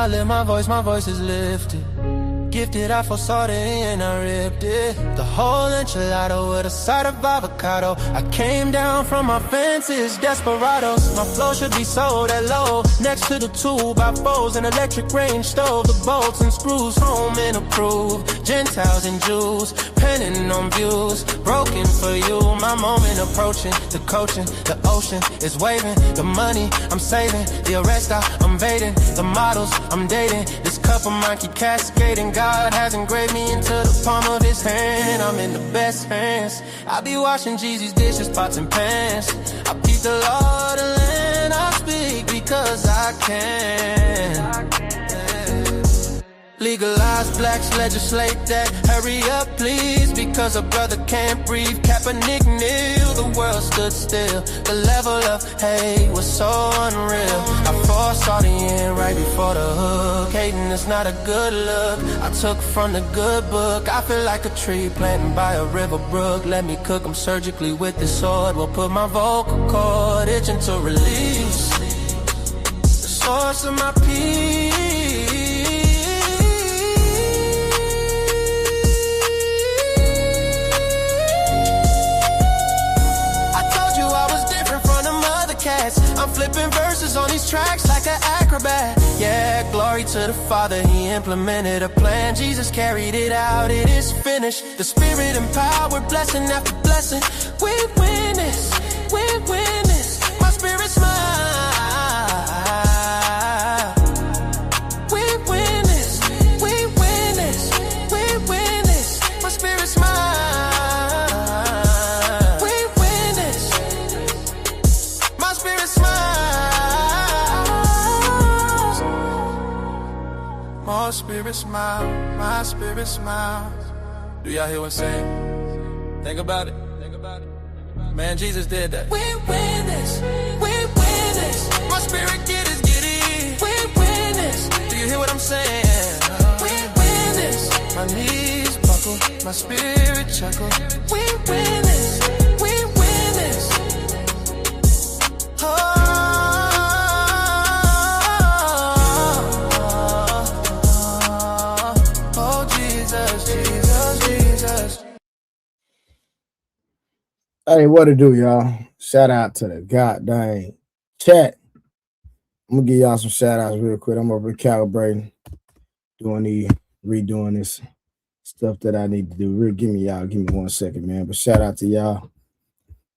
I lift my voice is lifted. Gifted, I foresaw it and I ripped it. The whole enchilada with a side of avocado. I came down from my fences, desperados. My flow should be sold at low, next to the 2x4s, an electric range stove. The bolts and screws, home and approved. Gentiles and Jews, penning on views. Broken for you, my moment approaching. The coaching, the ocean is waving. The money I'm saving, the arrest I'm evading. The models I'm dating, this cup of mine keep cascading. God has engraved me into the palm of his hand. I'm in the best hands. I be washing Jeezy's dishes, pots and pans. I keep the law of the land. I speak because I can. Legalize blacks, legislate that. Hurry up, please, because a brother can't breathe. Kaepernick kneel, the world stood still. The level of hate was so unreal. I foresaw the end right before the hook. Hating is not a good look. I took from the good book. I feel like a tree planted by a river brook. Let me cook them surgically with this sword. Will put my vocal cord itching to release the source of my peace. I'm flipping verses on these tracks like an acrobat. Yeah, glory to the Father, he implemented a plan. Jesus carried it out, it is finished. The Spirit empowered, blessing after blessing. We win this, we win this. My spirit smile. We win this, we win this, we win this. My spirit smile. My spirit smile, my spirit smiles. Do y'all hear what I'm saying? Think about it. Think about it. Man, Jesus did that. We win this. We win this. My spirit get it. We win this. Do you hear what I'm saying? We win this. My knees buckle, my spirit chuckle. We win this. We win this. Oh. Hey, what it do, y'all? Shout out to the goddamn chat. I'm gonna give y'all some shout outs real quick. I'm over recalibrating, redoing this stuff that I need to do. Give me 1 second, man. But shout out to y'all.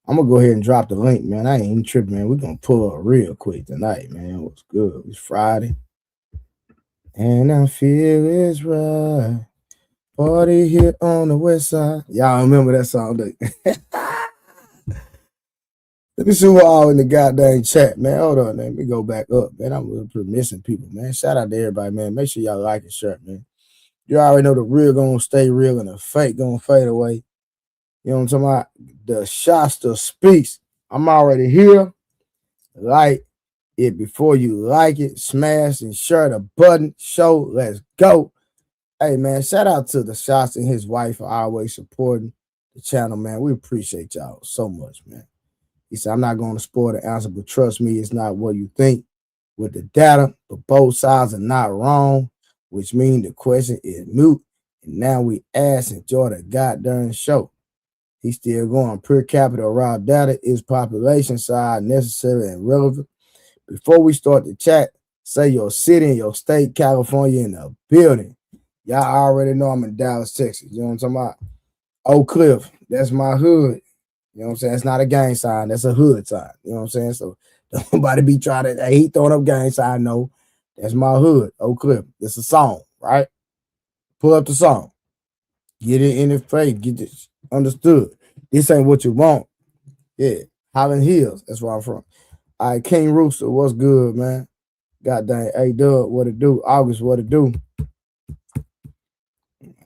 I'm gonna go ahead and drop the link, man. I ain't even tripping, man. We're gonna pull up real quick tonight, man. It was good. It's Friday. And I feel it's right. Party here on the west side. Y'all remember that song, do you? Let me see who all in the goddamn chat, man. Hold on, man. Let me go back up, man. I'm missing people, man. Shout out to everybody, man. Make sure y'all like and share, man. You already know the real gonna stay real and the fake gonna fade away. You know what I'm talking about? The Shasta speaks. I'm already here. Like it before you like it. Smash and share the button. Show. Let's go. Hey, man. Shout out to the Shasta and his wife for always supporting the channel, man. We appreciate y'all so much, man. He said, I'm not going to spoil the answer, but trust me, it's not what you think with the data, but both sides are not wrong, which means the question is moot. And now we ask, enjoy the goddamn show. He's still going. Per capita raw data is population side necessary and relevant. Before we start the chat, say your city and your state, California in the building. Y'all already know I'm in Dallas, Texas. You know what I'm talking about? Oak Cliff, that's my hood. You know what I'm saying? It's not a gang sign. That's a hood sign. You know what I'm saying? So don't nobody be trying to, hey, he throwing up gang sign. No, that's my hood. Oak Cliff. It's a song, right? Pull up the song. Get it in the face. Get this understood. This ain't what you want. Yeah. Highland Hills. That's where I'm from. All right, King Rooster, what's good, man? Goddamn, A-Dub, what it do? August, what it do?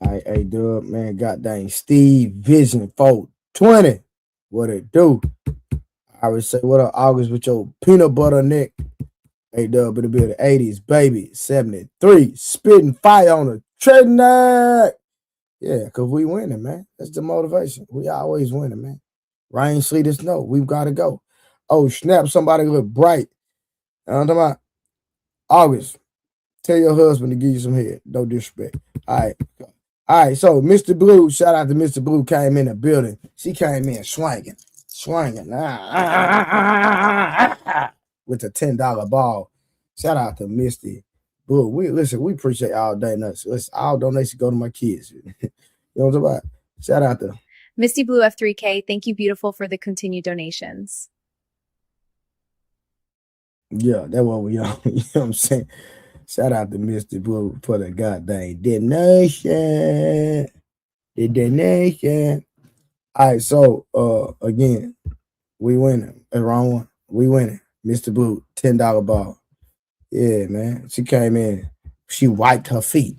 All right, A-Dub, man. Goddamn, Steve Vision 420. What it do? I would say, what up, August, with your peanut butter neck? A-Dub, it'll be the 80s, baby. 73, spitting fire on the trading night. Yeah, because we winning, man. That's the motivation. We always winning, man. Rain, sleet, or snow. We've got to go. Oh, snap, somebody look bright. You know what I'm talking about? August. Tell your husband to give you some head. No disrespect. All right. All right. So Mr. Blue, shout out to Mr. Blue, came in the building. She came in swinging with a $10 ball. Shout out to Misty Blue. We appreciate all donations. Listen, all donations go to my kids. You know what I'm talking about? Shout out to Misty Blue F3K. Thank you, beautiful, for the continued donations. Yeah, that's what we on. You know what I'm saying? Shout out to Mr. Blue for the goddamn donation. The donation. All right, so again, we winning. The wrong one. We winning. Mr. Blue, $10 ball. Yeah, man. She came in. She wiped her feet.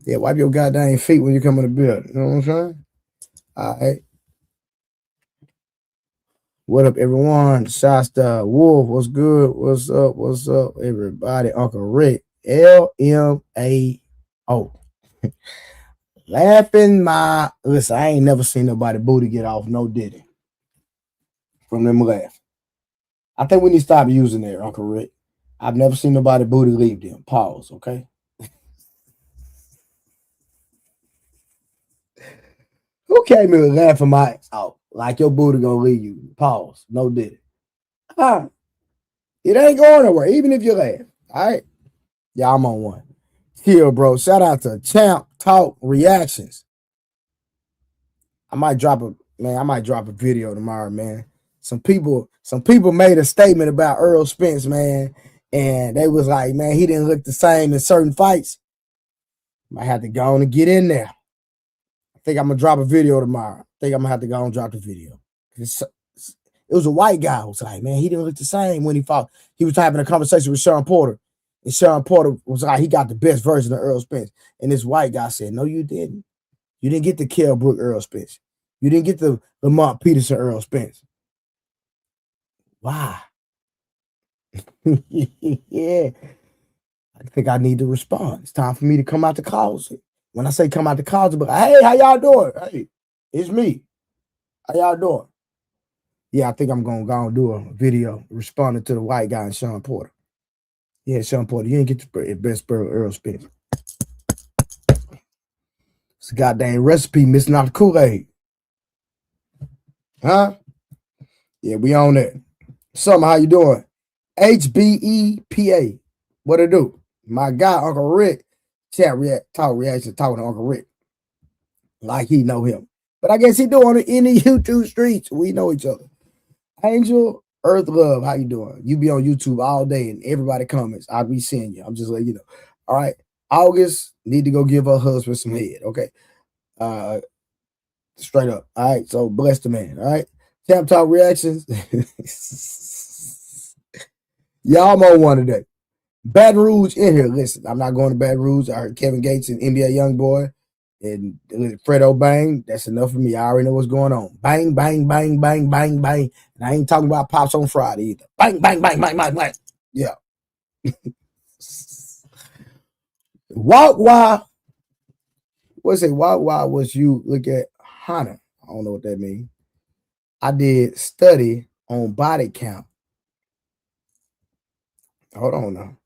Yeah, wipe your goddamn feet when you come in the building. You know what I'm saying? All right. What up, everyone? Shasta Wolf, what's good? What's up? What's up, everybody? Uncle Rick, LMAO. Laughing my listen. I ain't never seen nobody booty get off no diddy from them laugh. I think we need to stop using that, Uncle Rick. I've never seen nobody booty leave them. Pause, okay? Who came in laughing my out like your booty gonna leave you? Pause. No diddy. It ain't going nowhere, even if you laugh. All right. Yeah, I'm on one. Here, bro. Shout out to Champ Talk Reactions. I might drop a video tomorrow, man. Some people made a statement about Earl Spence, man, and they was like, man, he didn't look the same in certain fights. Might have to go on and get in there. I think I'm gonna drop a video tomorrow. I think I'm gonna have to go on and drop the video. It was a white guy who was like, man, he didn't look the same when he fought. He was having a conversation with Sean Porter, and Sean Porter was like, he got the best version of Earl Spence. And this white guy said, no, you didn't. You didn't get the Kell Brook Earl Spence. You didn't get the Lamont Peterson Earl Spence. Why? Yeah. I think I need to respond. It's time for me to come out the closet. When I say come out the closet, but hey, how y'all doing? Hey, it's me. How y'all doing? Yeah, I think I'm gonna go and do a video responding to the white guy and Sean Porter. Yeah, Sean Porter, you didn't get the best Earl Spence. It's a goddamn recipe missing out the Kool-Aid. Huh? Yeah, we on that. Summer, how you doing? HBEPA. What it do? My guy, Uncle Rick. Talk reaction, talking to Uncle Rick. Like he know him. But I guess he doing it in the YouTube streets. We know each other. Angel Earth Love, how you doing? You be on YouTube all day and everybody comments. I'll be seeing you. I'm just letting you know. All right. August, need to go give her husband some head. Okay. Straight up. All right. So bless the man. All right. Tap Talk reactions. Y'all I'm on one today. Baton Rouge in here. Listen, I'm not going to Baton Rouge. I heard Kevin Gates and NBA Youngboy and Fredo Bang. That's enough for me. I already know what's going on. Bang, bang, bang, bang, bang, bang. And I ain't talking about Pops on Friday either. Bang, bang, bang, bang, bang, bang. Yeah. Walk while. What's it? Walk while was you look at Hannah. I don't know what that means. I did study on body count. Hold on now.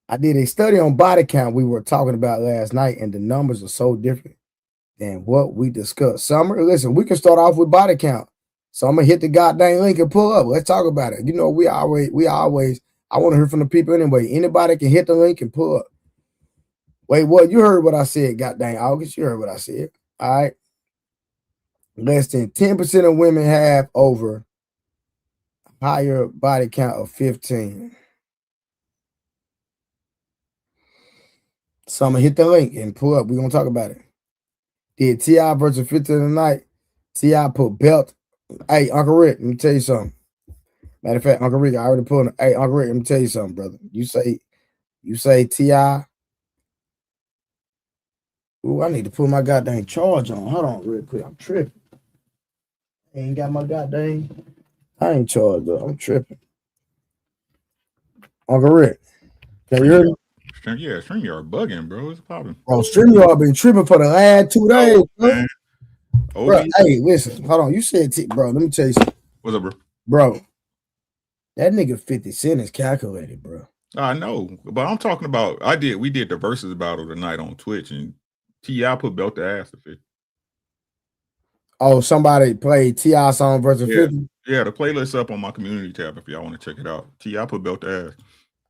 I did a study on body count we were talking about last night, and the numbers are so different than what we discussed. Summer, listen, we can start off with body count. So I'm gonna hit the goddamn link and pull up. Let's talk about it. You know, we always, I want to hear from the people anyway. Anybody can hit the link and pull up. Wait, what? You heard what I said, goddamn August. You heard what I said. All right. Less than 10% of women have over higher body count of 15. So I'm gonna hit the link and pull up. We're gonna talk about it. Did T.I. versus 50 tonight? T.I. put belt. Hey, Uncle Rick, let me tell you something. Matter of fact, Uncle Rick, I already pulled it. Hey, Uncle Rick, let me tell you something, brother. You say T.I. Ooh, I need to put my goddamn charge on. Hold on real quick. I'm tripping. I ain't got my goddamn. I ain't charged up. I'm tripping. Uncle Rick, can you hear me? Yeah, StreamYard bugging, bro. What's the problem? Bro, StreamYard been tripping for the last 2 days, bro. Bro, hey, listen, hold on. You said, bro, let me tell you something. What's up, bro? Bro, that nigga 50 Cent is calculated, bro. I know, but I'm talking about. We did the versus battle tonight on Twitch, and T.I. put belt the ass to 50. Oh, somebody played T.I. song versus 50. Yeah, the playlist up on my community tab if y'all want to check it out. T.I. put belt the ass.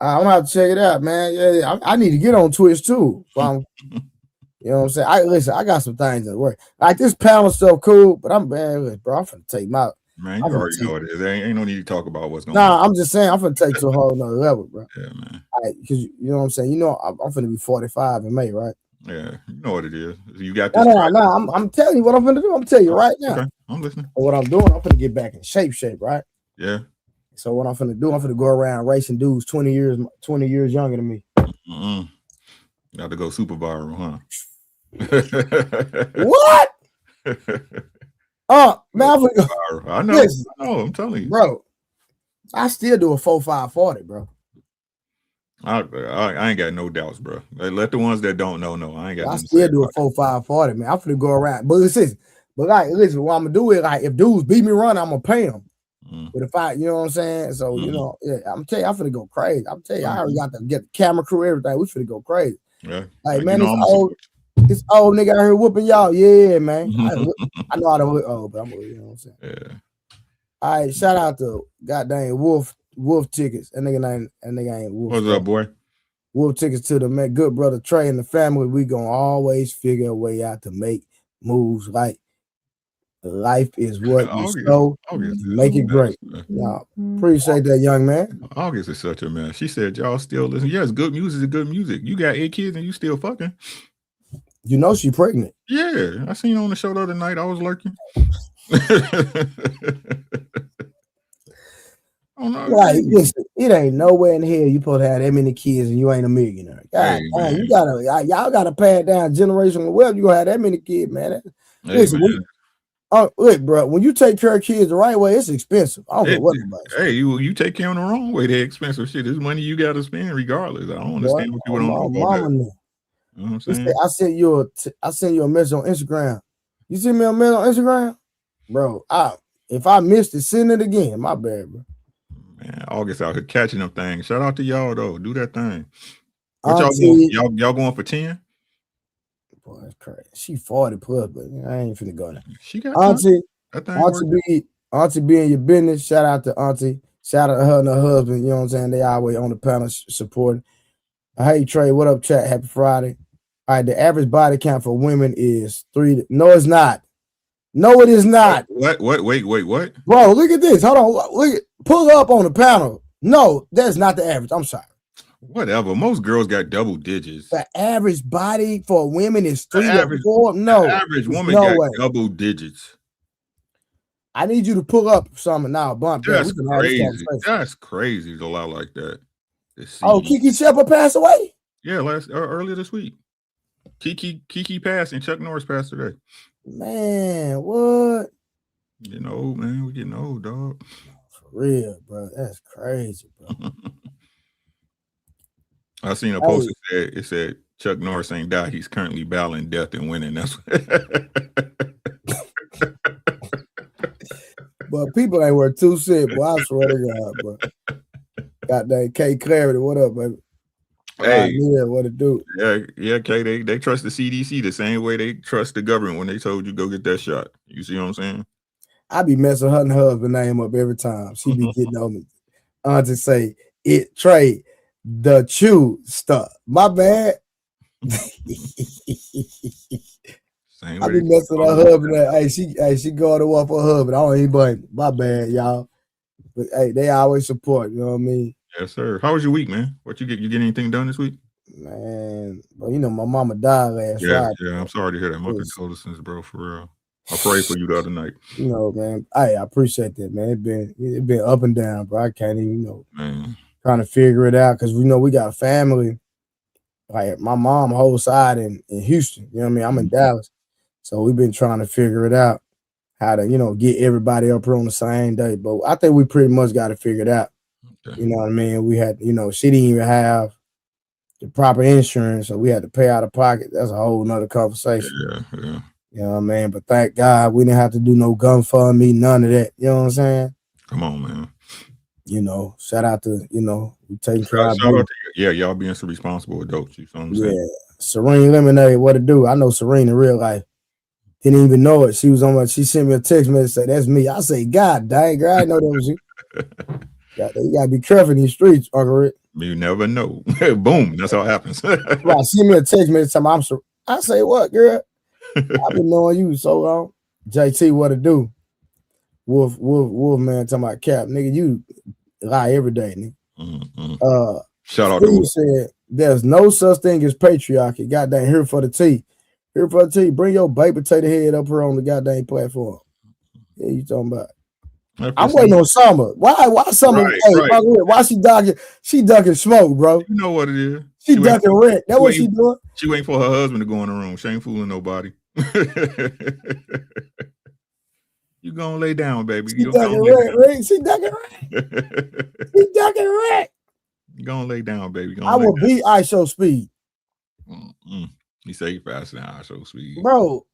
I'm gonna have to check it out, man. Yeah, I need to get on Twitch too. You know what I'm saying? I got some things that work. Like this panel stuff, cool, but I'm bad, bro. I'm finna take my Man, you already know what it is. Ain't no need to talk about what's going on. on. I'm just saying I'm finna take to a whole nother level, bro. Yeah, man. Because you know what I'm saying. You know, I'm finna be 45 in May, right? Yeah, you know what it is. You got this. No. I'm telling you what I'm finna do. I'm telling you right now. Okay, I'm listening. So what I'm doing, I'm finna get back in shape, right? Yeah. So what I'm finna do, I'm finna go around racing dudes 20 years younger than me. Got to go super viral, huh? What? Man, I know. Listen, I know. I'm telling you, bro. I still do a 4.540, bro. I ain't got no doubts, bro. Let the ones that don't know. I ain't got. I still do a 4.540, man. I'm finna go around, but listen, what I'm gonna do is like if dudes beat me running, I'm gonna pay them. But if you know what I'm saying, so you know, yeah, I'm telling you, I'm finna go crazy. I'm telling you, I already got to get the camera crew, everything. We finna go crazy. Yeah, like man, this old nigga out here whooping y'all. Yeah, man. I know how to whip, but I'm, you know what I'm saying. Yeah. All right, shout out to goddamn Wolf Tickets. That nigga ain't Wolf. What's up, boy? Wolf Tickets to the good brother Trey and the family. We gonna always figure a way out to make moves. Like life is what you sow. Make it great. Y'all appreciate that, young man. August is such a mess. She said y'all still listen. Yes, good music is good music. You got 8 kids and you still fucking. You know she pregnant. Yeah, I seen her on the show the other night. I was lurking. Like, listen, it ain't nowhere in hell you supposed to have that many kids and you ain't a millionaire. God, hey, y'all gotta pass down generational wealth. You gonna have that many kids, man. Listen, look, bro, when you take care of kids the right way, it's expensive. I don't know what nobody. Hey, you take care of them the wrong way, they're expensive shit. This money you got to spend regardless. I don't understand what people don't know about that. You know what I'm saying? I sent you a message on Instagram. You send me a message on Instagram, bro. If I missed it, send it again. My bad, bro. Man, August out here catching them things. Shout out to y'all though. Do that thing. What y'all going for 10? Boy, that's crazy. She 40 plus, but I ain't finna go there. She got Auntie be in your business. Shout out to Auntie. Shout out to her and her husband. You know what I'm saying? They always on the panel supporting. Hey Trey, what up, chat? Happy Friday. All right, the average body count for women is 3. No, it's not. No, it is not. What? Wait, what? Bro, look at this. Hold on. Pull up on the panel. No, that's not the average. I'm sorry. Whatever. Most girls got double digits. The average body for women is 3 to 4. No. The average woman got double digits. I need you to pull up something now. Bump that. That's crazy. That's crazy to lie like that. Oh, Kiki Shepard passed away? Yeah, earlier this week. Kiki passed and Chuck Norris passed today. Man, what? Getting old, man. We're getting old, dog. For real, bro. That's crazy, bro. I seen a post that said Chuck Norris ain't died. He's currently battling death and winning. That's But people ain't worth 2 cents, boy. I swear to God, bro. Goddamn K Clarity, what up, baby? Hey, yeah, what it do? Yeah, K. They trust the CDC the same way they trust the government when they told you go get that shot. You see what I'm saying? I be messing her and her husband name up every time. She be getting on me. Auntie say it Trey the chew stuff. My bad. I be messing her husband. Hey, she going to war for her husband. I don't even blame. My bad, y'all. But hey, they always support. You know what I mean? Yes, sir. How was your week, man? What you get? You get anything done this week? Man, but you know my mama died last Friday. Yeah, I'm sorry to hear that. My condolences, bro, for real. I prayed for you the other night. You know, man. I appreciate that, man. It been up and down, bro. I can't even trying to figure it out because we know we got a family. Like my mom whole side in Houston. You know what I mean? I'm in Dallas. So we've been trying to figure it out, how to, get everybody up here on the same day. But I think we pretty much got to figure it out. Okay. You know what I mean? We had, she didn't even have the proper insurance, so we had to pay out of pocket. That's a whole nother conversation. Yeah. You know what I mean? But thank God we didn't have to do no GoFundMe, none of that. You know what I'm saying? Come on, man. You know, shout out to, you know, we taking care of shout out to you. Yeah, y'all being some responsible adults. You know what I'm saying? Serene Lemonade, what to do? I know Serene in real life. Didn't even know it. She was on she sent me a text message, say, that's me. I say, God dang, girl, I know that was you. You gotta be careful in these streets, Uncle Rick. You never know. Boom, that's how it happens. Right, send me a text message. I say, what, girl? I've been knowing you so long. JT, what to do? Wolf, man, talking about Cap. Nigga, you lie every day, nigga. Mm-hmm. Shout out to Wolf. Said, there's no such thing as patriarchy. Goddamn, here for the tea. Here for the tea. Bring your baked potato head up here on the goddamn platform. Yeah, you talking about? I'm waiting on Summer. Why Summer? Right, hey, right. Why she ducking? She ducking smoke, bro. You know what it is. She ducking rent. That's what she doing. She waiting for her husband to go in the room. She ain't fooling nobody. You gonna lay down, baby. She ducking rent. She ducking rent. She ducking rent. You gonna lay down, baby. I will beat ISO speed. He said he faster than ISO speed. Bro.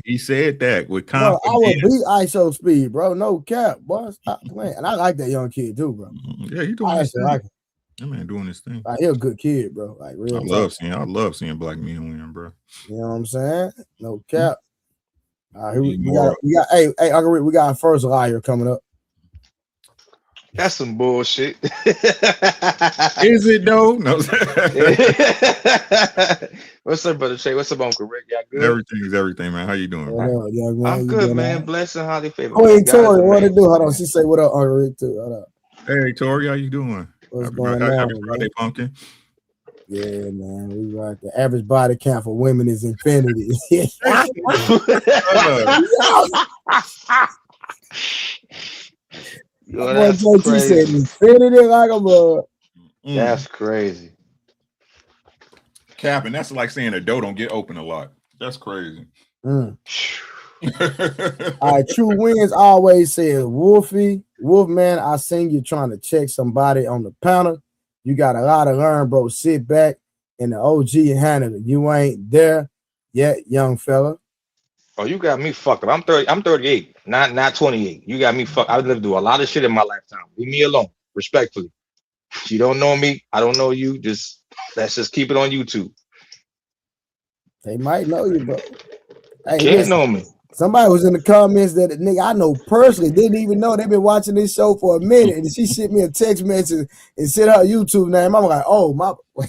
He said that with confidence. Bro, I will beat ISO speed, bro. No cap, boy. Stop playing. And I like that young kid too, bro. Yeah, he doing his thing. Like that man doing his thing. Like, he a good kid, bro. Like real. I love seeing black men win, bro. You know what I'm saying? No cap. Here we got hey, Uncle Rick, we got our first liar coming up. That's some bullshit. Is it though? No. What's up, brother Shay? What's up, Uncle Rick? Y'all good? Everything is everything, man. How you doing? Man? I'm good, man. Blessing, highly favored. Queen Tori, what to do? Hold on. She say what up, Uncle Rick too. Hold up. Hey, Tori, how you doing? What's going on? Happy Friday, pumpkin. Yeah, man. We right. The average body count for women is infinity. Yo, that's crazy. Said infinity like a bug. That's crazy. Cap, and that's like saying a door don't get open a lot. That's crazy. All right, True Wins always says, Wolfman, I seen you trying to check somebody on the panel. You got a lot to learn, bro. Sit back and the OG and handle it. You ain't there yet, young fella. Oh, you got me fucked up. I'm 38, not 28. You got me fucked. I've lived through a lot of shit in my lifetime. Leave me alone, respectfully. You don't know me, I don't know you. Let's just keep it on YouTube. They might know you, bro. Hey, can't know me. Somebody was in the comments that nigga I know personally didn't even know they've been watching this show for a minute, and she sent me a text message and said her YouTube name. I'm like, oh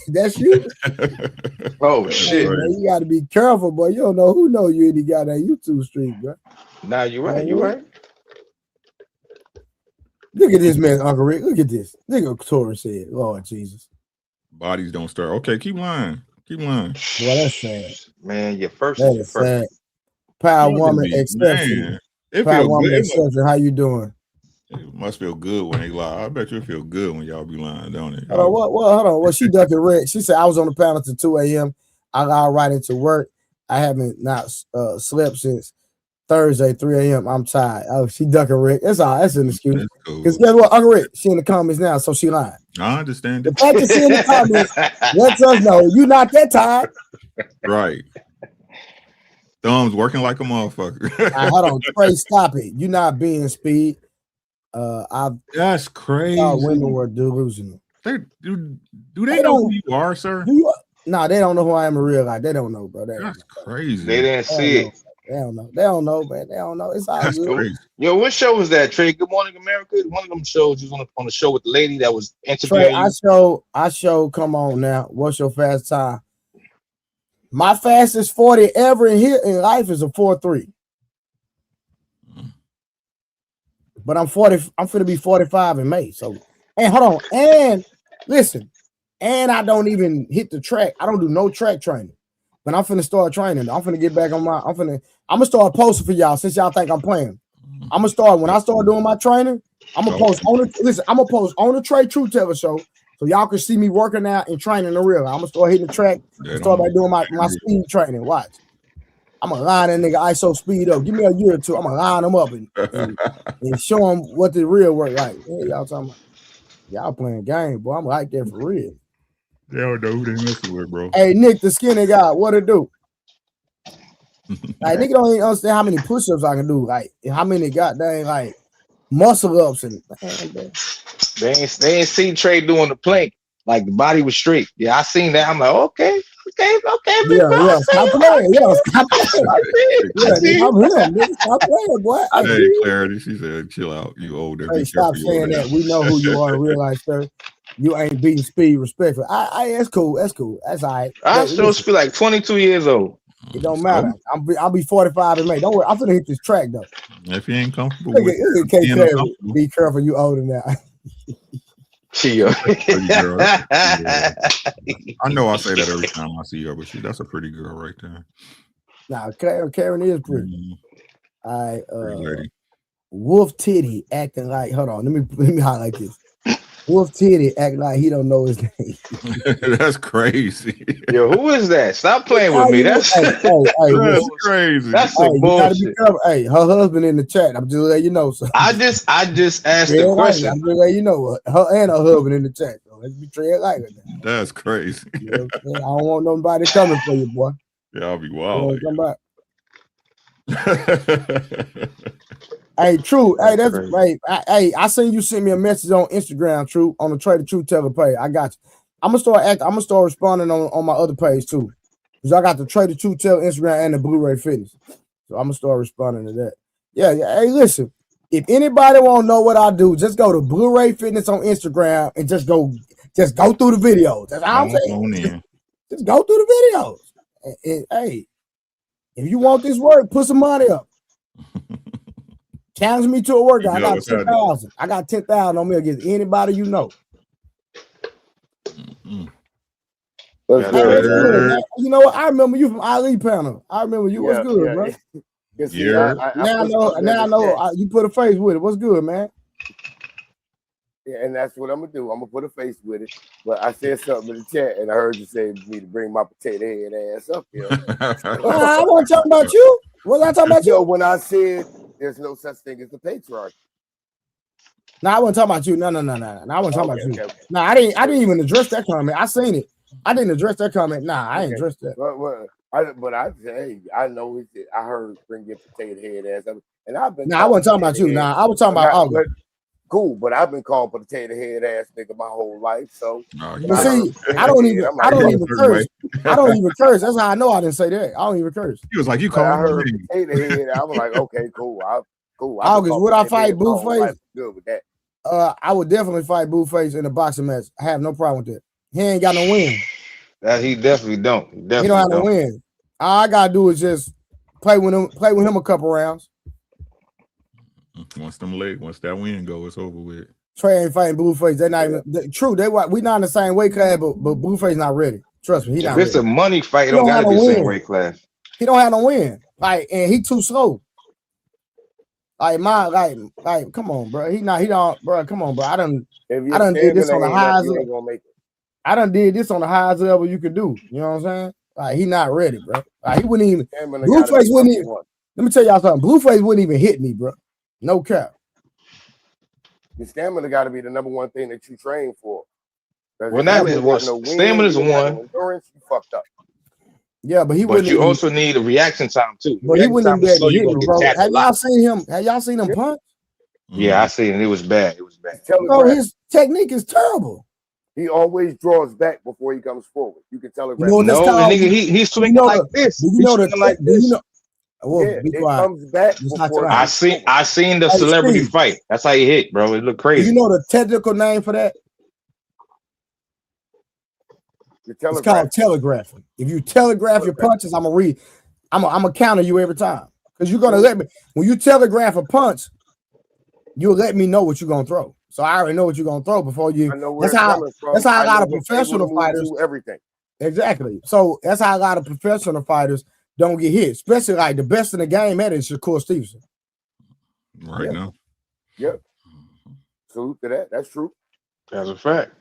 that's you. Oh shit! Hey, man, you got to be careful, boy. You don't know who know you in the goddamn YouTube street, bro. Nah, you're right. You're right. Look at this man, Uncle Rick. Look at this. Nigga Tori said, Lord Jesus. Bodies don't start. Okay, keep lying. Well, that's sad. Man, your first is your first. Power woman exception. Power woman exception. How you doing? It must feel good when they lie. I bet you it feel good when y'all be lying, don't it? Hold on. Well, she ducking rent. She said I was on the panel till 2 a.m. I got right into work. I haven't not slept since Thursday, 3 a.m. I'm tired. Oh, she ducking Rick. That's all. That's an excuse. Because guess what, Uncle Rick? She in the comments now, so she lying. I understand it. The fact that she in the comments lets us know you not that tired. Right. Thumbs working like a motherfucker. Hold on, Trey, stop it. You not being speed. That's crazy. Women were delusional. Do they know who you are, sir? No, they don't know who I am in real life. They don't know, bro. That's crazy. They didn't see it. They don't know. They don't know, man. They don't know. It's all good. Crazy. Yo, what show was that, Trey? Good Morning America. One of them shows you was on the show with the lady that was interviewing you. I show. Come on now. What's your fast time? My fastest 40 ever in life is a 4.3. But I'm 40. I'm finna be 45 in May. So, and hold on. And listen. And I don't even hit the track. I don't do no track training. But I'm finna start training. I'm finna get back on my. I'm gonna start posting for y'all since y'all think I'm playing. I'm gonna start when I start doing my training. I'm gonna post on it. Listen, I'm gonna post on the Trey True Teller show. So y'all can see me working out and training the real. I'm gonna start hitting the track and start by doing my speed training. Watch. I'm gonna line that nigga ISO speed up. Give me a year or two. I'm gonna line them up and show them what the real work like. Yeah, y'all talking about y'all playing game, boy. I'm like that for real. They don't know who they messing with, bro. Hey, Nick, the skinny guy, what it do? Like nigga don't even understand how many push-ups I can do. Like how many goddamn like muscle ups and they ain't seen Trey doing the plank. Like the body was straight. Yeah, I seen that. I'm like, okay, big bro. Yeah, stop playing. Yeah, stop playing. I see. I'm him. Nigga, stop playing, boy. Hey, Clarity, she said, chill out. You older. Hey, stop saying that. We know who you are in real life, sir. You ain't beating speed respectful. That's cool. That's cool. That's all right. I still feel like 22 years old. It don't matter. I'll be 45 in May. Don't worry. I'm finna hit this track though. If you ain't comfortable Look with at K. Perry. Be careful, you older now. She I know I say that every time I see her, but that's a pretty girl right there. Nah, Karen is pretty. Mm-hmm. All right, Wolf Titty acting like. Hold on, let me highlight this. Wolf Titty acting like he don't know his name. That's crazy. Yo, who is that? Stop playing with me. That's crazy. That's some bullshit. Hey, her husband in the chat. I'm just letting you know. So. I just asked the question. I'm just letting you know. Her and her husband in the chat. So let's be tread like it. That's crazy. You know I don't want nobody coming for you, boy. Yeah, I'll be wild. Come back. Hey, True. Hey, that's right. Hey, I seen you send me a message on Instagram, True, on the Trader True Teller page. I got you. I'm gonna start responding on my other page too. Because I got the Trader True Teller Instagram and the Blu-ray Fitness. So I'm gonna start responding to that. Yeah. Hey, listen. If anybody want to know what I do, just go to Blu-ray Fitness on Instagram and just go through the videos. That's all I'm saying. Just go through the videos. And hey, if you want this work, put some money up. Challenge me to a workout. I got 10,000. I got 10,000 on me against anybody you know. Mm-hmm. You know what? I remember you from Ali panel. I remember you. What's good, bro? Yeah. Now I know you put a face with it. What's good, man? Yeah, and that's what I'm gonna do. I'm gonna put a face with it. But I said something in the chat, and I heard you say me to bring my potato head ass up here. I wasn't talking about you. Was I talking about you? When I said there's no such thing as the patriarchy. No, I wasn't talking about you. No. I wasn't talking about you. Okay. No, I didn't even address that comment. I seen it. I didn't address that comment. Nah, I ain't addressed that. I know I heard bring your potato head ass up, and I've been. I wasn't talking about you. Nah, I was talking about August. Cool, but I've been called potato head ass nigga my whole life. So see, I don't even curse. I don't even curse. That's how I know I didn't say that. I don't even curse. He was like, you called me potato head. I was like, okay, cool. August, would I fight Blueface? Good with that. I would definitely fight Blueface in a boxing match. I have no problem with that. He ain't got no win. He definitely don't. He don't have no win. All I gotta do is just play with him a couple rounds. Once that win go, it's over with. Trey ain't fighting Blueface. They're not even true. We not in the same weight class, but Blueface not ready. Trust me, he not ready. If it's a money fight, it don't gotta be the same weight class. He don't have no win. And he too slow. Come on, bro. He don't, bro. Come on, bro. I done did this on the highest level. I done did this on the highest level you could do. You know what I'm saying? He not ready, bro. He wouldn't even. Blueface wouldn't even. Let me tell y'all something. Blueface wouldn't even hit me, bro. No cap. The stamina got to be the number one thing that you train for. Well, that is what stamina is one. Endurance, you fucked up. Yeah, but you also need a reaction time too. But he wouldn't be able to hit me, bro. Have y'all seen him? Have y'all seen him punch? Yeah, I seen it. It was bad. Bro, his technique is terrible. He always draws back before he comes forward. You can tell it. Nigga, he's swinging like this. You know the it comes back. I seen the celebrity fight. That's how he hit, bro. It looked crazy. You know the technical name for that? It's called telegraphing. If you telegraph your punches, I'm gonna counter you every time. Because you're gonna let me when you telegraph a punch, you'll let me know what you're gonna throw. So I already know what you're gonna throw before you. That's how a lot of professional fighters do everything. Exactly. So that's how a lot of professional fighters don't get hit, especially like the best in the game at it is Shakur Stevenson. Right now. Yep. Salute to that. That's true. That's a fact.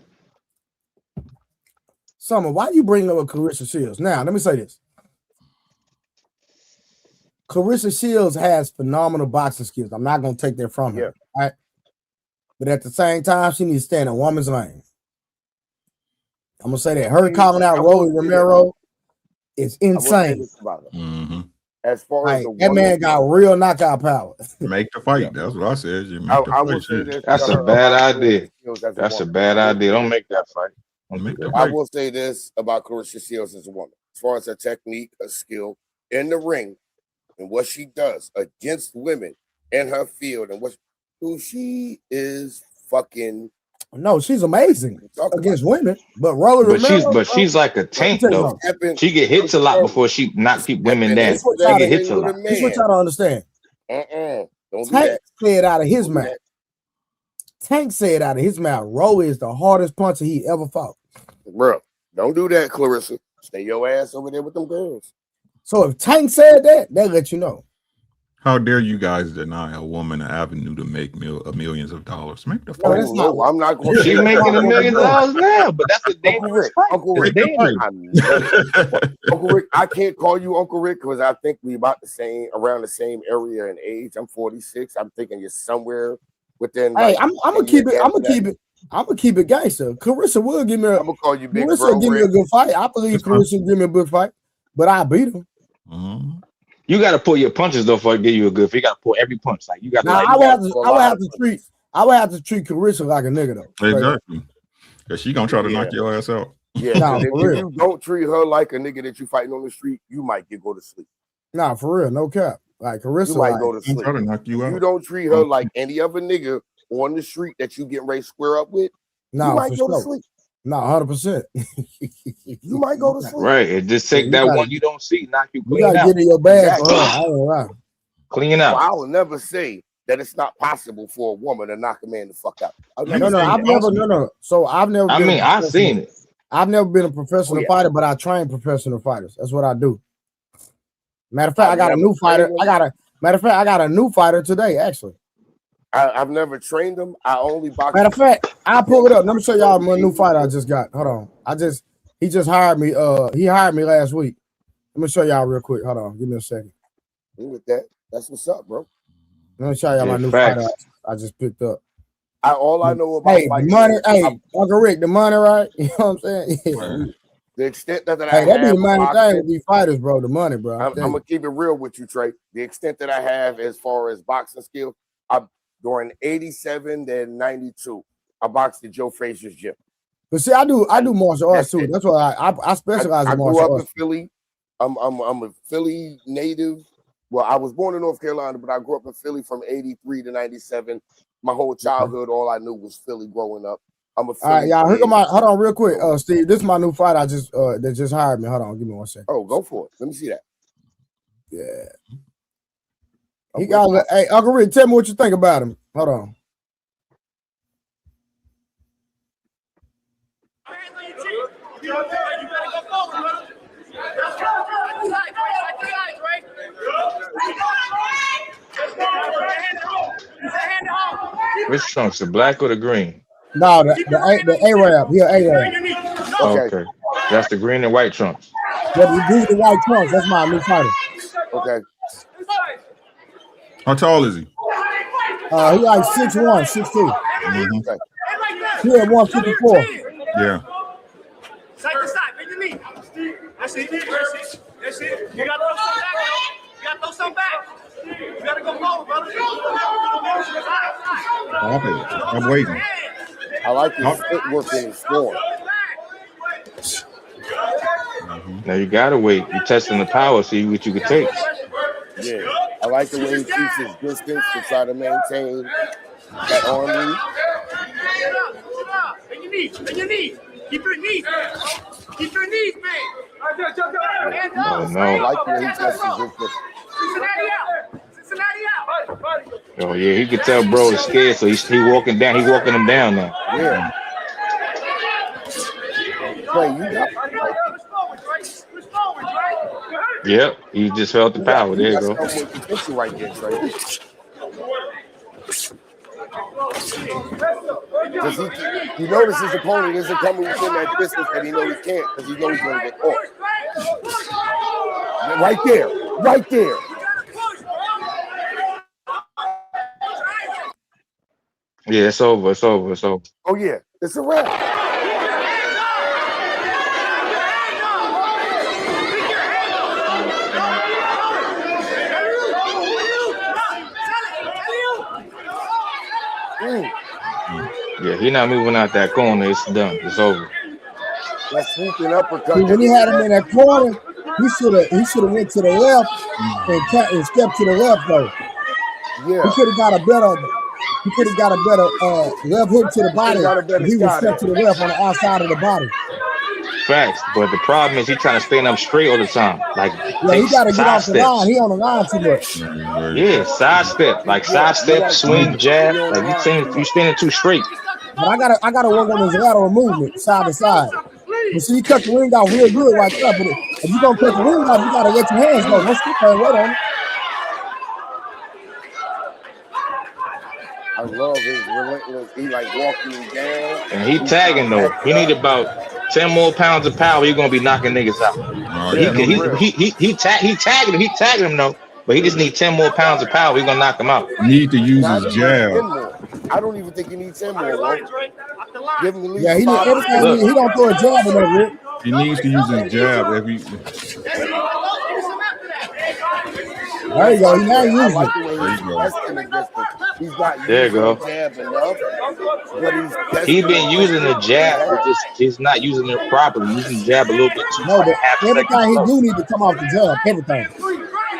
Summer, why you bring up Clarissa Shields? Now, let me say this. Clarissa Shields has phenomenal boxing skills. I'm not going to take that from her. Yeah. Right? But at the same time, she needs to stay in a woman's lane. I'm going to say that. Her calling out Rolly Romero is insane. Mm-hmm. As far as that man got real knockout power. Make the fight. That's what I said. You make the I fight. will say this. That's a bad idea. That's a bad idea. Don't make that fight. I will say this about Clarissa Shields as a woman. As far as her technique, her skill in the ring, and what she does against women in her field, and who she is fucking. No, she's amazing against women, but she's like a tank though. She get hits a lot before she not keep women down. She get hits a lot. This is what y'all don't understand. Don't Tank said out of his mouth. Tank said out of his mouth, Roe is the hardest puncher he ever fought. Bro, don't do that, Clarissa. Stay your ass over there with them girls. So if Tank said that, they'll let you know. How dare you guys deny a woman an avenue to make millions of dollars? Make the fight. No, I'm not going to. She's making $1 million now, but that's a dangerous fight. Uncle Rick, Uncle Rick, I can't call you Uncle Rick because I think we about around the same area in age. I'm 46. I'm thinking you're somewhere within. Hey, I'm gonna keep it gangster. Clarissa will give me. I'm gonna call you Big Clarissa Bro. Give me a good fight. I believe Clarissa give me a good fight, but I beat him. Mm-hmm. You got to pull your punches though for give you a good. You got to pull every punch. Like you got. I would have to treat Clarissa like a nigga though. Exactly. Cause she gonna try to knock your ass out. Yeah. If you don't treat her like a nigga that you fighting on the street, you might go to sleep. Nah, for real, no cap. Like Clarissa, you might go to sleep. Try to knock you out. You don't treat her like any other nigga on the street that you getting ready to square up with. Nah, you might go to sleep. No, 100%. You might go to sleep. Right. It just take that one you don't see, knock you clean out. You gotta get in your bag. Clean out. I will never say that it's not possible for a woman to knock a man the fuck out. No. So I've never. I've seen it. I've never been a professional fighter, but I train professional fighters. That's what I do. Matter of fact, I got a new fighter. I got a new fighter today, actually. I've never trained them. I only box. Matter of fact, I'll pull it up. Let me show y'all my new fighter I just got. Hold on. He just hired me. He hired me last week. Let me show y'all real quick. Hold on. Give me a second. With that, that's what's up, bro. Let me show y'all my new fighter I just picked up. All I know about money. Uncle Rick, the money, right? You know what I'm saying? Yeah. The extent that that be the money thing with these fighters, bro. The money, bro. I'm gonna keep it real with you, Trey. The extent that I have as far as boxing skill, during 87 to 92, I boxed at Joe Frazier's gym. But see, I do martial arts too. That's why I specialize in martial arts. I grew up in Philly. I'm a Philly native. Well, I was born in North Carolina, but I grew up in Philly from 83 to 97. My whole childhood, all I knew was Philly growing up. I'm a Philly. All right, y'all. Hold on real quick. Steve, this is my new fighter. That just hired me. Hold on, give me 1 second. Oh, go for it. Let me see that. Yeah. He got. Hey, Uncle Rick, tell me what you think about him. Hold on. Which trunks, the black or the green? No, the Arab. Yeah, Arab. Okay. That's the green and white trunks. Yeah, the white trunks. That's my new fighter. Okay. How tall is he? He like 6'1", 6'2". Mm-hmm. Okay. He at 154. Yeah. Side to side, bring your knee. That's it. That's it. You gotta throw some back, though. You gotta go forward, brother. I'm waiting. I like his footwork in his form. Now you gotta wait. You're testing the power, see what you can take. Yeah, I like the way he keeps his distance to try to maintain that arm reach. Bend your knees. Bend your knees. Keep your knees, man. Keep your knees, man. Oh, no. I like the way he tests his distance. Cincinnati out. Oh yeah, he could tell bro is scared, so he's walking down. He's walking him down now. Yeah. Play, you got Yep, he just felt the power. There you go. Right there, Trey. He notices his opponent isn't coming within that distance, and he knows he can't because he knows he's going to get caught. Right there, right there. Yeah, it's over. It's over. It's over. Oh yeah, it's a wrap. Yeah, he not moving out that corner. It's done. It's over. That swooping uppercut. See, when he had him in that corner, he should have went to the left and stepped to the left though. Yeah, he could have got a better left hook to the body. He would step to the left on the outside of the body. Facts, but the problem is he trying to stand up straight all the time. Like, yeah, he got to get off the line. He on the line too much. Yeah, sidestep, like sidestep, swing, jab. Like you standing too straight. But I gotta work on his lateral movement, side to side. You see, he cut the ring out real good right there. But if you gonna cut the ring out, you gotta let your hands go. Don't sit there and wait on it. I love his relentless. He like walking down. And he tagging though. He need about 10 more pounds of power. He's gonna be knocking niggas out. He tagging him though. But he just need 10 more pounds of power. He's gonna knock him out. Need to use his jab. I don't even think he needs 10 more. Give him the lead. Yeah, he don't throw a jab in there, Rick. He needs to use his jab every. There you go. He now using it. He's got there you go. Jab enough, but he's been using the jab, but just not using it properly. Using the jab a little bit too much. Everything he do need to come off the jab. Everything.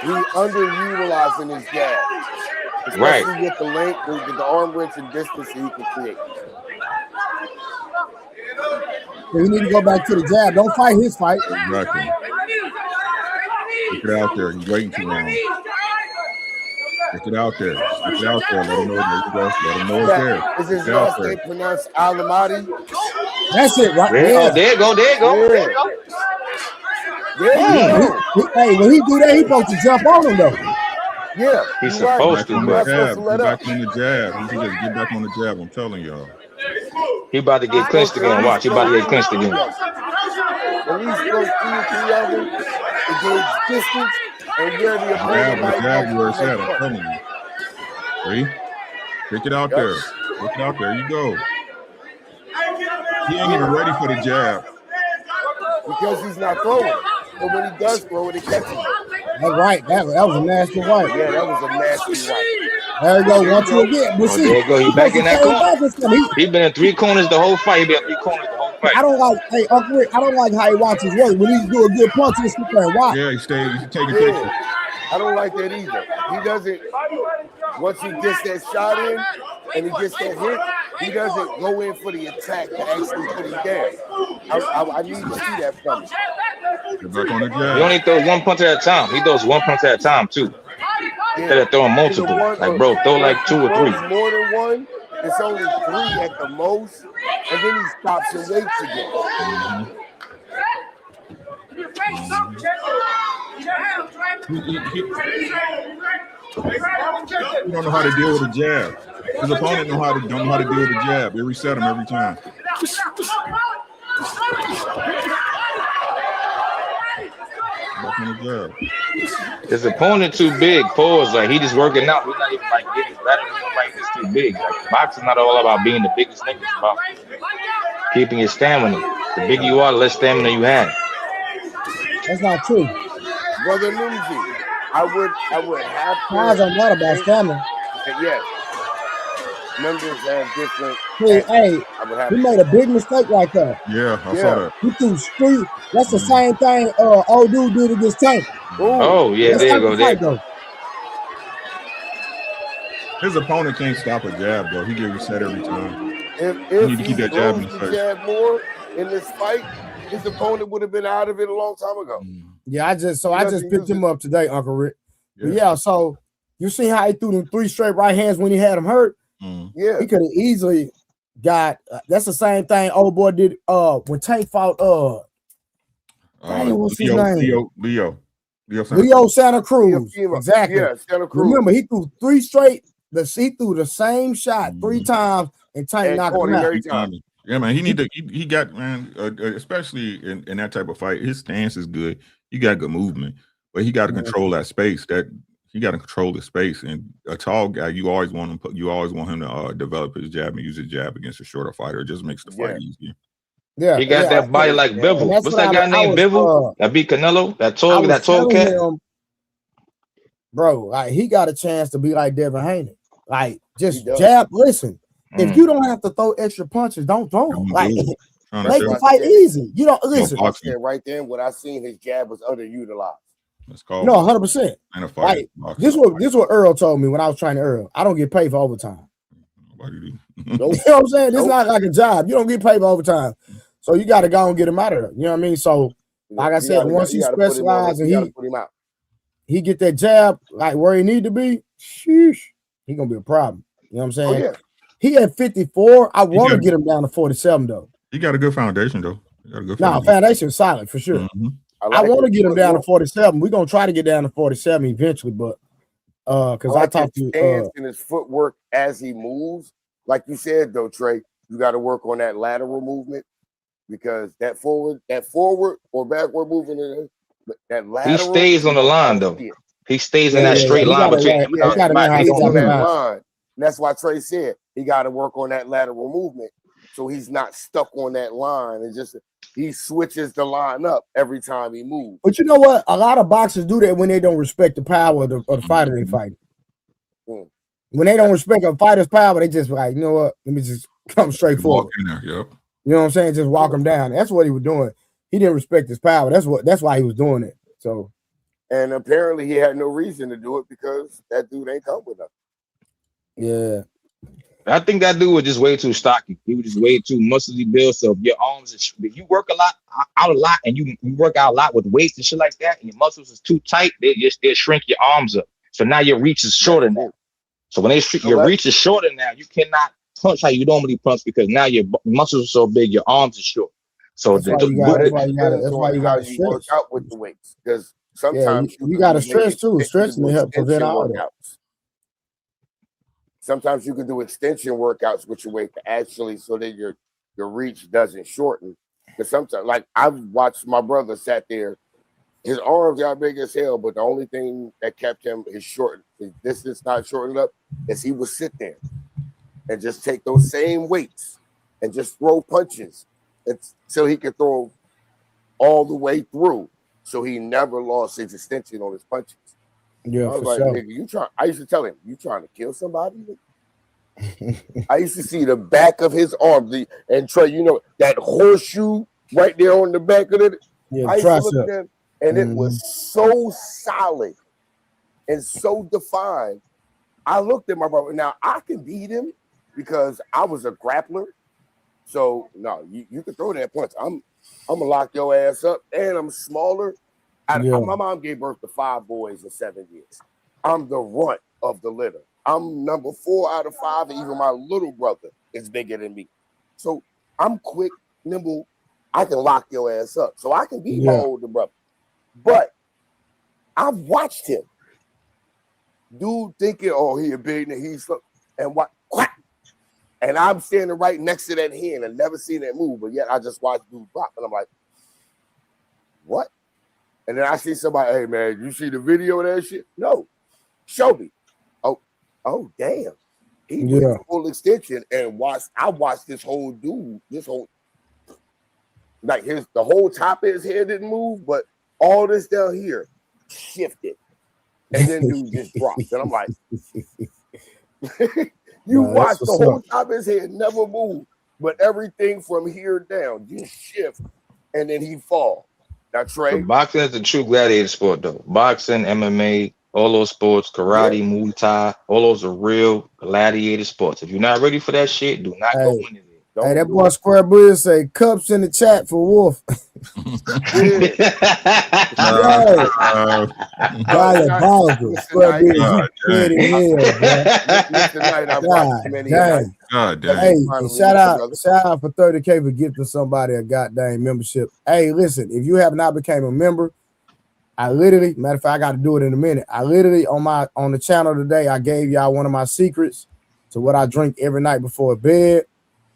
He's underutilizing his jab. Especially with the length, with the arm wrench and distance he can create. So he need to go back to the jab. Don't fight his fight. Exactly. Get it out there. He's waiting too long. Get it out there. Get it out there. Let him know. Let him know it's there. Is his last name pronounced Alamati? That's it, right? Yeah. There you go. Hey, when he do that, he supposed to jump on him though. Yeah, he's supposed to. Get back on the jab. He can just get back on the jab. I'm telling y'all. He about to get clinched again. Watch. He about to get clinched again. At least go 2 or 3 of them to gauge distance and where the opponent might jab where it's at. I'm telling you. See? Pick it out there. Pick it out there. You go. He ain't even ready for the jab. Because he's not throwing it. But when he does throw it, it catches him. That's right. That was a nasty right. Yeah, that was a nasty right. There you go. 1-2 again. But see, there you go. He back in that corner. He been in 3 corners the whole fight. He been in 3 corners the whole fight. I don't like, hey, Uncle Rick, I don't like how he watches his work. When he do a good punch, he'll sit there and watch. Yeah, he's taking pictures. I don't like that either. He doesn't, once he gets that shot in and he gets that hit, he doesn't go in for the attack to actually put him down. I need to see that from him. Get back on the jab. He only throws 1 punch at a time. He throws 1 punch at a time, too. Instead of throwing multiple. Like, bro, throw like 2 or 3. More than one, it's only 3 at the most. And then he stops and waits again. He don't know how to deal with a jab. His opponent don't know how to deal with a jab. They reset him every time. His opponent too big. Pause. Like he just working out. He's not even like getting better than him. Like it's too big. Like boxing not all about being the biggest nigga. It's about keeping your stamina. The bigger you are, the less stamina you have. That's not true. Brother Lindsay, I would have to. Guys are not about stamina. Yes. Members have different. Hey, he made a big mistake like that. Yeah, I saw that. He threw street. That's the same thing old dude did against Tank. Oh, yeah, there you go. There you go. His opponent can't stop a jab, though. He gets reset every time. If he need to keep that jab in his face. Jab more in this fight, his opponent would have been out of it a long time ago. Yeah, I just picked him up today, Uncle Rick. Yeah, so you see how he threw them 3 straight right hands when he had him hurt? Yeah, he could have easily got. That's the same thing old boy did when Tank fought. What's his name? Leo Santa Cruz. Exactly. Yeah, Santa Cruz. Remember, he threw 3 straight. He threw the same shot 3 times, and Tank knocked him out. Yeah, man. He got, man, especially in that type of fight. His stance is good. He got good movement, but he got to control that space. He got to control the space. And a tall guy, you always want him to develop his jab and use his jab against a shorter fighter. It just makes the fight easier. Yeah, he got that body like Bivol. What's that guy named Bivol? That beat Canelo. That tall cat. Bro, like he got a chance to be like Devin Haney. Like just jab. Listen, If you don't have to throw extra punches, don't throw them. Don't Like, do it. make the fight easy. You don't listen. I said right then, what I seen, his jab was underutilized. That's called No, 100%. and a fight. Like, this what Earl told me when I was training Earl. I don't get paid for overtime. Nobody do. You know what I'm saying? It's not like a job. You don't get paid for overtime. So you got to go and get him out of there. You know what I mean? So, like I said, once he specializes and he get that jab like where he need to be, sheesh, he gonna be a problem. You know what I'm saying? Oh, yeah. He at 54. I want to get him down to 47 though. He got a good foundation though. Foundation solid for sure. Mm-hmm. I want to get him down to 47. We're gonna try to get down to 47 eventually, but because I talked to stance and his footwork as he moves, like you said though, Trey, you got to work on that lateral movement because that forward or backward movement, that lateral. He stays on the line though. He stays in that straight line. He's on that line. And that's why Trey said he got to work on that lateral movement so he's not stuck on that line and just he switches the line up every time he moves. But you know what? A lot of boxers do that when they don't respect the power of the fighter they fight. When they don't respect a fighter's power, they just like, you know what? Let me just come straight forward. There, yep. You know what I'm saying? Just walk him down. That's what he was doing. He didn't respect his power. That's why he was doing it. So, and apparently he had no reason to do it because that dude ain't come with him. Yeah. I think that dude was just way too stocky. He was just way too muscly built. So if your arms, if you work out a lot, and you work out a lot with weights and shit like that, and your muscles is too tight, they shrink your arms up. So now your reach is shorter now. So when your reach is shorter now, you cannot punch how you normally punch because now your muscles are so big, your arms are short. So that's why you got to work out with the weights because sometimes you got to stretch too. Stretching to help prevent all that. Sometimes you can do extension workouts with your weight to actually so that your reach doesn't shorten. Because sometimes, like I've watched my brother sat there, his arms got big as hell, but the only thing that kept him his distance not shortened up is he would sit there and just take those same weights and just throw punches until he could throw all the way through. So he never lost his extension on his punches. Yeah, I was like, nigga, I used to tell him, you trying to kill somebody? I used to see the back of his arm, and Trey, you know, that horseshoe right there on the back of it. Yeah, I used to look at him, and it was so solid and so defined. I looked at my brother. Now, I can beat him because I was a grappler. So, no, you can throw that punch. I'm going to lock your ass up, and I'm smaller. My mom gave birth to 5 boys in 7 years. I'm the runt of the litter. I'm number 4 out of 5, and even my little brother is bigger than me. So I'm quick, nimble. I can lock your ass up. So I can beat my older brother. But I've watched him. Dude thinking, oh, he a big and he's and what? And I'm standing right next to that hand and never seen that move, but yet I just watched dude drop, and I'm like, what? And then I see somebody, hey man, you see the video of that shit? No, show me. Oh damn. He went full extension and I watched this whole dude, like the whole top of his head didn't move, but all this down here shifted. And then dude just dropped. And I'm like, watch the whole top of his head never move, but everything from here down just shift, and then he fall. Now, Trey, so boxing is a true gladiator sport, though. Boxing, MMA, all those sports, karate, Muay Thai, all those are real gladiator sports. If you're not ready for that shit, do not go into it. Hey, that boy Square Bridge say cups in the chat for Wolf. Diabolical. Square Bridge, you kid in hell, God damn. Hey, shout out for 30K for gifting somebody a goddamn membership. Hey, listen, if you have not became a member, matter of fact, I got to do it in a minute. I literally on the channel today, I gave y'all one of my secrets to what I drink every night before bed.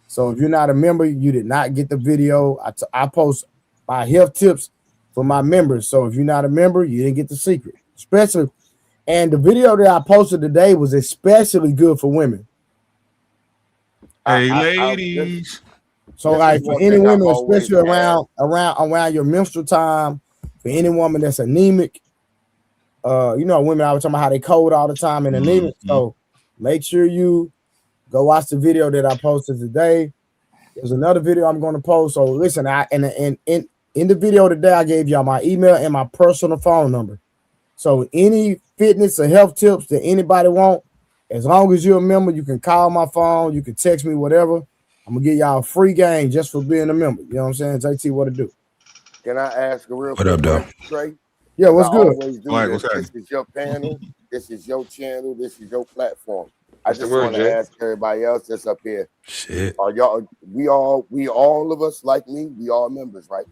So if you're not a member, you did not get the video. I post my health tips for my members. So if you're not a member, you didn't get the secret. And the video that I posted today was especially good for women. Hey, ladies. So like for any women, especially around your menstrual time, for any woman that's anemic, women always talking about how they cold all the time and anemic. So make sure you Go watch the video that I posted today. There's another video I'm going to post. So listen, in the video today, I gave y'all my email and my personal phone number. So any fitness or health tips that anybody want, as long as you're a member, you can call my phone, you can text me, whatever. I'm gonna give y'all a free game just for being a member. You know what I'm saying? JT, what to do? Can I ask a real What up, quick though? question, Trey? Yeah, what's I good? always do All right, this. what's This is your panel. This is your channel. This is your platform. I What's the just word, want to Jay? ask everybody else that's up here. Shit. Are y'all? We all of us like me. We all members, right?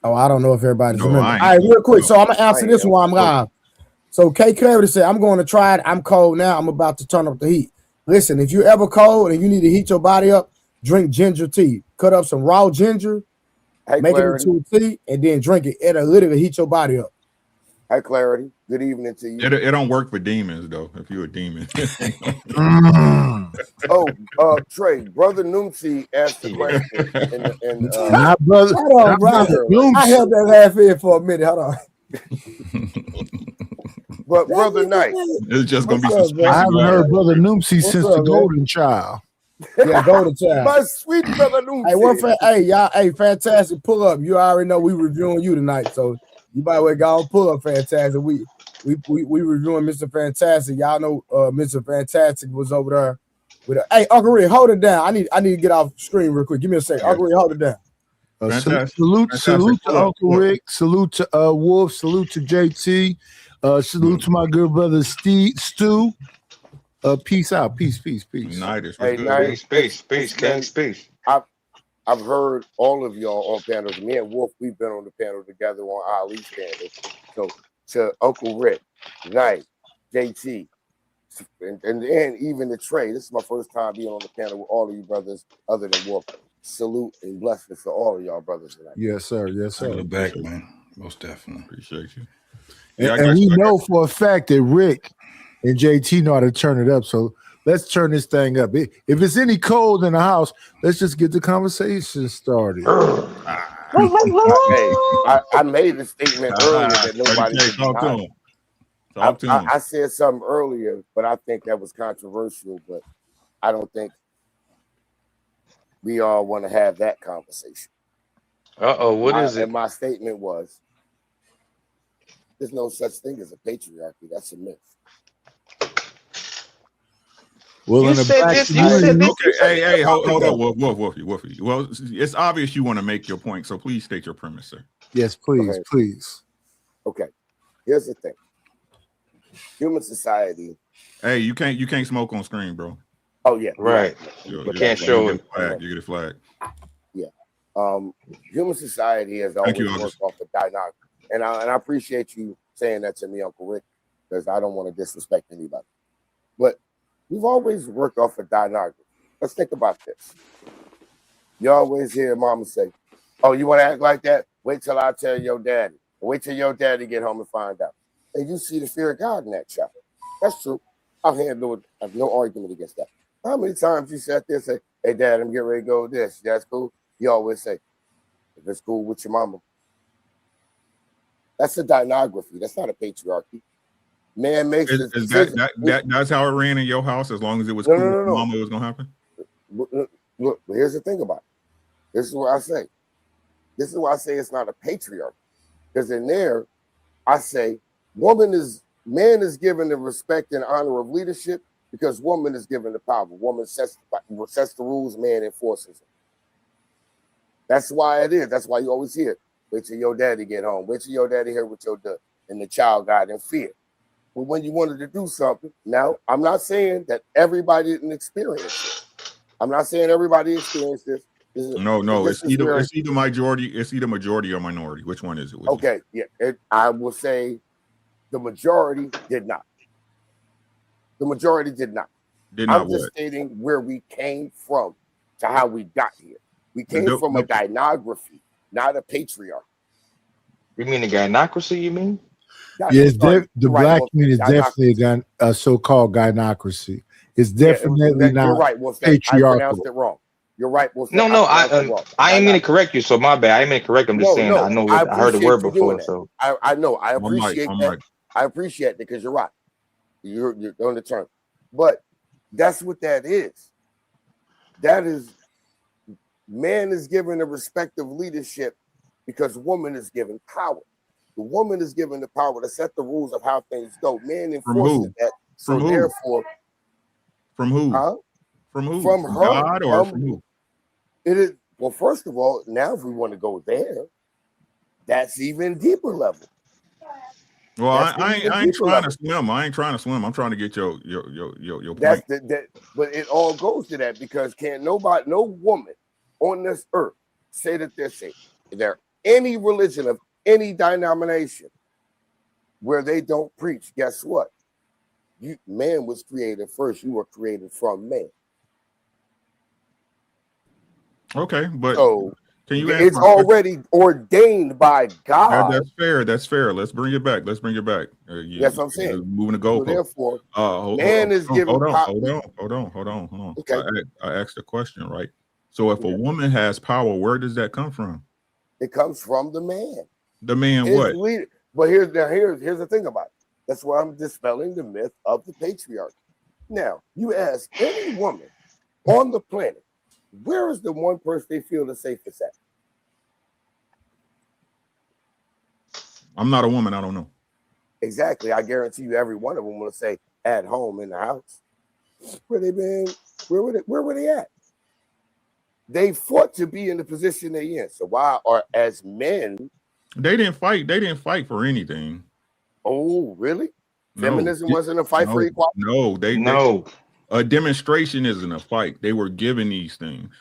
Oh, I don't know if everybody's a No, member. I All ain't. right, real quick. So I'm gonna answer I this am. one while I'm live. So K Clarity said, I'm going to try it. I'm cold now. I'm about to turn up the heat. Listen, if you ever cold and you need to heat your body up, drink ginger tea. Cut up some raw ginger, Hey, make Clarity. it into a tea, and then drink it. It'll literally heat your body up. Hey, Clarity. Good evening to you. It don't work for demons though. If you're a demon. Oh, Trey, brother Noomsi asked a question in Not brother. Hold on, Not bro. brother I held that laugh in for a minute. Hold on. but brother Knight. It's just gonna be What's some up, bro? I spicy haven't water. heard brother Noomsi What's since up, the man? Golden Child. Yeah, go to town. My sweet brother Noomsi. Hey, hey, y'all, hey, fantastic pull up. You already know we reviewing you tonight, so you might well go and pull up fantastic. We reviewing Mr. Fantastic. Y'all know Mr. Fantastic was over there with hey, Uncle Rick, hold it down. I need to get off screen real quick. Give me a second. Yeah. Uncle Rick, hold it down. Fantastic. Salute Fantastic. to Pull up, Uncle pull up. Rick. Salute to Wolf. Salute to JT. Salute to my good brother Stu. Peace out. Peace. United. Hey, Good. Knight. Space, It's King, been- space. I've heard all of y'all on panels. Me and Wolf, we've been on the panel together on Ali's panel. So to Uncle Rick, Knight, JT, and even the Trey. This is my first time being on the panel with all of you brothers, other than Wolf. Salute and blessings to all of y'all brothers tonight. Yes, sir. Yes, Thank sir. you. Back, man. Most definitely. Appreciate you. And, Yeah, I and guess- we I know for a fact that Rick and JT know how to turn it up. So let's turn this thing up. If it's any cold in the house, let's just get the conversation started. I made a statement earlier that nobody Okay, could talk to deny. him. Talk to him. I said something earlier, but I think that was controversial. But I don't think we all want to have that conversation. What is it? And my statement was, there's no such thing as a patriarchy. That's a myth. Well, You in the said black this. You said community, this. Okay, hey, hold on, Wolfie. Well, it's obvious you want to make your point, so please state your premise, sir. yes, please, Okay. please. Okay, here's the thing. Human society. Hey, you can't smoke on screen, bro. Oh yeah, Right. You can't show it. You get a flag. Human society has Thank always you, worked August. off of dynamic, and I appreciate you saying that to me, Uncle Rick, because I don't want to disrespect anybody. But we've always worked off of dynamic. Let's think about this. You always hear Mama say, "Oh, you want to act like that? Wait till I tell your daddy. Wait till your daddy get home and find out." And you see the fear of God in that child. That's true. I have no argument against that. How many times you sat there and say, "Hey, Dad, I'm getting ready to go with this. That's cool." You always say, "If it's cool with your mama." That's a dynography. That's not a patriarchy. Man makes Is decision. that's how it ran in your house? As long as it was No, cool, no, no, no. Mama, it was gonna happen. Look, here's the thing about it. This is what I say. This is why I say it's not a patriarchy. Because in there, I say man is given the respect and honor of leadership because woman is given the power. Woman sets the rules, man enforces them. That's why it is. That's why you always hear, wait till your daddy get home. Wait till your daddy hear what you done. And the child got in fear. But when you wanted to do something, now I'm not saying that everybody didn't experience it. I'm not saying everybody experienced this. No, it's either majority or minority. Which one is it? Okay, yeah, I will say the majority did not. The majority did not. I'm just stating where we came from to how we got here. We came from a dynography, not a patriarchy. You mean the gynocracy, you mean? Yes, the black community is definitely a so-called gynocracy. It's definitely not you're right. Well, I patriarchal. pronounced it wrong. You're right. Well, I ain't mean to correct you, so my bad. I ain't mean to correct. I'm just saying I know I heard the word before, so I know. I appreciate that. I appreciate that because you're right. You're on the turn. But That's what that is. That is, man is given a respective leadership because woman is given power. The woman is given the power to set the rules of how things go. Man enforces that. So From who? therefore, From who? huh? From who? From From her. God or from who? It is, well, first of all, now if we want to go there, that's even deeper level. Well, I ain't trying to swim. I ain't trying to swim. I'm trying to get your That's point. But it all goes to that because no woman on this earth say that they're safe. There any religion of any denomination where they don't preach, guess what? Man was created first. You were created from man. Okay, but so can you it's already ordained by God. That's fair. That's fair. Let's bring it back. That's what I'm saying. Moving the goalpost. So therefore, man is given. Hold on. Okay. I asked a question, right? So if a woman has power, where does that come from? It comes from the man. The man what? But here's the thing about it. That's why I'm dispelling the myth of the patriarchy. Now, you ask any woman on the planet, where is the one person they feel the safest at? I'm not a woman. I don't know. Exactly. I guarantee you every one of them will say at home in the house. Where they been? Where were they at? They fought to be in the position they in. So why are as men? They didn't fight. They didn't fight for anything. Oh, really? No. Feminism wasn't a fight for equality? No. A demonstration isn't a fight. They were given these things.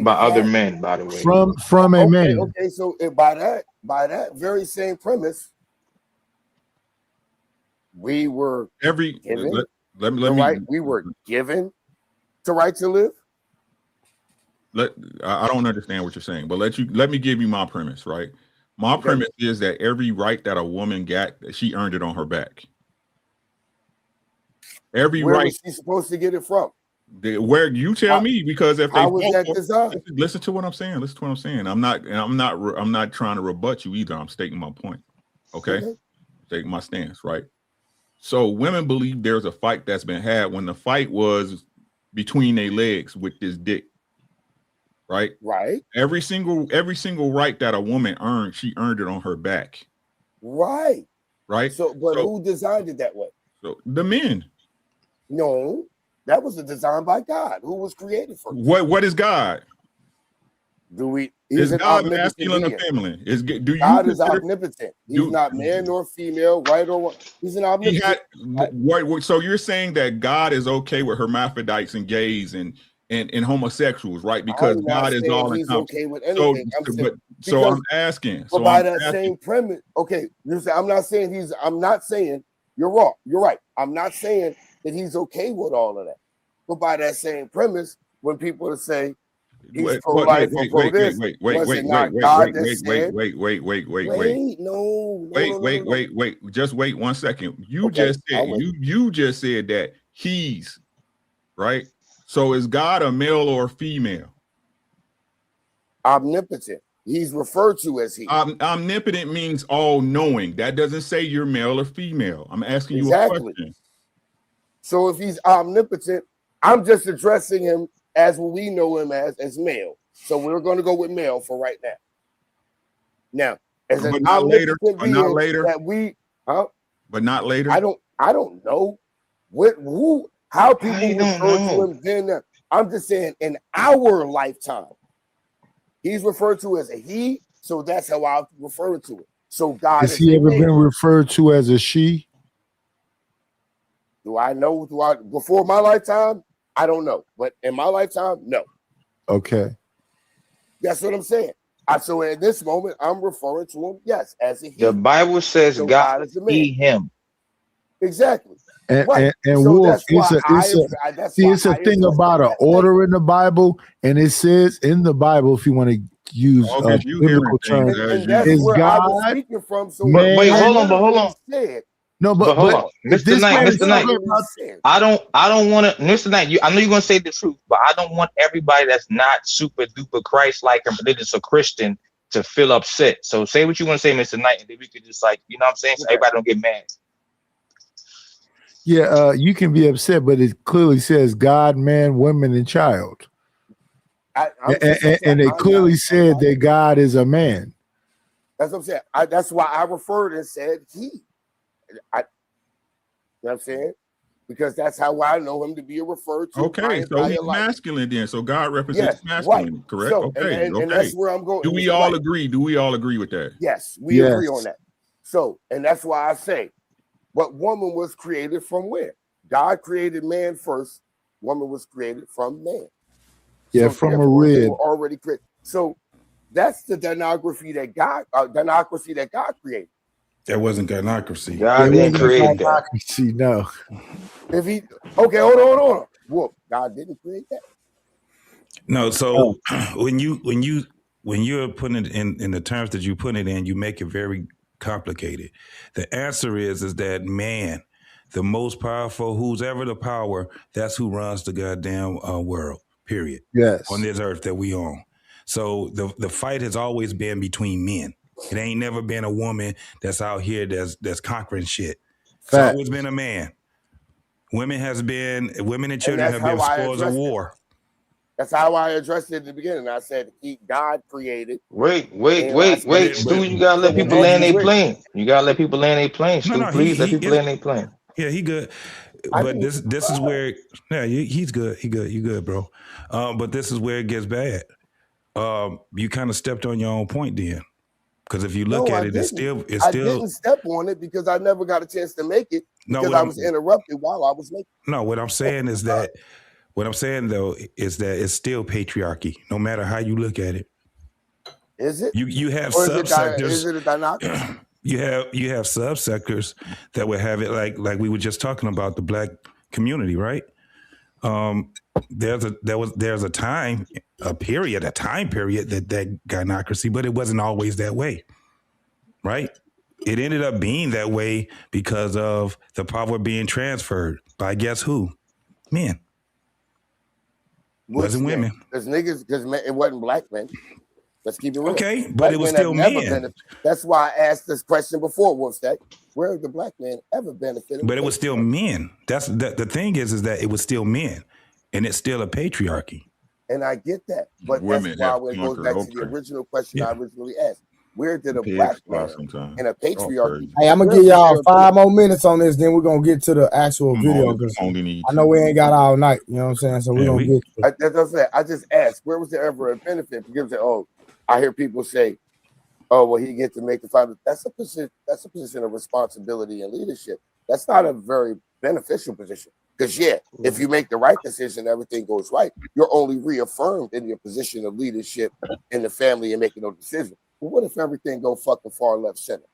By other men, by the way. From a man. Okay, so by that very same premise, we were given we were given the right to live. I don't understand what you're saying, but let me give you my premise, right? My premise is that every right that a woman got, she earned it on her back. Where was she supposed to get it from? Where you tell me, because if they listen to what I'm saying. Listen to what I'm saying. I'm not trying to rebut you either. I'm stating my point. Okay. Taking my stance, right? So women believe there's a fight that's been had when the fight was between their legs with this dick. Right. Every single right that a woman earned, she earned it on her back. Right. So who designed it that way? So the men. No, that was a design by God. Who was created first? What is God? Is God masculine or feminine? God is omnipotent. He's not man nor female, right or wrong. He's an omnipotent. So you're saying that God is okay with hermaphrodites and gays and homosexuals, right? Because God is all he's okay with anything. I'm asking. But by that same premise, okay, I'm not saying you're wrong. You're right. I'm not saying that he's okay with all of that. But by that same premise, when people say he's pro-life or pro-this, was it not God that said? Wait. Just wait 1 second. You just said that he's right. So is God a male or a female? Omnipotent. He's referred to as he. Omnipotent means all knowing. That doesn't say you're male or female. I'm asking you a question. So if he's omnipotent, I'm just addressing him as what we know him as male. So we're going to go with male for right now. Now, as an omnipotent being that we, but not later. I don't know how people refer to him then. I'm just saying in our lifetime, he's referred to as a he, so that's how I refer to it. So God has he ever been referred to as a she? Do I know? Before my lifetime? I don't know. But in my lifetime, no. Okay. That's what I'm saying. So at this moment, I'm referring to him, yes, as a he. The Bible says God is he, him. Exactly. And Wolf, it's a thing about an order in the Bible, and it says in the Bible, if you want to use biblical terms, is God. Wait, hold on. No, but hold on, Mr. Knight. I don't want to, Mr. Knight. I know you're gonna say the truth, but I don't want everybody that's not super duper Christ-like and religious or Christian to feel upset. So say what you want to say, Mr. Knight, and then we could just you know what I'm saying, so everybody don't get mad. Yeah, you can be upset, but it clearly says God, man, woman, and child. And it clearly said that God is a man. That's what I'm saying. That's why I referred and said he. You know what I'm saying? Because that's how I know him to be referred to. Okay, so he's masculine then. So God represents masculine, correct? So, okay, and that's where I'm going. Do we all agree? Do we all agree with that? Yes, we agree on that. So, and that's why I say, but woman was created from where? God created man first. Woman was created from man. Yeah, so from a rib. They were already created. So that's the gynocracy that God created. That wasn't gynocracy. God didn't create that. No. If he hold on. Well, God didn't create that. No, so when you're putting it in the terms that you put it in, you make it very complicated. The answer is that man, the most powerful, who's ever the power, that's who runs the goddamn world. Period. Yes. On this earth that we own. So the fight has always been between men. It ain't never been a woman that's out here that's conquering shit. It's always been a man. Women and children have been spoils of war. That's how I addressed it at the beginning. I said God created. Wait. Stu, you gotta let people land their plane. You gotta let people land their plane. Stu, please let people land their plane. Yeah, he good. But this is where he's good. You good, bro. But this is where it gets bad. You kind of stepped on your own point then. Because if you look at it, it's still I didn't step on it because I never got a chance to make it because I was interrupted while I was making it. No, what I'm saying is that is that it's still patriarchy, no matter how you look at it. Is it? You have subsectors. Is it a dynocracy? You have subsectors that would have it like we were just talking about the black community, right? There's a time period that gynocracy, but it wasn't always that way, right? It ended up being that way because of the power being transferred by guess who? Men. Wasn't women. Because it wasn't black men. Let's keep it real. Okay, but black it was still men. That's why I asked this question before, Wolfstack. Where have the black men ever benefited? But it was still men. That's the thing is that it was still men, and it's still a patriarchy. And I get that, but that's why when it goes back to the original question I originally asked. Where did a black man in a patriarchy? Hey, I'm gonna give y'all 5 more minutes on this, then we're gonna get to the actual video. I know we ain't got all night, you know what I'm saying? So we're gonna get to it. I just asked, where was there ever a benefit? Because I hear people say, "Oh, well, he gets to make the final." That's a position of responsibility and leadership. That's not a very beneficial position. Because if you make the right decision, everything goes right. You're only reaffirmed in your position of leadership in the family and making those decisions. But what if everything go fucking far left center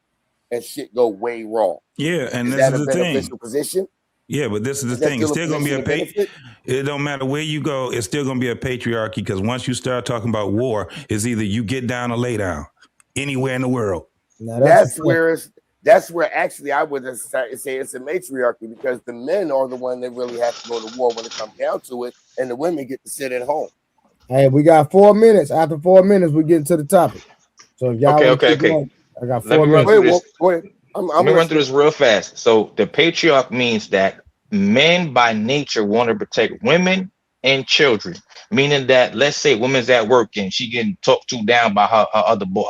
and shit go way wrong? Yeah, and is this that is a the beneficial thing. Position? Yeah, but this is the thing. It's still going to be it don't matter where you go. It's still going to be a patriarchy because once you start talking about war, it's either you get down or lay down anywhere in the world. That's where actually I would say it's a matriarchy because the men are the one that really have to go to war when it comes down to it, and the women get to sit at home. Hey, we got 4 minutes. After 4 minutes, we get into the topic. So if y'all okay. Going, I got 4 Let me minutes. Let me run through this real fast. So the patriarch means that men by nature want to protect women and children, meaning that let's say women's at work and she getting talked to down by her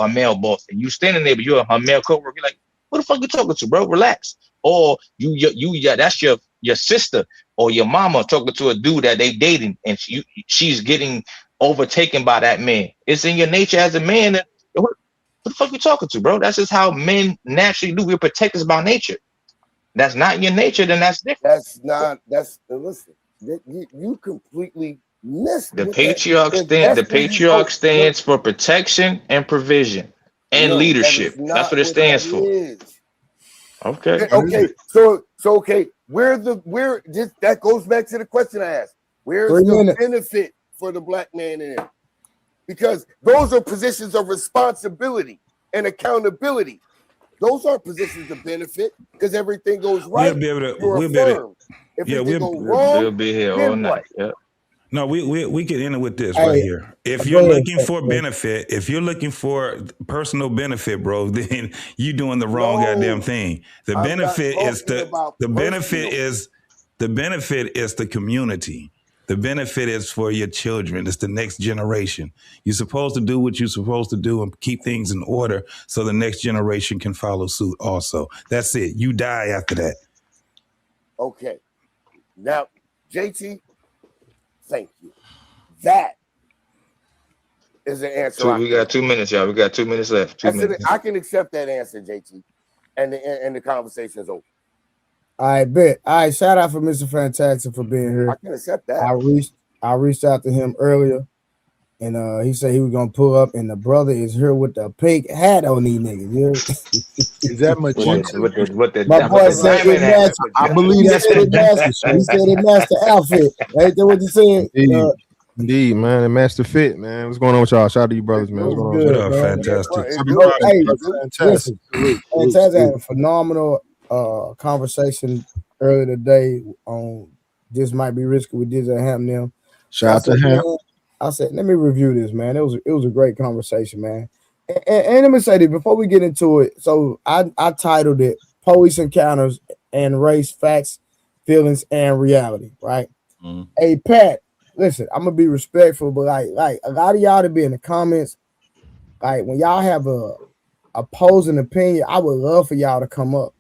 male boss, and you standing there, but you're her male coworker. You're like, what the fuck you talking to, bro? Relax. Or that's your sister or your mama talking to a dude that they dating, and she's getting overtaken by that man. It's in your nature as a man. What the fuck you talking to, bro? That's just how men naturally do. We're protectors by nature. That's not your nature, then that's different. Listen. You completely missed the patriarch. The patriarch stands for protection and provision and leadership. That's what it stands for. Okay. So that goes back to the question I asked. Where's the benefit for the black man in it? Because those are positions of responsibility and accountability. Those aren't positions of benefit because everything goes right. We'll be able to. If it go wrong, we'll be here all night. Yeah. No, we can end it with this right here. If you're looking for benefit, if you're looking for personal benefit, bro, then you doing the wrong goddamn thing. The benefit is The benefit is the community. The benefit is for your children. It's the next generation. You're supposed to do what you're supposed to do and keep things in order so the next generation can follow suit also. That's it. You die after that. Okay. Now, JT, thank you. That is the answer. We got 2 minutes, y'all. We got 2 minutes left. 2 minutes. I can accept that answer, JT. And the conversation is over. I bet. All right, shout out for Mr. Fantastic for being here. I can accept that. I reached out to him earlier, and he said he was gonna pull up, and the brother is here with the pink hat on these niggas. You know? Is that magenta? My boy said it matched. I believe that's what it matched. He said it matched the outfit. Ain't that what you said? Indeed, man. It matched the fit, man. What's going on with y'all? Shout out to you brothers, man. What's going on? What up, Fantastic? Fantastic. Fantastic had a phenomenal conversation earlier today on This Might Be Risky with Dizzy Ham. Shout out to him. I said, let me review this, man. It was a great conversation, man. And let me say this before we get into it. So I titled it Police Encounters and Race, Facts, Feelings, and Reality, right? Mm-hmm. Hey, Pat, listen, I'm gonna be respectful, but like a lot of y'all to be in the comments, like when y'all have a opposing opinion, I would love for y'all to come up.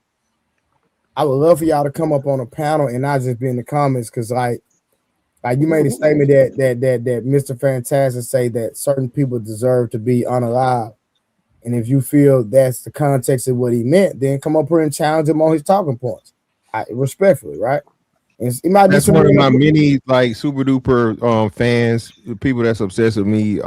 I would love for y'all to come up on a panel and not just be in the comments, because like you made a statement that Mr. Fantastic say that certain people deserve to be unalive. And if you feel that's the context of what he meant, then come up here and challenge him on his talking points. Respectfully, right? And it might that's one of my many like super duper fans, people that's obsessed with me,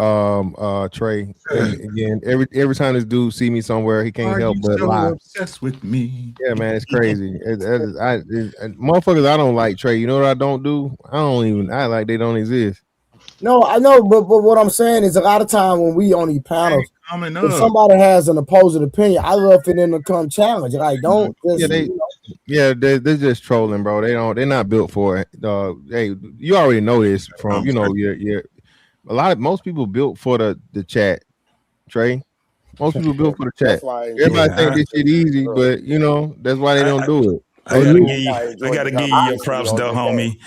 Trey. And again, every time this dude see me somewhere, he can't help but lie. Obsessed with me. Yeah, man, it's crazy. Motherfuckers, I don't like, Trey. You know what I don't do? I don't even act like they don't exist. No, I know, but what I'm saying is a lot of time when we on these panels, if somebody has an opposing opinion, I love for them to come challenge. Like, don't just, they're just trolling, bro. They're not built for it. Hey, you already know this from most people built for the chat, Trey. Most people built for the chat. Everybody think this shit easy, but that's why they don't do it. I gotta give you your props though, homie.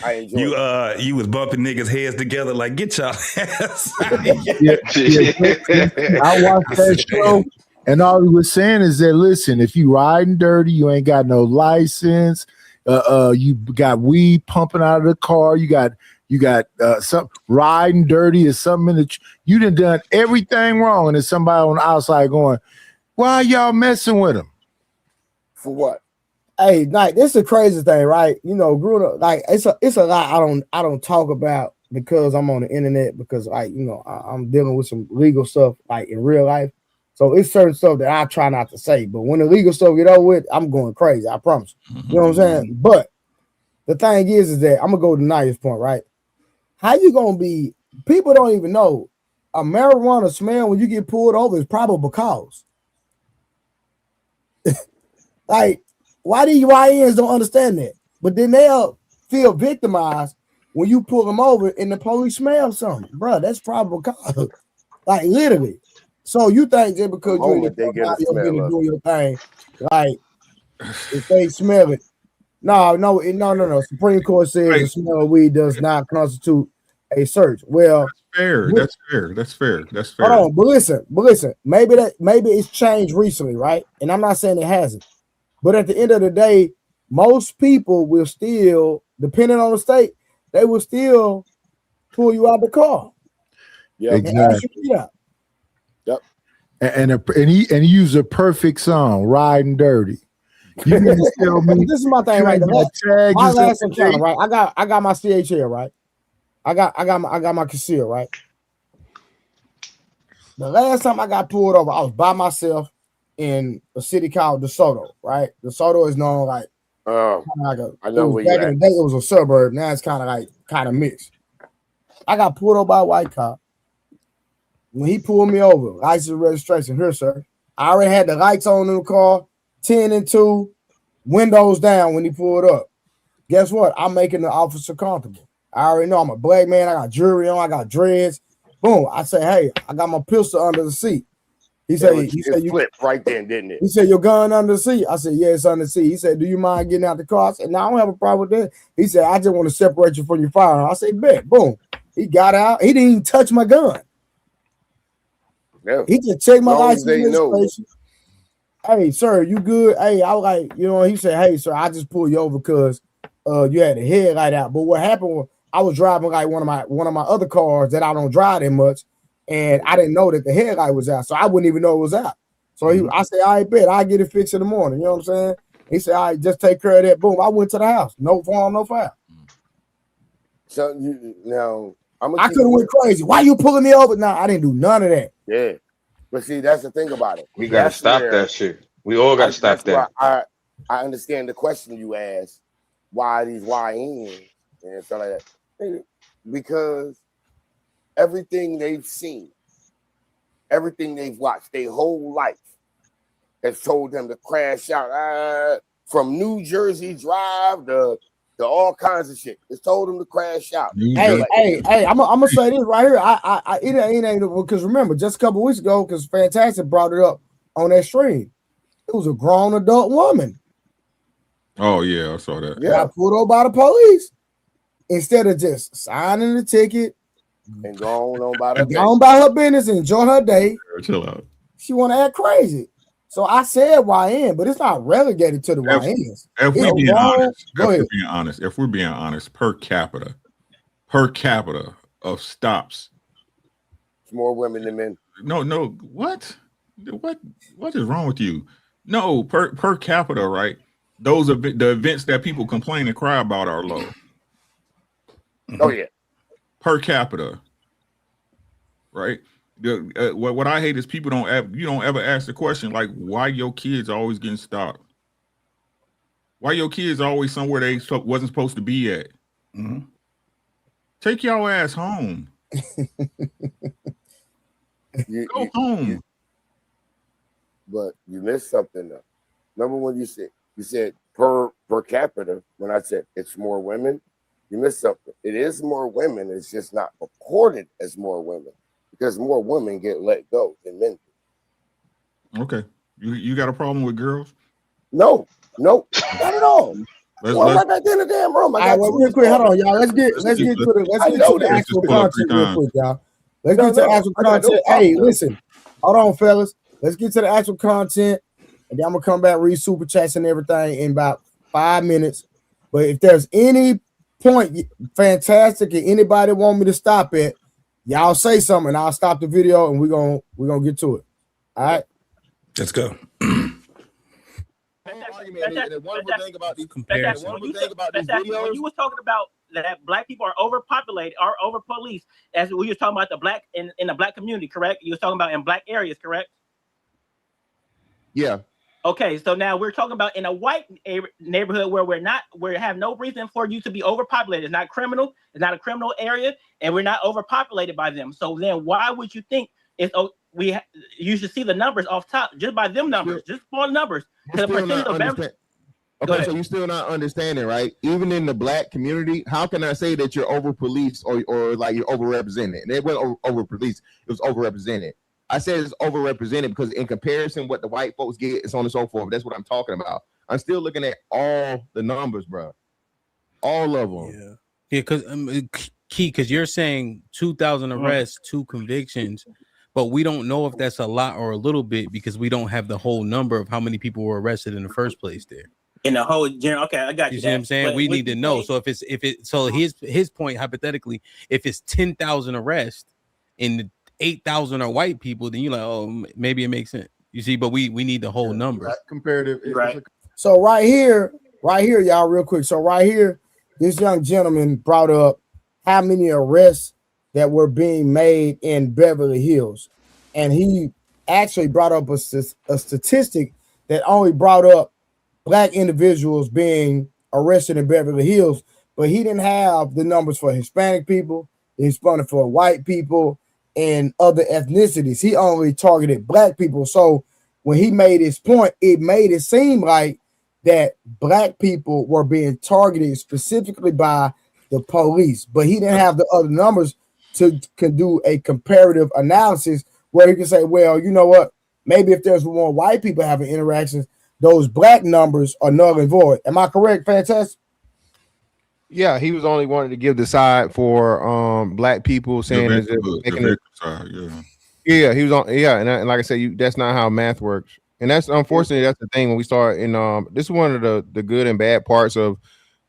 You was bumping niggas' heads together like, get y'all ass out of here. I watched that show, and all he was saying is that, listen, if you riding dirty, you ain't got no license, you got weed pumping out of the car, you got some riding dirty or something you done everything wrong, and there's somebody on the outside going, why y'all messing with him? For what? Hey, like, this is a crazy thing, right? Growing up, like it's a lot I don't talk about because I'm on the internet, because I'm dealing with some legal stuff like in real life. So it's certain stuff that I try not to say. But when the legal stuff get over with, I'm going crazy. I promise. You know what I'm saying? But the thing is that I'm gonna go to Naya's point, right? How you gonna be? People don't even know a marijuana smell when you get pulled over is probable cause. Like, why do YNs don't understand that? But then they'll feel victimized when you pull them over and the police smell something, bro. That's probable cause, like literally. So you think just because you're doing your thing, like if they smell it, no. Supreme Court says the smell of weed does not constitute a search. Well, That's fair. Hold on, but listen. Maybe it's changed recently, right? And I'm not saying it hasn't. But at the end of the day, most people will still, depending on the state, they will still pull you out the car. Yeah, exactly. Yep. And he used a perfect song, "Riding Dirty." You mean to tell me this is my thing, right? My last encounter, right? I got my CHL, right? I got my conceal, right? The last time I got pulled over, I was by myself in a city called DeSoto, right? DeSoto is known like back in the day it was a suburb. Now it's kind of mixed. I got pulled over by a white cop. When he pulled me over, license and registration, here, sir. I already had the lights on in the car, 10 and 2, windows down when he pulled up. Guess what? I'm making the officer comfortable. I already know I'm a black man. I got jewelry on. I got dreads. Boom. I say, hey, I got my pistol under the seat. He said it flipped right then, didn't it? He said, your gun under the seat. I said, yeah, it's under the seat. He said, do you mind getting out the car? I said, no, I don't have a problem with that. He said, I just want to separate you from your firearm. I said, bet. Boom. He got out. He didn't even touch my gun. Yeah. He just checked my Long as license they know. registration. Hey, sir, you good? Hey, I was like, you know, he said, hey, sir, I just pulled you over because you had the headlight out. But what happened was I was driving like one of my other cars that I don't drive that much, and I didn't know that the headlight was out, so I wouldn't even know it was out. So I said, I bet I'll get it fixed in the morning. You know what I'm saying? He said, all right, just take care of that. Boom. I went to the house. No farm, no foul. So now I could have went crazy. Why you pulling me over? No, I didn't do none of that. Yeah. But see, that's the thing about it. We gotta stop that shit. We all gotta stop that. I understand the question you asked. Why these YNs and stuff like that? Because everything they've seen, everything they've watched, their whole life has told them to crash out. From New Jersey Drive to all kinds of shit. It's told them to crash out. Hey, I'm gonna say this right here. It ain't because remember, just a couple weeks ago, because Fantastic brought it up on that stream. It was a grown adult woman. Oh yeah, I saw that. Yeah, pulled over by the police instead of just signing the ticket and going on by her business and enjoy her day. Chill out. She want to act crazy. So I said YN, but it's not relegated to the YNs. If we're being honest, per capita of stops, it's more women than men. No, what is wrong with you? No, per capita, right? Those are the events that people complain and cry about are low. Oh yeah, per capita, right? What I hate is people don't ever ask the question like, why your kids always getting stopped? Why your kids always somewhere they wasn't supposed to be at? Mm-hmm. Take your ass home. Go home. But you missed something though. Remember when you said per capita, when I said it's more women, you missed something. It is more women, it's just not reported as more women because more women get let go than men do. Okay. You got a problem with girls? No, not at all. Let's back in the damn room. Real quick, hold on, y'all. Let's get to the actual content real quick, y'all. Let's get to the actual content. Hey, listen, hold on, fellas. Let's get to the actual content, and then I'm gonna come back, read super chats and everything in about 5 minutes. But if there's any point, Fantastic, and anybody want me to stop it, y'all say something, and I'll stop the video, and we're gonna get to it. All right, let's go. When you was talking about that black people are overpopulated, are over policed, as we was talking about the black in the black community, correct? You was talking about in black areas, correct? Yeah. Okay, so now we're talking about in a white neighborhood where we have no reason for you to be overpopulated. It's not criminal. It's not a criminal area, and we're not overpopulated by them. So then, why would you think you should see the numbers off top just by them numbers, just small numbers? Okay, so you're still not understanding, right? Even in the black community, how can I say that you're over policed or like you're overrepresented? And it wasn't over policed; it was overrepresented. I said it's overrepresented because in comparison what the white folks get, it's on and so forth. That's what I'm talking about. I'm still looking at all the numbers, bro. All of them. Yeah, because because you're saying 2,000 arrests, 2 convictions, but we don't know if that's a lot or a little bit because we don't have the whole number of how many people were arrested in the first place there. In the whole general, okay, I got you. You see what I'm saying? But we need to know. So his point hypothetically, if it's 10,000 arrests and 8,000 are white people, then you're like, oh, maybe it makes sense. You see, but we need the whole number. Right. Comparative, right? So right here, y'all, real quick. So right here, this young gentleman brought up how many arrests that were being made in Beverly Hills, and he actually brought up a statistic that only brought up black individuals being arrested in Beverly Hills, but he didn't have the numbers for Hispanic people, Hispanic for white people, and other ethnicities. He only targeted black people. So when he made his point, it made it seem like that black people were being targeted specifically by the police, but he didn't have the other numbers to do a comparative analysis where he can say, well, you know what? maybe if there's more white people having interactions, those black numbers are null and void. Am I correct, Fantastic? Yeah, he was only wanting to give the side for black people, saying as if making it. Side, Yeah, he was on. Yeah, and like I said, that's not how math works, and that's unfortunately that's the thing when we start in. This is one of the good and bad parts of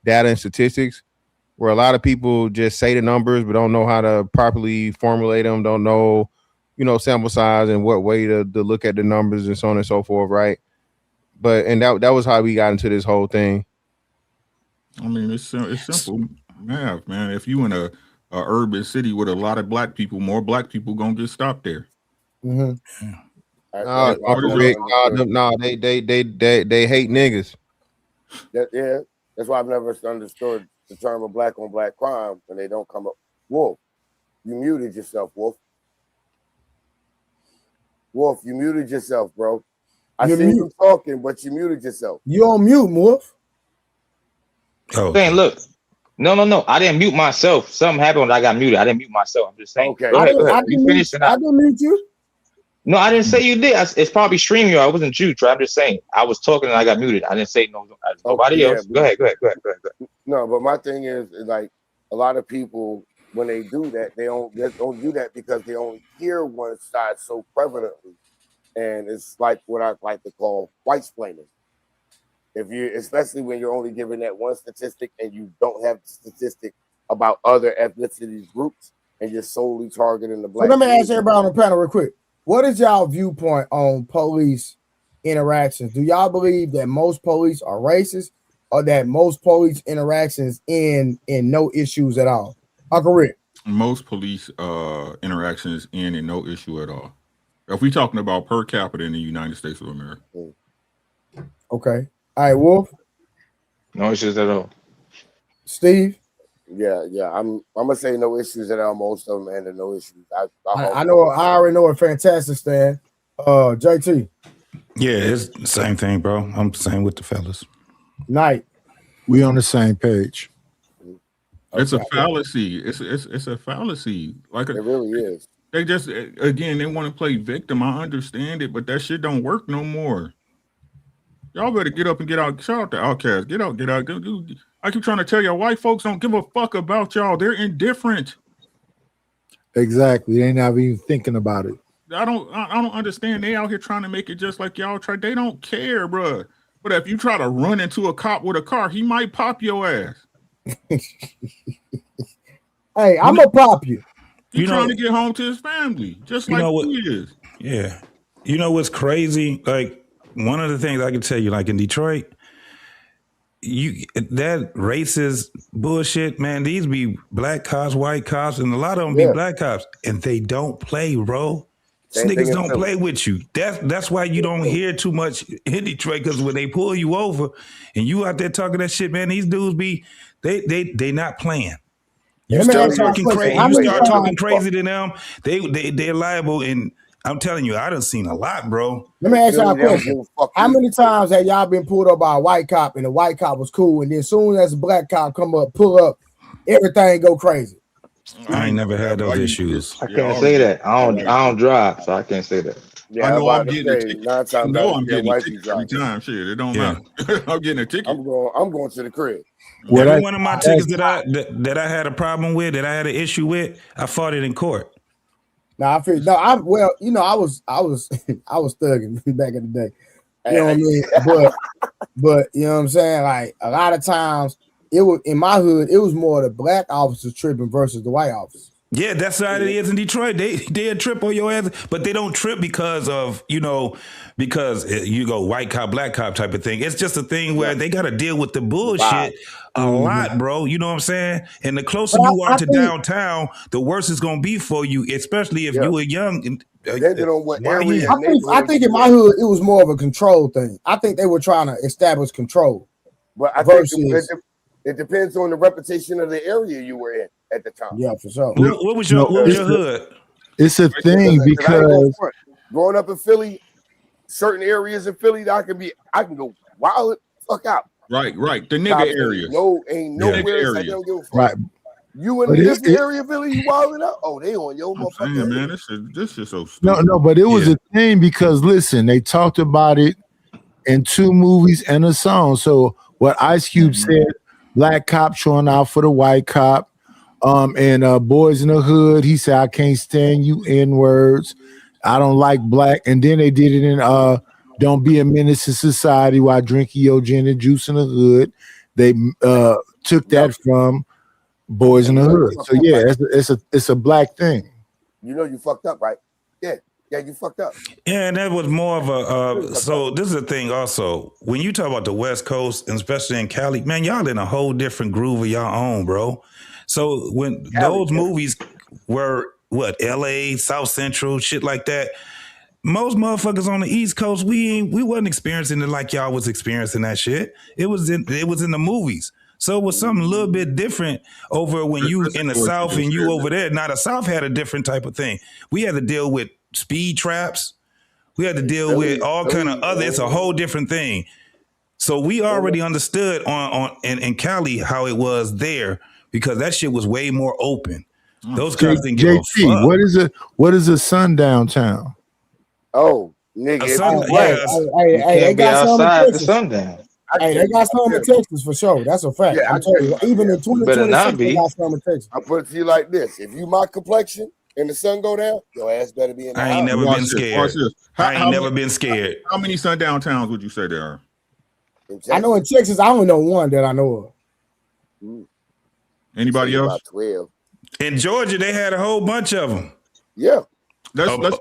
data and statistics, where a lot of people just say the numbers but don't know how to properly formulate them, don't know, sample size and what way to look at the numbers and so on and so forth, right? But and that was how we got into this whole thing. I mean, it's simple math, man. If you in a urban city with a lot of black people, more black people gonna get stopped there. Mm-hmm. No, they hate niggas. That's why I've never understood the term of black on black crime when they don't come up. Wolf, you muted yourself, Wolf. Wolf, you muted yourself, bro. I see you talking, but you muted yourself. You on mute, Wolf. Oh, saying, look, no. I didn't mute myself. Something happened when I got muted. I didn't mute myself. I'm just saying. Okay. Go ahead. You finish. I didn't mute you. No, I didn't say you did. It's probably streaming you. I wasn't you, Trey. I'm just saying. I was talking and I got muted. I didn't say nobody else. Go ahead. No, but my thing is like a lot of people when they do that, they don't do that because they only hear one side so prevalently, and it's like what I like to call white splaining. Especially when you're only given that one statistic and you don't have the statistic about other ethnicity groups and you're solely targeting the black. So let me ask everybody on the panel real quick. What is y'all viewpoint on police interactions? Do y'all believe that most police are racist or that most police interactions end in no issues at all? Uncle Rick. Most police interactions end in no issue at all. If we're talking about per capita in the United States of America. Okay. All right, Wolf. No issues at all. Steve. Yeah. I'm gonna say no issues at all. Most of them and no issues. I know. I already know a fantastic stand. JT. Yeah, it's the same thing, bro. I'm the same with the fellas. Knight. We on the same page. It's a fallacy. It's a fallacy. Like it really is. They just again they want to play victim. I understand it, but that shit don't work no more. Y'all better get up and get out. Shout out to Outkast. Get out. I keep trying to tell y'all, white folks don't give a fuck about y'all. They're indifferent. Exactly. They ain't not even thinking about it. I don't understand. They out here trying to make it just like y'all try. They don't care, bro. But if you try to run into a cop with a car, he might pop your ass. Hey, I'm gonna pop you. He's trying to get home to his family, just like he is. Yeah. You know what's crazy? Like, one of the things I can tell you, like in Detroit, that racist bullshit, man, these be black cops, white cops, and a lot of them be black cops, and they don't play, bro. Niggas don't play with you. That's why you don't hear too much in Detroit, because when they pull you over and you out there talking that shit, man, these dudes they not playing. You start talking crazy. You start talking crazy to them, they're liable. And I'm telling you, I done seen a lot, bro. Let me ask y'all a question. How many times have y'all been pulled up by a white cop and the white cop was cool, and then as soon as a black cop pull up, everything go crazy? I ain't never had those issues. I can't say that. I don't drive, so I can't say that. Yeah, I know I'm getting a ticket. I'm getting a ticket every time. Shit, it don't matter. I'm getting a ticket. I'm going to the crib. Every one of my tickets that I had a problem with, that I had an issue with, I fought it in court. I was thugging back in the day. You know what I mean? But you know what I'm saying? Like a lot of times it was in my hood, it was more the black officers tripping versus the white officers. Yeah, that's how it is in Detroit. They trip on your ass, but they don't trip because of, because you go white cop, black cop type of thing. It's just a thing where they got to deal with the bullshit a lot, bro. You know what I'm saying? And the closer you are to downtown, the worse it's going to be for you, especially if you were young. I think in my hood, it was more of a control thing. I think they were trying to establish control. But I think it depends on the reputation of the area you were in at the time. Yeah, for sure. What was your hood? It's a thing because growing up in Philly, certain areas in Philly, I can go wild fuck out. Right. The nigga area. Ain't nowhere. Right. You in a different area, Billy? You wilding out? Oh, they on your motherfucker. Man, this is so stupid. No, but it was a thing because listen, they talked about it in 2 movies and a song. So what Ice Cube said, black cop showing out for the white cop, and Boys in the Hood, he said, I can't stand you N-words. I don't like black. And then they did it in Don't Be a Menace to Society while drinking your gin and juice in the hood. They took that from Boys in the Hood. So yeah, it's a black thing. You know you fucked up, right? Yeah, you fucked up. Yeah, and that was more of a. So this is the thing. Also, when you talk about the West Coast, and especially in Cali, man, y'all in a whole different groove of y'all own, bro. So when those movies were L.A., South Central, shit like that. Most motherfuckers on the East Coast, we wasn't experiencing it like y'all was experiencing that shit. It was in the movies. So it was something a little bit different over when you in the South and you over there. Now the South had a different type of thing. We had to deal with speed traps. We had to deal with all kind of other. It's a whole different thing. So we already understood in Cali how it was there because that shit was way more open. Those guys didn't give a fuck. What is a sundown town? Oh, nigga. Hey, they got outside the sundown. Hey, they got some in Texas for sure. That's a fact. Yeah, I'm telling you, even in 2026, they got some in Texas. I put it to you like this: if you my complexion and the sun go down, your ass better be in the house. I ain't never been scared. I ain't never been scared. How many sundown towns would you say there are? I know in Texas, I only know one that I know of. Anybody else? About 12. In Georgia, they had a whole bunch of them. Yeah. No, I'm about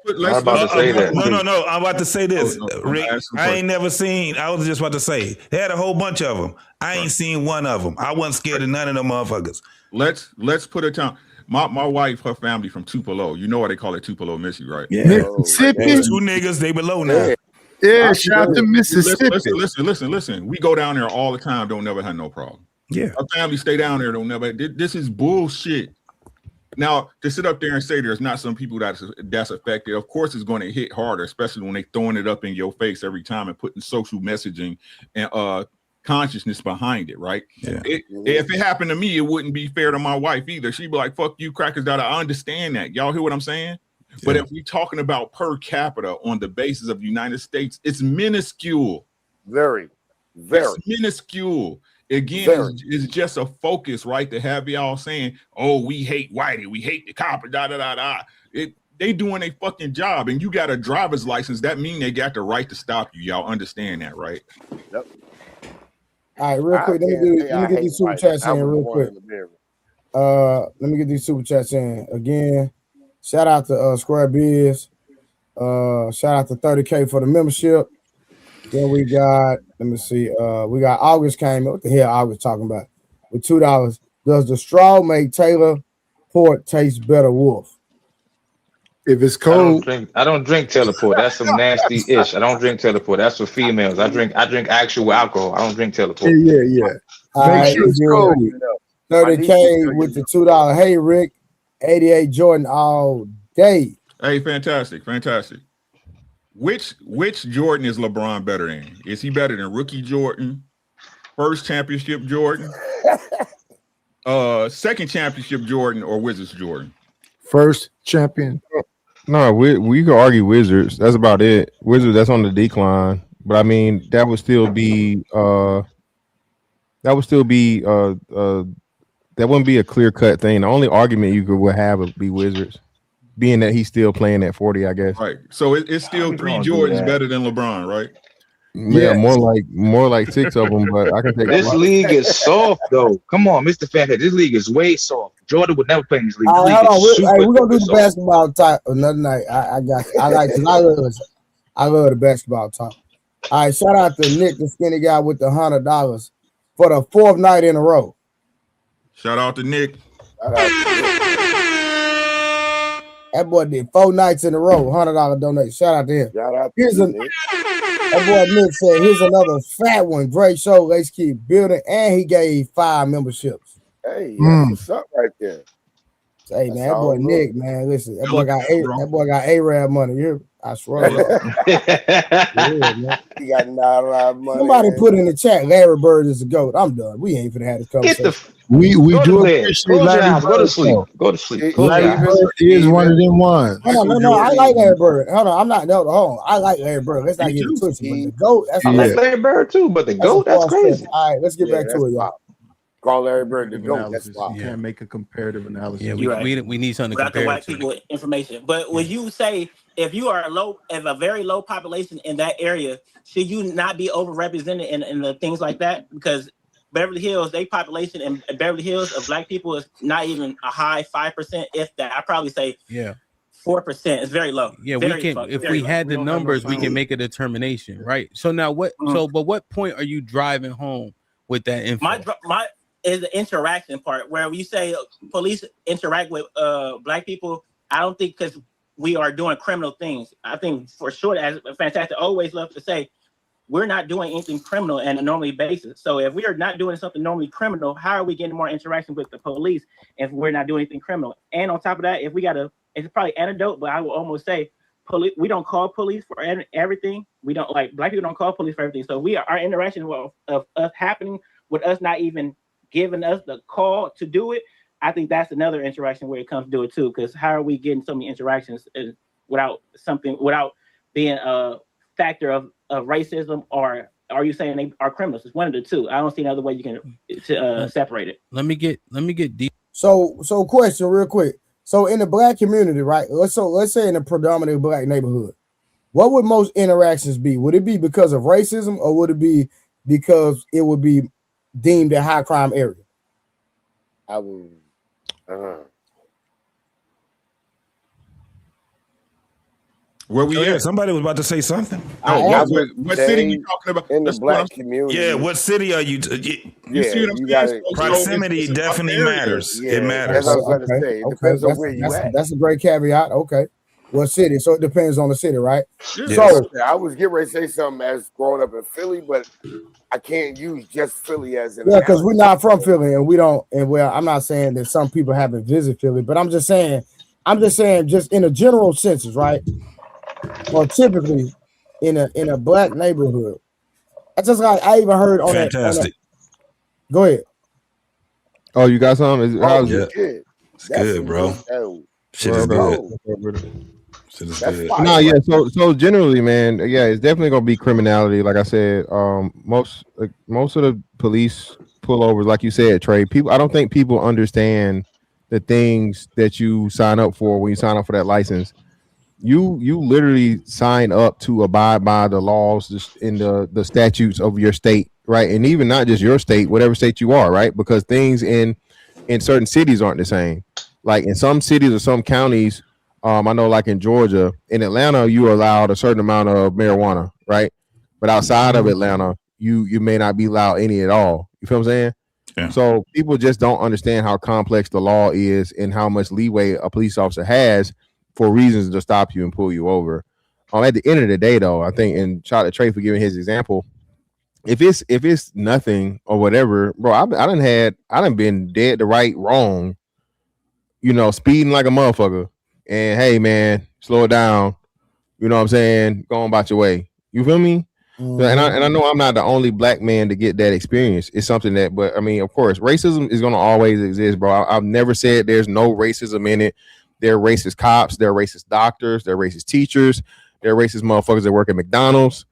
to say this. Rick, I ain't never seen, I was just about to say, they had a whole bunch of them. I ain't seen one of them. I wasn't scared of none of them motherfuckers. Let's put it down. My wife, her family from Tupelo. You know why they call it Tupelo, Missy, right? Yeah. Mississippi. 2 niggas, they below now. Yeah, shout out to Mississippi. Listen. We go down there all the time, don't never have no problem. Yeah. Our family stay down there, don't never. This is bullshit. Now, to sit up there and say there's not some people that's affected, of course it's going to hit harder, especially when they throwing it up in your face every time and putting social messaging and consciousness behind it, right? Yeah. If it happened to me, it wouldn't be fair to my wife either. She'd be like, fuck you, crackers. I understand that. Y'all hear what I'm saying? Yeah. But if we're talking about per capita on the basis of the United States, it's minuscule. Very. It's minuscule. Again, it's just a focus, right? To have y'all saying, "Oh, we hate whitey, we hate the copper." They doing a fucking job, and you got a driver's license. That mean they got the right to stop you. Y'all understand that, right? Yep. All right, real quick. Let me get these super chats in real quick. Let me get these super chats in again. Shout out to Square Biz. Shout out to 30K for the membership. Then we got, let me see, we got August came in. What the hell August talking about? With $2. Does the straw make Taylor Port taste better, Wolf? If it's cold. I don't drink Taylor Port. That's some nasty ish. I don't drink Taylor Port. That's for females. I drink actual alcohol. I don't drink Taylor Port. Yeah. Make sure it's cold. 30K with the $2. Hey, Rick, 88 Jordan all day. Hey, fantastic. Which Jordan is LeBron better than? Is he better than rookie Jordan, first championship Jordan, second championship Jordan, or Wizards Jordan? First champion. No, we could argue Wizards. That's about it. Wizards, that's on the decline. But I mean, that would still be that wouldn't be a clear cut thing. The only argument you would have would be Wizards. Being that he's still playing at 40, I guess. Right. So it's still 3 Jordans better than LeBron, right? Yeah, more like 6 of them, but I can take this league is soft though. Come on, Mr. Fathead. This league is way soft. Jordan would never play in this league. Hold on. We're gonna do the basketball talk another night. I love the basketball talk. All right, shout out to Nick, the skinny guy with the $100 for the 4th night in a row. Shout out to Nick. That boy did 4 nights in a row, $100 donation. Shout out to him. Shout out to Nick. That boy Nick said, here's another fat one. Great show. Let's keep building. And he gave 5 memberships. Hey, that's what's up right there. Hey, man, that boy Nick, man. Listen, that boy got A-Rab money. Here, I swear. Yeah, he got $9 money. Somebody put in the chat, Larry Bird is a GOAT. I'm done. We ain't finna have this conversation. We Go do to bed. appreciate Close your Larry eyes. Go to Bird, sleep. though. Go to sleep. It- Close your Larry eyes. Bird is one of them ones. Hold on, no, I like Larry Bird. Hold on, I'm not. No, hold on. I like Larry Bird. Let's not Me get it too. twisted. But the GOAT, that's I a Yeah. like Larry Bird too, but the that's a GOAT, that's far stretch. crazy. All right, let's get Yeah, back to that's it, y'all. wild. Call Larry Bird the Comparative GOAT. That's analysis. wild. You can't make a comparative analysis. Yeah, You're right. we need something to Without the compare white it to. people information. But would you say if you are a very low population in that area, should you not be overrepresented in the things like that? Because Beverly Hills, they population in Beverly Hills of black people is not even a high 5%, if that. I probably say Yeah. 4%. It's very low. Yeah, very we can if very we low. had We the don't have no numbers, we can power. make a determination, right? So now what but what point are you driving home with that info? My is the interaction part where you say police interact with black people. I don't think because we are doing criminal things. I think for sure, as Fantastic always love to say, we're not doing anything criminal on a normally basis. So if we are not doing something normally criminal, how are we getting more interaction with the police if we're not doing anything criminal? And on top of that, if we it's probably anecdote, but I will almost say police. We don't call police for everything. We don't black people don't call police for everything. So our interaction of us happening with us not even giving us the call to do it. I think that's another interaction where it comes to do it too. Because how are we getting so many interactions without being a factor of racism, or are you saying they are criminals? It's one of the two. I don't see another way you can separate it. Let me get deep. So question real quick. So in the black community, right? Let's say in a predominantly black neighborhood, what would most interactions be? Would it be because of racism, or would it be because it would be deemed a high crime area? I would. Where we at? Somebody was about to say something. I No, would what say city we talking about? in the That's what I'm- black community. Yeah, what city are you? You see what I'm you saying? gotta- So Proximity it's definitely area. matters. Yeah, It that's matters. what I was going to say. It depends on where you at. That's a great caveat. Okay, what city? So it depends on the city, right? Yeah. So I was getting ready to say something as growing up in Philly, but I can't use just Philly as an yeah, because we're analogy. not from Philly, and we don't. And well, I'm not saying that some people haven't visited Philly, but I'm just saying, just in a general senses, right? Or typically in a black neighborhood. I just like I even heard on Fantastic. that. Go ahead. Oh, you got something? How's Yeah. it? Good. It's That's good, some bro. good- Shit is Bro, good. Shit is That's good. fire. No, yeah. So generally, man, yeah, it's definitely gonna be criminality. Like I said, most of the police pullovers, like you said, Trey. I don't think people understand the things that you sign up for when you sign up for that license. You literally sign up to abide by the laws in the statutes of your state, right? And even not just your state, whatever state you are, right? Because things in certain cities aren't the same. Like in some cities or some counties, I know like in Georgia, in Atlanta, you are allowed a certain amount of marijuana, right? But outside of Atlanta, you may not be allowed any at all. You feel what I'm saying? Yeah. So people just don't understand how complex the law is and how much leeway a police officer has for reasons to stop you and pull you over. At the end of the day, though, I think, and shout out to Trey for giving his example. If it's nothing or whatever, bro, I done been dead to right, wrong, speeding like a motherfucker. And hey, man, slow it down. You know what I'm saying? Go on about your way. You feel me? Mm-hmm. And I know I'm not the only black man to get that experience. It's something that, but I mean, of course, racism is going to always exist, bro. I've never said there's no racism in it. There are racist cops, there are racist doctors, there are racist teachers, there are racist motherfuckers that work at McDonald's.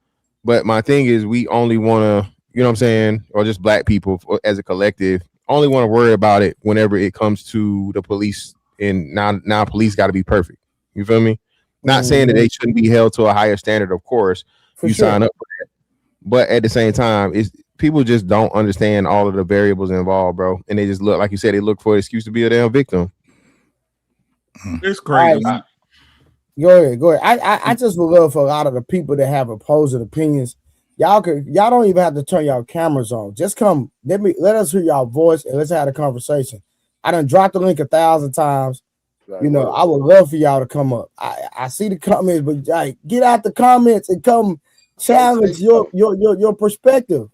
But my thing is, we only want to, you know what I'm saying, or just black people as a collective, only want to worry about it whenever it comes to the police. And now police got to be perfect. You feel me? Not saying that they shouldn't be held to a higher standard, of course. You sign up for that. But at the same time, people just don't understand all of the variables involved, bro. And they just look, like you said, they look for an excuse to be a damn victim. It's crazy. Right. Go ahead. I just would love for a lot of the people that have opposing opinions. Y'all don't even have to turn y'all cameras on. Just come, let us hear y'all voice and let's have a conversation. I done dropped the link 1,000 times. Right, I would love for y'all to come up. I see the comments, but like, get out the comments and come challenge your perspective.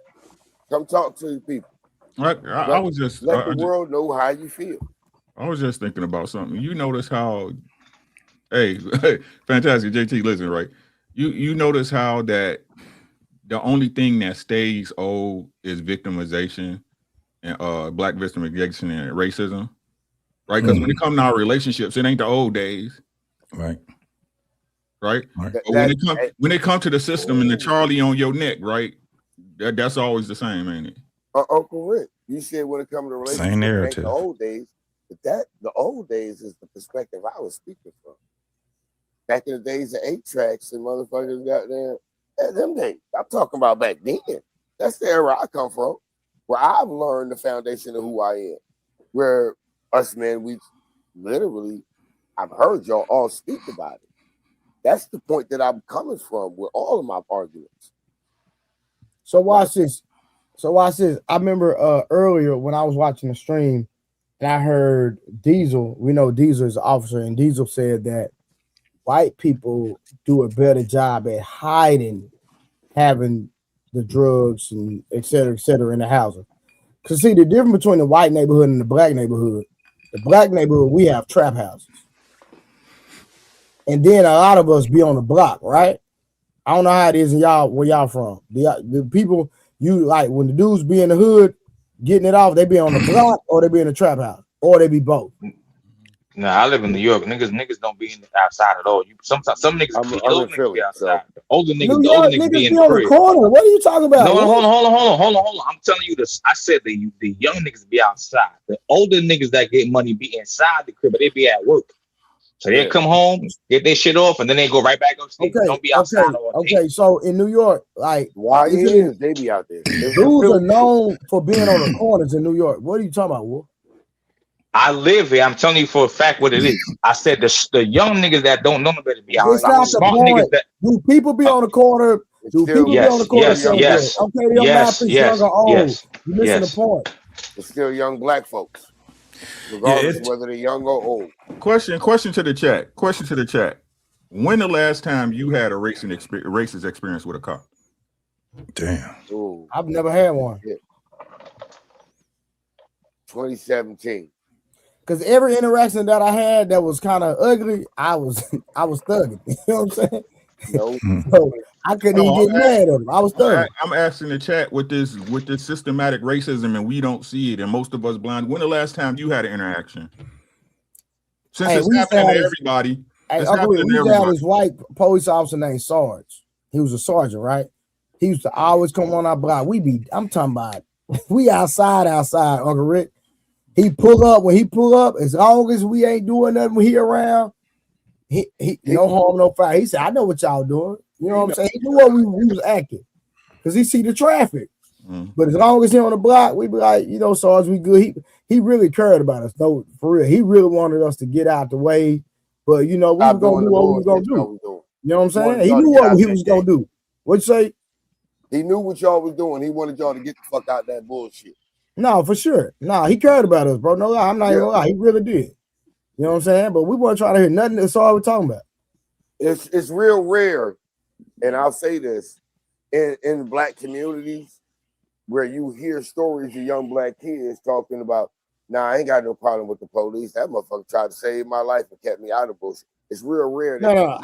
Come talk to people. I was just let the world know how you feel. I was just thinking about something. You notice how, hey, fantastic, JT, listen, right? You notice how that the only thing that stays old is victimization and black victimization and racism, right? Because when it comes to our relationships, it ain't the old days, right? Right. But when it comes to the system and the Charlie on your neck, right? That's always the same, ain't it? Uncle Rick, you said when it comes to relationships, same it ain't narrative. the old days, but the old days is the perspective I was speaking from. Back in the days of 8-tracks and motherfuckers got there. Them days. I'm talking about back then. That's the era I come from, where I've learned the foundation of who I am. Where us men, we literally, I've heard y'all all speak about it. That's the point that I'm coming from with all of my arguments. So watch this. I remember earlier when I was watching the stream and I heard Diesel, we know Diesel is an officer, and Diesel said that white people do a better job at hiding having the drugs and et cetera in the housing. Because see, the difference between the white neighborhood and the black neighborhood, we have trap houses. And then a lot of us be on the block, right? I don't know how it is in y'all, where y'all from. The people, you like, when the dudes be in the hood getting it off, they be on the block or they be in the trap house, or they be both. Nah, I live in New York. Niggas don't be outside at all. Sometimes some niggas be outside. The older niggas be in the on the corner. What are you talking about? No, hold on. I'm telling you this. I said the young niggas be outside. The older niggas that get money be inside the crib, but they be at work. So they come home, get their shit off, and then they go right back upstairs. Don't be outside all day. Okay, so in New York, like YNs, they be out there. Dudes are known for being on the corners in New York. What are you talking about, Wolf? I live here. I'm telling you for a fact what it is. I said the young niggas that don't know better be outside. It's not the point. Do people be on the corner? Do people be on the corner? Yes. Okay, they don't matter if young or old. You're missing the point. It's still young black folks, regardless of whether they're young or old. Question to the chat. When the last time you had a racist experience with a cop? Damn. Ooh. I've never had one. 2017. Because every interaction that I had that was kind of ugly, I was thugging. You know what I'm saying? No. So I couldn't even get mad at him. I was thugging. I'm asking the chat with this systematic racism, and we don't see it, and most of us blind. When the last time you had an interaction? Since it's happening to everybody. We used to have this white police officer named Sarge. He was a sergeant, right? He used to always come on our block. I'm talking about, we outside, Uncle Rick. He pull up, when he pull up, as long as we ain't doing nothing when he around, he no harm, no foul. He said, I know what y'all doing. You know what I'm saying? He knew what we was acting. Because he see the traffic. But as long as he on the block, we be like, Sarge, we good. He really cared about us. No, for real. He really wanted us to get out the way. But we were gonna do what we was gonna do. You know what I'm saying? He knew what he was gonna do. What'd you say? He knew what y'all was doing. He wanted y'all to get the fuck out that bullshit. No, for sure. No, he cared about us, bro. No lie. I'm not even gonna lie. He really did. You know what I'm saying? But we weren't trying to hear nothing. That's all we're talking about. It's real rare, and I'll say this, in black communities where you hear stories of young black kids talking about, I ain't got no problem with the police. That motherfucker tried to save my life and kept me out of bullshit. It's real rare. Bro,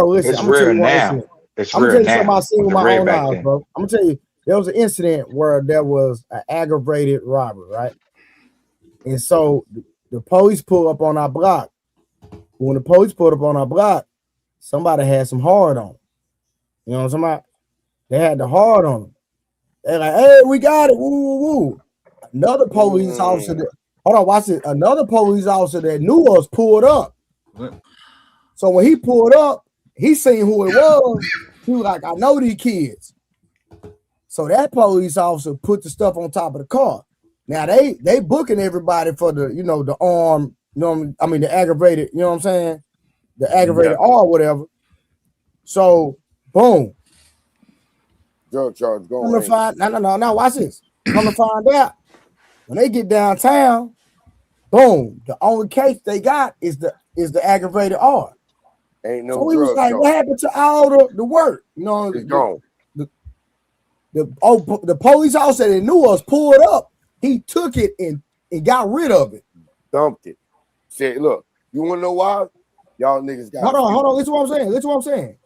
listen. It's rare now. It's rare now. I'm gonna tell you something I seen with my own eyes, bro. I'm gonna tell you, there was an incident where there was an aggravated robbery, right? And so the police pull up on our block. When the police pulled up on our block, somebody had some hard on. You know what I'm talking about? They had the hard on them. They're like, hey, we got it. Woo, woo, woo. Another police officer watch it. Another police officer that knew us pulled up. So when he pulled up, he seen who it was. He was like, I know these kids. So that police officer put the stuff on top of the car. Now they booking everybody for the, the arm, the aggravated, you know what I'm saying? The aggravated or whatever. So boom. Drug charge going. No, watch this. Come to find out, when they get downtown, boom, the only case they got is the aggravated R. Ain't no. So we was like, what happened to all the work? It's gone. The police officer that knew us pulled up. He took it and got rid of it. Dumped it. Said, look, you want to know why? Y'all niggas got. Hold on. Listen what I'm saying.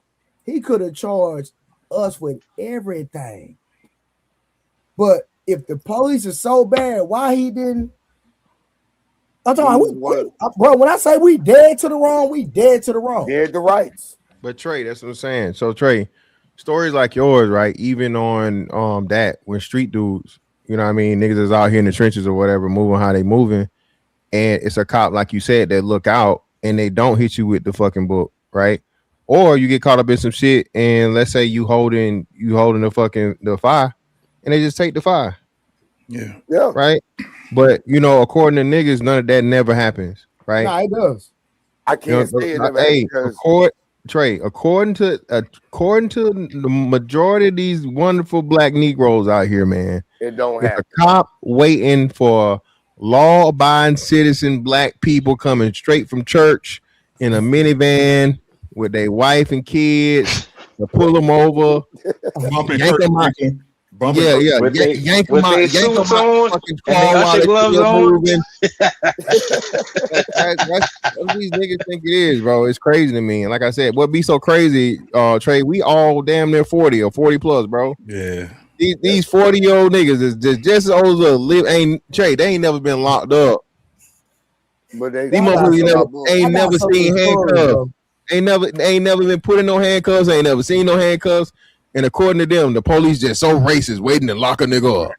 He could have charged us with everything. But if the police is so bad, why he didn't? I'm talking bro, when I say we dead to the wrong, we dead to the wrong. Dead to rights. But Trey, that's what I'm saying. So Trey, stories like yours, right? Even on that, when street dudes, you know what I mean, niggas is out here in the trenches or whatever, moving how they moving, and it's a cop, like you said, that look out and they don't hit you with the fucking book, right? Or you get caught up in some shit, and let's say you holding the fire, and they just take the fire. Yeah. Right. But according to niggas, none of that never happens. Right. Nah, it does. I can't say it never hey, because according to the majority of these wonderful black Negroes out here, man, it don't if happen. a cop waiting for law-abiding citizen black people coming straight from church in a minivan with their wife and kids to pull them over, bumping yank them out. Bumping Yank them out. Suits on and they usher gloves on. That's what these niggas think it is, bro. It's crazy to me. And like I said, what be so crazy, Trey? We all damn near 40 or 40 plus, bro. Yeah. These 40-year-old niggas is just as old as live. Trey, they ain't never been locked up. But they ain't never seen handcuffs. Ain't never been put in no handcuffs. Ain't never seen no handcuffs. And according to them, the police just so racist, waiting to lock a nigga up.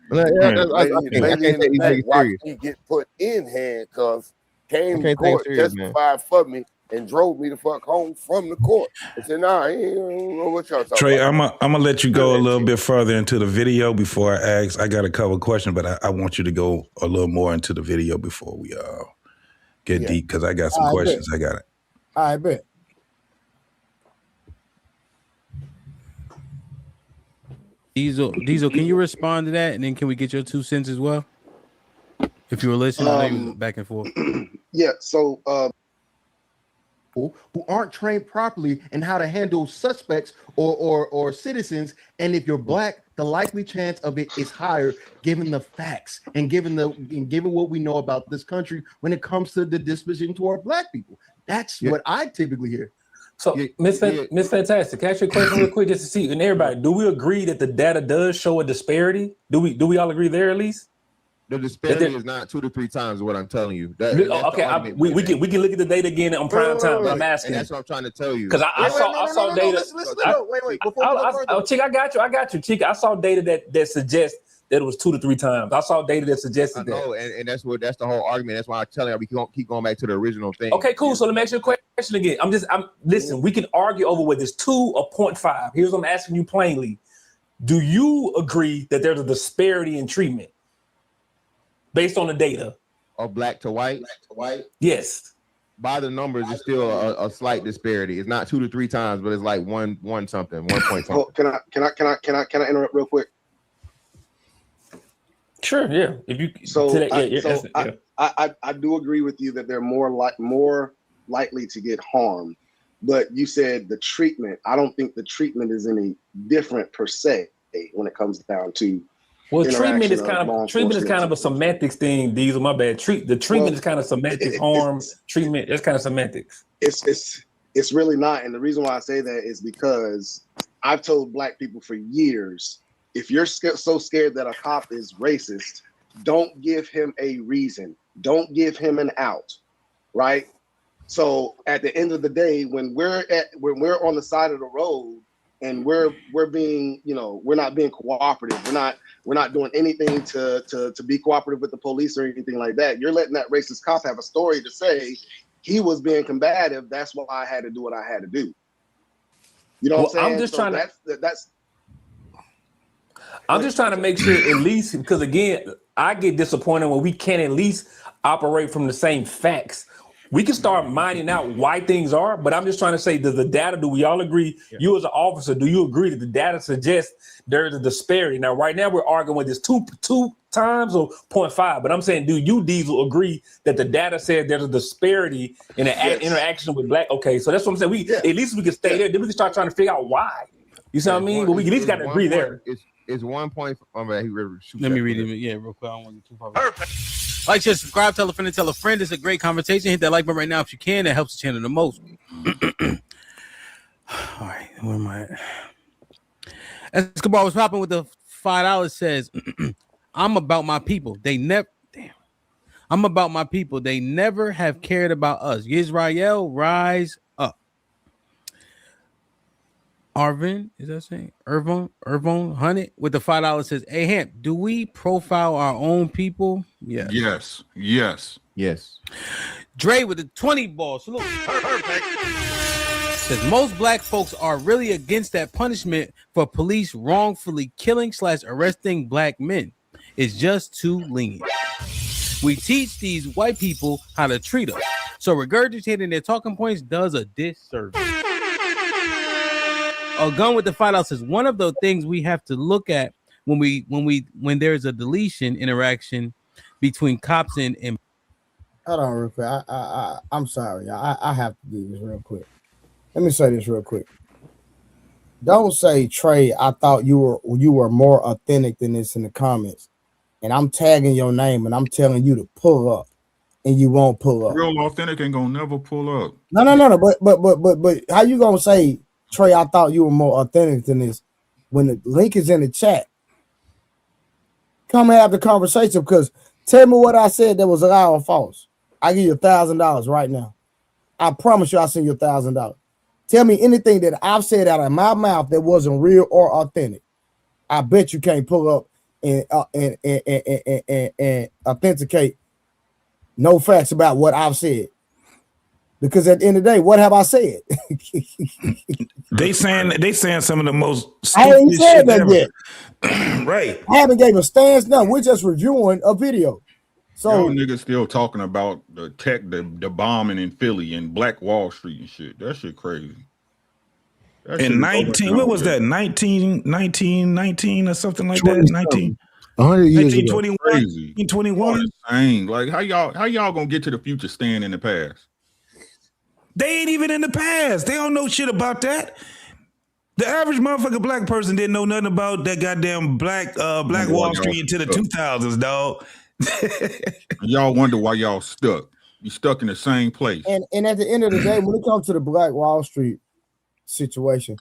He get put in handcuffs, came to court, testified for me, and drove me the fuck home from the court. I said, nah, I don't know what y'all talking Trey, about. I'm gonna let you go a little bit further into the video before I ask. I got a couple of questions, but I want you to go a little more into the video before we get deep, because I got some questions. I got it. I bet. Diesel, can you respond to that, and then can we get your 2 cents as well? If you were listening, I know you was back and forth. Yeah. So, who aren't trained properly in how to handle suspects or citizens, and if you're black, the likely chance of it is higher, given the facts and given what we know about this country when it comes to the disposition toward black people. That's what I typically hear. So, Miss Fantastic, can I ask you a question real quick just to see? And everybody, do we agree that the data does show a disparity? Do we all agree there at least? The disparity is not 2 to 3 times what I'm telling you. Okay, we can look at the data again on prime time, but I'm asking. And that's what I'm trying to tell you. Because I saw data. Wait. Chick, I got you. Chick, I saw data that suggests that it was 2 to 3 times. I saw data that suggested that. No, and that's the whole argument. That's why I'm telling you we keep going back to the original thing. Okay, cool. So let me ask you a question again. Listen, we can argue over whether it's 2 or 0.5. Here's what I'm asking you plainly. Do you agree that there's a disparity in treatment based on the data? Of black to white? Yes. By the numbers, it's still a slight disparity. It's not 2 to 3 times, but it's like one something, 1 point something. Can I interrupt real quick? Sure, yeah. If you I do agree with you that they're more likely to get harmed, but you said the treatment. I don't think the treatment is any different per se when it comes down to. Well, treatment is kind of a semantics thing. Diesel, my bad. The treatment is kind of semantics. Harm, treatment. It's kind of semantics. It's really not, and the reason why I say that is because I've told black people for years, if you're so scared that a cop is racist, don't give him a reason. Don't give him an out, right? So at the end of the day, when we're on the side of the road and we're being, we're not being cooperative. We're not doing anything to be cooperative with the police or anything like that. You're letting that racist cop have a story to say he was being combative. That's why I had to do what I had to do. You know what I'm saying? I'm just trying to make sure, at least, because again, I get disappointed when we can't at least operate from the same facts. We can start mining out why things are, but I'm just trying to say, do we all agree? Yeah. You as an officer, do you agree that the data suggests there's a disparity? Now, right now we're arguing whether it's two times or 0.5, but I'm saying, do you, Diesel, agree that the data says there's a disparity in the interaction with black? Okay, so that's what I'm saying. At least we can stay there, then we can start trying to figure out why. You see what I mean? But we at least got to agree there. It's 1 point. Let me read it. Yeah, real quick. I don't want to get too far. Perfect. Like, share, subscribe, tell a friend, and tell a friend. It's a great conversation. Hit that like button right now if you can. That helps the channel the most. All right, where am I at? Escobar was popping with the $5. Says, I'm about my people. They never. Damn. I'm about my people. They never have cared about us. Yisrael, rise up. Arvin, is that saying Irvon Hunnit with the $5 says, "Hey Hamp, do we profile our own people?" Yes. Yes. Dre with the 20 ball. Salute. Perfect. Says most black folks are really against that punishment for police wrongfully killing / arresting black men. It's just too lenient. We teach these white people how to treat us. So regurgitating their talking points does a disservice. A gun with the $5 says one of the things we have to look at when there's a deletion interaction between cops and hold on real quick. I'm sorry. I have to do this real quick. Let me say this real quick. Don't say, Trey, I thought you were more authentic than this in the comments. And I'm tagging your name and I'm telling you to pull up and you won't pull up. Real authentic ain't gonna never pull up. No. But how you gonna say, Trey, I thought you were more authentic than this when the link is in the chat? Come and have the conversation, because tell me what I said that was a lie or false. I give you $1,000 right now. I promise you I'll send you $1,000. Tell me anything that I've said out of my mouth that wasn't real or authentic. I bet you can't pull up and authenticate no facts about what I've said. Because at the end of the day, what have I said? They saying some of the most I ain't said that yet. Right. I haven't gave a stance. No, we're just reviewing a video. So y'all niggas still talking about the bombing in Philly and Black Wall Street and shit. That shit crazy. In 19, what was that? 1919 or something like that? 100 years 1921. Crazy. 1921. Insane. Like how y'all gonna get to the future staying in the past? They ain't even in the past. They don't know shit about that. The average motherfucking black person didn't know nothing about that goddamn Black Wall Street into the 2000s, dog. Y'all wonder why y'all stuck. You stuck in the same place. And at the end of the day, when it comes to the Black Wall Street situation,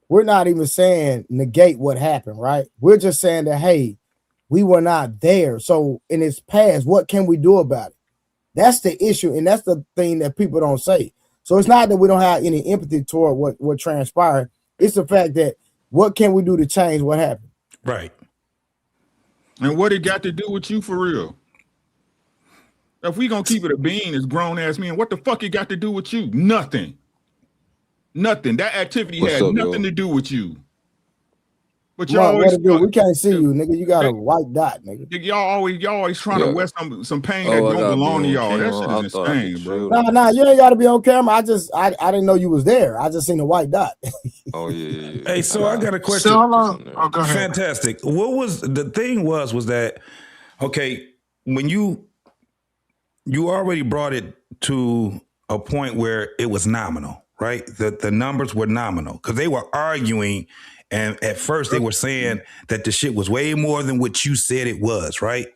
we're not even saying negate what happened, right? We're just saying that, hey, we were not there. So in its past, what can we do about it? That's the issue, and that's the thing that people don't say. So it's not that we don't have any empathy toward what transpired. It's the fact that what can we do to change what happened? Right. And what it got to do with you for real? If we gonna keep it a bean as grown ass men, what the fuck it got to do with you? Nothing. Nothing. That activity had nothing to do with you. But y'all always we can't see you, nigga. You got a white dot, nigga. Y'all always trying to wear some pain that don't belong to y'all. That shit is insane, bro. Nah, you ain't gotta be on camera. I didn't know you was there. I just seen a white dot. Oh yeah. Hey, so I got a question. So go ahead. Fantastic. What was the thing was that okay, when you already brought it to a point where it was nominal, right? The numbers were nominal because they were arguing. And at first they were saying that the shit was way more than what you said it was, right?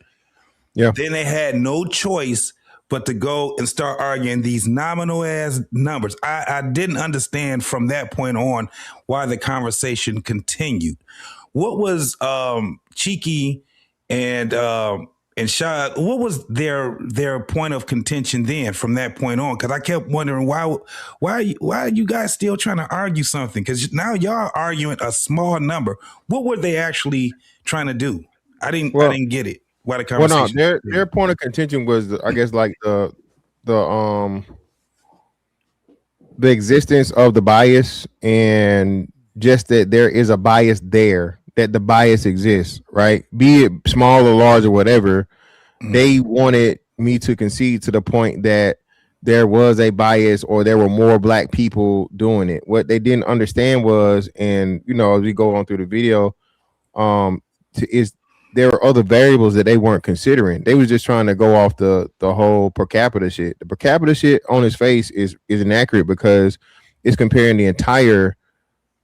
Yeah. Then they had no choice but to go and start arguing these nominal ass numbers. I didn't understand from that point on why the conversation continued. What was Cheeky and Shad, what was their point of contention then from that point on? Because I kept wondering why are you guys still trying to argue something? Because now y'all arguing a small number. What were they actually trying to do? I didn't get it. Why the conversation? Well, no, their point of contention was, I guess, like the existence of the bias and just that there is a bias there, that the bias exists, right? Be it small or large or whatever. They wanted me to concede to the point that there was a bias or there were more black people doing it. What they didn't understand was, and as we go on through the video, is there were other variables that they weren't considering. They was just trying to go off the whole per capita shit. The per capita shit on its face is inaccurate because it's comparing the entire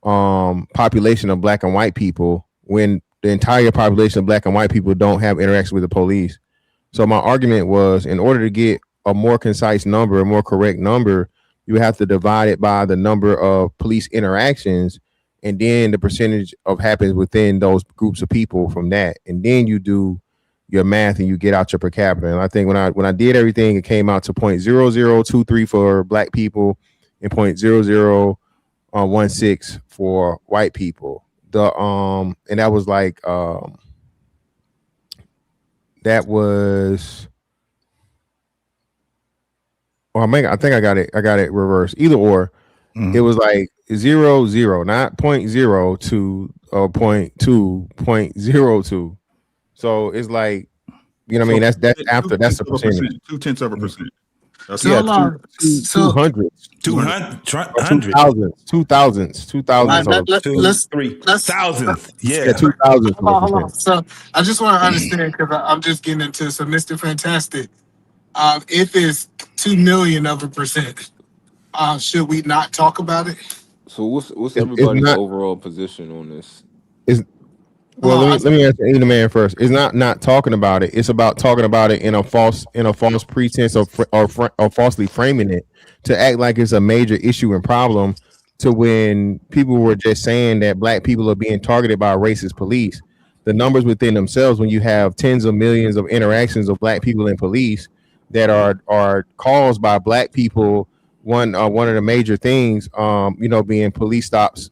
population of black and white people when the entire population of black and white people don't have interaction with the police. So my argument was, in order to get a more concise number, a more correct number, you have to divide it by the number of police interactions and then the percentage of happens within those groups of people from that. And then you do your math and you get out your per capita. And I think when I did everything, it came out to 0.0023 for black people and 0.0016 for white people. And that was like that was. I think I got it reversed. Either or, it was like 0.0, not 0.02 or 0.2. So it's like, you know what I mean? That's after that's the percentage. 0.2%. That's So hold on. So 200. 2000s. let's 3,000. Yeah, 2000. Hold on. So I just want to understand because I'm just getting into so Mr. Fantastic. If it's 2 million of a percent, should we not talk about it? So what's everybody's overall position on this? Well, let me answer the man first. It's not talking about it. It's about talking about it in a false pretense or falsely framing it to act like it's a major issue and problem. To when people were just saying that black people are being targeted by racist police, the numbers within themselves, when you have tens of millions of interactions of black people and police that are caused by black people, one of the major things, being police stops,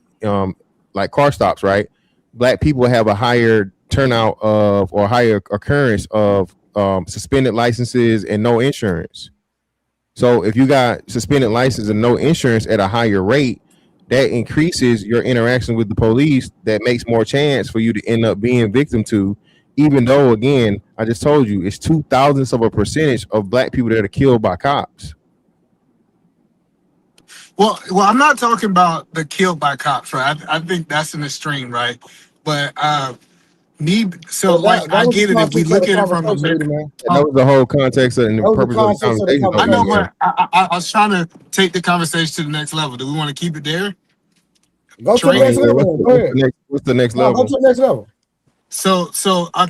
like car stops, right? Black people have a higher turnout of or higher occurrence of suspended licenses and no insurance. So if you got suspended license and no insurance at a higher rate, that increases your interaction with the police. That makes more chance for you to end up being victim to, even though, again, I just told you, it's 0.002% of black people that are killed by cops. Well, I'm not talking about the killed by cops, right? I think that's an extreme, right? But I get it if we look at it from America. That was the whole context and the purpose of the conversation. I know, but I was trying to take the conversation to the next level. Do we want to keep it there? Go to the next level. Go ahead. What's the next level? Go to the next level. So I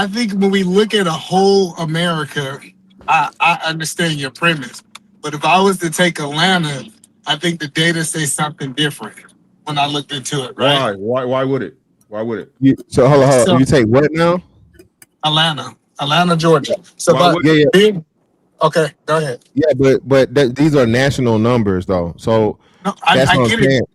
think when we look at a whole America, I understand your premise. But if I was to take Atlanta, I think the data say something different when I looked into it, right? Why would it? Why would it? So hold on. You take what now? Atlanta, Georgia. So okay, go ahead. Yeah, but these are national numbers though. So no, I get it.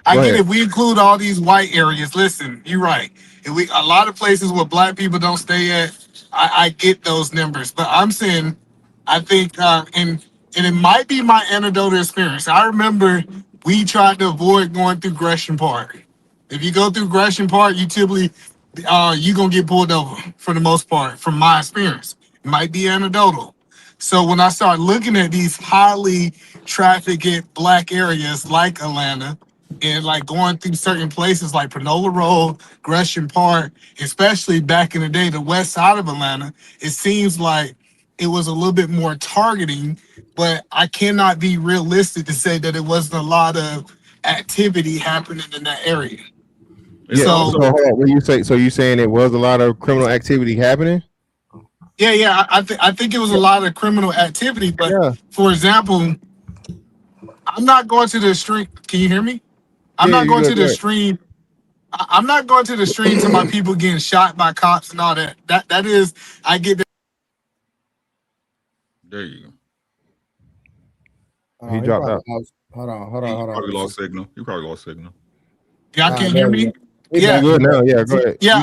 I get it. If we include all these white areas, listen, you're right. If a lot of places where black people don't stay at, I get those numbers. But I'm saying, I think, and it might be my anecdotal experience. I remember we tried to avoid going through Gresham Park. If you go through Gresham Park, you typically, you're going to get pulled over for the most part, from my experience. It might be anecdotal. So when I start looking at these highly trafficked black areas like Atlanta, and like going through certain places like Panola Road, Gresham Park, especially back in the day, the west side of Atlanta, it seems like it was a little bit more targeting, but I cannot be realistic to say that it wasn't a lot of activity happening in that area. Yeah. So when you say, so you saying it was a lot of criminal activity happening? Yeah. I think it was a lot of criminal activity, but for example, I'm not going to the street. Can you hear me? I'm not going to the stream. I'm not going to the stream to my people getting shot by cops and all that. That is, I get that. There you go. He dropped out. Hold on. You probably lost signal. Y'all can't hear me? Yeah, good now. Yeah, go ahead. Yeah,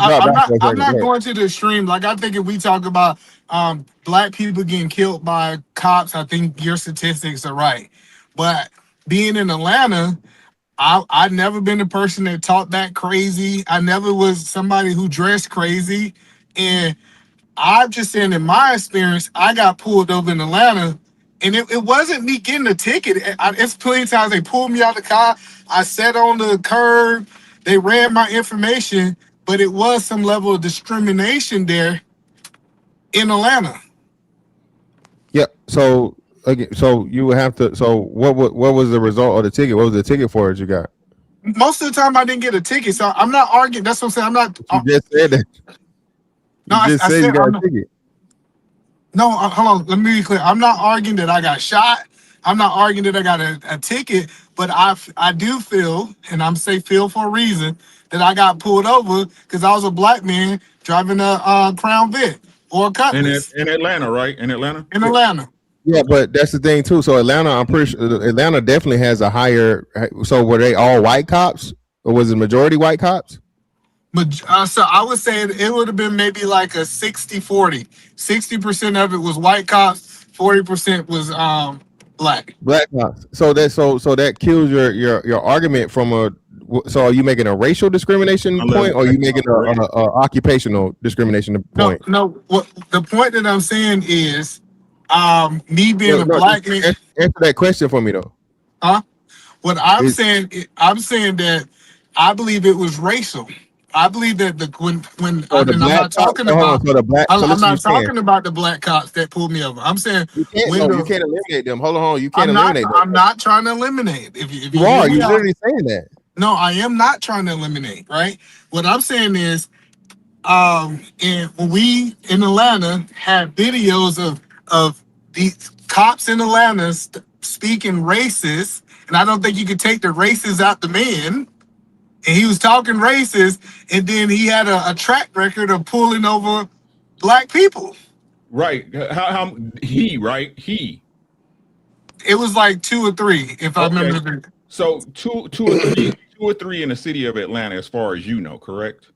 I'm not going to the stream. Like, I think if we talk about black people getting killed by cops, I think your statistics are right. But being in Atlanta, I've never been a person that talked that crazy. I never was somebody who dressed crazy. And I'm just saying, in my experience, I got pulled over in Atlanta, and it wasn't me getting a ticket. It's plenty of times they pulled me out of the car. I sat on the curb. They ran my information, but it was some level of discrimination there in Atlanta. Yeah. So again, so you would have to. So what was the result of the ticket? What was the ticket for that you got? Most of the time, I didn't get a ticket, so I'm not arguing. That's what I'm saying. I'm not. You just said that. I said you got a ticket. No, hold on. Let me be clear. I'm not arguing that I got shot. I'm not arguing that I got a ticket, but I do feel, and I'm say feel for a reason, that I got pulled over because I was a black man driving a Crown Vic or a Cutlass in Atlanta, right? In Atlanta. in Atlanta. Yeah, but that's the thing too. So Atlanta, I'm pretty sure Atlanta definitely has a higher. So were they all white cops, or was it majority white cops? But so I would say it would have been maybe like a 60-40. 60% of it was white cops, 40% was black. Black cops. So that kills your argument from a. So are you making a racial discrimination point, or are you making a occupational discrimination point? No. What the point that I'm saying is, me being a black man. Answer that question for me though. Huh? What I'm saying that I believe it was racial. I believe that I'm not talking about the black cops that pulled me over. I'm saying you can't eliminate them. Hold on, you can't eliminate them. I'm not trying to eliminate. If you are, you're literally saying that. No, I am not trying to eliminate. Right? What I'm saying is, and when we in Atlanta had videos of these cops in Atlanta speaking racist, and I don't think you could take the racist out the man. And he was talking racist, and then he had a track record of pulling over black people. Right. How he, right? He. It was like 2 or 3, if I remember. So two or three in the city of Atlanta, as far as you know, correct?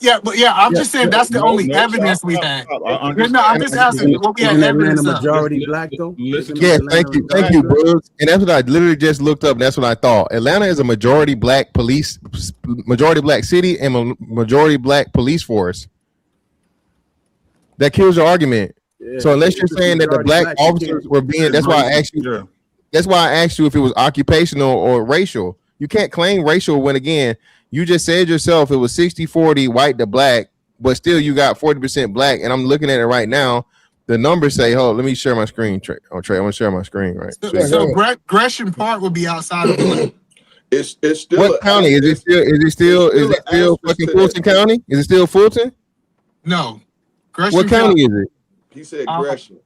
Yeah, but I'm just saying that's the only evidence we had. I'm just asking what we had evidence of. Majority black though. Yeah, thank you, Brooks. And that's what I literally just looked up. That's what I thought. Atlanta is a majority black city and majority black police force. That kills your argument. Yeah, so unless you're saying that the black officers were being, that's why I asked you. Yeah. That's why I asked you if it was occupational or racial. You can't claim racial when, again, you just said yourself it was 60-40 white to black, but still you got 40% black. And I'm looking at it right now. The numbers say, hold, let me share my screen, Trey. I want to share my screen, right? So Gresham Park would be outside of the It's still what county? Is it still fucking Fulton County? Is it still Fulton? No. Gresham what county is it? He said Gresham.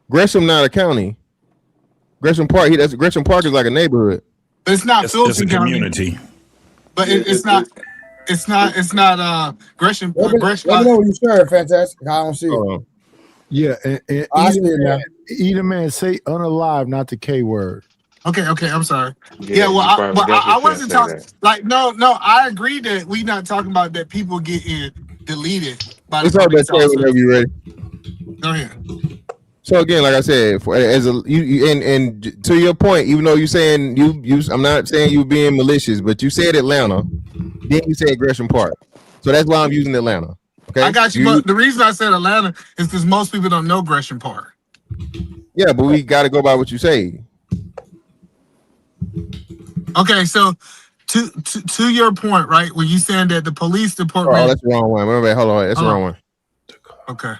Gresham not a county. Gresham Park. Gresham Park is like a neighborhood. But it's not Fulton it's a County. Community. But it's not Gresham. Let me know when you sure, fantastic. I don't see it. Yeah, and I see it now. Either man say unalive, not the K word. Okay, I'm sorry. Yeah, I wasn't talking like no. I agree that we not talking about that people getting deleted by the police officers. Whenever you ready. Go ahead. So again, like I said, and to your point, even though you're saying I'm not saying you being malicious, but you said Atlanta, then you said Gresham Park, so that's why I'm using Atlanta. Okay, I got you. But the reason I said Atlanta is because most people don't know Gresham Park. Yeah, but we got to go by what you say. Okay, so to your point, right? When you saying that the police department. Oh, that's the wrong one. Remember, hold on, that's the wrong one. Okay.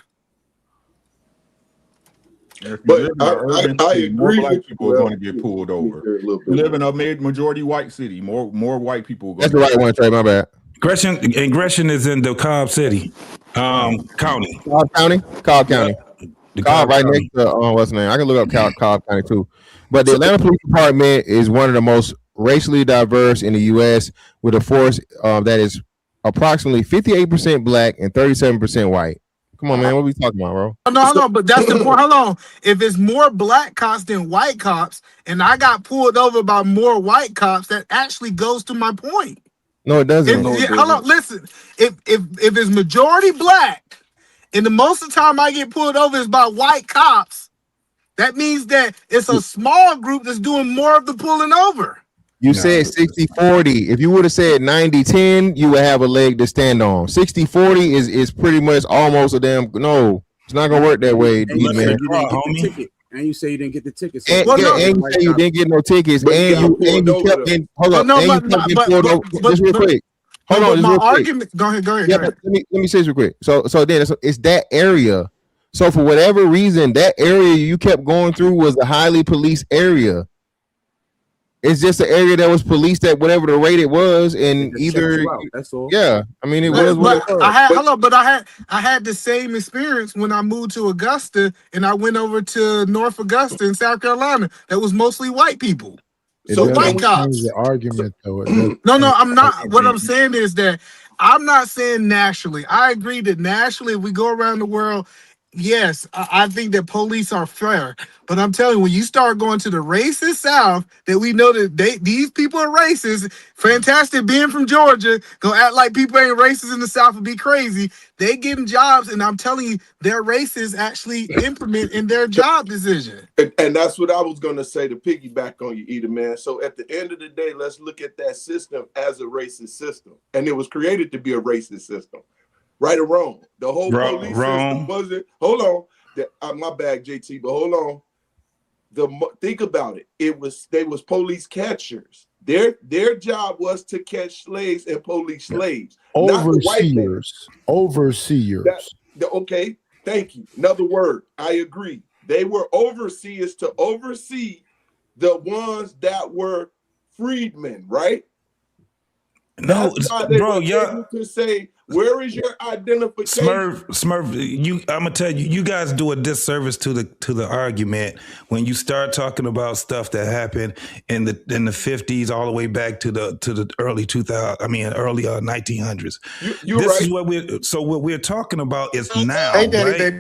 But I agree. More black people are going to get pulled over. We live in a majority white city. More white people. That's the right one, Trey. My bad. Gresham is in the Cobb City, county. Cobb County. Cobb right next to what's the name? I can look up Cobb County too. But the Atlanta Police Department is one of the most racially diverse in the U.S. with a force that is approximately 58% black and 37% white. Come on, man. What are we talking about, bro? No, but that's the point. Hold on. If it's more black cops than white cops, and I got pulled over by more white cops, that actually goes to my point. No, it doesn't. Hold on. Listen. If it's majority black, and the most of the time I get pulled over is by white cops, that means that it's a small group that's doing more of the pulling over. You said 60-40. If you would have said 90-10, you would have a leg to stand on. 60-40 is pretty much almost a damn no. It's not gonna work that way, man. And you say you didn't get the tickets. And you say you didn't get no tickets, and you kept getting hold up. Just real quick. Hold on, just real quick. Go ahead. Yeah, but let me say this real quick. So then it's that area. So for whatever reason, that area you kept going through was a highly policed area. It's just an area that was policed at whatever the rate it was, and either that's all. Yeah, I mean it was. I had the same experience when I moved to Augusta, and I went over to North Augusta in South Carolina. That was mostly white people. It So doesn't white change cops. the argument, though. It doesn't No, change I'm the not. What I'm argument. saying is that I'm not saying nationally. I agree that nationally, if we go around the world, yes, I think that police are fair. But I'm telling you, when you start going to the racist South, that we know that these people are racist. Fantastic being from Georgia, gonna act like people ain't racist in the South would be crazy. They getting jobs, and I'm telling you, their racists actually implement in their job decision. And that's what I was going to say to piggyback on you, Eda, man. So at the end of the day, let's look at that system as a racist system. And it was created to be a racist system. Right or wrong? The whole police system wasn't. Hold on. My bad, JT, but hold on. Think about it. They was police catchers. Their job was to catch slaves and police slaves. Not the white man. Overseers. Okay, thank you. Another word. I agree. They were overseers to oversee the ones that were freedmen, right? No, that's why they bro, were able to say, "Where is your identification?" Smurf, I'm gonna tell you, you guys do a disservice to the argument when you start talking about stuff that happened in the 50s all the way back to the early 2000. I mean, early 1900s. You're this right. is what we're talking about is now, Hey, Daddy, right? Daddy.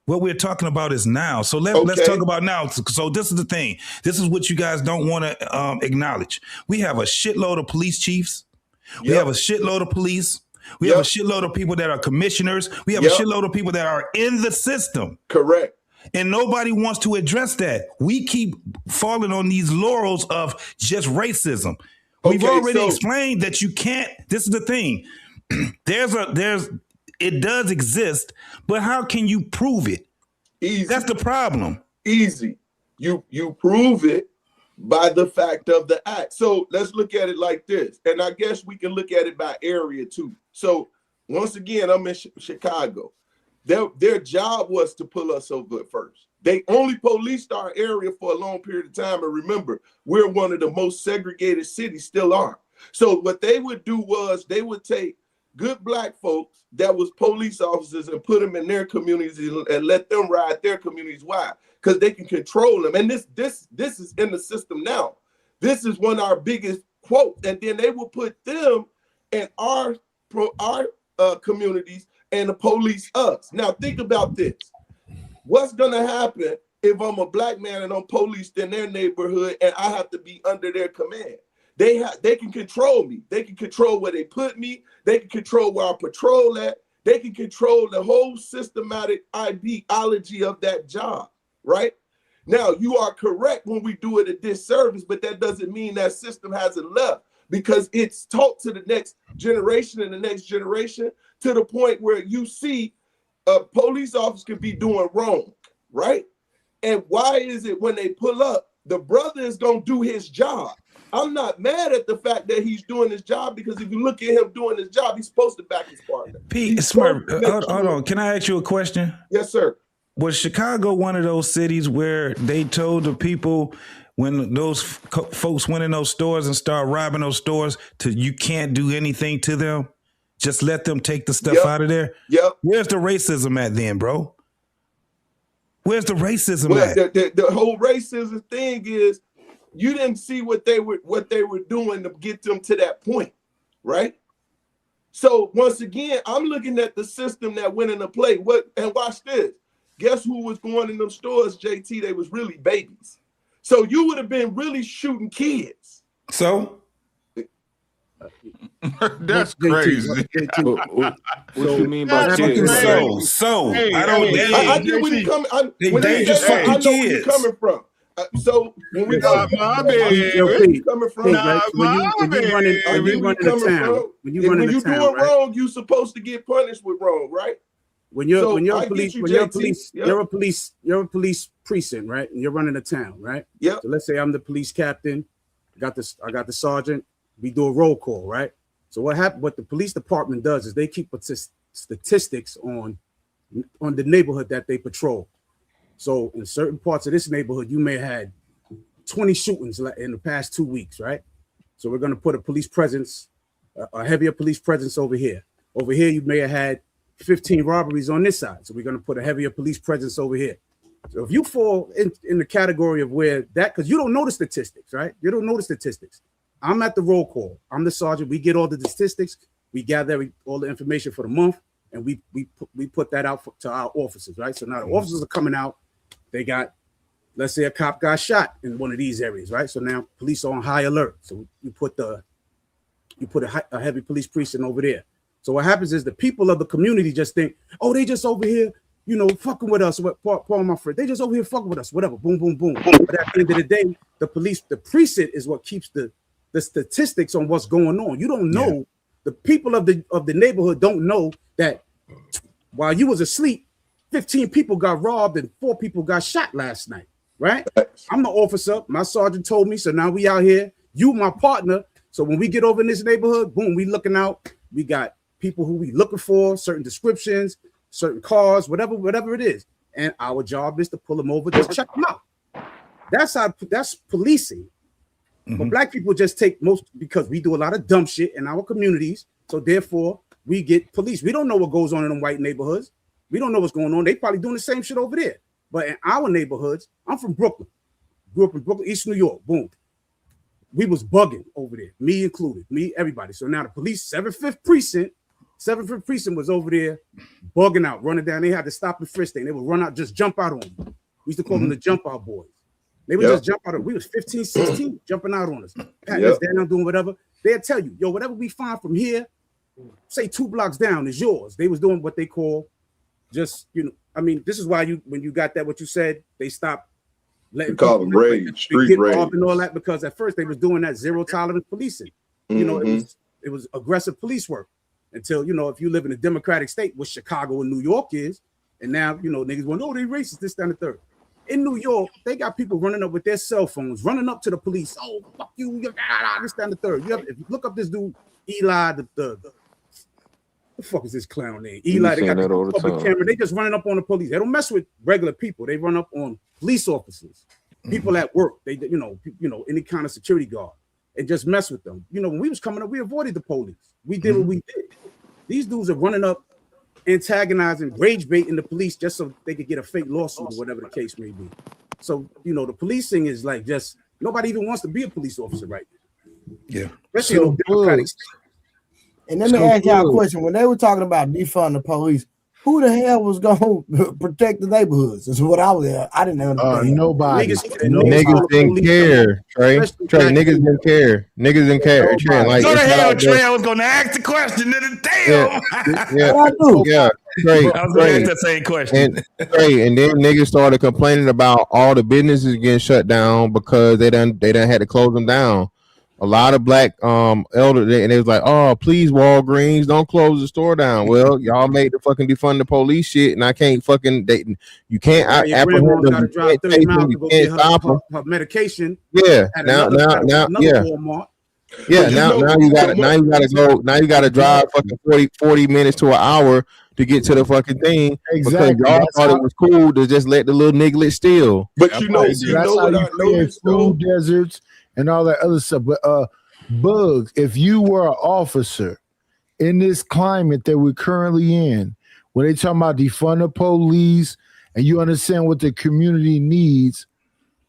What we're talking about is now. So let's talk about now. So this is the thing. This is what you guys don't want to acknowledge. We have a shitload of police chiefs. We have a shitload of police. We have a shitload of people that are commissioners. We have a shitload of people that are in the system. Correct. And nobody wants to address that. We keep falling on these laurels of just racism. We've already explained that you can't. This is the thing. It does exist, but how can you prove it? Easy. That's the problem. Easy. You prove it by the fact of the act. So let's look at it like this. And I guess we can look at it by area too. So once again, I'm in Chicago. Their job was to pull us over first. They only policed our area for a long period of time. And remember, we're one of the most segregated cities, still are. So what they would do was they would take good black folks that was police officers and put them in their communities and let them ride their communities. Why? Because they can control them. And this is in the system now. This is one of our biggest quotes. And then they will put them in our communities and the police us. Now think about this. What's gonna happen if I'm a black man and I'm policed in their neighborhood and I have to be under their command? They can control me. They can control where they put me. They can control where I patrol at. They can control the whole systematic ideology of that job, right? Now, you are correct when we do it a disservice, but that doesn't mean that system hasn't left because it's taught to the next generation and the next generation to the point where you see a police officer can be doing wrong, right? And why is it when they pull up, the brother is going to do his job? I'm not mad at the fact that he's doing his job because if you look at him doing his job, he's supposed to back his partner. Pete, Smurf, hold on. Can I ask you a question? Yes, sir. Was Chicago one of those cities where they told the people when those folks went in those stores and started robbing those stores you can't do anything to them? Just let them take the stuff out of there? Yep. Where's the racism at then, bro? Where's the racism at? The whole racism thing is you didn't see what they were doing to get them to that point, right? So once again, I'm looking at the system that went into play. And watch this. Guess who was going in them stores, JT? They was really babies. So you would have been really shooting kids. So that's crazy. What you mean by kids? I get where you coming. I know where you're coming from. So when we go, where you coming from? When you doing wrong, you supposed to get punished with wrong, right? You're a police precinct, right? And you're running a town, right? Yeah. So let's say I'm the police captain. I got the sergeant. We do a roll call, right? So what the police department does is they keep statistics on the neighborhood that they patrol. So in certain parts of this neighborhood, you may have had 20 shootings in the past 2 weeks, right? So we're going to put a police presence, a heavier police presence over here. Over here, you may have had 15 robberies on this side. So we're going to put a heavier police presence over here. So if you fall in the category of where that, because you don't know the statistics, right? You don't know the statistics. I'm at the roll call. I'm the sergeant. We get all the statistics. We gather all the information for the month, and we put that out to our officers, right? So now the officers are coming out. They got, let's say a cop got shot in one of these areas, right? So now police are on high alert. So you put a heavy police precinct over there. So what happens is the people of the community just think, oh, they just over here, fucking with us. What Paul, my friend, they just over here fucking with us, whatever, boom, boom, boom. But at the end of the day, the precinct is what keeps the statistics on what's going on. You don't know, the people of the neighborhood don't know that while you was asleep, 15 people got robbed and 4 people got shot last night, right? I'm the officer. My sergeant told me, so now we out here. You my partner. So when we get over in this neighborhood, boom, we looking out. We got people who we looking for, certain descriptions, certain cars, whatever it is. And our job is to pull them over, just check them out. That's policing. But black people just take because we do a lot of dumb shit in our communities. So therefore, we get police. We don't know what goes on in them white neighborhoods. We don't know what's going on. They probably doing the same shit over there. But in our neighborhoods, I'm from Brooklyn. Grew up in Brooklyn, East New York. Boom. We was bugging over there, me included, everybody. So now the police, 75th precinct was over there bugging out, running down. They had to stop and frisk thing. They would run out, just jump out on them. We used to call them the jump out boys. They would just jump out. We was 15, 16, jumping out on us, patting us down, doing whatever. They'd tell you, yo, whatever we find from here, say 2 blocks down is yours. They was doing what they call just, this is why when you got that, what you said, they stopped letting call them rage, street rage, and all that, because at first they was doing that zero tolerance policing. It was aggressive police work until, if you live in a democratic state, what Chicago and New York is, and now, niggas want, oh, they racist, this, that, and the third. In New York, they got people running up with their cell phones, running up to the police. Oh, fuck you, this, that, and the third. If you look up this dude, Eli, the fuck is this clown name? Eli, they got the public camera. They just running up on the police. They don't mess with regular people. They run up on police officers, people at work. They, any kind of security guard, and just mess with them. When we was coming up, we avoided the police. We did what we did. These dudes are running up, antagonizing, rage baiting the police just so they could get a fake lawsuit or whatever the case may be. So, the policing is like just nobody even wants to be a police officer right now. Yeah. Especially in democratic state. And let me ask y'all a question. When they were talking about defund the police, who the hell was going to protect the neighborhoods? That's what I didn't understand. Nobody. Niggas didn't care, Trey. Niggas didn't care. Niggas didn't care. Trey, Go to hell, Trey. I was going to ask the question. Damn. Yeah. Trey, I was going to ask that same question. And then niggas started complaining about all the businesses getting shut down because they done had to close them down. A lot of black elderly, and they was like, "Oh, please, Walgreens, don't close the store down." Well, y'all made the fucking defund the police shit, and I can't fucking. You can't apprehend them. You can't stop them. Her medication. Yeah. Now, Walmart. Yeah. Now you gotta drive fucking 40 minutes to an hour to get to the fucking thing. Exactly. Because y'all thought it was cool to just let the little niglet steal. But that's how you create food deserts and all that other stuff. But Bugs, if you were an officer in this climate that we're currently in, when they talking about defund the police and you understand what the community needs,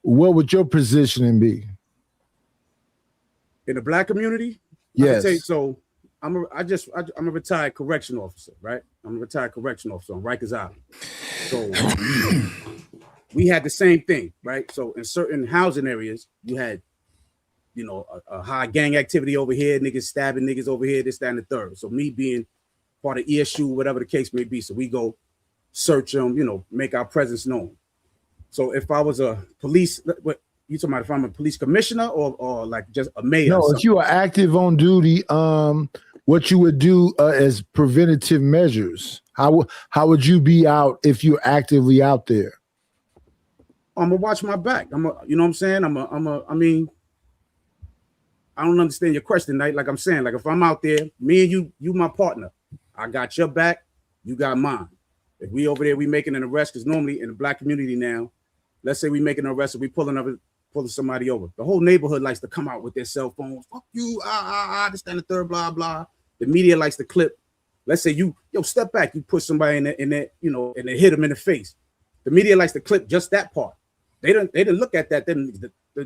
what would your positioning be? In the black community? Yes. So I'm a retired correction officer, right? I'm a retired correction officer on Rikers Island. So we had the same thing, right? So in certain housing areas, you had a high gang activity over here, niggas stabbing niggas over here, this, that, and the third. So me being part of ESU, whatever the case may be, so we go search them, make our presence known. So if I was a police, what you talking about? If I'm a police commissioner or like just a mayor? No, if you are active on duty, what you would do as preventative measures? How would you be out if you're actively out there? I'm gonna watch my back. You know what I'm saying? I mean, I don't understand your question, Knight. Like I'm saying, like if I'm out there, me and you my partner. I got your back, you got mine. If we over there, we making an arrest, because normally in the black community now, let's say we making an arrest, or we pulling somebody over. The whole neighborhood likes to come out with their cell phones. Fuck you, this, that, and the third, blah, blah. The media likes to clip. Let's say step back. You push somebody in there, and they hit them in the face. The media likes to clip just that part. They didn't look at that. Then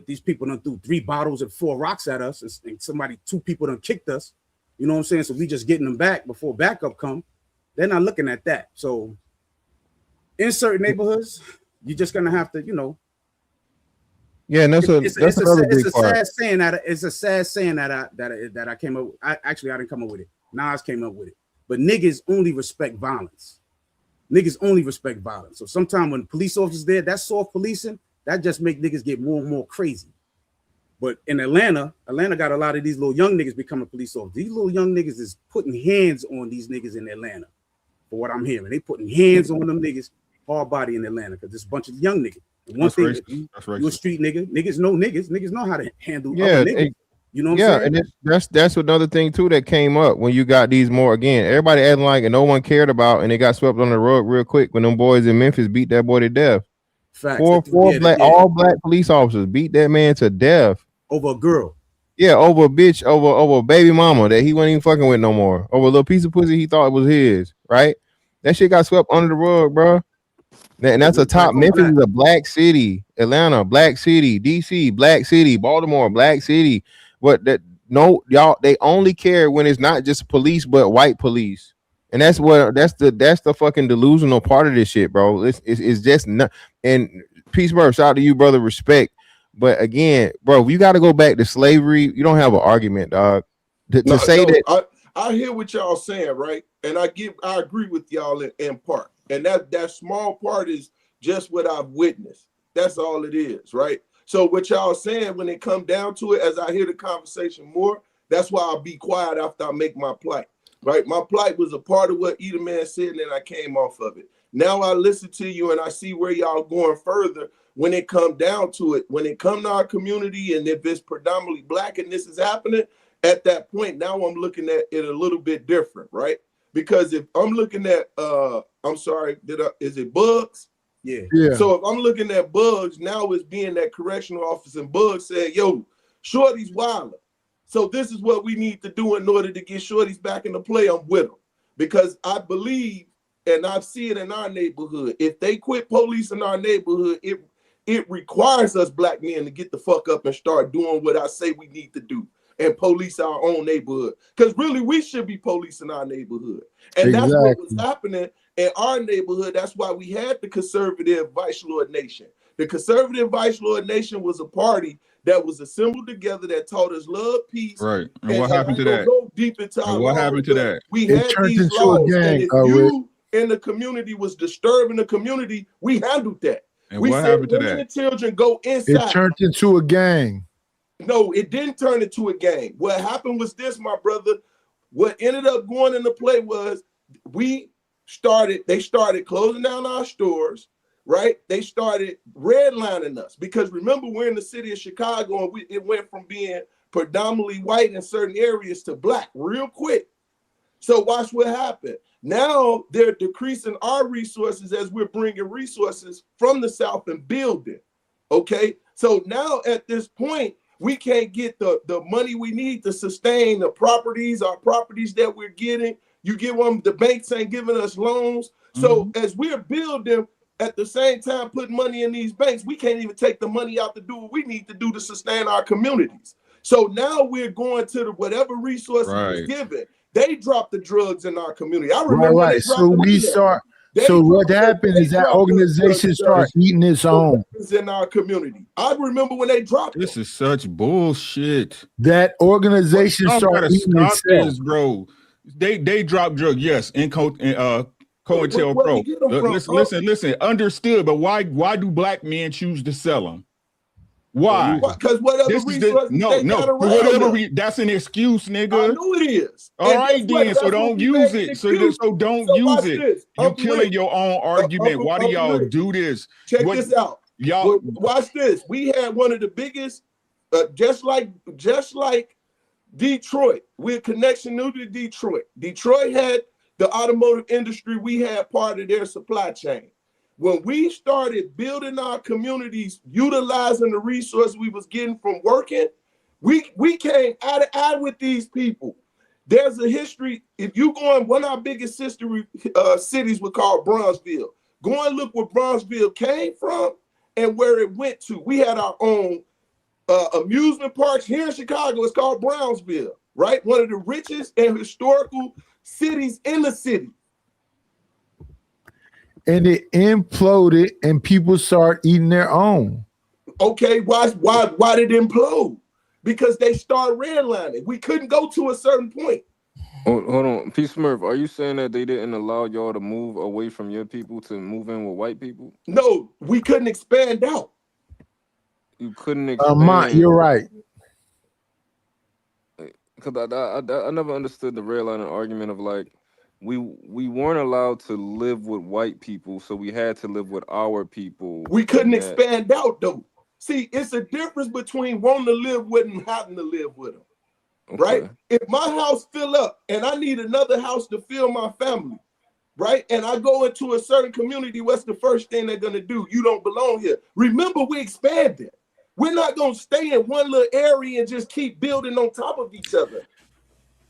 these people done threw 3 bottles and 4 rocks at us, and 2 people done kicked us. You know what I'm saying? So we just getting them back before backup come. They're not looking at that. So in certain neighborhoods, you're just gonna have to, you know. Yeah, and that's another big part. It's a sad saying that I came up with. I didn't come up with it. Nas came up with it. But niggas only respect violence. Niggas only respect violence. So sometimes when police officers there, that soft policing, that just make niggas get more and more crazy. But in Atlanta got a lot of these little young niggas becoming police officers. These little young niggas is putting hands on these niggas in Atlanta. For what I'm hearing, they putting hands on them niggas, hard body in Atlanta, because there's a bunch of young niggas. One thing, you a street nigga, niggas know how to handle other niggas. You know what I'm saying? And that's another thing too that came up when you got these more, again, everybody acting like and no one cared about, and they got swept on the rug real quick when them boys in Memphis beat that boy to death. Facts. All black police officers beat that man to death over a girl. Yeah, over a bitch, over a baby mama that he wasn't even fucking with no more, over a little piece of pussy he thought it was his, right? That shit got swept under the rug, bro. And that's a top. Memphis is a black city. Atlanta, black city. DC, black city. Baltimore, black city. But no, y'all, they only care when it's not just police, but white police. And that's the fucking delusional part of this shit, bro. It's just not. And peace, bro. Shout out to you, brother. Respect. But again, bro, you got to go back to slavery. You don't have an argument, dog. I hear what y'all saying, right? And I agree with y'all in part. And that small part is just what I've witnessed. That's all it is, right? So what y'all saying, when it come down to it, as I hear the conversation more, that's why I'll be quiet after I make my plight, right? My plight was a part of what either man said, and then I came off of it. Now I listen to you and I see where y'all going further when it come down to it. When it come to our community, and if it's predominantly black and this is happening, at that point, now I'm looking at it a little bit different, right? Because if I'm looking at, I'm sorry, is it Bugs? Yeah. So if I'm looking at Bugs, now it's being that correctional officer, and Bugs said, yo, Shorty's wilder. So this is what we need to do in order to get Shorty's back in the play. I'm with them. Because I believe, and I see it in our neighborhood, if they quit police in our neighborhood, it requires us black men to get the fuck up and start doing what I say we need to do and police our own neighborhood. Because really, we should be policing our neighborhood. And that's what was happening in our neighborhood. That's why we had the conservative Vice Lord Nation. The conservative Vice Lord Nation was a party that was assembled together that taught us love, peace. Right. And what happened to that? Go deep into and what happened to that? We had these laws. And if you in the community was disturbing the community, we handled that. And what happened to that? And children go inside. It turned into a gang. No, it didn't turn into a gang. What happened was this, my brother. What ended up going into play was they started closing down our stores, right? They started redlining us because remember, we're in the city of Chicago and it went from being predominantly white in certain areas to black real quick. So watch what happened. Now they're decreasing our resources as we're bringing resources from the South and building, okay? So now at this point, we can't get the money we need to sustain our properties that we're getting. You get one, the banks ain't giving us loans. So as we're building, at the same time putting money in these banks, we can't even take the money out to do what we need to do to sustain our communities. So now we're going to whatever resources was given. They dropped the drugs in our community. I remember when they dropped So what happened is that organization starts eating its own in our community. I remember when they dropped. This is such bullshit. That organization started eating itself, bro. They dropped drugs, yes, in COINTELPRO. Listen. Understood, but why do black men choose to sell them? Why? Because whatever that's an excuse, nigga. I know it is. All right, then. So don't use it. So don't use it. You're killing your own argument. Why do y'all do this? Check this out. Y'all watch this. We had one of the biggest, just like Detroit. We're a connection new to Detroit. Detroit had the automotive industry. We had part of their supply chain. When we started building our communities, utilizing the resources we was getting from working, we came eye to eye with these people. There's a history. If you go in, one of our biggest cities was called Bronzeville. Go and look where Bronzeville came from and where it went to. We had our own amusement parks here in Chicago. It's called Brownsville, right? One of the richest and historical cities in the city. And it imploded, and people start eating their own. Okay, why did it implode? Because they started redlining. We couldn't go to a certain point. Hold on, P. Smurf, are you saying that they didn't allow y'all to move away from your people to move in with white people? No, we couldn't expand out. You couldn't expand. You're right. Because I never understood the redlining argument of like, we weren't allowed to live with white people, so we had to live with our people. We couldn't expand out though. See, it's a difference between wanting to live with and having to live with them. Okay. Right? If my house fill up and I need another house to fill my family, right? And I go into a certain community, what's the first thing they're gonna do? You don't belong here. Remember, we expanded. We're not gonna stay in one little area and just keep building on top of each other.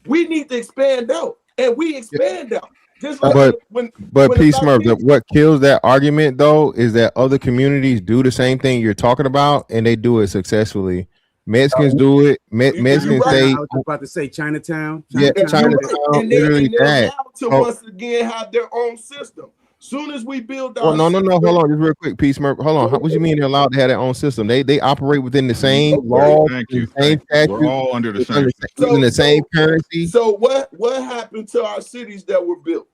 We need to expand out, and we expand out. Just like when P. Smurf, what kills that argument though is that other communities do the same thing you're talking about, and they do it successfully. Mexicans do it. Mexicans say, I was about to say Chinatown. Yeah, Chinatown. And they're allowed to once again have their own system. Soon as we build our no, hold on, just real quick, P. Smurf. Hold on. What do you mean they're allowed to have their own system? They operate within the same law, same statute. We're all under the same. Using the same currency. So what happened to our cities that were built?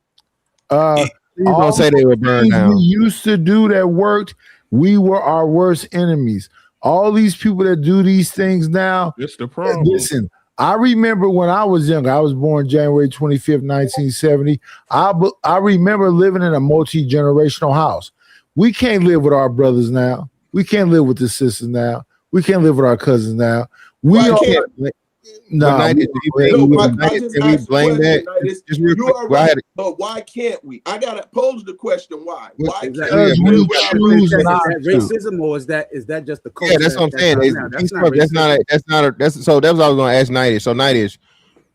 Please don't say they were burned down. We used to do that worked. We were our worst enemies. All these people that do these things now. It's the problem. Listen, I remember when I was young. I was born January 25th, 1970. I remember living in a multi-generational house. We can't live with our brothers now. We can't live with the sisters now. We can't live with our cousins now. We can't. No, can we blame that? Just real quick. Right, but why can't we? I gotta pose the question: why? Why can't we? Is that racism, or is that just the culture? Yeah, that's what I'm saying. So that's what I was going to ask Nightish. So Nightish,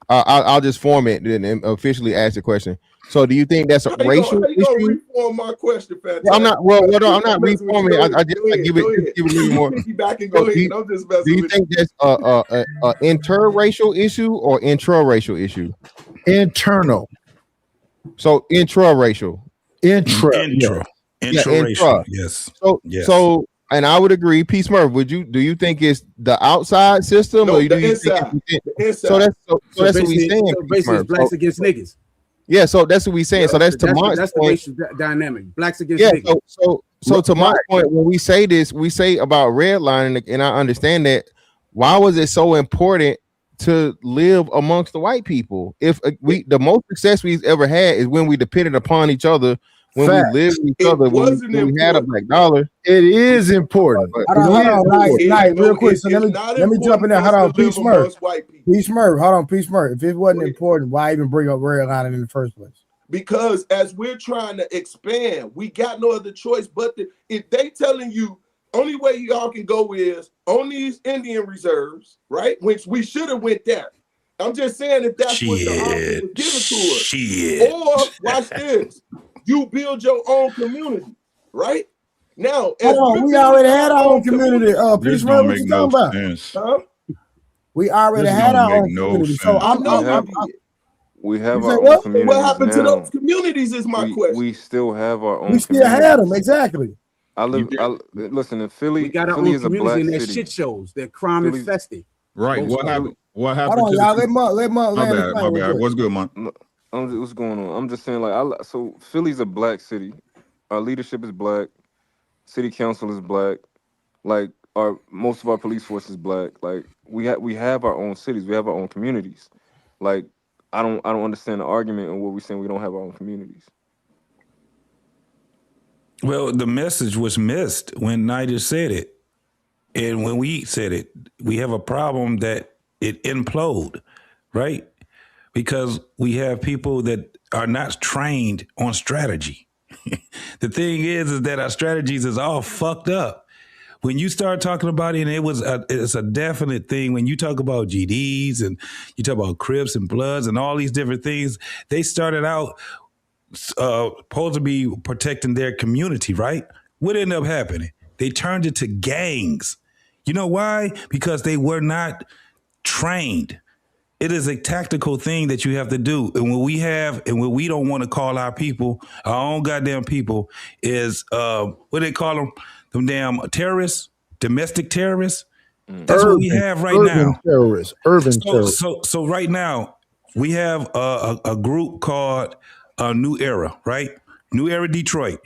I'll just form it and officially ask the question. So do you think that's a racial issue? Reform my question, Fantastic. I'm not. Well, no, I'm not reforming. I just give it a little more. Do you think that's a interracial issue or intraracial issue? Internal. So intraracial. Intra. Yes. So, and I would agree. P. Smurf, do you think it's the outside system, or do you think it's so that's what we saying? So basically, it's blacks against niggas. Yeah, so that's what we saying. So that's to Mark's that's the racial dynamic. Blacks against niggas. Yeah. So to Mark's point, when we say this, we say about redlining, and I understand that. Why was it so important to live amongst the white people? If the most success we've ever had is when we depended upon each other, when we lived with each other, when we had a black dollar. It is important. Hold on, real quick. So let me jump in there. Hold on, P. Smurf. Hold on, P. Smurf. If it wasn't important, why even bring up redlining in the first place? Because as we're trying to expand, we got no other choice but if they telling you only way y'all can go is on these Indian reserves, right? Which we should have went there. I'm just saying if that's what the option was given to us. Or watch this. You build your own community, right? Now, we already had our own community. This don't make no sense. We already had our own community. So we have our own communities. What happened to those communities is my question. We still have our own. We still had them, exactly. Listen in Philly. We got our Philly own communities and their shit shows. They're crime infested. Right. What happened? What happened? Hold on, y'all. Let my bad. What's good, man? What's going on? I'm just saying, like, so Philly's a black city. Our leadership is black. City council is black. Like, most of our police force is black. Like, we have our own cities. We have our own communities. Like, I don't understand the argument and what we're saying we don't have our own communities. Well, the message was missed when Nightish said it. And when we said it, we have a problem that it implode, right? Because we have people that are not trained on strategy. The thing is that our strategies is all fucked up. When you start talking about it, and it's a definite thing. When you talk about GDs and you talk about Crips and Bloods and all these different things, they started out supposed to be protecting their community, right? What ended up happening? They turned it to gangs. You know why? Because they were not trained. It is a tactical thing that you have to do. And what we don't want to call our people, our own goddamn people, is what do they call them? Them damn terrorists, domestic terrorists. That's what we have right now. Urban terrorists. So right now we have a group called New Era, right? New Era Detroit.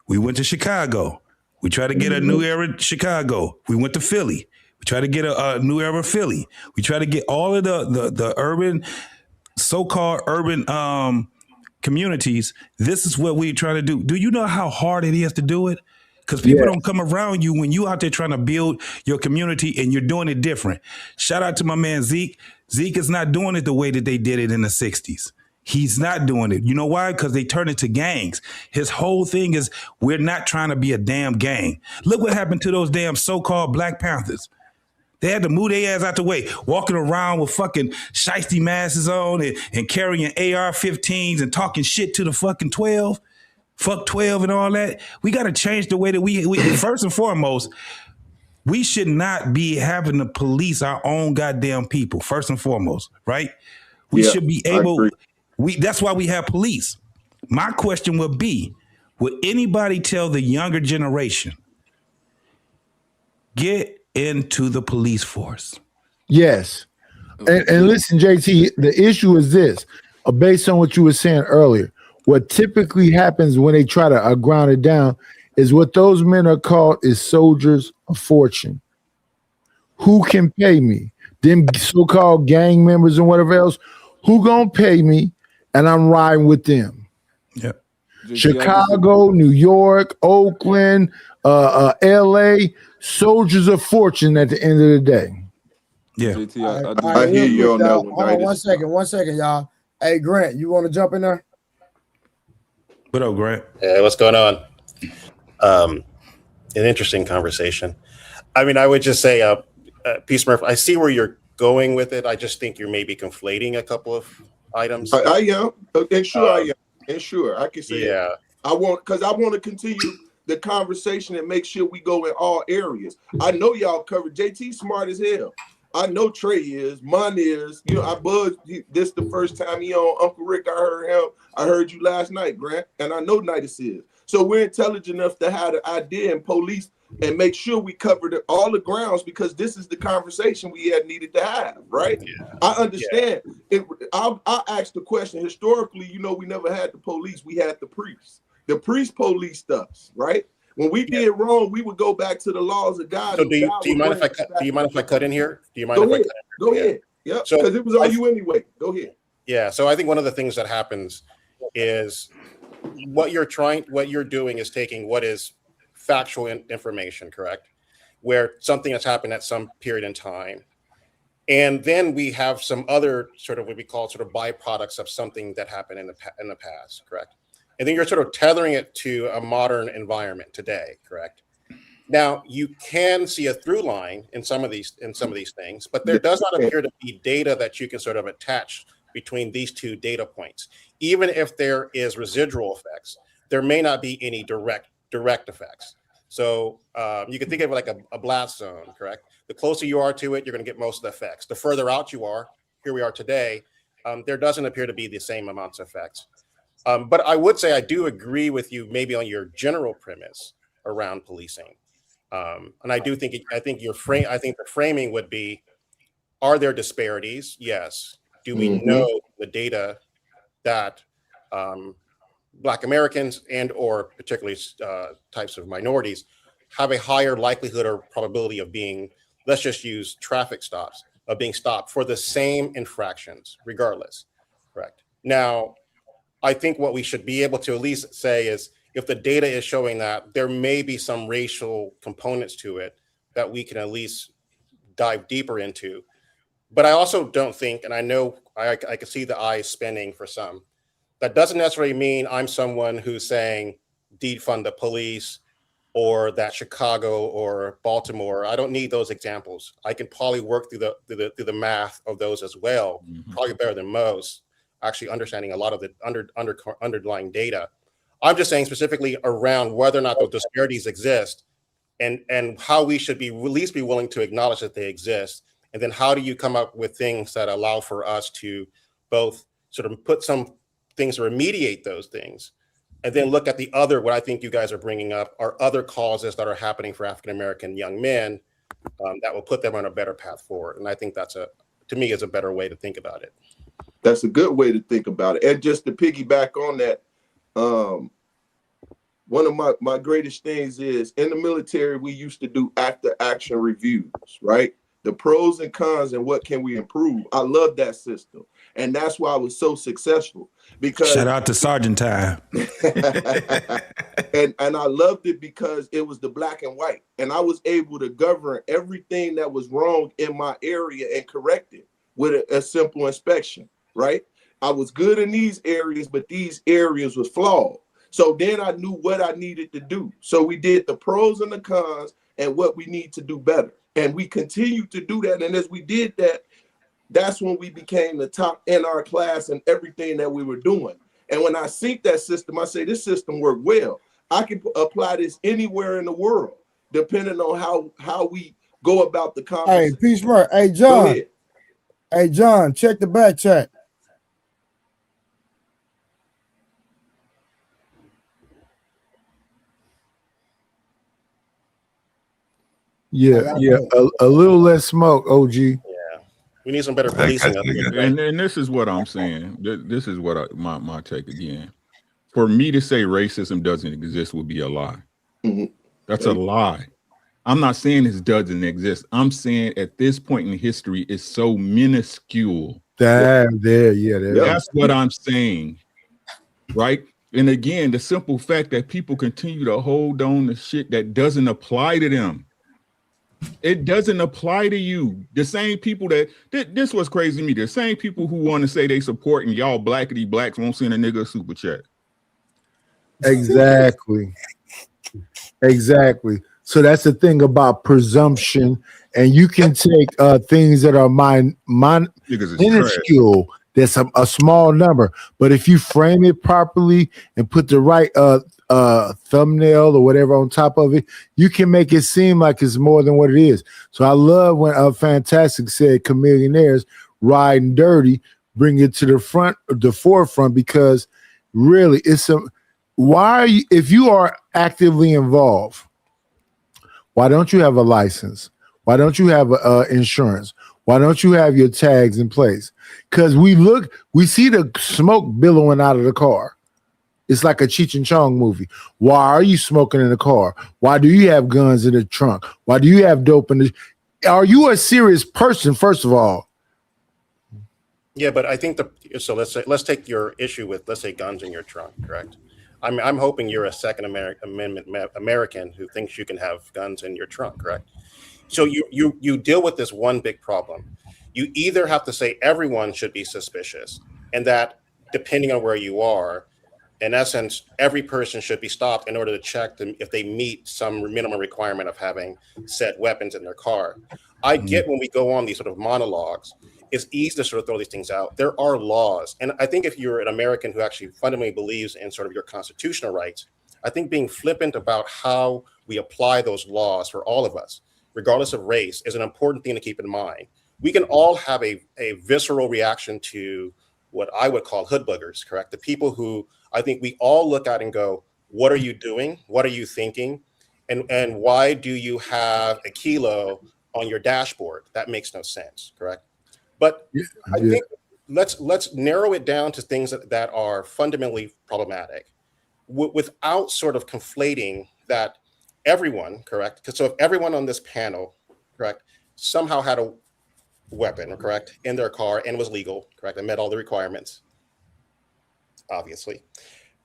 We went to Chicago. We tried to get a New Era Chicago. We went to Philly. We tried to get a New Era Philly. We tried to get all of the urban, so-called urban communities. This is what we try to do. Do you know how hard it is to do it? Because people don't come around you when you out there trying to build your community and you're doing it different. Shout out to my man Zeke. Zeke is not doing it the way that they did it in the 60s. He's not doing it. You know why? Because they turn it to gangs. His whole thing is we're not trying to be a damn gang. Look what happened to those damn so-called Black Panthers. They had to move their ass out the way, walking around with fucking shiesty masks on and carrying AR-15s and talking shit to the fucking 12. Fuck 12 and all that. We got to change the way that we first and foremost, we should not be having to police our own goddamn people, first and foremost, right? We should be able, that's why we have police. My question would be, would anybody tell the younger generation, get into the police force? Yes. And listen, JT, the issue is this, based on what you were saying earlier, what typically happens when they try to ground it down is what those men are called is soldiers of fortune. Who can pay me? Them so-called gang members and whatever else, who gonna pay me? And I'm riding with them. Yep. Chicago, New York, Oakland, LA, soldiers of fortune at the end of the day. Yeah. JT, I hear you on that one. Hold on one second, y'all. Hey, Grant, you want to jump in there? What up, Grant? Hey, what's going on? An interesting conversation. I mean, I would just say, Peace Murphy, I see where you're going with it. I just think you're maybe conflating a couple of items. I am. And sure I am. And sure, I can say yeah. I want to continue the conversation and make sure we go in all areas. I know y'all covered. JT smart as hell. I know Trey is. Mon is. You know, I buzzed this the first time he on Uncle Rick. I heard him. I heard you last night, Grant. And I know Nitus is. So we're intelligent enough to have the idea and police and make sure we covered all the grounds because this is the conversation we had needed to have, right? Yeah. I understand. Yeah. I'll ask the question. Historically, you know, we never had the police. We had the priests. The priest policed us, right? When we did wrong, we would go back to the laws of God. So do you mind if I cut? Do you mind if I cut in here? Do you mind if I cut in here? Go ahead. Yeah, because it was on you anyway. Go ahead. Yeah. So I think one of the things that happens is what you're doing is taking what is factual information, correct? Where something has happened at some period in time. And then we have some other sort of what we call sort of byproducts of something that happened in the past, correct? And then you're sort of tethering it to a modern environment today, correct? Now you can see a through line in some of these things, but there does not appear to be data that you can sort of attach between these two data points. Even if there is residual effects, there may not be any direct effects. So you can think of it like a blast zone, correct? The closer you are to it, you're going to get most of the effects. The further out you are, here we are today, there doesn't appear to be the same amounts of effects. But I would say I do agree with you maybe on your general premise around policing. And I think the framing would be, are there disparities? Yes. Do we know the data that Black Americans and or particularly types of minorities have a higher likelihood or probability of being, let's just use traffic stops, of being stopped for the same infractions, regardless, correct? Now, I think what we should be able to at least say is if the data is showing that there may be some racial components to it that we can at least dive deeper into. But I also don't think, and I know I can see the eyes spinning for some, that doesn't necessarily mean I'm someone who's saying defund the police or that Chicago or Baltimore. I don't need those examples. I can probably work through the math of those as well, probably better than most. actually understanding a lot of the underlying data. I'm just saying specifically around whether or not those disparities exist, and how we should be at least be willing to acknowledge that they exist. And then how do you come up with things that allow for us to both sort of put some things to remediate those things, and then look at the other, what I think you guys are bringing up are other causes that are happening for African-American young men that will put them on a better path forward. And I think that's to me, is a better way to think about it. That's a good way to think about it. And just to piggyback on that, one of my greatest things is in the military, we used to do after action reviews, right? The pros and cons and what can we improve. I love that system. And that's why I was so successful, because shout out to Sergeant Time. and I loved it because it was the black and white, and I was able to govern everything that was wrong in my area and correct it with a simple inspection, right? I was good in these areas, but these areas was flawed. So then I knew what I needed to do. So we did the pros and the cons and what we need to do better. And we continued to do that. And as we did that, that's when we became the top in our class and everything that we were doing. And when I see that system, I say this system worked well. I can apply this anywhere in the world, depending on how we go about the conversation. Hey, Peace Murray. Hey, John. Hey, John, check the back chat. Yeah, a little less smoke, OG. Yeah, we need some better policing. And this is what I'm saying. This is what my take again. For me to say racism doesn't exist would be a lie. Mm-hmm. That's a lie. I'm not saying this doesn't exist. I'm saying at this point in history, it's so minuscule. There. That's what I'm saying, right? And again, the simple fact that people continue to hold on to shit that doesn't apply to them. It doesn't apply to you. The same people this was crazy to me. The same people who want to say they support and y'all blackity blacks won't send a nigga a super chat. Exactly. So that's the thing about presumption, and you can take things that are minuscule. That's a small number, but if you frame it properly and put the right thumbnail or whatever on top of it, you can make it seem like it's more than what it is. So I love when Fantastic said "Chameleonaires riding dirty," bring it to the forefront, because really it's why are you, if you are actively involved, why don't you have a license? Why don't you have insurance? Why don't you have your tags in place? Because we see the smoke billowing out of the car. It's like a Cheech and Chong movie. Why are you smoking in the car? Why do you have guns in the trunk? Why do you have dope in the... Are you a serious person, first of all? Yeah, but I think let's take your issue with, let's say, guns in your trunk, correct? I'm hoping you're a Second Amendment American who thinks you can have guns in your trunk, correct? So you deal with this one big problem. You either have to say everyone should be suspicious, and that depending on where you are, in essence, every person should be stopped in order to check them if they meet some minimum requirement of having said weapons in their car. I get when we go on these sort of monologues, it's easy to sort of throw these things out. There are laws. And I think if you're an American who actually fundamentally believes in sort of your constitutional rights, I think being flippant about how we apply those laws for all of us, regardless of race, is an important thing to keep in mind. We can all have a visceral reaction to what I would call hood boogers, correct? The people who I think we all look at and go, what are you doing? What are you thinking? And why do you have a kilo on your dashboard? That makes no sense, correct? But I think let's narrow it down to things that are fundamentally problematic without sort of conflating that everyone, correct? Because so if everyone on this panel, correct, somehow had a weapon, correct, in their car and was legal, correct, and met all the requirements, obviously,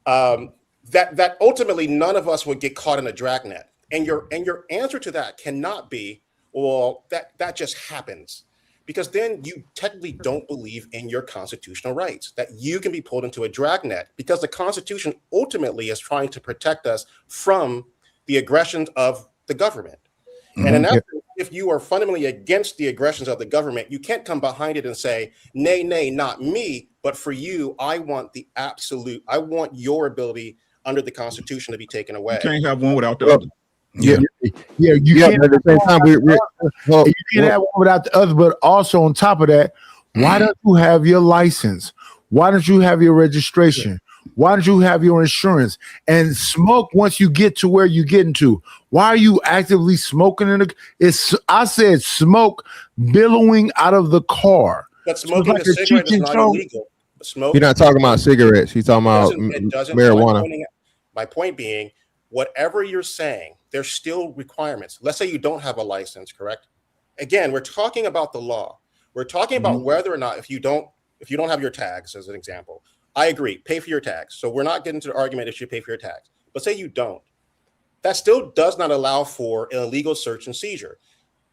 that ultimately none of us would get caught in a dragnet. And your answer to that cannot be, well, that just happens. Because then you technically don't believe in your constitutional rights, that you can be pulled into a dragnet, because the Constitution ultimately is trying to protect us from the aggressions of the government. Mm-hmm. And in that, if you are fundamentally against the aggressions of the government, you can't come behind it and say, nay, not me, But for you, I want your ability under the Constitution to be taken away. You can't have one without the other. Yeah. You can't. But at the same time, you can't have one without the other. But also on top of that, why don't you have your license? Why don't you have your registration? Why don't you have your insurance? And smoke once you get to where you're getting to. Why are you actively smoking in the? I said smoke billowing out of the car. But smoking a cigarette is not illegal. You're not talking about cigarettes. He's talking about marijuana. My point being, whatever you're saying, there's still requirements. Let's say you don't have a license, correct? Again, we're talking about the law. We're talking about whether or not if you don't have your tags, as an example. I agree, pay for your tags. So we're not getting to the argument if you pay for your tags. But say you don't. That still does not allow for an illegal search and seizure.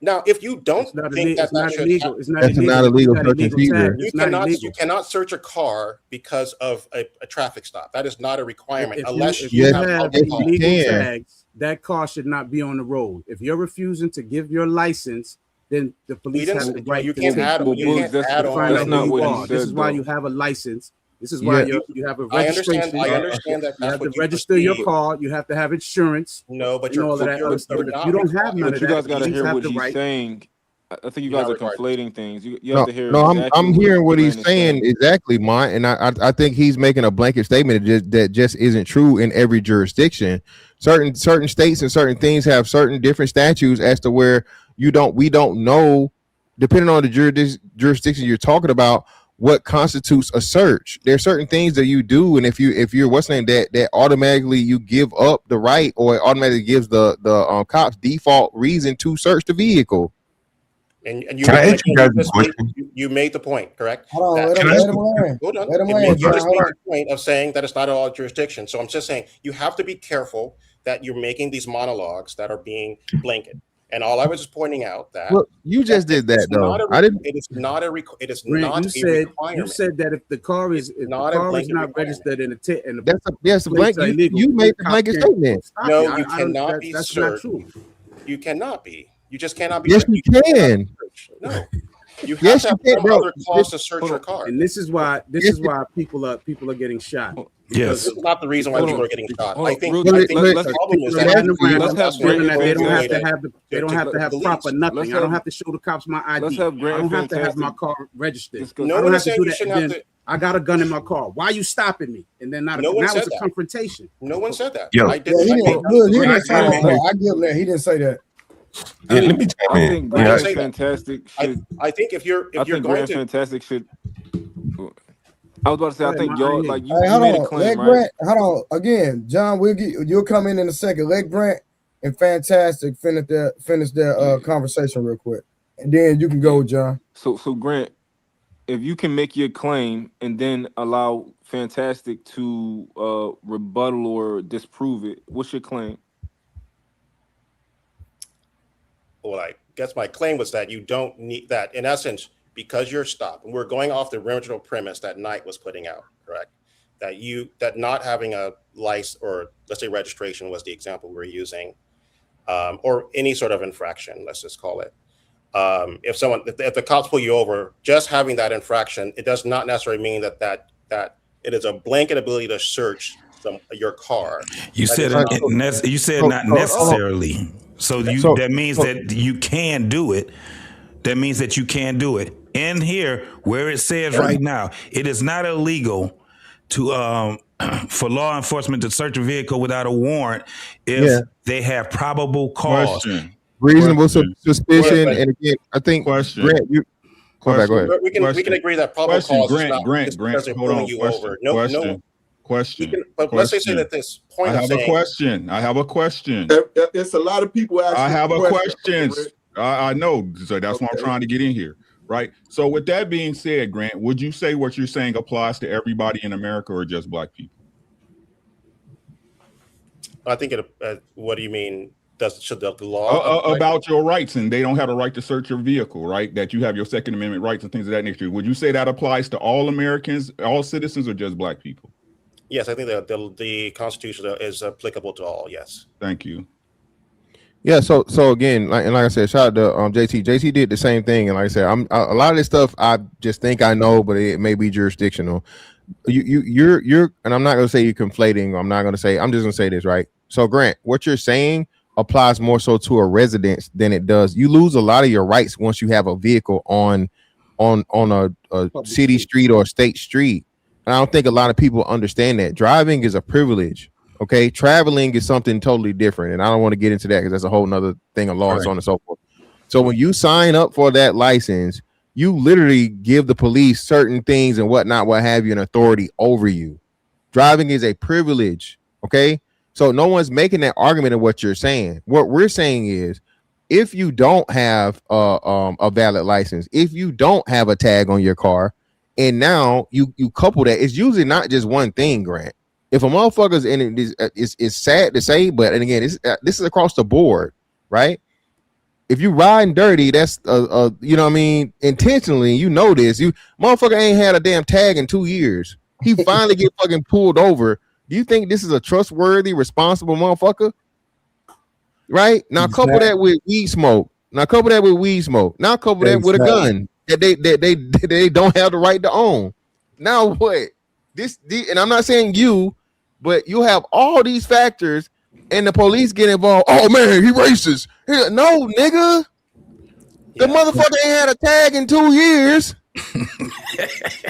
Now, if you don't think that should happen, it's not illegal search and seizure. You cannot search a car because of a traffic stop. That is not a requirement If you have illegal tags, that car should not be on the road. If you're refusing to give your license, then the police have the right to find out who you are. This is why you have a license. This is why you have a registration. I understand that. You have to register your car. You have to have insurance. No, but all of that other stuff. If you don't have none of that, you guys got to hear what he's saying. I think you guys are conflating things. You have to hear. No, I'm hearing what he's saying exactly, Mont, and I think he's making a blanket statement that just isn't true in every jurisdiction. Certain states and certain things have certain different statutes as to where we don't know, depending on the jurisdiction you're talking about, what constitutes a search. There are certain things that you do, and if you're what's name that automatically you give up the right, or it automatically gives the cops default reason to search the vehicle. And you made the point, correct? Hold on, let him land. Hold on. You just made the point of saying that it's not all jurisdictions. So I'm just saying you have to be careful that you're making these monologues that are being blanket. And all I was just pointing out that you just did that though. It is not a requirement. You said that if the car is not registered in the that's a blanket. You made the blanket statement. No, you cannot be searched. You cannot be. You just cannot be. Yes, you can. No. You have to have some other cause to search your car. And this is why people are getting shot. Yes, this is not the reason why people are getting shot. I think the problem is that they don't have to have proper nothing. I don't have to show the cops my ID. I don't have to have my car registered. I don't have to do that. I got a gun in my car. Why are you stopping me? And then now it's a confrontation. No one said that. I didn't say that. I give that. He didn't say that. Let me chime in. Grand Fantastic. I think if you're going Grand to Fantastic should. I was about to say, I think y'all like you hold made on, a claim, right? Grant, hold on. Again, John, you'll come in a second. Let Grant and Fantastic finish their conversation real quick, and then you can go, John. So Grant, if you can make your claim and then allow Fantastic to rebuttal or disprove it, what's your claim? Well, I guess my claim was that you don't need that. In essence, because you're stopped, and we're going off the original premise that Knight was putting out, correct? That not having a license, or let's say registration was the example we're using, or any sort of infraction, let's just call it. If the cops pull you over, just having that infraction, it does not necessarily mean that it is a blanket ability to search your car. You said not necessarily. So that means that you can do it. That means that you can do it. In here, where it says right now, it is not illegal to for law enforcement to search a vehicle without a warrant if they have probable cause, reasonable suspicion, and again, I think Grant, go ahead. We can agree that probable cause is not Grant, hold on. You over. Question. But let's say that this point. I have a question. It's a lot of people asking. I have a question. I know, so that's why I'm trying to get in here, right? So with that being said, Grant, would you say what you're saying applies to everybody in America or just black people? I think what do you mean? Should the law about your rights, and they don't have a right to search your vehicle, right? That you have your Second Amendment rights and things of that nature. Would you say that applies to all Americans, all citizens, or just black people? Yes, I think that the Constitution is applicable to all. Yes. Thank you. Yeah, so again, like I said, shout out to JT. JT did the same thing, and like I said, a lot of this stuff I just think I know, but it may be jurisdictional. You're, and I'm not gonna say you're conflating. I'm not gonna say. I'm just gonna say this, right? So Grant, what you're saying applies more so to a residence than it does. You lose a lot of your rights once you have a vehicle on a city street or a state street, and I don't think a lot of people understand that driving is a privilege. Okay, traveling is something totally different, and I don't want to get into that because that's a whole nother thing of law and so on and so forth. So when you sign up for that license, you literally give the police certain things and whatnot, what have you, an authority over you. Driving is a privilege. Okay, so no one's making that argument of what you're saying. What we're saying is, if you don't have a valid license, if you don't have a tag on your car, and now you couple that, it's usually not just one thing, Grant. If a motherfucker's in it, it's sad to say, but and again, this is across the board, right? If you riding dirty, that's you know what I mean, intentionally, you know this. You motherfucker ain't had a damn tag in 2 years. He finally get fucking pulled over. Do you think this is a trustworthy, responsible motherfucker? Right? Now couple that with weed smoke. Now couple that with a gun that they don't have the right to own. Now what? And I'm not saying you, but you have all these factors, and the police get involved. Oh man, he racist. No, nigga, the motherfucker ain't had a tag in 2 years.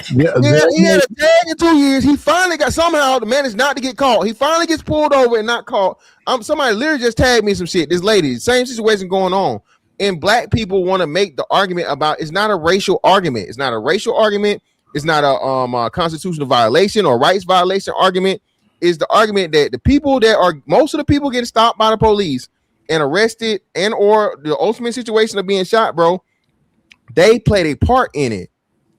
He had a tag in 2 years. He finally got somehow managed not to get caught. He finally gets pulled over and not caught. Somebody literally just tagged me some shit. This lady, same situation going on. And black people want to make the argument about it's not a racial argument. It's not a racial argument. It's not a constitutional violation or rights violation argument. Is the argument that the people that are most of the people getting stopped by the police and arrested and or the ultimate situation of being shot, bro, they played a part in it.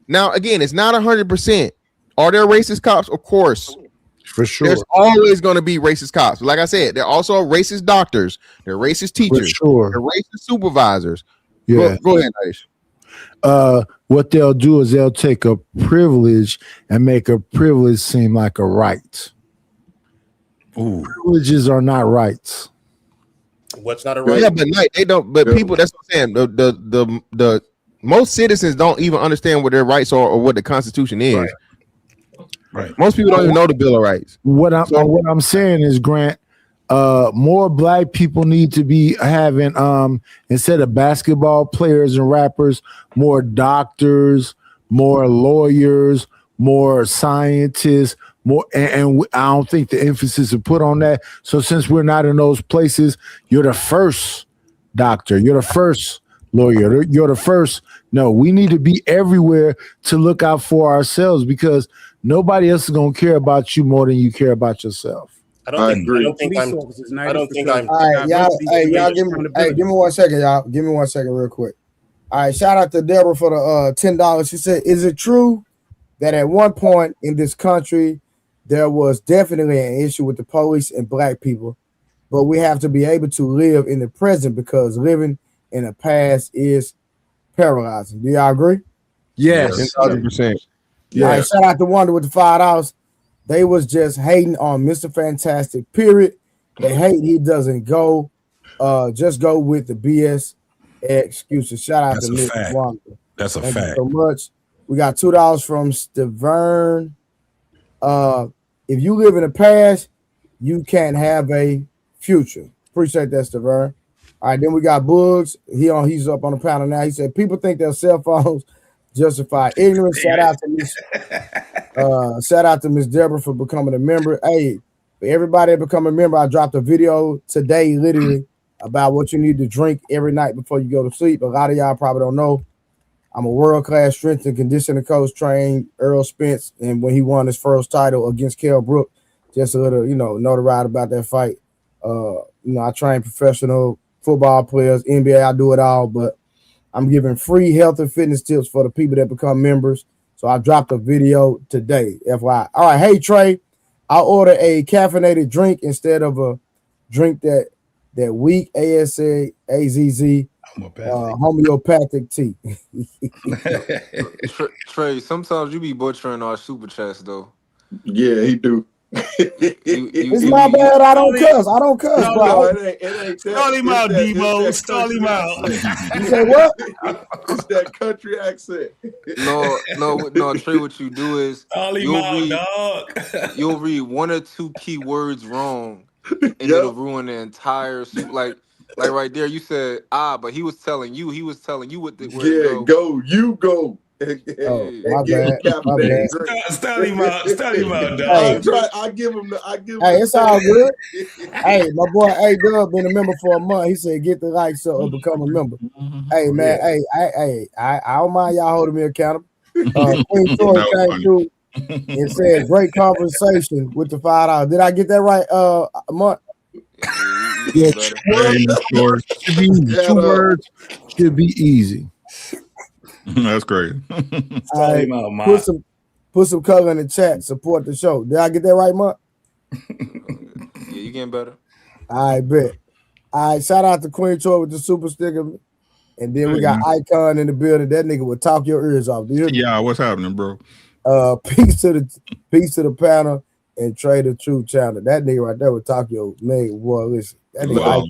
Now, again, it's not 100%. Are there racist cops? Of course. For sure. There's always going to be racist cops. But like I said, there are also racist doctors. There are racist teachers. For sure. There are racist supervisors. Yeah. Go ahead, Nish. What they'll do is they'll take a privilege and make a privilege seem like a right. Ooh. Privileges are not rights. What's not a right? Yeah, but they don't. But people, that's what I'm saying. The most citizens don't even understand what their rights are or what the Constitution is. Right. Most people don't even know the Bill of Rights. What I'm saying is, Grant, more black people need to be having instead of basketball players and rappers, more doctors, more lawyers, more scientists, more and I don't think the emphasis is put on that. So since we're not in those places, you're the first doctor, you're the first lawyer, you're the first. No, we need to be everywhere to look out for ourselves because nobody else is gonna care about you more than you care about yourself. I don't think I'm. All right, y'all give me 1 second, y'all. Give me 1 second, real quick. All right, shout out to Deborah for the $10. She said, "Is it true that at one point in this country there was definitely an issue with the police and black people, but we have to be able to live in the present because living in the past is paralyzing." Do y'all agree? Yes, 100%. Yeah. All right, shout out to Wonder with the $5. They was just hating on Mr. Fantastic, period. They hate he doesn't go. Just go with the BS excuses. Shout out to Miss Wanda. That's a Thank fact. you so much. We got $2 from Stavern. If you live in the past, you can't have a future. Appreciate that, Stavern. All right, then we got Bugs. He's up on the panel now. He said people think their cell phones justify ignorance. Shout out to Miss Deborah for becoming a member. Hey, for everybody that become a member, I dropped a video today, literally, about what you need to drink every night before you go to sleep. A lot of y'all probably don't know. I'm a world-class strength and conditioning coach, trained Earl Spence, and when he won his first title against Kell Brook, just a little, notoriety about that fight. I train professional football players, NBA, I do it all, but I'm giving free health and fitness tips for the people that become members. So I dropped a video today, FYI. All right, hey, Trey, I'll order a caffeinated drink instead of a drink that weak AZZ homeopathic tea. Trey, sometimes you be butchering our super chats though. Yeah, he do. It's my bad. I don't cuss. I don't cuss, No, bro. it ain't that. Stall him out, Debo. Stall him out. You say what? It's that country accent. No, Trey, what you do is Stall him you'll out, read dog. you'll read one or two key words wrong, and it'll ruin the entire like right there. You said but he was telling you what the where to go. You go. Oh, my bad. My bad. Stall him out, dog. I give him. Hey, it's all good. Hey, my boy, Dub been a member for a month. He said, "Get the likes up or become a member." Hey, man. I don't mind y'all holding me accountable. Queen Tori came through and said, "Great conversation with the $5." Did I get that right? Month. Yeah, two words should be easy. That's great. All right, put some color in the chat. Support the show. Did I get that right, Month? Yeah, you getting better. I bet. All right, shout out to Queen Troy with the super sticker. And then we got Icon in the building. That nigga will talk your ears off. Do you hear me? Yeah, what's happening, bro? Peace to the panel and Trey the Truth channel. That nigga right there will talk your nigga. Boy, listen. That nigga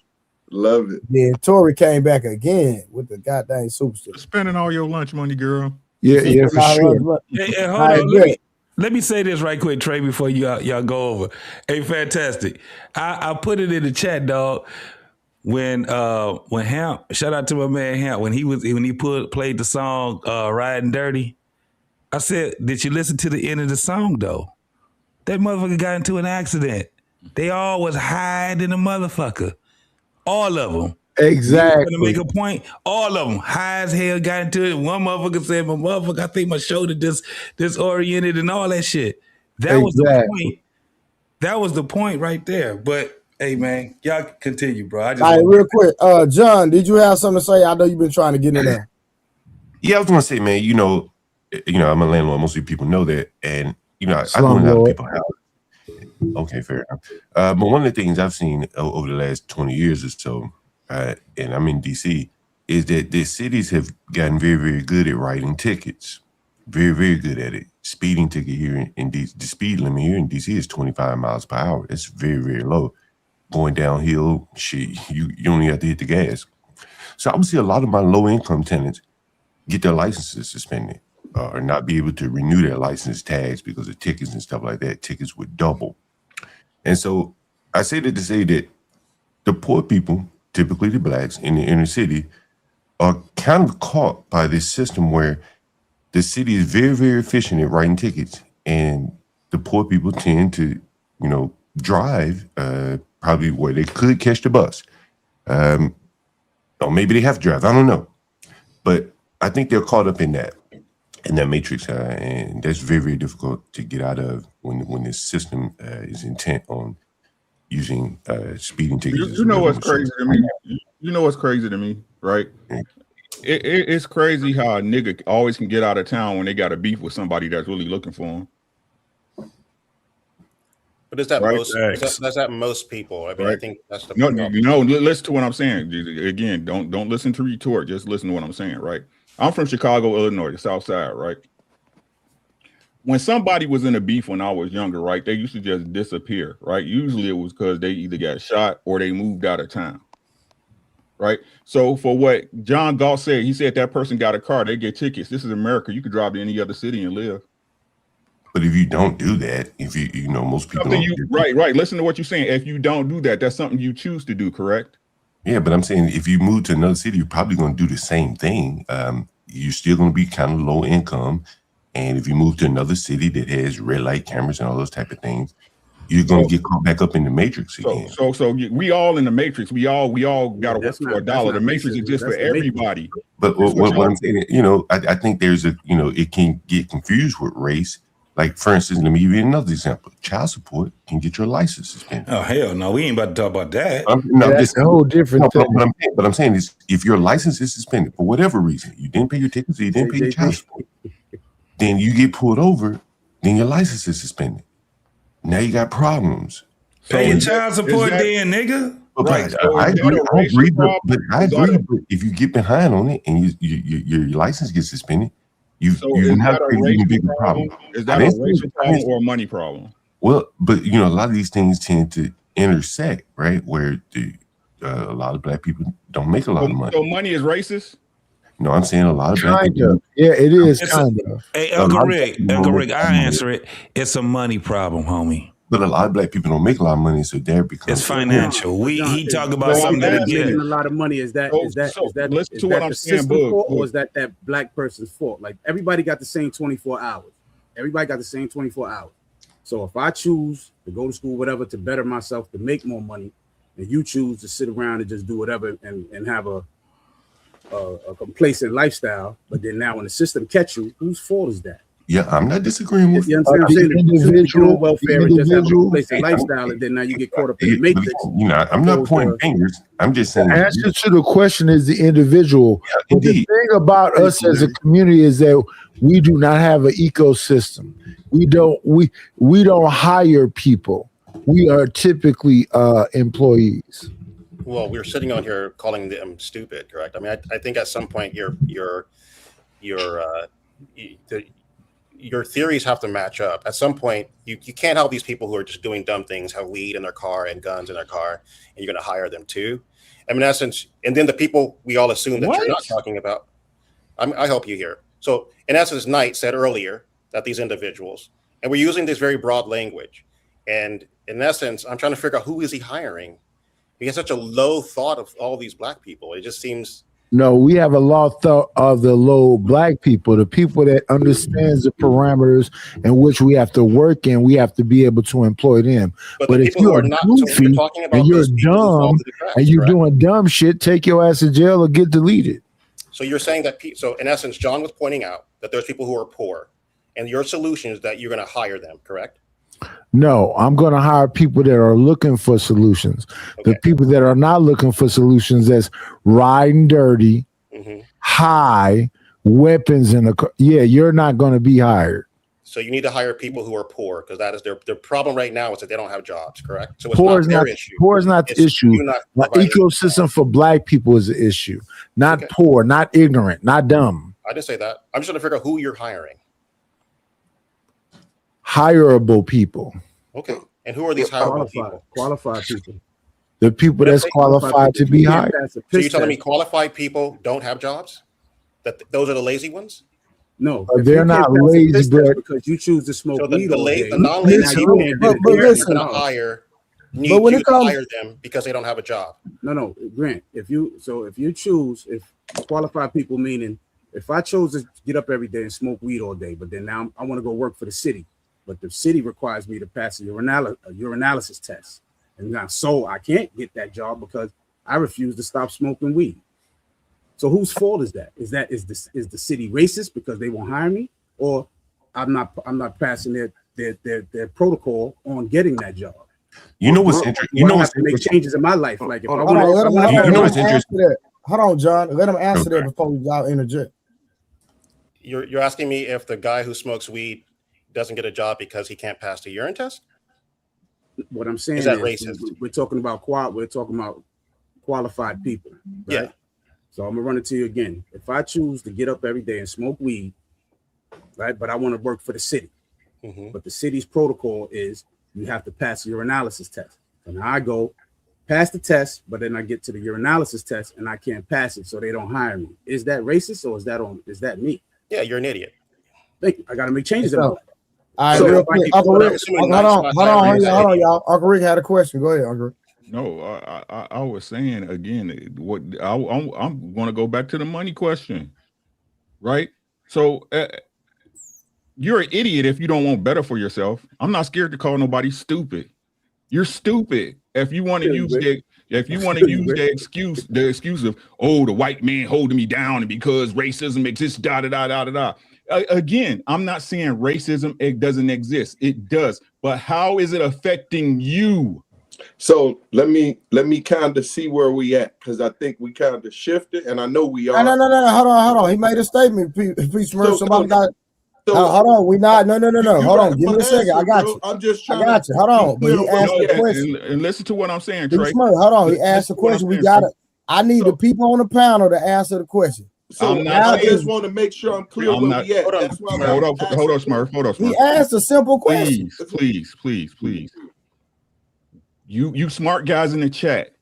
love it. Then Tori came back again with the goddamn super sticker. Spending all your lunch money, girl. Yeah, for sure. Hey, hold on. Let me say this right quick, Trey, before y'all go over. Hey, fantastic. I put it in the chat, dog. When Hamp, shout out to my man Hamp, when he played the song Riding Dirty, I said, did you listen to the end of the song though? That motherfucker got into an accident. They all was high than a motherfucker. All of them. Exactly. To make a point, all of them high as hell got into it. One motherfucker said, "My motherfucker, I think my shoulder disoriented and all that shit." That was the point. That was the point right there. But hey, man, y'all continue, bro. All right, real quick, John, did you have something to say? I know you've been trying to get in there. Yeah, I was gonna say, man, you know, I'm a landlord. Most people know that, and I know a lot of people have. Okay, fair enough. But one of the things I've seen over the last 20 years or so, and I'm in DC, is that the cities have gotten very, very good at writing tickets. Very, very good at it. Speeding ticket here in DC, the speed limit here in DC is 25 miles per hour. That's very, very low. Going downhill, shit, you only have to hit the gas. So I would see a lot of my low-income tenants get their licenses suspended or not be able to renew their license tags because of tickets and stuff like that. Tickets would double. And so I say that to say that the poor people, typically the blacks in the inner city, are kind of caught by this system where the city is very, very efficient at writing tickets. And the poor people tend to, drive probably where they could catch the bus. Or maybe they have to drive. I don't know. But I think they're caught up in that matrix. And that's very, very difficult to get out of when this system is intent on using speeding tickets. You know what's crazy to me? You know what's crazy to me, right? It's crazy how a nigga always can get out of town when they got a beef with somebody that's really looking for him. But is that right? that's that most people? I mean, right. I think that's the no. Listen to what I'm saying. Again, don't listen to retort. Just listen to what I'm saying. Right. I'm from Chicago, Illinois, the South Side. Right. When somebody was in a beef when I was younger, right, they used to just disappear. Right. Usually it was because they either got shot or they moved out of town. Right. So for what John Galt said, he said that person got a car, they get tickets. This is America. You could drive to any other city and live. But if you don't do that, if you most people don't right. Listen to what you're saying. If you don't do that, that's something you choose to do, correct? Yeah, but I'm saying if you move to another city, you're probably going to do the same thing. You're still going to be kind of low income, and if you move to another city that has red light cameras and all those type of things, you're going to get caught back up in the matrix again. So we all in the matrix. We all got to work for a dollar. The matrix exists for everybody. But what I'm saying, I think there's it can get confused with race. Like, for instance, let me give you another example. Child support can get your license suspended. Oh, hell no. We ain't about to talk about that. That's a whole different thing. What I'm saying is, if your license is suspended for whatever reason, you didn't pay your tickets, you didn't pay your child support, then you get pulled over, then your license is suspended. Now you got problems. Pay your child support then, nigga. Right. I agree, but if you get behind on it and your license gets suspended, you have a bigger problem. Is that a racial problem or a money problem? Well, but you know, a lot of these things tend to intersect, right? Where a lot of black people don't make a lot of money. So money is racist? No, I'm saying a lot of black people. Yeah, it is It's kind of. Hey, Uncle Rick, I answer it. It's a money problem, homie. But a lot of black people don't make a lot of money, so they're becoming. It's financial. He talk about something that that is get making it. a lot of money. Is that listen to what I'm the saying, system Bug, fault, or Bug. is that black person's fault? Like everybody got the same 24 hours. Everybody got the same 24 hours. So if I choose to go to school, whatever, to better myself, to make more money, and you choose to sit around and just do whatever and have a complacent lifestyle, but then now when the system catch you, whose fault is that? Yeah, I'm not disagreeing with you. Know what I'm saying? Individual welfare and just have a complacent lifestyle, and then now you get caught up in the matrix. You know, I'm not pointing fingers. I'm just saying. The answer to the question is the individual. Yeah, but the thing about us as a community is that we do not have an ecosystem. We don't hire people. We are typically employees. Well, we're sitting on here calling them stupid, correct? I mean, I think at some point your theories have to match up. At some point, you can't help these people who are just doing dumb things, have weed in their car and guns in their car, and you're going to hire them too. I mean, in essence, and then the people we all assume that you're not talking about. I help you here. So, in essence, Knight said earlier that these individuals, and we're using this very broad language, and in essence, I'm trying to figure out who is he hiring. He has such a low thought of all these black people. It just seems. No, we have a law thought of the low black people, the people that understands the parameters in which we have to work in. We have to be able to employ them. But if you are goofy and you're dumb and you're doing dumb shit, take your ass to jail or get deleted. So you're saying that. So in essence, John was pointing out that there's people who are poor, and your solution is that you're going to hire them, correct? No, I'm going to hire people that are looking for solutions. Okay. The people that are not looking for solutions, that's riding dirty, high, weapons in the car. Yeah, you're not going to be hired. So you need to hire people who are poor, because that is their problem right now is that they don't have jobs, correct? So it's poor not is their not issue. Poor is not the issue. The ecosystem for black people is the issue. Not poor, not ignorant, not dumb. I didn't say that. I'm just trying to figure out who you're hiring. Hireable people. Okay. And who are these hireable people? Qualified people. The people that's qualified to be hired. So you're telling me qualified people don't have jobs? That those are the lazy ones? No, they're not lazy, but because you choose to smoke weed. The non-lazy people you're going to hire need you to hire them because they don't have a job. No, Grant. If you choose, if qualified people, meaning if I chose to get up every day and smoke weed all day, but then now I want to go work for the city, but the city requires me to pass a urinalysis test, and now so I can't get that job because I refuse to stop smoking weed. So whose fault is that? Is the city racist because they won't hire me, or I'm not passing their protocol on getting that job? You know what's interesting? You know what's to make changes in my life? Like if I want to, you know what's interesting? Hold on, John. Let him answer that before y'all interject. You're asking me if the guy who smokes weed doesn't get a job because he can't pass the urine test? What I'm saying is that racist? We're talking about qualified people. Right? Yeah. So I'm gonna run it to you again. If I choose to get up every day and smoke weed, right, but I want to work for the city, but the city's protocol is you have to pass your urinalysis test. And I go pass the test, but then I get to the urinalysis test and I can't pass it, so they don't hire me. Is that racist or is that me? Yeah, you're an idiot. Thank you. I got to make changes in my life. All right, real quick. Hold on, y'all. Uncle Rick had a question. Go ahead, Uncle Rick. No, I was saying again, what I'm going to go back to the money question, right? So you're an idiot if you don't want better for yourself. I'm not scared to call nobody stupid. You're stupid if you want to use the excuse of, oh, the white man holding me down and because racism exists, da da da da da da. Again, I'm not saying racism it doesn't exist. It does, but how is it affecting you? So let me kind of see where we at, because I think we kind of shifted, and I know we are. No. Hold on. He made a statement. Somebody got. Hold on. We not. No. Hold on. Give me a second. I got you. I'm just trying. I got you. Hold on. But he asked a question. And listen to what I'm saying, Trey. Hold on. He asked a question. We got it. I need the people on the panel to answer the question. So I'm not I just saying. want to make sure I'm clear I'm where not. we at. Hold on, That's why I'm Hold on, asking. Smurf. He asked a simple question. Please. You smart guys in the chat.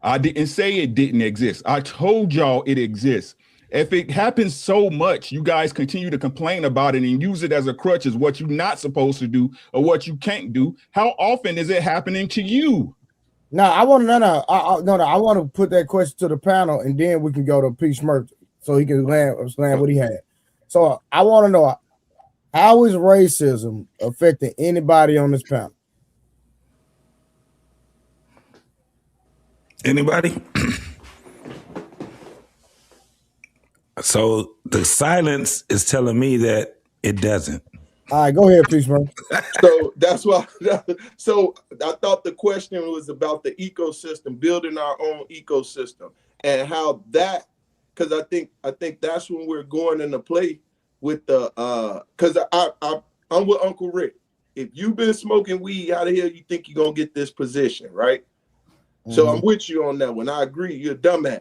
I didn't say it didn't exist. I told y'all it exists. If it happens so much, you guys continue to complain about it and use it as a crutch as what you're not supposed to do or what you can't do. How often is it happening to you? No, I want to I want to put that question to the panel, and then we can go to P. Smurf so he can land what he had. So I want to know, how is racism affecting anybody on this panel? Anybody? So the silence is telling me that it doesn't. All right, go ahead, P. Smurf. So that's why. So I thought the question was about the ecosystem, building our own ecosystem, and how that. Because I think that's when we're going into play with the. Because I'm with Uncle Rick. If you've been smoking weed, how the hell you think you're gonna get this position, right? So I'm with you on that one. I agree. You're a dumbass.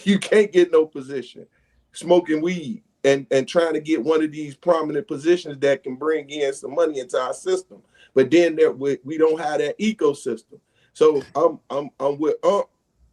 You can't get no position smoking weed and trying to get one of these prominent positions that can bring in some money into our system. But then we don't have that ecosystem. So I'm with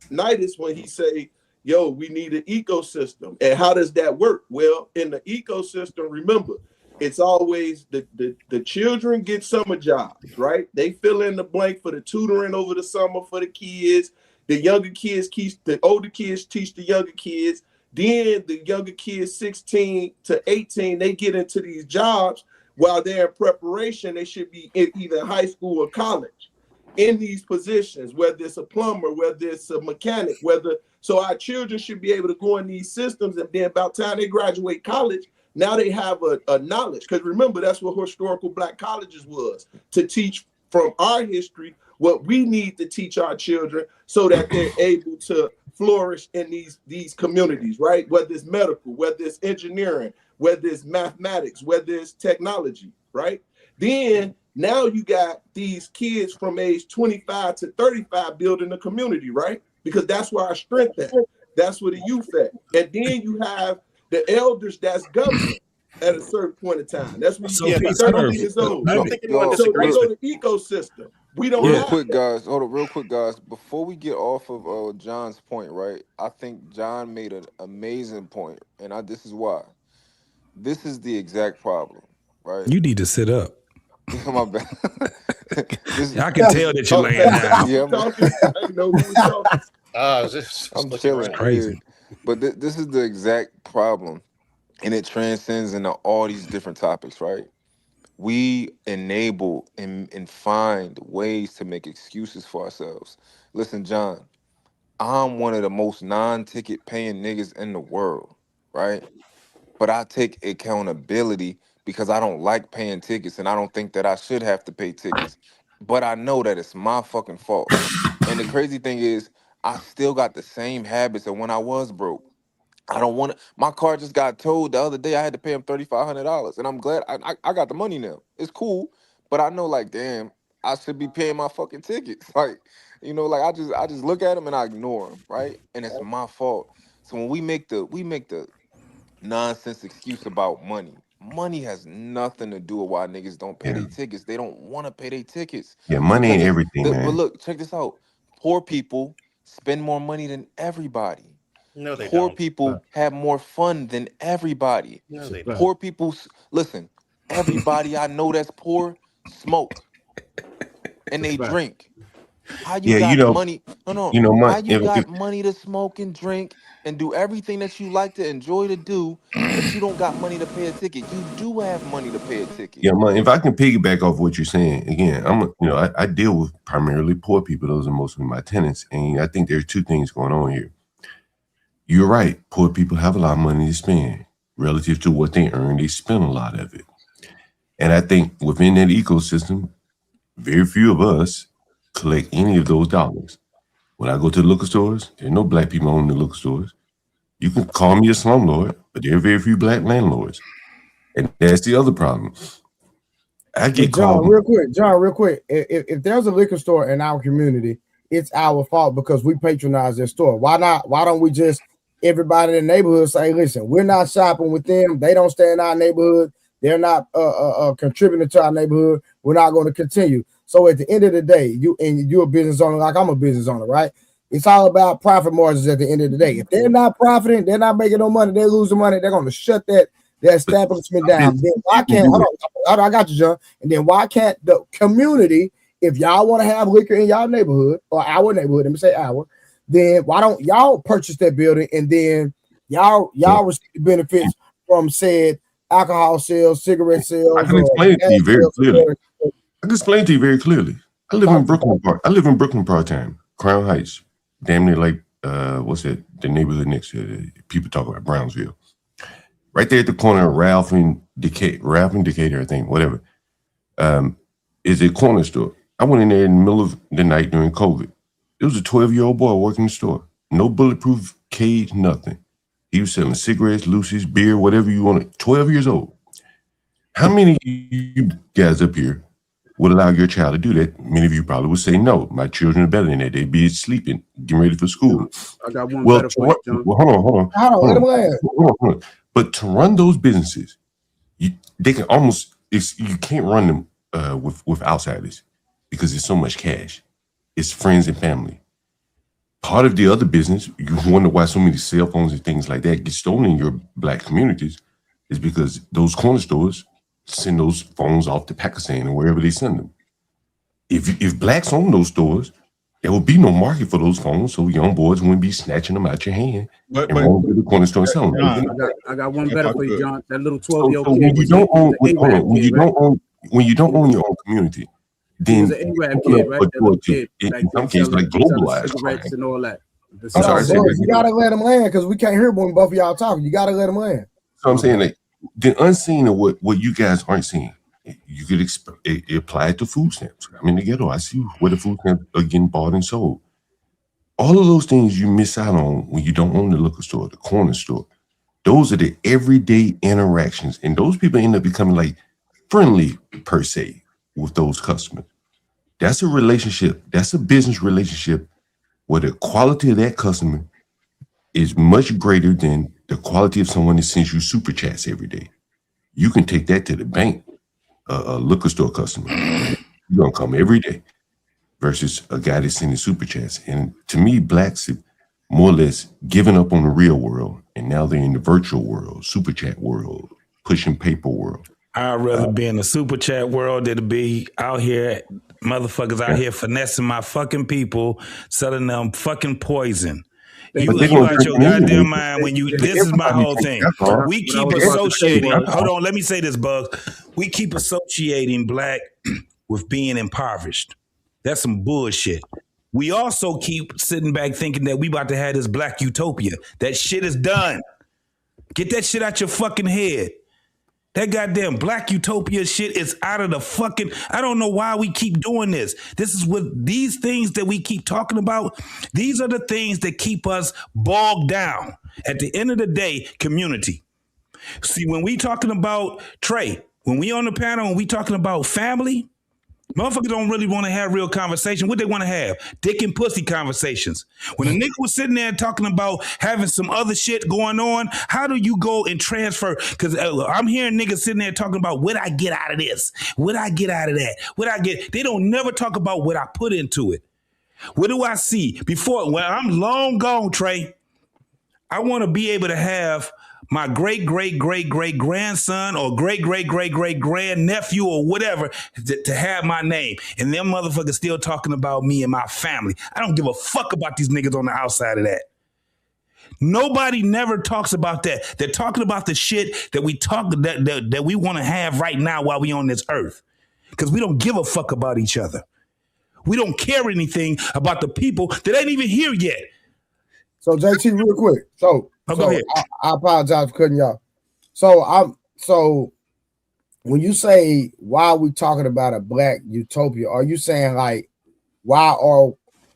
Nidus when he say, yo, we need an ecosystem. And how does that work? Well, in the ecosystem, remember, it's always the children get summer jobs, right? They fill in the blank for the tutoring over the summer for the kids. The younger kids teach the older kids, teach the younger kids. Then the younger kids, 16 to 18, they get into these jobs while they're in preparation. They should be in either high school or college in these positions, whether it's a plumber, whether it's a mechanic, so our children should be able to go in these systems, and then about the time they graduate college, now they have a knowledge. Because remember, that's what historical Black colleges was, to teach from our history what we need to teach our children so that they're able to flourish in these communities, right? Whether it's medical, whether it's engineering, whether it's mathematics, whether it's technology, right? Then now you got these kids from age 25 to 35 building the community, right? Because that's where our strength at. That's where the youth at. And then you have the elders that's governing at a certain point in time. That's when you get 30 years old. I don't think anyone disagrees So with the ecosystem. We don't Real have quick, that. guys. Hold on, real quick, guys. Before we get off of John's point, right? I think John made an amazing point, and this is why. This is the exact problem, right? You need to sit up. My bad. I can tell that you're laying down. Yeah, I know who was talking. I'm chilling. Crazy. Yeah. But this is the exact problem, and it transcends into all these different topics, right? We enable and find ways to make excuses for ourselves. Listen, John, I'm one of the most non-ticket paying niggas in the world, right? But I take accountability because I don't like paying tickets and I don't think that I should have to pay tickets. But I know that it's my fucking fault. And the crazy thing is, I still got the same habits of when I was broke. I don't want to. My car just got towed the other day. I had to pay him $3,500, and I'm glad I got the money now. It's cool, but I know, like, damn, I should be paying my fucking tickets. Like, like I just look at them and I ignore them, right? And it's my fault. So when we make the nonsense excuse about money, money has nothing to do with why niggas don't pay their tickets. They don't want to pay their tickets. Yeah, money ain't Because everything, but man. look, check this out. Poor people spend more money than everybody. No, they Poor don't. people have more fun than everybody. No, they don't. Poor people, listen, everybody I know that's poor smoke and they drink. How you Yeah, got money? No. How you if got money to smoke and drink and do everything that you like to enjoy to do, but you don't got money to pay a ticket? You do have money to pay a ticket. yeah, if I can piggyback off what you're saying again, I deal with primarily poor people. Those are most of my tenants, and I think there's two things going on here. You're right. Poor people have a lot of money to spend relative to what they earn. They spend a lot of it. And I think within that ecosystem, very few of us collect any of those dollars. When I go to the liquor stores, there are no black people owning the liquor stores. You can call me a slumlord, but there are very few black landlords. And that's the other problem. I get John, called. real quick. If there's a liquor store in our community, it's our fault because we patronize their store. Why not? Why don't we just everybody in the neighborhood say, listen, we're not shopping with them. They don't stay in our neighborhood. They're not contributing to our neighborhood. We're not going to continue. So at the end of the day, you're a business owner like I'm a business owner, right? It's all about profit margins at the end of the day. If they're not profiting, they're not making no money, they're losing money, they're going to shut that establishment down. Then why can't, hold on, I got you, John. And then why can't the community, if y'all want to have liquor in y'all neighborhood or our neighborhood, let me say our, then why don't y'all purchase that building and then y'all receive the benefits from said alcohol sales, cigarette sales? I can explain it to you very clearly. I can explain to you very clearly. I live in Brooklyn Park. I live in Brooklyn part-time, Crown Heights. Damn near like what's that? The neighborhood next to it. People talk about Brownsville. Right there at the corner of Ralph and Decatur, I think, whatever. Is a corner store. I went in there in the middle of the night during COVID. It was a 12-year-old boy working the store. No bulletproof cage, nothing. He was selling cigarettes, Lucy's, beer, whatever you wanted. 12 years old. How many of you guys up here would allow your child to do that? Many of you probably would say no. My children are better than that. They'd be sleeping, getting ready for school. I got one better for you, John. Hold on. But to run those businesses, they can almost, you can't run them with outsiders because there's so much cash. It's friends and family. Part of the other business, you wonder why so many cell phones and things like that get stolen in your Black communities, is because those corner stores send those phones off to Pakistan or wherever they send them. If Blacks own those stores, there would be no market for those phones, so young boys wouldn't be snatching them out your hand and going to the corner store and selling them. I got one better for you, John. That little 12-year-old kid. When you don't own your own community, then an Arab kid, right? In some cases, like globalized cigarettes and all that. I'm sorry, you gotta let them land because we can't hear when both of y'all talking. You gotta let them land. So I'm saying that the unseen of what you guys aren't seeing, you could apply it to food stamps. I'm in the ghetto. I see where the food stamps are getting bought and sold. All of those things you miss out on when you don't own the liquor store, the corner store. Those are the everyday interactions, and those people end up becoming like friendly per se with those customers. That's a relationship. That's a business relationship where the quality of that customer is much greater than the quality of someone that sends you super chats every day. You can take that to the bank. A liquor store customer, you're gonna come every day, versus a guy that's sending super chats. And to me, Blacks have more or less given up on the real world, and now they're in the virtual world, super chat world, pushing paper world. I'd rather be in the super chat world than to be out here, motherfuckers out here finessing my fucking people, selling them fucking poison. You out your goddamn mind when you, this is my whole thing. We keep associating, hold on, let me say this, Bug. We keep associating Black with being impoverished. That's some bullshit. We also keep sitting back thinking that we about to have this Black utopia. That shit is done. Get that shit out your fucking head. That goddamn Black utopia shit is out of the fucking, I don't know why we keep doing this. This is what these things that we keep talking about, these are the things that keep us bogged down. At the end of the day, community. See, when we talking about Trey, when we on the panel and we talking about family, motherfuckers don't really want to have real conversation. What they want to have? Dick and pussy conversations. When a nigga was sitting there talking about having some other shit going on, how do you go and transfer? Because I'm hearing niggas sitting there talking about what I get out of this, what I get out of that, what I get. They don't never talk about what I put into it. What do I see? Before, when I'm long gone, Trey, I want to be able to have my great-great-great-great-grandson or great-great-great-great-grandnephew or whatever to have my name. And them motherfuckers still talking about me and my family. I don't give a fuck about these niggas on the outside of that. Nobody never talks about that. They're talking about the shit that we talk that we want to have right now while we on this earth. Because we don't give a fuck about each other. We don't care anything about the people that ain't even here yet. So JT, real quick. Go ahead. I apologize for cutting y'all. So when you say why are we talking about a Black utopia, are you saying like why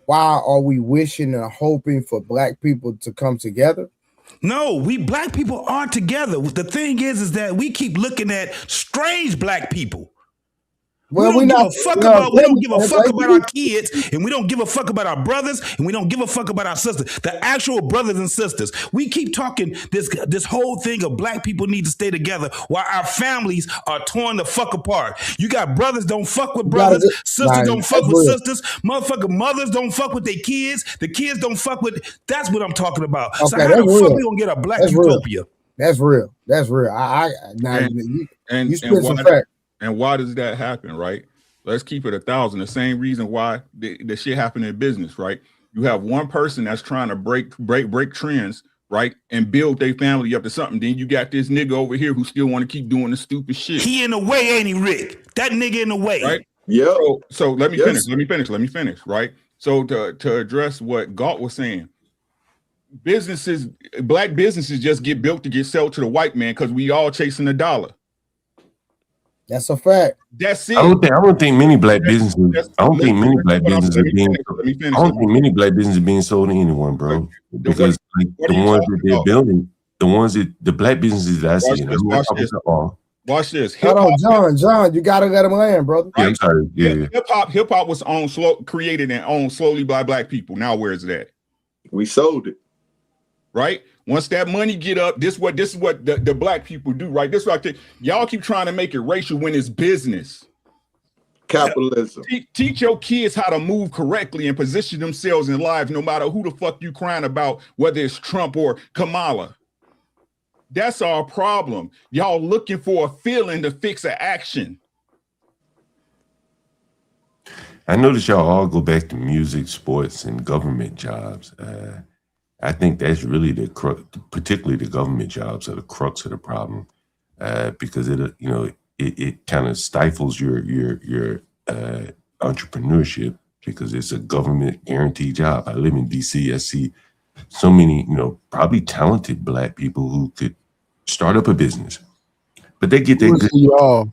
are we wishing and hoping for Black people to come together? No, we Black people are together. The thing is that we keep looking at strange Black people. Well, we we don't not. give a fuck No, about. We let don't me, give a fuck about our kids, and we don't give a fuck about our brothers, and we don't give a fuck about our sisters. The actual brothers and sisters. We keep talking this whole thing of black people need to stay together while our families are torn the fuck apart. You got brothers don't fuck with you gotta brothers, get. sisters Nah, don't fuck that's with real. sisters, motherfucking mothers don't fuck with their kids, the kids don't fuck with. That's what I'm talking about. So Okay, how that's the fuck real. we gonna get a black That's real. utopia? That's real. That's real. Now you spit some facts. And why does that happen, right? Let's keep it 1,000. The same reason why the shit happened in business, right? You have one person that's trying to break trends, right, and build their family up to something. Then you got this nigga over here who still want to keep doing the stupid shit. He in the way, ain't he, Rick? That nigga in the way, right? Yeah. So let me finish. Let me finish. Right. So to address what Galt was saying, black businesses just get built to get sold to the white man because we all chasing the dollar. That's a fact. That's it. I don't think many black businesses. I don't think many black businesses are being. I don't think many black businesses are being sold to anyone, bro. Because like, the ones that they're building, the black businesses that I see, Watch this. Hold on, John, you gotta let him land, brother. Yeah, I'm sorry. Yeah. Hip hop was created and owned slowly by black people. Now where's that? We sold it. Right? Once that money get up, this is what the black people do, right? This is what y'all keep trying to make it racial when it's business. Capitalism. Teach your kids how to move correctly and position themselves in life, no matter who the fuck you crying about, whether it's Trump or Kamala. That's our problem. Y'all looking for a feeling to fix an action. I notice y'all all go back to music, sports, and government jobs. I think that's really the crux, particularly the government jobs are the crux of the problem, because it kind of stifles your entrepreneurship because it's a government guaranteed job. I live in DC. I see so many, probably talented black people who could start up a business, but they get that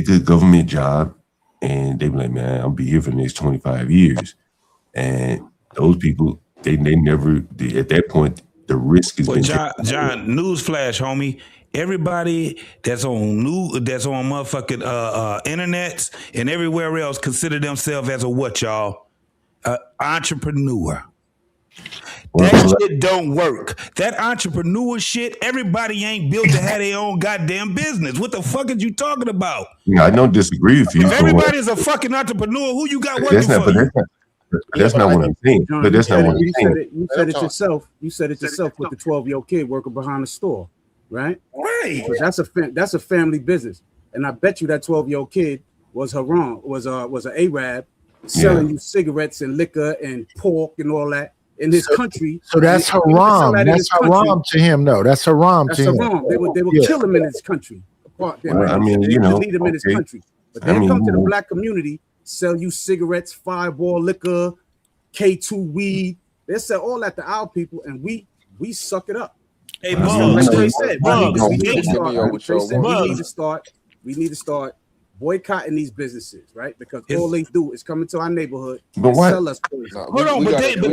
good government job, and they be like, man, I'll be here for the next 25 years, and those people. They never at that point the risk has been. John, newsflash, homie. Everybody that's on motherfucking internets and everywhere else consider themselves as a what, y'all? Entrepreneur. That shit don't work. That entrepreneur shit, everybody ain't built to have their own goddamn business. What the fuck is you talking about? Yeah, I don't disagree with you. If everybody's a fucking entrepreneur, who you got working for you? That's not what I'm saying. John, but that's not what I'm saying. You said it yourself. You said it yourself with the 12-year-old kid working behind the store, right? Right. That's a family business, and I bet you that 12-year-old kid was an Arab selling you cigarettes and liquor and pork and all that in his country. So that's haram. That's haram to him. No, that's haram to him. Haram. They would kill him in his country. I mean, they lead him in his country, but they come to the black community. Sell you cigarettes, Fireball liquor, K2 weed. They sell all that to our people, and we suck it up. Hey, like Trey said, we need to start boycotting these businesses, right? Because all they do is come into our neighborhood and sell us poison. Hold on, but they live in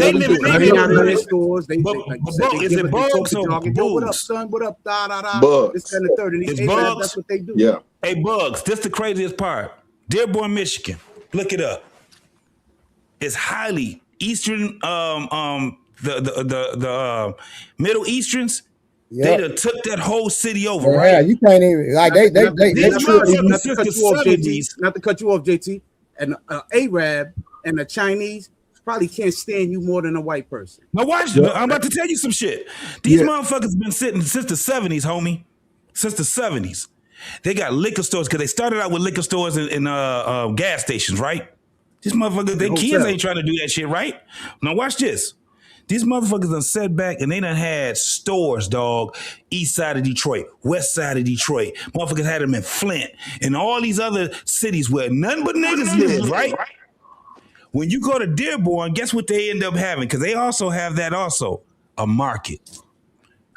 their stores. They is it bugs or what up, son? What up? Da da da. This and the third. And these Arabs, that's what they do. Yeah. Hey, Bugs, this the craziest part. Dearborn, Michigan. Look it up. It's highly Eastern, the Middle Easterns. Yep. They done took that whole city over, right? Yeah, you can't even like they not to cut you off, JT. And Arab and the Chinese probably can't stand you more than a white person. Now watch, I'm about to tell you some shit. These motherfuckers been sitting since the 70s, homie. Since the 70s. They got liquor stores because they started out with liquor stores and gas stations, right? These motherfuckers, their kids ain't trying to do that shit, right? Now watch this. These motherfuckers done set back and they done had stores, dog. East side of Detroit, west side of Detroit. Motherfuckers had them in Flint and all these other cities where none but niggas live, right? When you go to Dearborn, guess what they end up having? Because they also have that also. A market.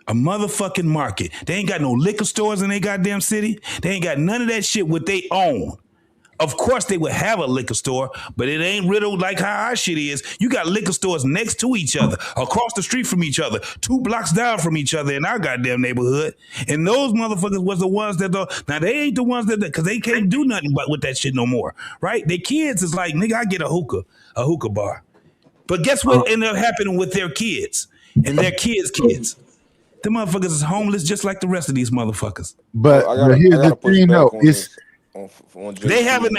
A motherfucking market. They ain't got no liquor stores in their goddamn city. They ain't got none of that shit what they own. Of course, they would have a liquor store, but it ain't riddled like how our shit is. You got liquor stores next to each other, across the street from each other, 2 blocks down from each other in our goddamn neighborhood. And those motherfuckers was the ones that, now they ain't the ones that, because they can't do nothing but with that shit no more, right? Their kids is like, nigga, I get a hookah bar. But guess what ended up happening with their kids and their kids' kids? The motherfuckers is homeless just like the rest of these motherfuckers. But here's the thing, though. It's They having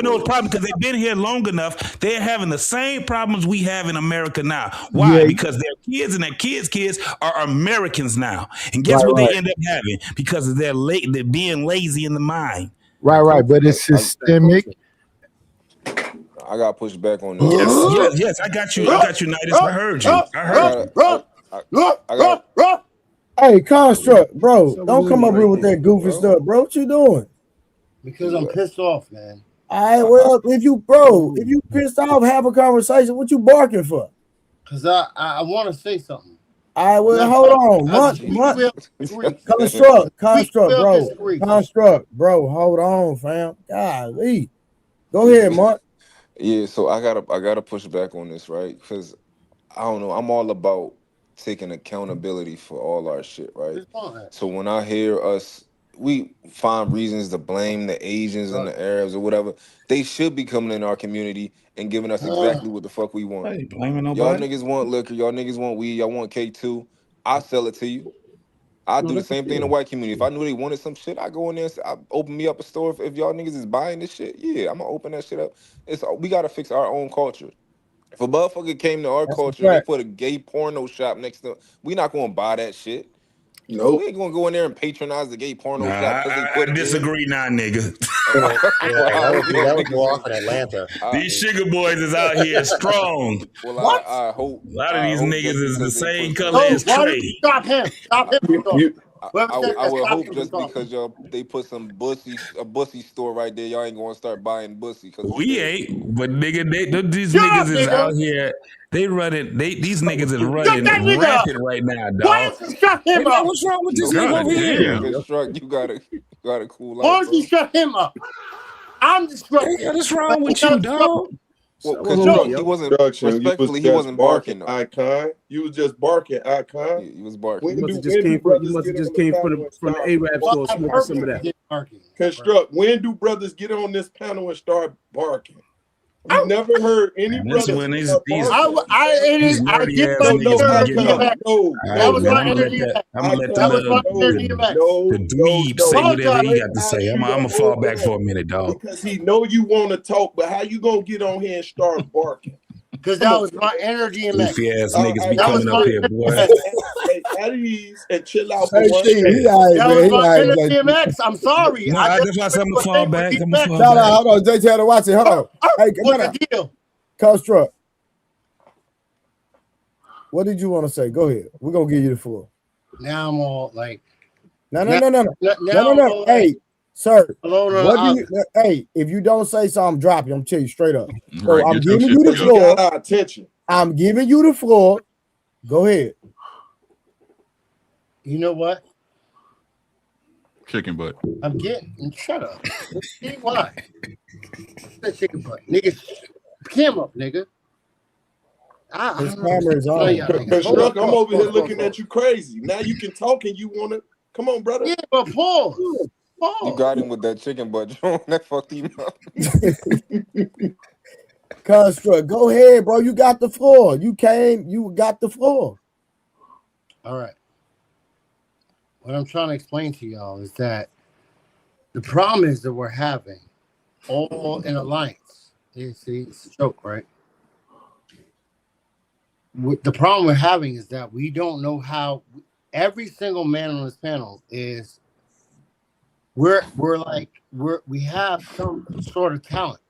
those problems because they've been here long enough. They're having the same problems we have in America now. Why? Yeah. Because their kids and their kids are Americans now. And guess what they end up having? Because of they're being lazy in the mind. Right. But it's systemic. I got pushed back on this. Yes. I got you, Nidus. I heard you. Hey, Construct, bro, don't come up here with that goofy stuff, bro. What you doing? Because I'm pissed off, man. All right, well, if you pissed off, have a conversation. What you barking for? Because I want to say something. All right, well, hold on. Construct, bro, hold on, fam. Golly. Go ahead, Mark. Yeah, so I gotta push back on this, right? Because I don't know, I'm all about taking accountability for all our shit, right? So when I hear we find reasons to blame the Asians and the Arabs or whatever, they should be coming in our community and giving us exactly what the fuck we want. I ain't blaming nobody. Y'all niggas want liquor, y'all niggas want weed, y'all want K2. I'll sell it to you. I do the same thing in the white community. If I knew they wanted some shit, I go in there and I open me up a store. If y'all niggas is buying this shit, yeah, I'm gonna open that shit up. We gotta fix our own culture. If a motherfucker came to our culture and they put a gay porno shop next to, we not gonna buy that shit. Nope. We ain't gonna go in there and patronize the gay porno shop because they put I disagree now, nigga. That would go off in Atlanta. These sugar boys is out here strong. Well, I hope a lot of these niggas is the same color as Trey. Stop him. I will hope just because they put a bussy store right there, y'all ain't gonna start buying bussy. We ain't, but nigga, these niggas is out here. These niggas is running rampant right now, dog. Shut him up. What's wrong with this nigga over here? You gotta cool out. Why don't you shut him up? I'm destructive. What's wrong with you, dog? Well, because he wasn't respectfully, he wasn't barking. Icon, you was just barking. Icon, he was barking. You must have just came from the Arab store smoking some of that. Construct. When do brothers get on this panel and start barking? I've never heard any brothers. When these I did my that was my energy. I'm gonna let the dweeb say whatever he got to say. I'm gonna fall back for a minute, dog. Because he know you want to talk, but how you gonna get on here and start barking? Because that was my energy and goofy ass niggas be coming up here, boy. At ease and chill out. That was my energy and Max. I'm sorry. That's why I'm gonna fall back. Hold on, JT had to watch it. Hold on. Hey, what's the deal? Construct. What did you want to say? Go ahead. We're gonna give you the floor. Now I'm all like, no. Hey, sir. Hey, if you don't say so, I'm dropping. I'm telling you straight up. So I'm giving you the floor. Attention. I'm giving you the floor. Go ahead. You know what? Chicken butt. I'm getting. Shut up. See why? That chicken butt, nigga. Cam up, nigga. His camera is on. Construct, I'm over here looking at you crazy. Now you can talk and you want to. Come on, brother. Yeah, but pause. You got him with that chicken butt, John. That fucked him up. Construct, go ahead, bro. You got the floor. You got the floor. All right. What I'm trying to explain to y'all is that the problem is that we're having all in alliance. You see, it's a joke, right? The problem we're having is that we don't know how every single man on this panel is. We have some sort of talent.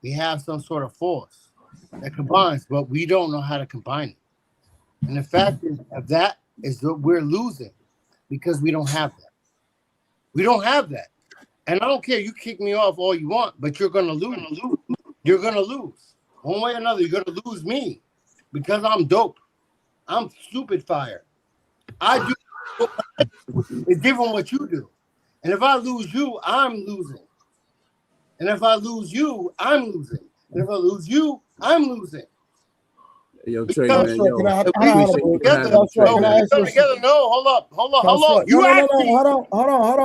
We have some sort of force that combines, but we don't know how to combine it. And the fact of that is that we're losing because we don't have that. We don't have that. And I don't care. You kick me off all you want, but you're going to lose. You're going to lose. One way or another, you're going to lose me because I'm dope. I'm stupid fire. I do. It's different what you do. And if I lose you, I'm losing. And if I lose you, I'm losing. And if I lose you, I'm losing. Yo, Trey, man, yo, Can I appreciate you for having me, Trey, man. together. No, hold up. You No, asked me. hold on. I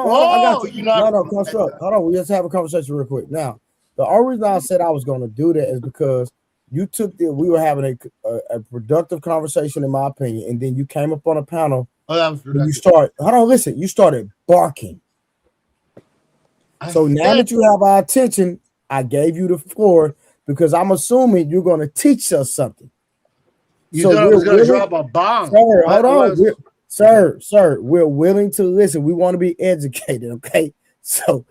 got you. You're not. No, construct. Hold on. We just have a conversation real quick. Now, the only reason I said I was going to do that is because we were having a productive conversation, in my opinion, and then you came up on a panel. Oh, that was productive. You started barking. So now that you have our attention, I gave you the floor because I'm assuming you're going to teach us something. You thought I was going to drop a bomb. Sir, hold on. Sir, we're willing to listen. We want to be educated, okay? So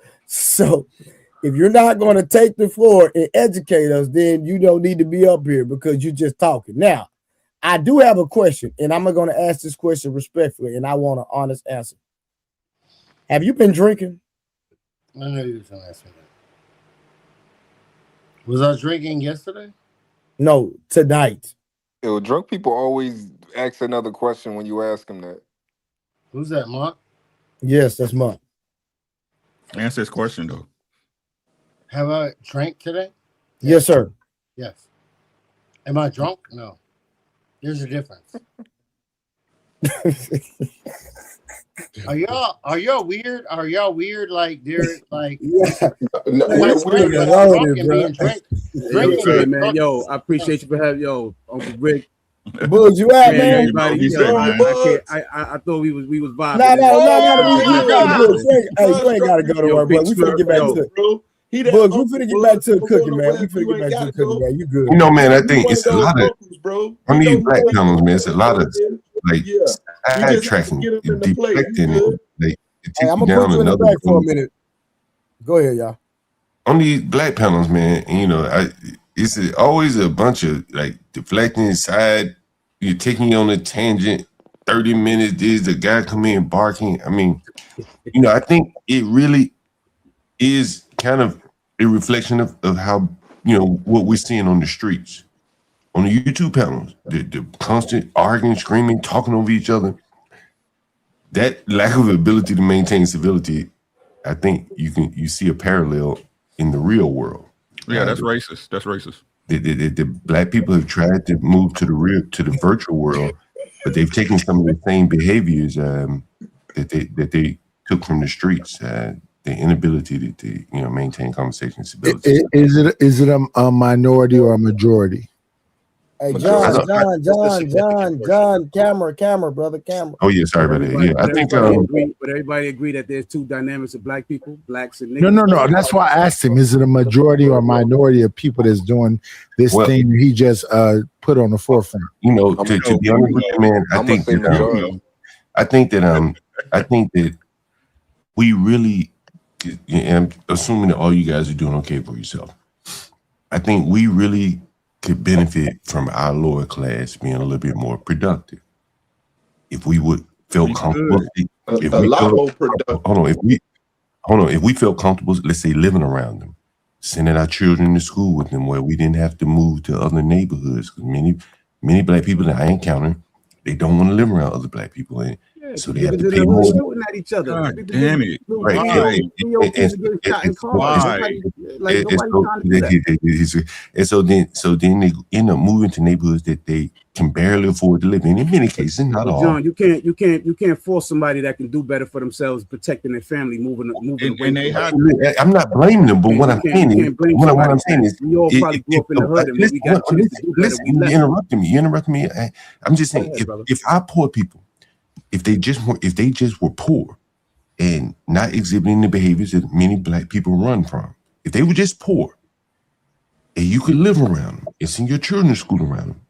if you're not going to take the floor and educate us, then you don't need to be up here because you're just talking. Now, I do have a question, and I'm going to ask this question respectfully, and I want an honest answer. Have you been drinking? I know you was going to ask me that. Was I drinking yesterday? No, tonight. Yo, drunk people always ask another question when you ask them that. Who's that, Mark? Yes, that's Mark. Answer his question, though. Have I drank today? Yes, sir. Yes. Am I drunk? No. There's a difference. Are y'all weird? Are y'all weird? Like they're like Trey, man. Yo, I appreciate you for having Uncle Rick. Bugs, you out, man? Everybody, I thought we was vibing. No. You ain't gotta go to work, bro. We finna get back to it. Bugs, we finna get back to the cooking, man. We finna get back to the cooking, man. You good? You know, man. I think it's a lot of on these black panels, man. It's a lot of like side tracking, deflecting it. Like, hey, I'm gonna put you in the back for a minute. Go ahead, y'all. On these black panels, man, and, it's always a bunch of like deflecting side. You're taking you on a tangent. 30 minutes. There's the guy come in barking. I mean, I think it really is kind of a reflection of how what we're seeing on the streets, on the YouTube panels, the constant arguing, screaming, talking over each other. That lack of ability to maintain civility, I think you see a parallel in the real world. Yeah, that's racist. That's racist. The black people have tried to move to the virtual world, but they've taken some of the same behaviors that they took from the streets. The inability to maintain conversation stability. Is it a minority or a majority? Hey, John, camera, brother, camera. Oh yeah, sorry about that. Yeah, I think. But everybody agree that there's two dynamics of black people, blacks and niggas. No. That's why I asked him: is it a majority or a minority of people that's doing this thing he just put on the forefront? To be honest with you, man, I think that we really, and I'm assuming that all you guys are doing okay for yourself. I think we really could benefit from our lower class being a little bit more productive. If we would feel comfortable, if we felt comfortable, let's say living around them, sending our children to school with them, where we didn't have to move to other neighborhoods. Because many black people that I encounter, they don't want to live around other black people, and so they have to pay more. Shooting at each other. God damn it! Right. And so then they end up moving to neighborhoods that they can barely afford to live in many cases, not all. John, you can't force somebody that can do better for themselves, protecting their family, moving away. I'm not blaming them, but what I'm saying is, we all probably grew up in the hood, and we got to do better. You interrupted me. I'm just saying, if our poor people, if they just were poor and not exhibiting the behaviors that many black people run from, if they were just poor and you could live around them and send your children to school around them,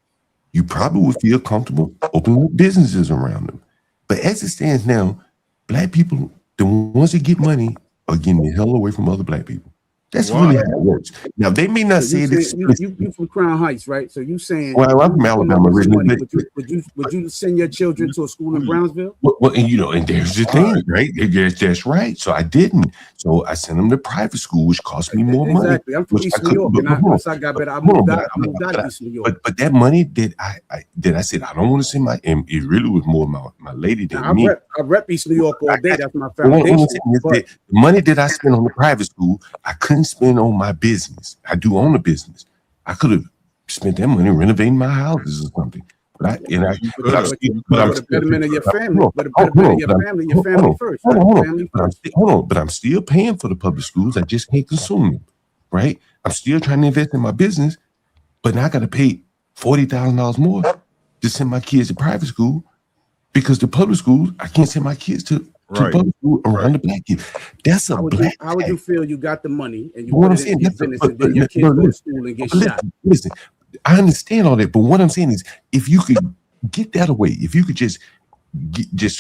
you probably would feel comfortable opening up businesses around them. But as it stands now, black people, the ones that get money, are getting the hell away from other black people. That's really how it works. Now, they may not say this. You from Crown Heights, right? So you saying? Well, I'm from Alabama originally. Would you send your children to a school in Brownsville? Well, and there's the thing, right? That's right. So I didn't. So I sent them to private school, which cost me more money. Exactly. I'm from East New York, and once I got better, I moved out of East New York. But that money that I said I don't want to send and it really was more my lady than me. I rep East New York all day. That's my foundation. The money that I spent on the private school, I couldn't couldn't spend on my business. I do own a business. I could have spent that money renovating my houses or something. But I'm the betterment of your family. But the betterment of your family, first. But I'm still paying for the public schools. I just can't consume them, right? I'm still trying to invest in my business, but now I got to pay $40,000 more to send my kids to private school because the public schools, I can't send my kids to public school around the black kids. That's a black. How would you feel you got the money and you put it in your business and then your kids go to school and get shot? Listen, I understand all that, but what I'm saying is, if you could get that away, if you could just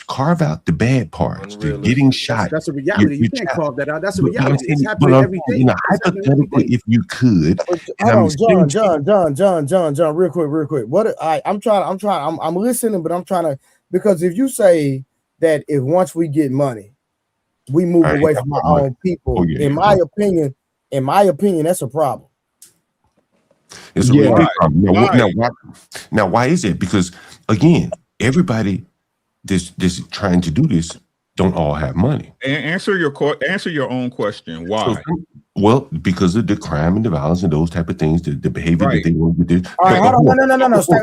carve out the bad parts, the getting shot. That's a reality. You can't carve that out. That's a reality. It's happening every day. Hypothetically, if you could. Hold on, John, real quick. I'm listening, but I'm trying to, because if you say that if once we get money, we move away from our own people, in my opinion, that's a problem. It's a really big problem. Now, why is it? Because again, everybody this trying to do this don't all have money. Answer your own question. Why? Well, because of the crime and the violence and those type of things, the behavior that they want to do. All right, hold on. No, stay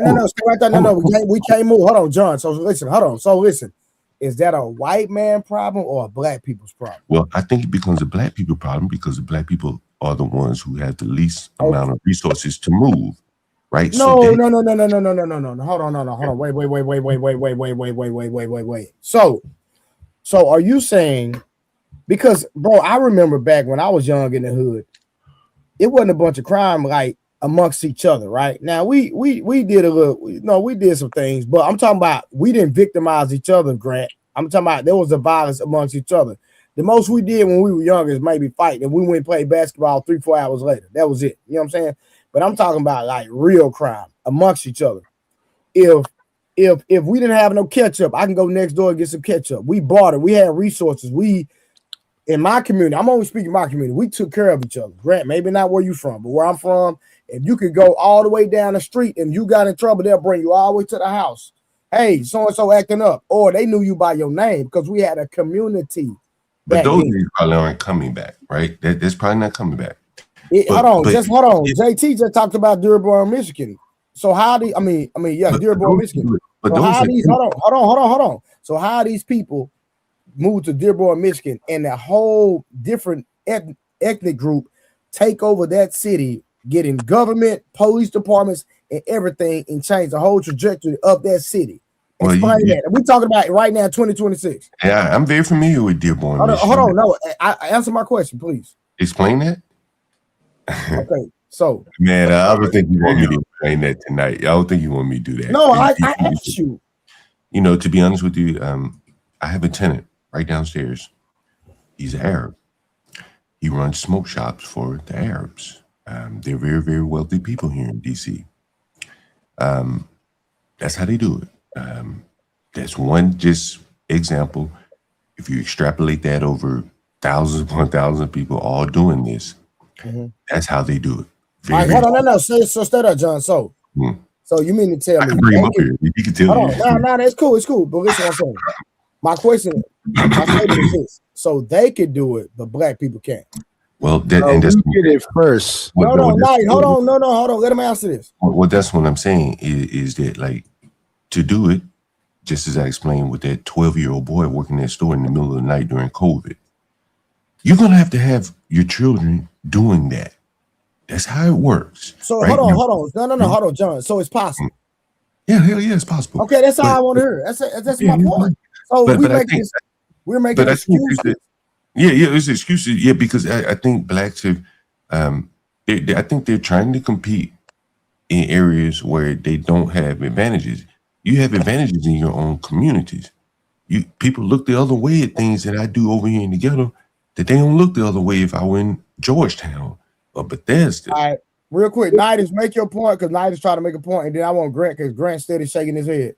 right there. No, we can't move. Hold on, John. So listen. Is that a white man problem or a black people's problem? Well, I think it becomes a black people problem because the black people are the ones who have the least amount of resources to move, right? No. Hold on. Wait. So are you saying, because bro, I remember back when I was young in the hood, it wasn't a bunch of crime like amongst each other, right? Now we did we did some things, but I'm talking about we didn't victimize each other, Grant. I'm talking about there was a violence amongst each other. The most we did when we were younger is maybe fight, and we went and played basketball 3-4 hours later. That was it. You know what I'm saying? But I'm talking about like real crime amongst each other. If we didn't have no ketchup, I can go next door and get some ketchup. We bought it. We had resources. In my community, I'm only speaking my community, we took care of each other. Grant, maybe not where you from, but where I'm from, if you could go all the way down the street and you got in trouble, they'll bring you all the way to the house. Hey, so-and-so acting up. Or they knew you by your name because we had a community. But those days probably aren't coming back, right? That's probably not coming back. Hold on. JT just talked about Dearborn, Michigan. So how do Dearborn, Michigan. But so hold on. So how these people move to Dearborn, Michigan, and the whole different ethnic group take over that city, getting government, police departments, and everything, and change the whole trajectory of that city? Explain that. We're talking about it right now, 2026. Yeah, I'm very familiar with Dearborn. Hold on. No, answer my question, please. Explain that. Okay, so man, I don't think you want me to explain that tonight. I don't think you want me to do that. No, I asked you. You know, to be honest with you, I have a tenant right downstairs. He's an Arab. He runs smoke shops for the Arabs. They're very, very wealthy people here in DC. That's how they do it. That's one just example. If you extrapolate that over thousands upon thousands of people all doing this, that's how they do it. All right, hold on, no. So stay there, John. So you mean to tell me? I can bring him up here. He can tell you. No, that's cool. It's cool. But listen, what I'm saying. My question, my statement is this: so they could do it, but black people can't. Well, we did it first. Hold on. Let him answer this. Well, that's what I'm saying is that, like, to do it, just as I explained with that 12-year-old boy working that store in the middle of the night during COVID, you're gonna have to have your children doing that. That's how it works. So right? hold on. No, hold on, John. So it's possible. Yeah, hell yeah, it's possible. Okay, that's all I want to hear. That's my point. So we're making excuses. It's excuses. Yeah, because I think blacks have, I think they're trying to compete in areas where they don't have advantages. You have advantages in your own communities. People look the other way at things that I do over here in the ghetto that they don't look the other way if I were in Georgetown or Bethesda. All right, real quick, Nidus, make your point, because Nidus trying to make a point, and then I want Grant, because Grant's steady shaking his head.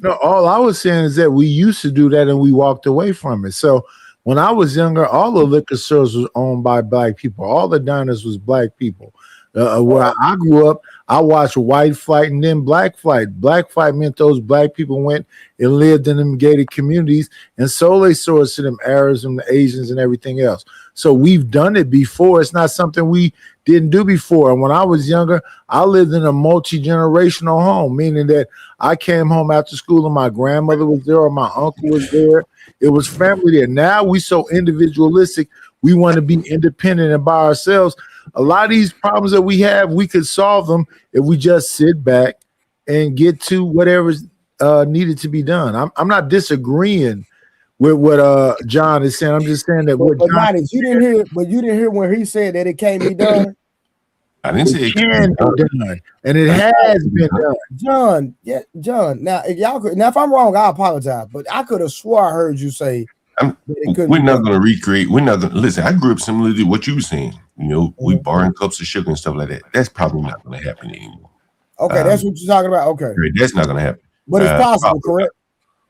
No, all I was saying is that we used to do that and we walked away from it. So when I was younger, all the liquor stores was owned by black people. All the diners was black people. Where I grew up, I watched white flight and then black flight. Black flight meant those black people went and lived in them gated communities and sold their stores to them Arabs and the Asians and everything else. So we've done it before. It's not something we didn't do before. And when I was younger, I lived in a multi-generational home, meaning that I came home after school and my grandmother was there or my uncle was there. It was family there. Now we so individualistic. We want to be independent and by ourselves. A lot of these problems that we have, we could solve them if we just sit back and get to whatever's needed to be done. I'm not disagreeing with what John is saying. I'm just saying that what But John you didn't hear when he said that it can't be done. I didn't say it can be done, and it has been done. John. Now, if I'm wrong, I apologize. But I could have swore I heard you say we're not going to recreate. We're not going to listen. I grew up similar to what you were saying. You know, we borrowing cups of sugar and stuff like that. That's probably not going to happen anymore. Okay, that's what you're talking about. Okay, that's not going to happen. But it's possible, correct?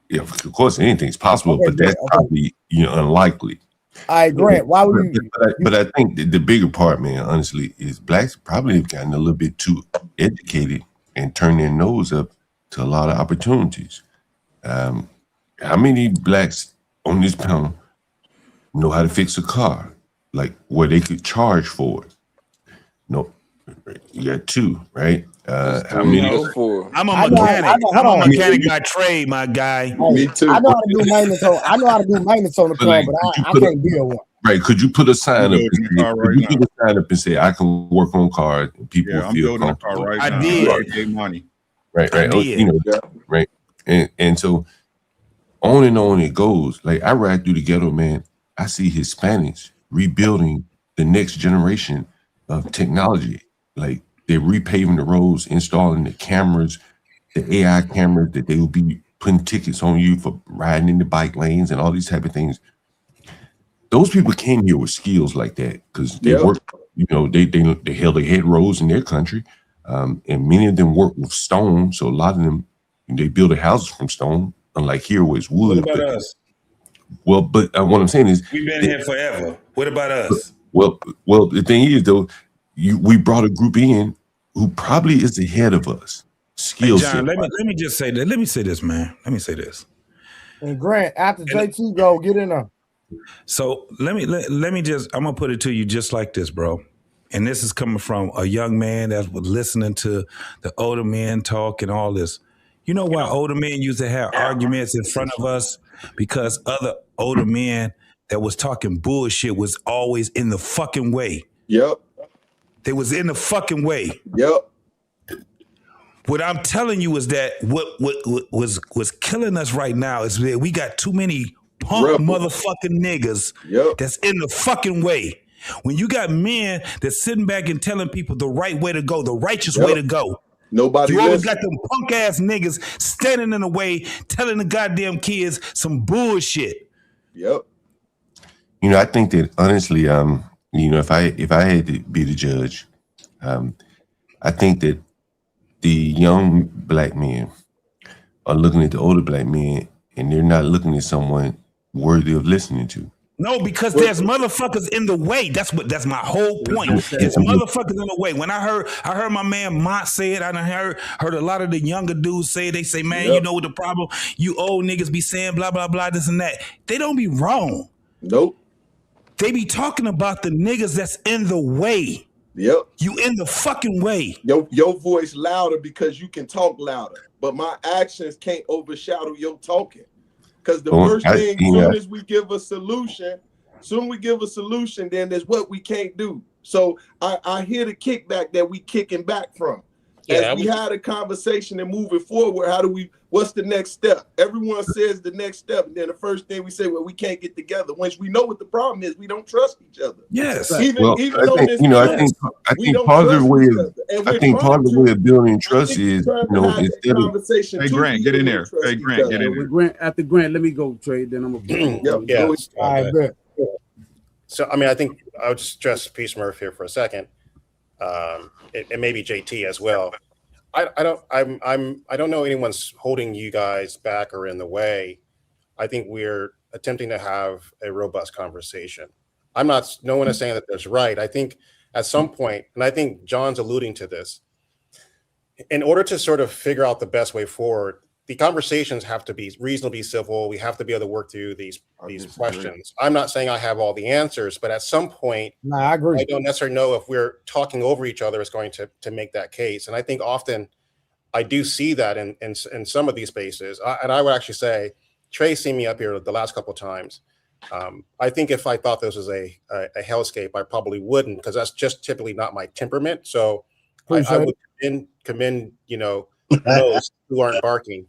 Yeah, of course, anything's possible, but that's probably unlikely. I agree. Why would you? But I think the bigger part, man, honestly, is blacks probably have gotten a little bit too educated and turned their nose up to a lot of opportunities. How many blacks on this panel know how to fix a car, like where they could charge for it? No, you got two, right? How many? I'm a mechanic. I'm a mechanic by trade, my guy. Me too. I know how to do maintenance on the car, but I can't build one. Right? Could you put a sign up? And say I can work on cars and people will feel comfortable? I did. Money. Right. I did. Right. And so on it goes. Like I ride through the ghetto, man. I see Hispanics rebuilding the next generation of technology. Like they're repaving the roads, installing the cameras, the AI cameras that they will be putting tickets on you for riding in the bike lanes and all these type of things. Those people came here with skills like that because they work, they held their head roads in their country. And many of them work with stone. So a lot of them, they build their houses from stone, unlike here where it's wood. What about us? Well, but what I'm saying is We've been here forever. What about us? Well, the thing is though, we brought a group in who probably is ahead of us. Skills. Hey, John, let me just say that. Let me say this, man. Let me say this. And Grant, after JT go, get in there. So let me just, I'm gonna put it to you just like this, bro. And this is coming from a young man that was listening to the older men talk and all this. You know why older men used to have arguments in front of us? Because other older men that was talking bullshit was always in the fucking way. Yep. They was in the fucking way. Yep. What I'm telling you is that what was killing us right now is that we got too many punk motherfucking niggas that's in the fucking way. When you got men that's sitting back and telling people the right way to go, the righteous way to go. Nobody You always got them punk ass niggas standing in the way, telling the goddamn kids some bullshit. Yep. I think that honestly, if I had to be the judge, I think that the young black men are looking at the older black men and they're not looking at someone worthy of listening to. No, because there's motherfuckers in the way. That's my whole point. It's motherfuckers in the way. When I heard my man Mont say it, I done heard a lot of the younger dudes say, they say, man, you know what the problem? You old niggas be saying blah, blah, blah, this and that. They don't be wrong. Nope. They be talking about the niggas that's in the way. Yep. You in the fucking way. Your voice louder because you can talk louder, but my actions can't overshadow your talking. Because the first thing, soon as we give a solution, then there's what we can't do. So I hear the kickback that we kicking back from. As we had a conversation and moving forward, what's the next step? Everyone says the next step, and then the first thing we say, well, we can't get together. Once we know what the problem is, we don't trust each other. Yes. I think part of the way of building trust is, instead of Hey Grant, get in there. Hey Grant, get in there. After Grant, let me go trade. Then I'm gonna. So I mean, I think I would just stress Peace Murph here for a second. It may be JT as well. I don't know anyone's holding you guys back or in the way. I think we're attempting to have a robust conversation. No one is saying that that's right. I think at some point, and I think John's alluding to this, in order to sort of figure out the best way forward, the conversations have to be reasonably civil. We have to be able to work through these questions. I'm not saying I have all the answers, but at some point, I agree. I don't necessarily know if we're talking over each other is going to make that case. And I think often I do see that in some of these spaces. And I would actually say, Trey's seen me up here the last couple of times. I think if I thought this was a hellscape, I probably wouldn't, because that's just typically not my temperament. So I would commend those who aren't barking.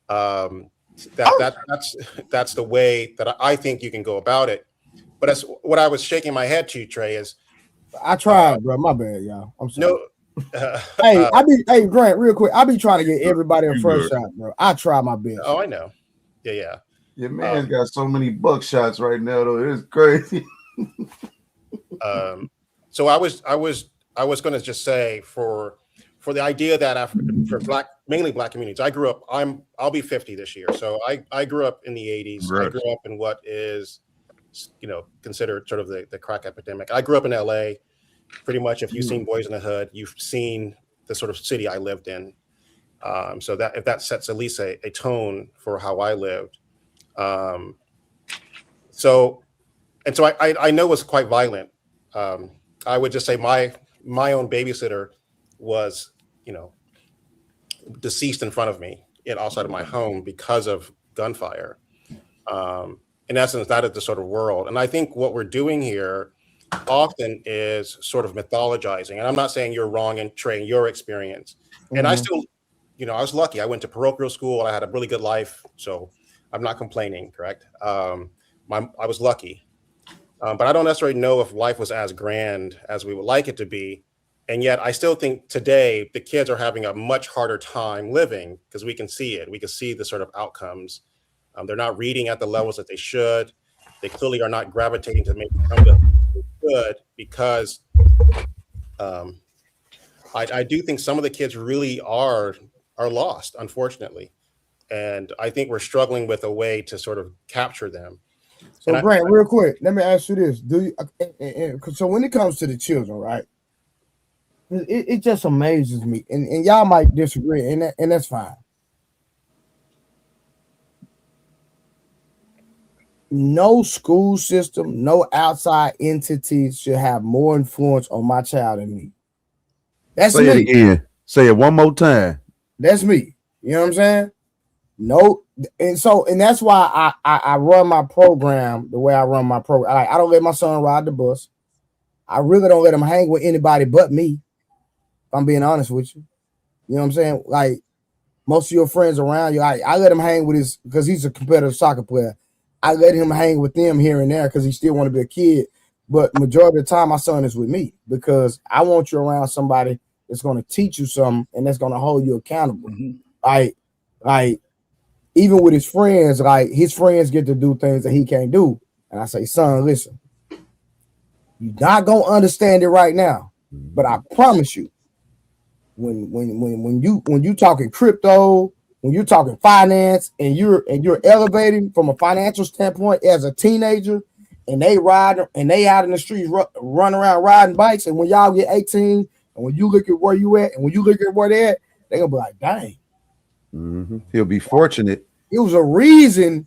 That's the way that I think you can go about it. But that's what I was shaking my head to, Trey, is I tried, bro. My bad, y'all. I'm sorry. No, hey, Grant, real quick. I be trying to get everybody a first shot, bro. I try my best. Oh, I know. Yeah. Your man's got so many buckshots right now, though. It's crazy. So I was going to just say for the idea that mainly black communities, I grew up. I'll be 50 this year, so I grew up in the 80s. Right. I grew up in what is, considered sort of the crack epidemic. I grew up in LA. Pretty much, if you've seen Boys in the Hood, you've seen the sort of city I lived in. So that if that sets at least a tone for how I lived. So I know it was quite violent. I would just say my own babysitter was, deceased in front of me outside of my home because of gunfire. In essence, that is the sort of world. And I think what we're doing here often is sort of mythologizing. And I'm not saying you're wrong in Trey, your experience. And I still, I was lucky. I went to parochial school. I had a really good life. So I'm not complaining, correct? I was lucky. But I don't necessarily know if life was as grand as we would like it to be. And yet I still think today the kids are having a much harder time living because we can see it. We can see the sort of outcomes. They're not reading at the levels that they should. They clearly are not gravitating to make them good because I do think some of the kids really are lost, unfortunately. And I think we're struggling with a way to sort of capture them. So, Grant, real quick, let me ask you this: so when it comes to the children, right? It just amazes me, and y'all might disagree, and that's fine. No school system, no outside entities should have more influence on my child than me. That's Say me. it again. Say it one more time. That's me. You know what I'm saying? No, and that's why I run my program the way I run my program. I don't let my son ride the bus. I really don't let him hang with anybody but me. If I'm being honest with you. You know what I'm saying? Like most of your friends around you, I let him hang with because he's a competitive soccer player. I let him hang with them here and there because he still want to be a kid. But majority of the time, my son is with me because I want you around somebody that's going to teach you something and that's going to hold you accountable. Like even with his friends, like his friends get to do things that he can't do. And I say, son, listen, you're not going to understand it right now, but I promise you, when you talking crypto, when you're talking finance and you're elevating from a financial standpoint as a teenager, and they out in the streets run around riding bikes, and when y'all get 18, and when you look at where you at, and when you look at where they're at, they're gonna be like, dang. Mm-hmm. He'll be fortunate. It was a reason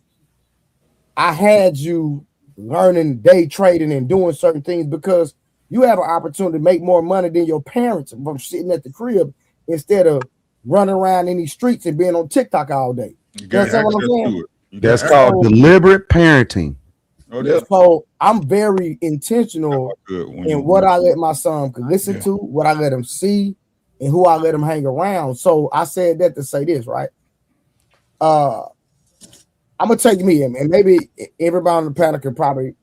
I had you learning day trading and doing certain things because you have an opportunity to make more money than your parents from sitting at the crib instead of running around in these streets and being on TikTok all day. That's what I'm saying? That's called deliberate parenting. So I'm very intentional in what I let my son listen to, what I let him see, and who I let him hang around. So I said that to say this, right? I'm gonna take me, and maybe everybody on the panel can probably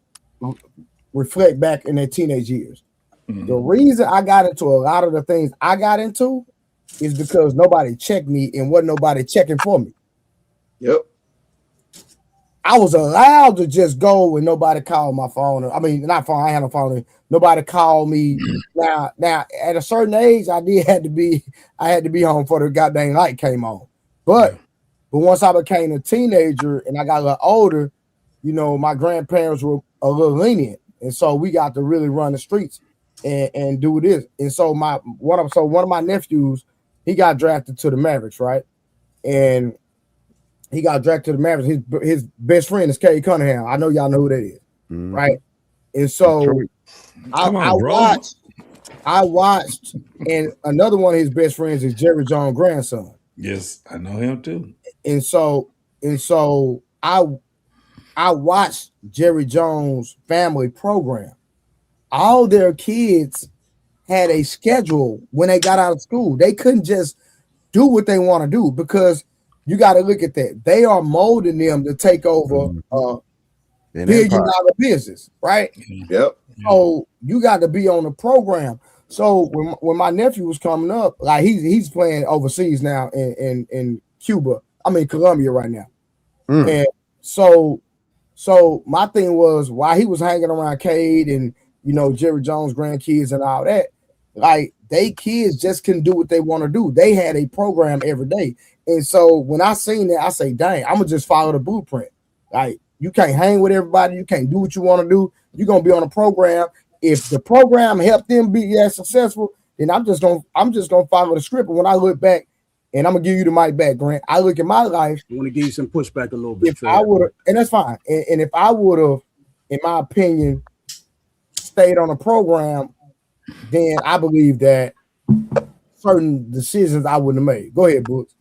reflect back in their teenage years. The reason I got into a lot of the things I got into is because nobody checked me and wasn't nobody checking for me. Yep. I was allowed to just go when nobody called my phone. I mean, not phone. I had no phone. Nobody called me. Now, at a certain age, I had to be home before the goddamn light came on. But once I became a teenager and I got a little older, my grandparents were a little lenient, and so we got to really run the streets. and do this. And so one of my nephews, he got drafted to the Mavericks, right? And he got drafted to the Mavericks. His best friend is Cade Cunningham. I know y'all know who that is, right? And so I watched, and another one of his best friends is Jerry Jones' grandson. Yes, I know him too. And so I watched Jerry Jones' family program. All their kids had a schedule when they got out of school. They couldn't just do what they want to do because you got to look at that. They are molding them to take over billion-dollar business, right? Yep. So you got to be on the program. So when my nephew was coming up, like he's playing overseas now in Cuba. I mean Colombia right now. And so my thing was while he was hanging around Cade and Jerry Jones' grandkids and all that, like they kids just couldn't do what they want to do. They had a program every day. And so when I seen that, I say, dang, I'm gonna just follow the blueprint. Like you can't hang with everybody, you can't do what you want to do. You're gonna be on a program. If the program helped them be as successful, then I'm just gonna follow the script. And when I look back, and I'm gonna give you the mic back, Grant, I look at my life. I want to give you some pushback a little bit. If I would have, and that's fine. And if I would have, in my opinion, stayed on a program, then I believe that certain decisions I wouldn't have made. Go ahead, Boots.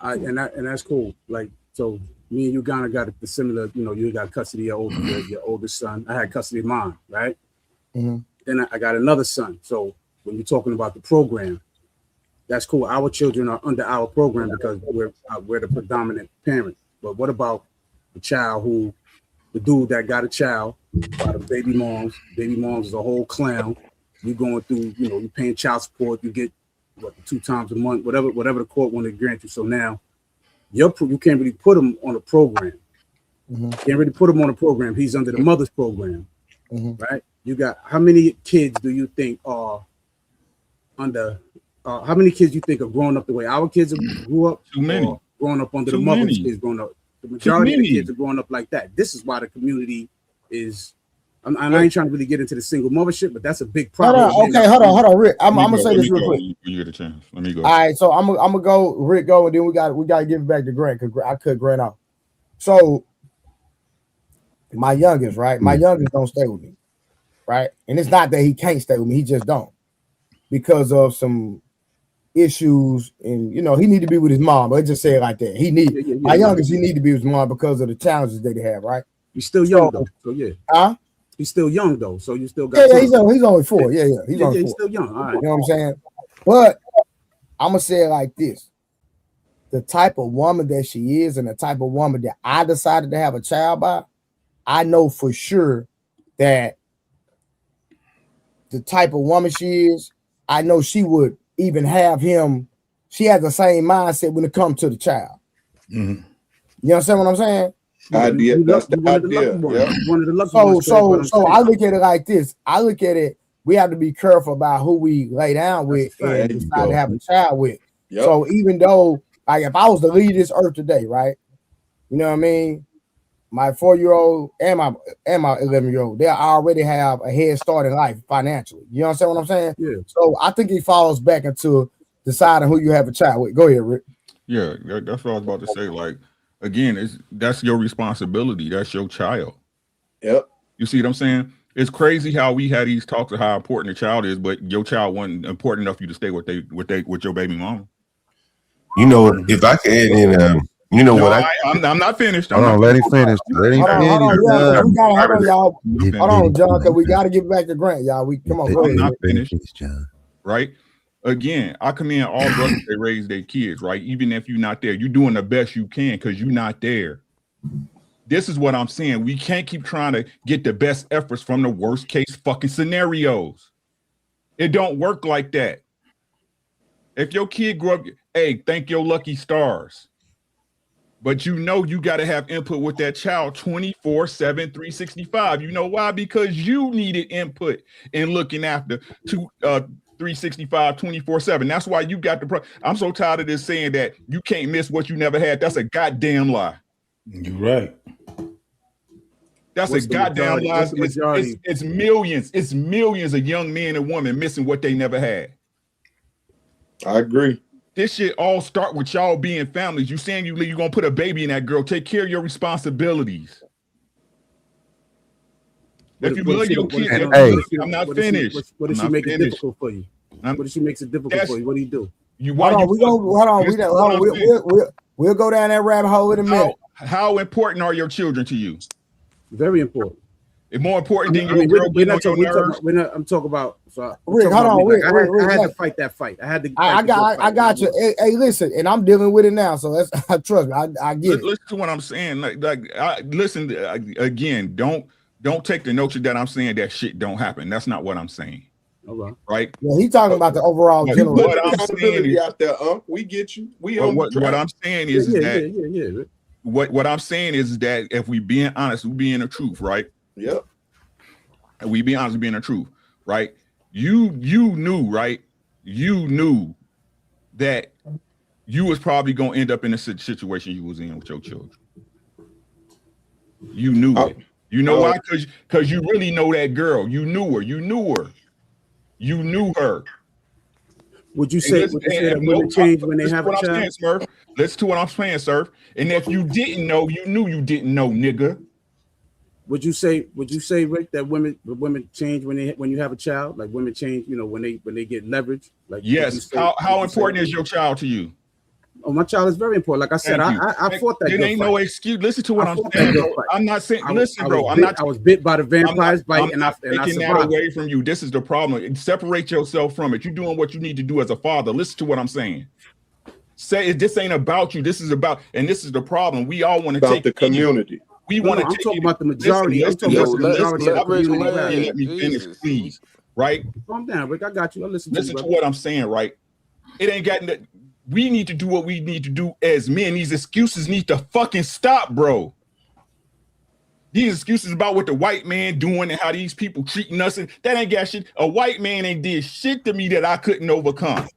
And that's cool. Like, so me and you kind of got the similar, you got custody of your oldest son. I had custody of mine, right? Mm-hmm. Then I got another son. So when you're talking about the program, that's cool. Our children are under our program because we're the predominant parent. But what about the child the dude that got a child by the baby moms? Baby moms is a whole clown. You going through, you're paying child support. You get 2 times a month, whatever the court want to grant you. So now you can't really put him on a program. Mm-hmm. Can't really put him on a program. He's under the mother's program, mm-hmm. right? You got how many kids do you think are under? How many kids you think are growing up the way our kids grew up? Too many. Growing up under Too the mother's many. kids growing up. The majority of the kids are growing up like that. This is why the community is. I ain't trying to really get into the single mother shit, but that's a big problem. Okay, hold on, Rick. I'm gonna say this real quick. You get a chance. Let me go. All right, so I'm gonna go, Rick, go, and then we got to give it back to Grant because I cut Grant off. So my youngest, right? My youngest don't stay with me, right? And it's not that he can't stay with me; he just don't because of some issues, and he need to be with his mom. But just say it like that. He need my youngest. He need to be with his mom because of the challenges that they have, right? He's still young though, so yeah. Huh? He's still young though, so you still got. Yeah, he's only 4. Yeah, he's only 4. He's still young. All right. You know what I'm saying? But I'm gonna say it like this: the type of woman that she is, and the type of woman that I decided to have a child by, I know for sure that the type of woman she is, I know she would even have him. She has the same mindset when it comes to the child. Mm-hmm. You understand what I'm saying? Idea. That's the idea. Yeah. So I look at it like this. I look at it. We have to be careful about who we lay down with and decide to have a child with. Yep. So even though, like, if I was to leave this earth today, right? You know what I mean? My 4-year-old and my 11-year-old, they already have a head start in life financially. You understand what I'm saying? Yeah. So I think it falls back into deciding who you have a child with. Go ahead, Rick. Yeah, that's what I was about to say. Like, again, that's your responsibility. That's your child. Yep. You see what I'm saying? It's crazy how we had these talks of how important the child is, but your child wasn't important enough for you to stay with your baby mama. If I can add in, I'm not finished. Hold on, let him finish. Let him finish. Hold on, John, because we got to get back to Grant, y'all. Come on, go ahead. I'm not finished, John. Right? Again, I commend all brothers that raise their kids, right? Even if you're not there, you're doing the best you can because you're not there. This is what I'm saying. We can't keep trying to get the best efforts from the worst case fucking scenarios. It don't work like that. If your kid grew up, hey, thank your lucky stars. But you got to have input with that child 24/7, 365. You know why? Because you needed input in looking after 365, 24/7. That's why you got I'm so tired of this saying that you can't miss what you never had. That's a goddamn lie. You're right. That's What's a the goddamn majority? lie. What's the majority? It's millions. It's millions of young men and women missing what they never had. I agree. This shit all start with y'all being families. You saying you're gonna put a baby in that girl. Take care of your responsibilities. If you love your kid, I'm not finished. What does she make it difficult for you? What does she makes it difficult for you? What do you do? Hold on. We'll go down that rabbit hole in a minute. How important are your children to you? Very important. It's more important than I mean, your girl we're getting on not your talking. nerves. I'm talking about. So Rick, hold on, Rick. I had to fight that fight. I had to. I got you. Hey, listen, and I'm dealing with it now, so that's trust me. I get it. Listen to what I'm saying. Listen again. Don't take the notion that I'm saying that shit don't happen. That's not what I'm saying. Okay. Right? Yeah, he's talking about the overall general. What I'm saying is, out there, we get you. What I'm saying is that what I'm saying is that if we being honest, we being the truth, right? Yep. And we being honest, being the truth, right? You knew, right? You knew that you was probably gonna end up in the situation you was in with your children. You knew it. You know why? Because you really know that girl. You knew her. You knew her. You knew her. Would you say that women change when they have a child? Smurf. Listen to what I'm saying, sir. And if you didn't know, you knew you didn't know, nigga. Would you say, Rick, that women change when you have a child? Like women change, when they get leverage? Like yes. How important is your child to you? Oh, my child is very important. Like I said, I fought that. There ain't no excuse. Listen to what I'm saying, bro. I'm not saying. Listen, bro. I was bit by the vampire's bite, and I taking that away from you. This is the problem. Separate yourself from it. You're doing what you need to do as a father. Listen to what I'm saying. Say this ain't about you. This is about, and this is the problem. We all want to take the community. We want to. I'm talking about the majority. I'm talking about the majority of the community. Let me finish, please. Right? Calm down, Rick. I got you. I listen to what I'm saying. Right? It ain't got. We need to do what we need to do as men. These excuses need to fucking stop, bro. These excuses about what the white man doing and how these people treating us, and that ain't got shit. A white man ain't did shit to me that I couldn't overcome.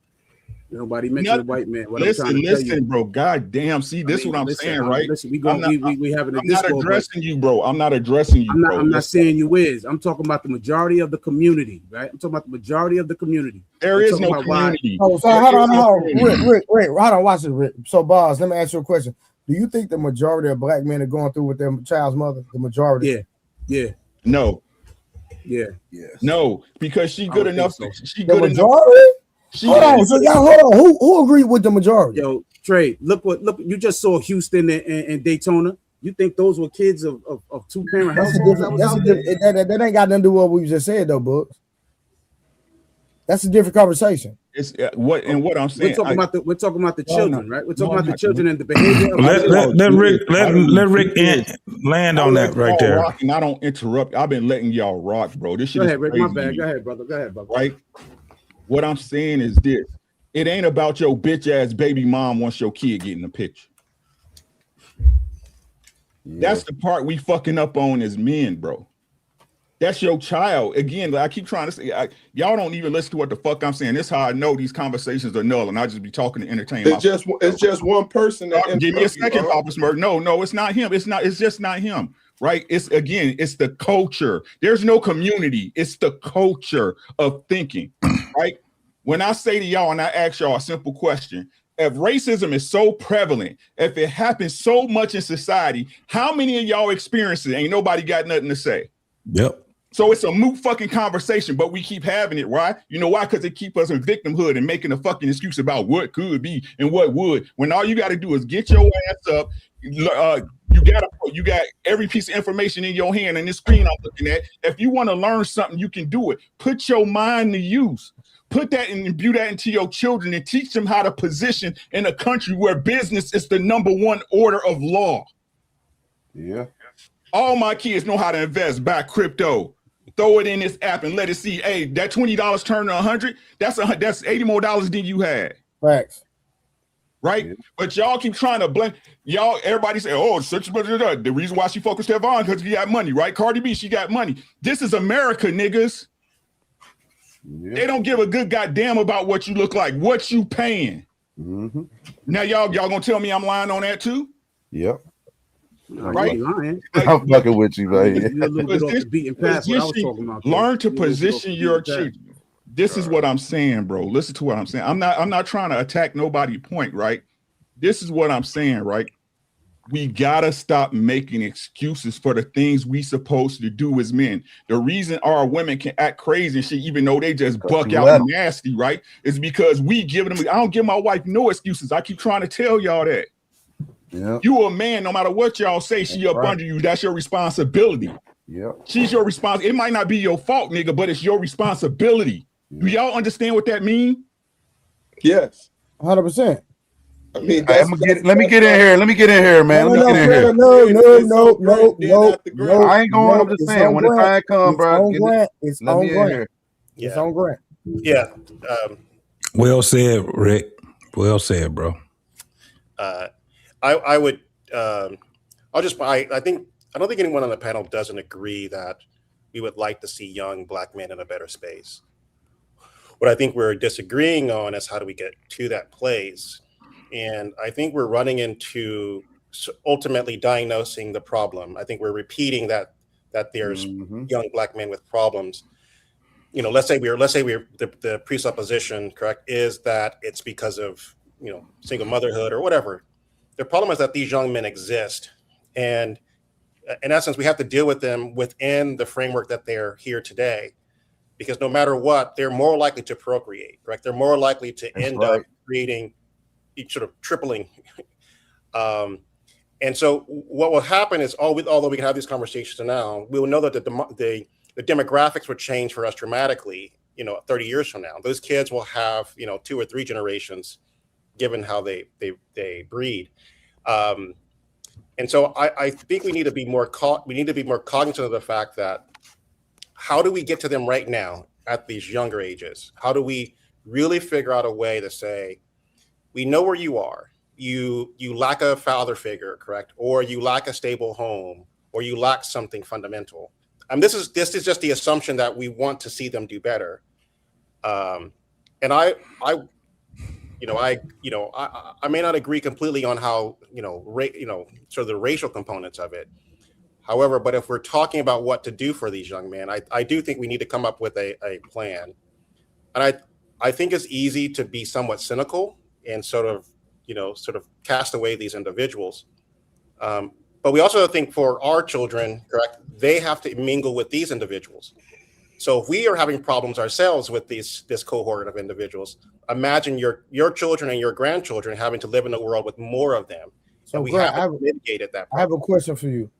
Nobody mentioned a white man. Listen, bro. God damn. See, this is what I'm saying, right? Listen, we having a I'm not addressing you, bro. I'm not addressing you. I'm not saying you is. I'm talking about the majority of the community, right? I'm talking about the majority of the community. There is no community. Oh, so hold on. Rick, hold on. Watch this, Rick. So, Boz, let me ask you a question. Do you think the majority of black men are going through with their child's mother? The majority? Yeah. No. Yeah. No, because she good enough. She the good majority? enough. Hold on. Who agreed with the majority? Yo, Trey, look, you just saw Houston and Daytona. You think those were kids of two-parent households? That ain't got nothing to do with what we just said, though, Books. That's a different conversation. It's what I'm saying. We're talking about the children, right? We're talking about the children and the behavior. Let Rick land on that right there. And I don't interrupt. I've been letting y'all rock, bro. This shit Go ahead, is Rick. crazy. My bad. Go ahead, brother. Right? What I'm saying is this: it ain't about your bitch ass baby mom once your kid get in the picture. That's the part we fucking up on as men, bro. That's your child. Again, I keep trying to say, y'all don't even listen to what the fuck I'm saying. This is how I know these conversations are null, and I just be talking to entertain. It's just one person. Give me a second, Papa Smurf. No, it's not him. It's just not him. Right? It's the culture. There's no community. It's the culture of thinking. Right? When I say to y'all and I ask y'all a simple question, if racism is so prevalent, if it happens so much in society, how many of y'all experience it? Ain't nobody got nothing to say. Yep. So it's a moot fucking conversation, but we keep having it. Why? You know why? Because it keep us in victimhood and making a fucking excuse about what could be and what would. When all you got to do is get your ass up. You got every piece of information in your hand and this screen I'm looking at. If you want to learn something, you can do it. Put your mind to use. Put that and imbue that into your children and teach them how to position in a country where business is the number one order of law. Yeah. All my kids know how to invest, buy crypto, throw it in this app and let it see. Hey, that $20 turned to 100. That's $80 more than you had. Facts. Right? Yeah. But y'all keep trying to blame. Y'all, everybody say, oh, such the reason why she focused her on because she got money, right? Cardi B, she got money. This is America, niggas. Yeah. They don't give a good goddamn about what you look like, what you paying. Mm-hmm. Now y'all gonna tell me I'm lying on that too? Yep. right? Lying. I'm fucking with you, man. You're a little bit off the beaten path. What I was talking about. Learn to position your children. This is what I'm saying, bro. Listen to what I'm saying. I'm not trying to attack nobody's point, right? This is what I'm saying, right? We gotta stop making excuses for the things we supposed to do as men. The reason our women can act crazy and shit, even though they just buck out let 'em. nasty, right? Is because we give them. I don't give my wife no excuses. I keep trying to tell y'all that. Yeah. You a man, no matter what y'all say, she up right. under you. That's your responsibility. Yeah. She's your responsibility. It might not be your fault, nigga, but it's your responsibility. Do y'all understand what that means? Yes. 100%. I mean, let me get in here. Let me get in here, man. No, Let me get in here. No. I ain't going. I'm just saying when the time comes, bro. It's let on me in Grant. here. It's on Grant. Yeah. Well said, Rick. Well said, bro. I would. I think I don't think anyone on the panel doesn't agree that we would like to see young Black men in a better space. What I think we're disagreeing on is how do we get to that place. And I think we're running into ultimately diagnosing the problem. I think we're repeating that there's young Black men with problems. You know, let's say the presupposition, correct, is that it's because of, you know, single motherhood or whatever. The problem is that these young men exist, and in essence, we have to deal with them within the framework that they're here today, because no matter what, they're more likely to procreate, correct? They're more likely to end up creating, sort of tripling. And so what will happen is, although we can have these conversations now, we will know that the demographics would change for us dramatically, 30 years from now. Those kids will have, 2 or 3 generations, given how they breed. And so I think we need to be more cognizant of the fact that how do we get to them right now at these younger ages? How do we really figure out a way to say, we know where you are. You lack a father figure, correct? Or you lack a stable home, or you lack something fundamental. This is just the assumption that we want to see them do better. And I may not agree completely on how, sort of the racial components of it. However, but if we're talking about what to do for these young men, I do think we need to come up with a plan. And I think it's easy to be somewhat cynical and sort of cast away these individuals. But we also think for our children, correct, they have to mingle with these individuals. So if we are having problems ourselves with this cohort of individuals, imagine your children and your grandchildren having to live in a world with more of them. So and we Grant, haven't mitigated that problem. I have a question for you.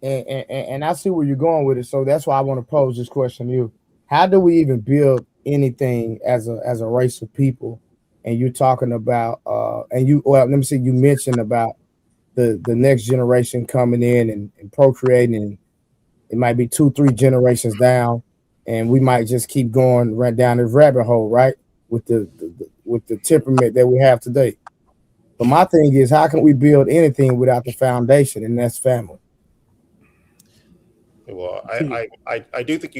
And I see where you're going with it. So that's why I want to pose this question to you. How do we even build anything as a race of people? And you're talking about let me see, you mentioned about the next generation coming in and procreating, and it might be 2-3 generations down, and we might just keep going right down this rabbit hole, right? With the temperament that we have today. But my thing is, how can we build anything without the foundation, and that's family? Well, I do think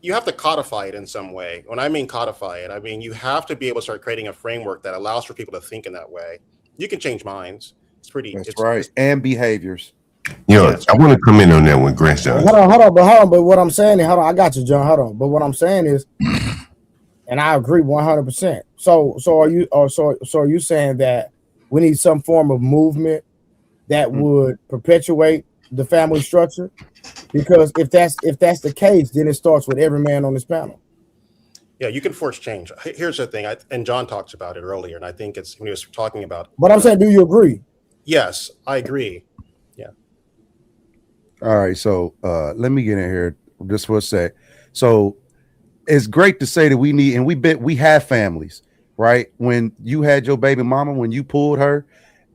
you have to codify it in some way. When I mean codify it, I mean you have to be able to start creating a framework that allows for people to think in that way. You can change minds. It's right. And behaviors. I want to come in on that one, Grant. Hold on. But what I'm saying is, I got you, John. Hold on. But what I'm saying is, and I agree 100%. So are you saying that we need some form of movement that would perpetuate the family structure? Because if that's the case, then it starts with every man on this panel. Yeah, you can force change. Here's the thing, and John talks about it earlier, and I think it's when he was talking about. But I'm saying, do you agree? Yes, I agree. Yeah. All right, so let me get in here just for a sec. So it's great to say that we need, and we have families, right? When you had your baby mama, when you pulled her,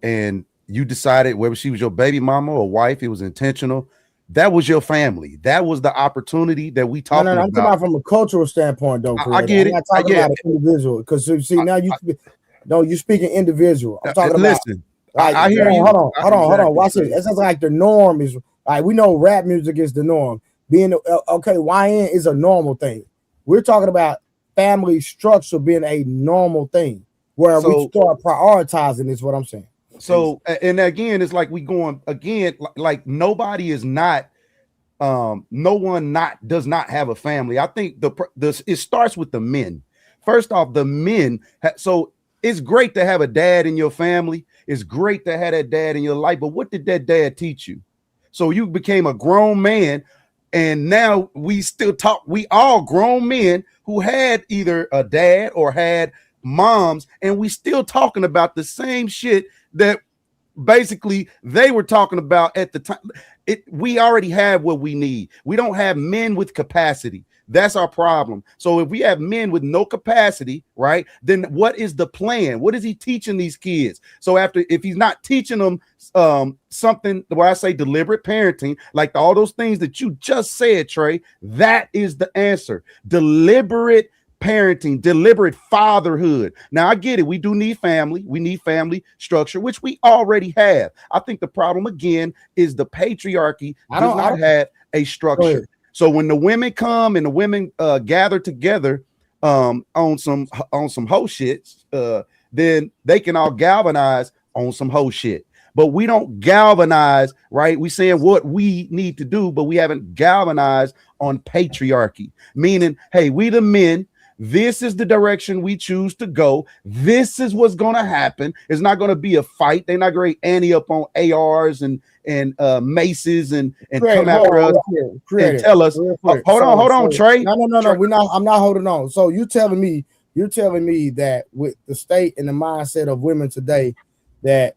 and you decided whether she was your baby mama or wife, it was intentional. That was your family. That was the opportunity that we talked about. I'm talking about from a cultural standpoint, though. I get it. I'm not talking about an individual, because see now you're speaking individual. I'm talking about. Listen, like, I hear you. Hold on. Watch this. It's just like the norm is. Like, we know rap music is the norm. Being okay, YN is a normal thing. We're talking about family structure being a normal thing where we start prioritizing. Is what I'm saying. So and again, it's like we going again, like nobody is not no one does not have a family. I think it starts with the men. First off, the men. So it's great to have a dad in your family. It's great to have that dad in your life. But what did that dad teach you? So you became a grown man, and now we still talk. We all grown men who had either a dad or had moms, and we still talking about the same shit that basically they were talking about at the time. We already have what we need. We don't have men with capacity. That's our problem. So if we have men with no capacity, right, then what is the plan? What is he teaching these kids? So if he's not teaching them something where I say deliberate parenting, like all those things that you just said, Trey, that is the answer. Deliberate parenting, deliberate fatherhood. Now I get it. We do need family. We need family structure, which we already have. I think the problem again is the patriarchy does not have a structure. So when the women come and the women gather together on some hoe shit, then they can all galvanize on some hoe shit. But we don't galvanize, right? We saying what we need to do, but we haven't galvanized on patriarchy. Meaning, hey, we the men. This is the direction we choose to go. This is what's going to happen. It's not going to be a fight. They're not going to ante up on ARs and maces and come after us and tell us. Hold on, Trey. No. We're not. I'm not holding on. So you're telling me that with the state and the mindset of women today, that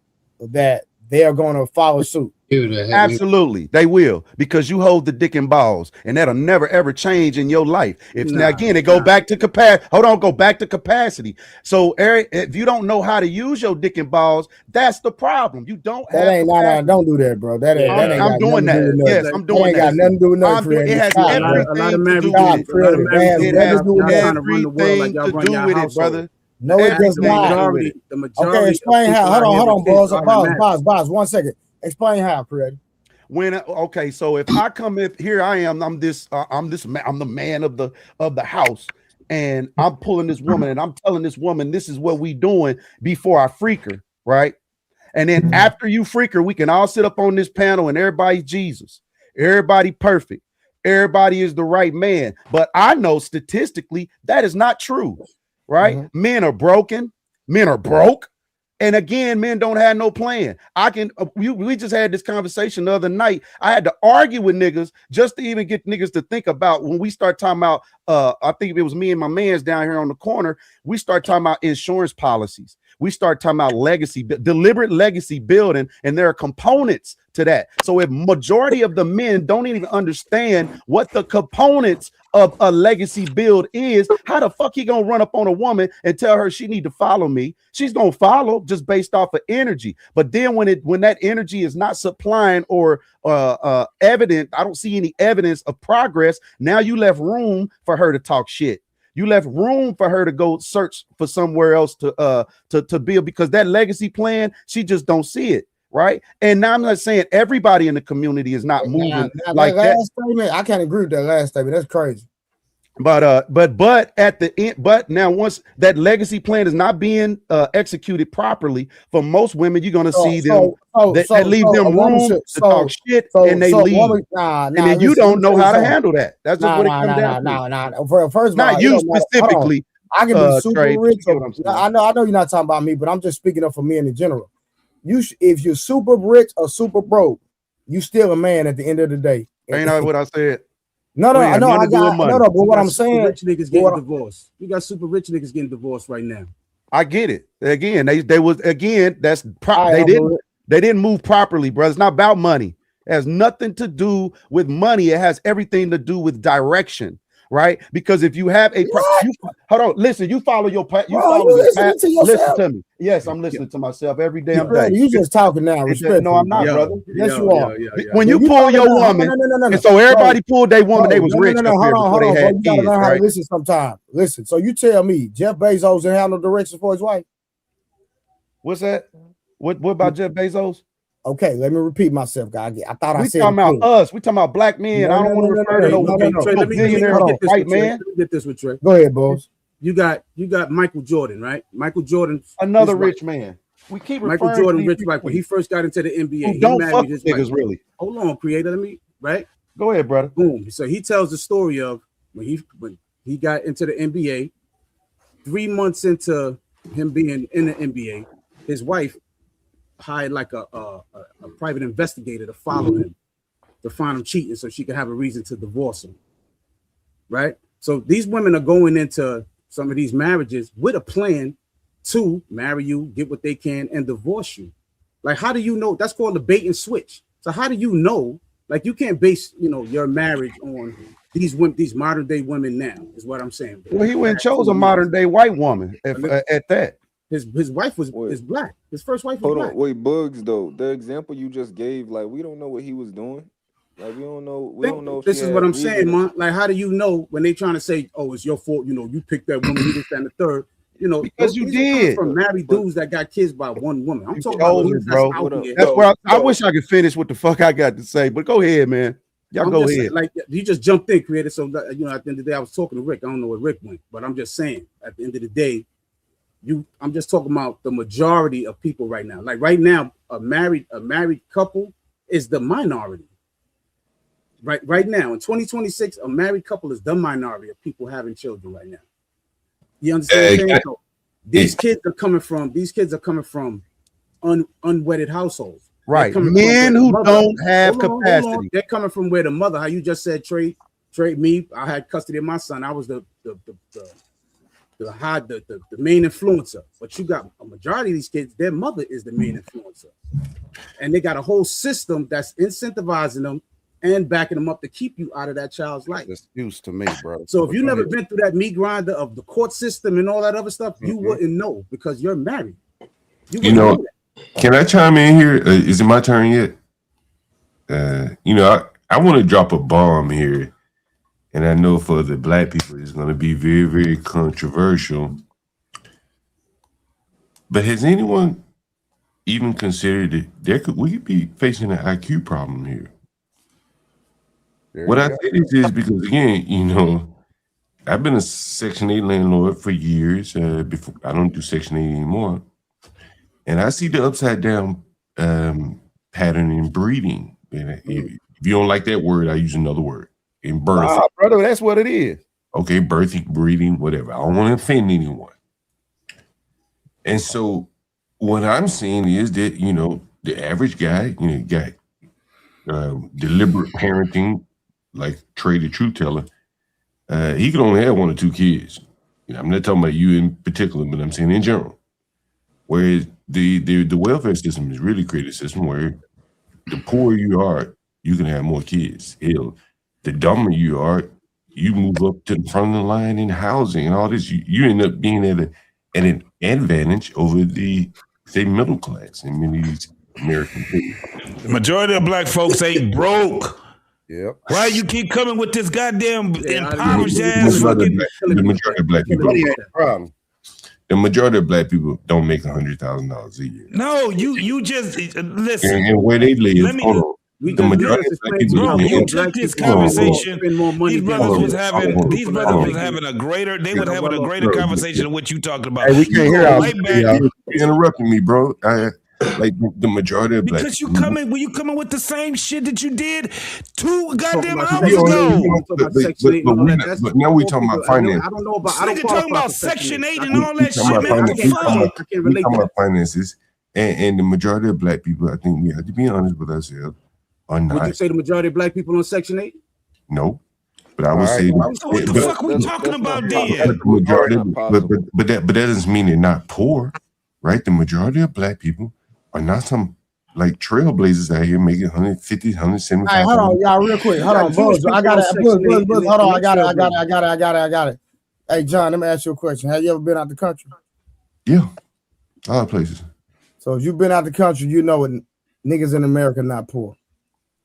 they are going to follow suit. Absolutely, they will, because you hold the dick and balls, and that'll never ever change in your life. Now again, it go back to capacity. Go back to capacity. So, Eric, if you don't know how to use your dick and balls, that's the problem. You don't have. Don't do that, bro. I'm doing that. Yes, I'm doing that. Got nothing to do with nothing. It has everything to do with it. It has everything to do with it, brother. No, it does not. Okay, explain how. Hold on, boss. 1 second. Explain how, Fred. So if I come here, I am. I'm the man of the house, and I'm pulling this woman, and I'm telling this woman this is what we doing before I freak her, right? And then after you freak her, we can all sit up on this panel, and everybody's Jesus, everybody perfect, everybody is the right man. But I know statistically that is not true, right? Men are broken, men are broke. And again, men don't have no plan. We just had this conversation the other night. I had to argue with niggas just to even get niggas to think about when we start talking about, I think it was me and my mans down here on the corner. We start talking about insurance policies. We start talking about deliberate legacy building, and there are components to that. So if majority of the men don't even understand what the components of a legacy build is, how the fuck he gonna run up on a woman and tell her she need to follow me? She's gonna follow just based off of energy. But then when that energy is not supplying or evident, I don't see any evidence of progress. Now you left room for her to talk shit. You left room for her to go search for somewhere else to build, because that legacy plan, she just don't see it, right? And now I'm not saying everybody in the community is not moving like that. Statement, I can't agree with that last statement. That's crazy. But at the end, but now once that legacy plan is not being executed properly for most women, you're gonna see them that leave them room to talk shit, and they leave. And then you don't know how to handle that. That's just what it comes down to. First of all, not you specifically. I can be super Trey, rich. I know you're not talking about me, but I'm just speaking up for men in general. If you're super rich or super broke, you still a man at the end of the day. Ain't that what I said? No, I know. But what I'm saying, rich niggas getting divorced. You got super rich niggas getting divorced right now. I get it. Again, they was again. They didn't move properly, bro. It's not about money. It has nothing to do with money. It has everything to do with direction, right? Because if you have hold on, listen. You follow your path. Listen to me. Yes, I'm listening to myself every damn day. You just talking now. No, I'm not, brother. Yes, you are. When you pull your woman, and so everybody pulled their woman, they was rich. Hold on. You gotta learn how to listen sometime. Listen. So you tell me Jeff Bezos didn't have no direction for his wife? What's that? What about Jeff Bezos? Okay, let me repeat myself, guys. I thought I said talking about us. We talking about black men. I don't want to refer to no billionaire white man. Let me get this with Trey. Go ahead, boss. You got Michael Jordan, right? Michael Jordan, another rich man. We keep Michael referring Jordan, to Rich Mike, when he first got into the NBA, he don't married fuck his niggas wife. really. Hold on, creator. Let me right. Go ahead, brother. Boom. So he tells the story of when he got into the NBA. 3 months into him being in the NBA, his wife hired like a private investigator to follow him to find him cheating, so she could have a reason to divorce him. Right. So these women are going into some of these marriages with a plan to marry you, get what they can, and divorce you. Like, how do you know? That's called the bait and switch. So how do you know? Like, you can't base, your marriage on these women, these modern day women now, is what I'm saying. Well, he went and chose a modern day white woman at that. His wife is black. His first wife was Hold black. on, wait, Bugs though. The example you just gave, like, we don't know what he was doing. Like, we don't know. We don't know. If This she is had what I'm reason saying, to- man. Like, how do you know when they trying to say, "Oh, it's your fault"? You picked that woman. You this and the third. Because you these are coming did. from married dudes that got kids by one woman. I'm talking Chose about it, dudes bro. that's out here. That's where I wish I could finish what the fuck I got to say, but go ahead, man. Y'all I'm go just ahead. Like, you just jumped in, creator. So at the end of the day, I was talking to Rick. I don't know where Rick went, but I'm just saying, at the end of the day, I'm just talking about the majority of people right now. Like right now, a married couple is the minority. Right now, in 2026, a married couple is the minority of people having children right now. You understand what I'm saying? So these kids are coming from unwedded households. Right. Men who don't have capacity. Hold on. They're coming from where the mother, how you just said, Trey, me, I had custody of my son. I was the main influencer. But you got a majority of these kids, their mother is the main influencer. And they got a whole system that's incentivizing them and backing them up to keep you out of that child's life. That's used to me, bro. So if you never been through that meat grinder of the court system and all that other stuff, you wouldn't know because you're married. You know, can I chime in here? Is it my turn yet? I want to drop a bomb here, and I know for the black people it's going to be very, very controversial. But has anyone even considered that we could be facing an IQ problem here? What I say this is because, again, I've been a Section 8 landlord for years. Before I don't do Section 8 anymore. And I see the upside down pattern in breeding. And if you don't like that word, I use another word. In birth. Nah, brother, that's what it is. Okay, birthing, breeding, whatever. I don't want to offend anyone. And so what I'm seeing is that, the average guy, got deliberate parenting, like Trey the Truth Teller. He can only have 1 or 2 kids. I'm not talking about you in particular, but I'm saying in general. Whereas the welfare system is really created a system where the poorer you are, you can have more kids. Hell, the dumber you are, you move up to the front of the line in housing and all this. You end up being at an advantage over the, say, middle class in many of these American cities. The majority of black folks ain't broke. Yep. Why you keep coming with this goddamn impoverished ass The fucking? majority of black people. Problem. The majority of black people don't make $100,000 a year. No, you just listen. And where they live, hold on. The majority of black people Bro, don't you make took this conversation. These brothers was having a greater. They would having a greater conversation than what you talking about. Hey, we can't hear right back. You're interrupting me, bro. Like the majority of black Because you people. you coming with the same shit that you did 2 goddamn hours But ago. now we talking about finance. I don't know about. Nigga talking about Section 8 and all that shit, man. We talking about finances, and the majority of black people, I think we have to be honest with ourselves, are not. Would you say the majority of black people on Section 8? No. But I would say, So what the fuck we talking about then? But that doesn't mean they're not poor, right? The majority of black people are not some like trailblazers out here making 150, 175. Hey, hold on, y'all, real quick. Hold on, Buzz. I got it. Buzz. Hold on, I got it. Hey, John, let me ask you a question. Have you ever been out the country? Yeah, a lot of places. So if you've been out the country, you know niggas in America not poor.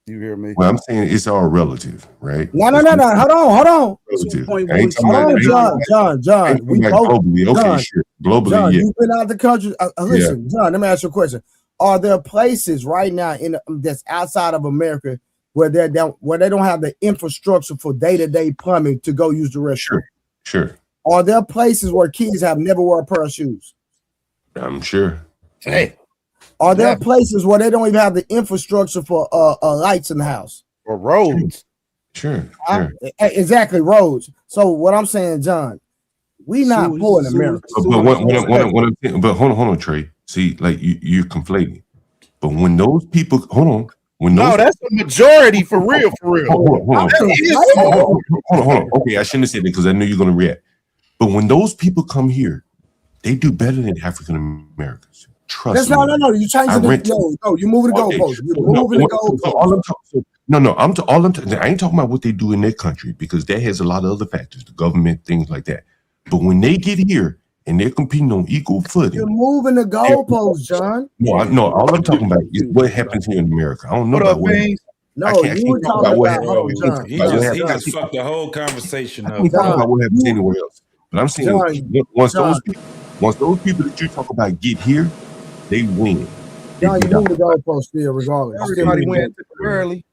You hear me? Well, I'm saying it's all relative, right? No. Hold on. Relative. John. We both globally. Okay, John, sure. Globally, John, yeah. you've been out the country. Listen, John, let me ask you a question. Are there places right now that's outside of America where they don't have the infrastructure for day-to-day plumbing to go use the restroom? Sure. Are there places where kids have never worn a pair of shoes? I'm sure. Hey, Are there places where they don't even have the infrastructure for lights in the house or roads? Sure. Exactly, roads. So what I'm saying, John, we not poor in America. But hold on, Trey. See, like you're conflating. But when those people, hold on, That's the majority for real. Hold on. Okay, I shouldn't have said that because I knew you're going to react. But when those people come here, they do better than African Americans. Trust me. No. You changing the you moving the goalpost. You're moving the goalpost. I ain't talking about what they do in their country because that has a lot of other factors, the government, things like that. But when they get here and they're competing on equal footing, you're moving the goalpost, John. No. All I'm talking about is what happens here in America. I don't know about what. No, you were talking about. Hold on, John. He just fucked the whole conversation up. I ain't talking about what happens anywhere else. But I'm saying once those people that you talk about get here, they win. John, you move the goalpost still, regardless. Everybody wins temporarily.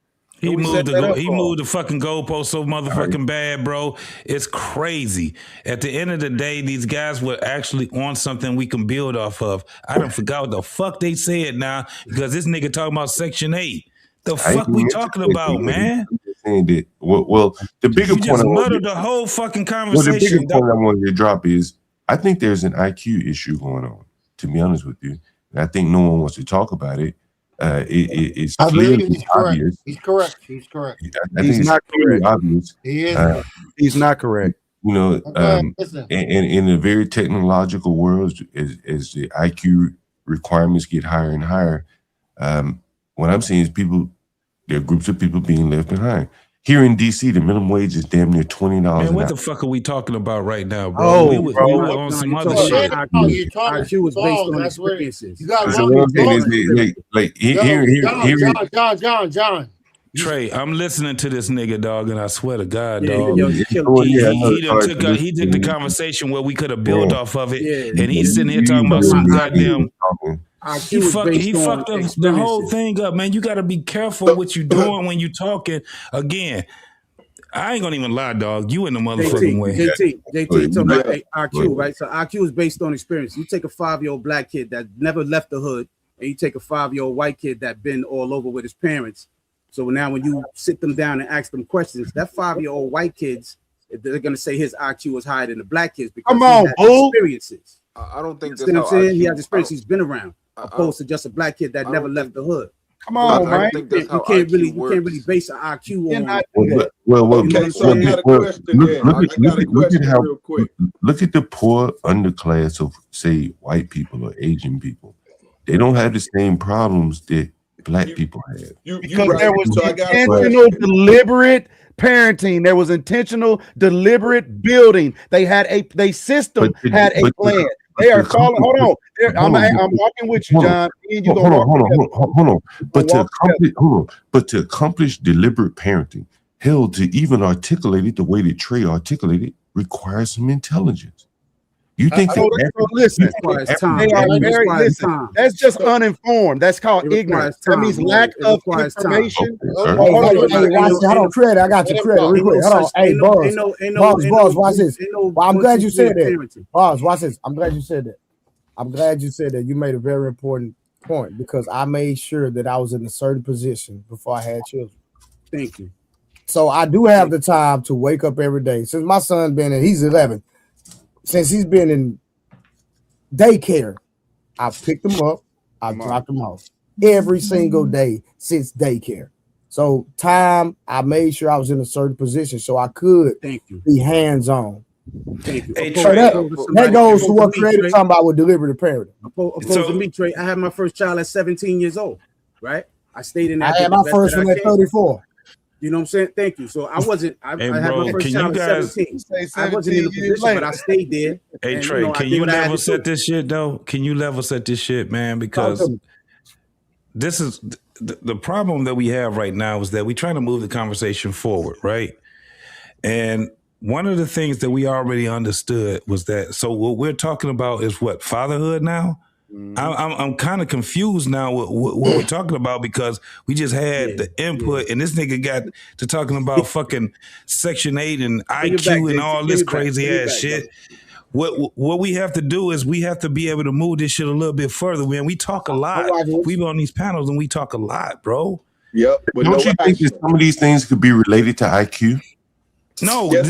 He moved the fucking goalpost so motherfucking bad, bro. It's crazy. At the end of the day, these guys were actually on something we can build off of. I done forgot what the fuck they said now because this nigga talking about Section 8. The fuck we talking about, man? Saying that, well, the bigger you just muttered the whole fucking conversation. Well, the bigger point I wanted to drop is I think there's an IQ issue going on, to be honest with you. And I think no one wants to talk about it. It's clearly obvious. He's correct. I think it's clearly obvious. He is. He's not correct. You know, in a very technological world, as the IQ requirements get higher and higher, what I'm seeing is there are groups of people being left behind. Here in DC, the minimum wage is damn near $20 Man, what an the hour. fuck are we talking about right now, bro? We were on some other shit. IQ was based on experiences. You got So what I'm saying is John. Trey, I'm listening to this nigga, dog, and I swear to God, dog, he took the conversation where we could have built off of it, and he's sitting here talking about some goddamn. He fucked up the whole thing up, man. You got to be careful what you doing when you talking. Again, I ain't gonna even lie, dog. You in the motherfucking way. JT, talking about IQ, right? So IQ is based on experience. You take a 5-year-old black kid that never left the hood, and you take a 5-year-old white kid that been all over with his parents. So now when you sit them down and ask them questions, that 5-year-old white kids, they're gonna say his IQ is higher than the black kids because he had experiences. I don't think that's what I'm saying. He has experience. He's been around, opposed to just a black kid that never left the hood. Come on, man. You can't really base an IQ on. Look at the poor underclass of, say, white people or Asian people. They don't have the same problems that black people have. Because there was intentional, deliberate parenting. There was intentional, deliberate building. They had a system had a plan. They are following. Hold on. I'm walking with you, John. Hold on. But to accomplish deliberate parenting, hell, to even articulate it the way that Trey articulated requires some intelligence. You think listen, that's just uninformed. That's called ignorance. That means lack of information. Hold on, credit. I got your credit real quick. Hold on. Hey, Buzz, watch this. I'm glad you said that. Buzz, watch this. I'm glad you said that. You made a very important point because I made sure that I was in a certain position before I had children. Thank you. So I do have the time to wake up every day. Since my son's he's 11. Since he's been in daycare, I've picked him up, I've dropped him off every single day since daycare. So I made sure I was in a certain position so I could be hands-on. Thank you. Hey, Trey, that goes to what Creative talking about with deliberative parenting. Opposed to me, Trey, I had my first child at 17 years old, right? I stayed in that. I had my first one at 34. You know what I'm saying? Thank you. So I had my first child at 17. I wasn't in a position, but I stayed there. Hey, Trey, can you level set this shit, though? Can you level set this shit, man? Because this is the problem that we have right now is that we're trying to move the conversation forward, right? And one of the things that we already understood was that, so what we're talking about is what, fatherhood now? I'm kind of confused now with what we're talking about because we just had the input and this nigga got to talking about fucking Section 8 and IQ and all this crazy ass shit. what we have to do is we have to be able to move this shit a little bit further, man. We talk a lot. We be on these panels and we talk a lot, bro. Yep. But Don't you think that some of these things could be related to IQ? No, Yes,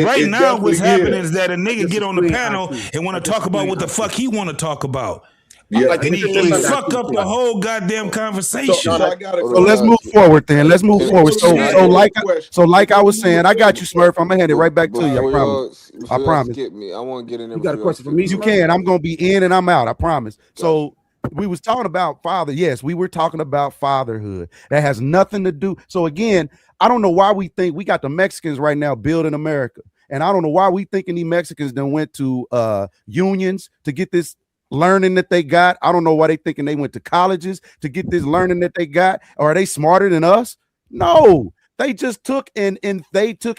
right it now what's definitely happening is. is that a nigga get on the explained panel IQ. and want to talk about what the fuck he want to talk about. Yeah, And he fuck up the whole goddamn conversation. So I got a So let's move forward then. Let's move forward. So like I was saying, I got you, Smurf. I'm gonna hand it right back to you. I promise. I promise. Skip me. I want to get in there. You got a question for me? You can. I'm gonna be in and I'm out. I promise. So we was talking about father. Yes, we were talking about fatherhood. That has nothing to do. So again, I don't know why we think we got the Mexicans right now building America, and I don't know why we thinking these Mexicans then went to unions to get this learning that they got. I don't know why they thinking they went to colleges to get this learning that they got. Or are they smarter than us? No. They just took and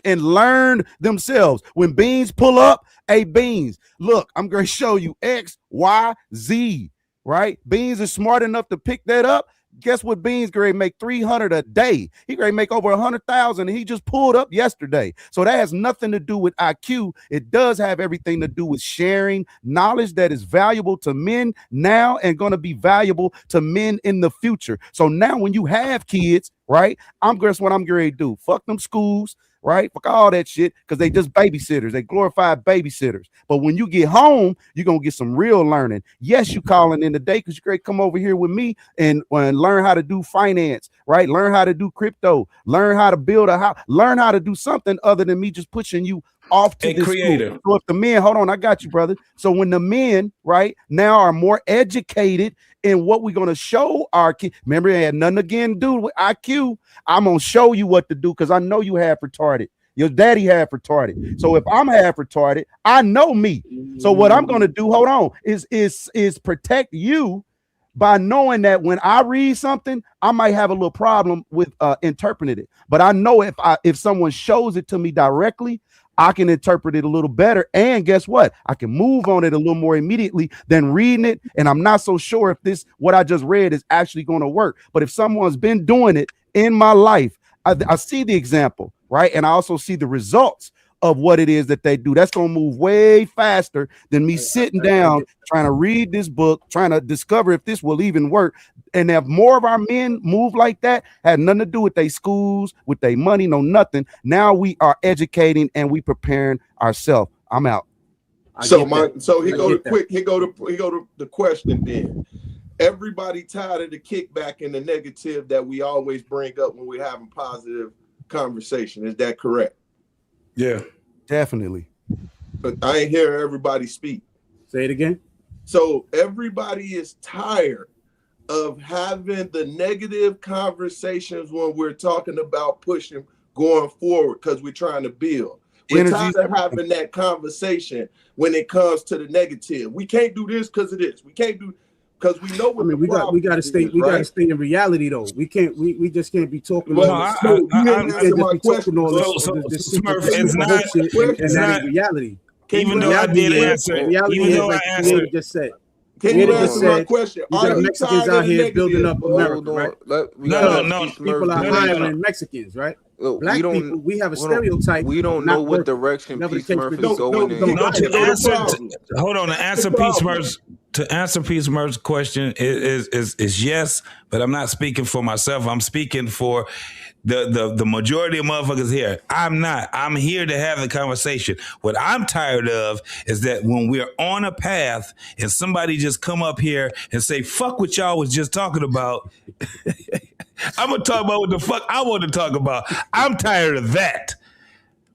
learned themselves. When beans pull up, hey beans, look, I'm going to show you X, Y, Z, right? Beans is smart enough to pick that up. Guess what? Beans grade make 300 a day. He grade make over 100,000, and he just pulled up yesterday. So that has nothing to do with IQ. It does have everything to do with sharing knowledge that is valuable to men now and going to be valuable to men in the future. So now when you have kids, right? Guess what I'm going to do? Fuck them schools. Right? Fuck all that shit, because they just babysitters. They glorified babysitters. But when you get home, you're going to get some real learning. Yes, you calling in today because you're going to come over here with me and learn how to do finance, right? Learn how to do crypto. Learn how to build a house. Learn how to do something other than me just pushing you off to this creator. school. So if the men, hold on, I got you, brother. So when the men, right, now are more educated in what we're going to show our kids. Remember, it had nothing again to do with IQ. I'm going to show you what to do because I know you have retarded. Your daddy half retarded. So if I'm half retarded, I know me. So what I'm going to do, hold on, is protect you by knowing that when I read something, I might have a little problem with interpreting it. But I know if someone shows it to me directly, I can interpret it a little better. And guess what? I can move on it a little more immediately than reading it. And I'm not so sure if what I just read is actually going to work. But if someone's been doing it in my life, I see the example, right? And I also see the results of what it is that they do. That's going to move way faster than me sitting down trying to read this book, trying to discover if this will even work. And if more of our men move like that, had nothing to do with their schools, with their money, no nothing. Now we are educating and we preparing ourselves. I'm out. So he go to the question then. Everybody tired of the kickback and the negative that we always bring up when we're having positive conversation. Is that correct? Yeah, definitely. But I ain't hear everybody speak. Say it again. So everybody is tired of having the negative conversations when we're talking about pushing going forward because we're trying to build. We're tired of having that conversation when it comes to the negative. We can't do this because of this. We can't do because we know what we got to stay in reality though. We just can't be talking. Reality. Even though I did answer, even though I answered, just said. Can you answer my question? You got Mexicans out here building up America, right? No. People are hiring Mexicans, right? Black people, we have a stereotype. We don't know what direction Peace Murphy is going in. Hold on, to answer Peace Murphy's question is yes, but I'm not speaking for myself. I'm speaking for the majority of motherfuckers here. I'm not. I'm here to have the conversation. What I'm tired of is that when we're on a path and somebody just come up here and say, fuck what y'all was just talking about. I'm going to talk about what the fuck I want to talk about. I'm tired of that.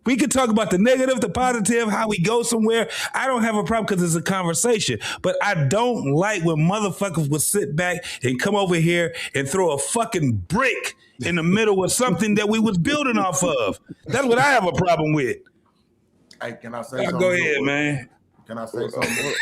We can talk about the negative, the positive, how we go somewhere. I don't have a problem because it's a conversation. But I don't like when motherfuckers would sit back and come over here and throw a fucking brick in the middle of something that we was building off of. That's what I have a problem with. Hey, can I say something? Go ahead, man. Can I say something?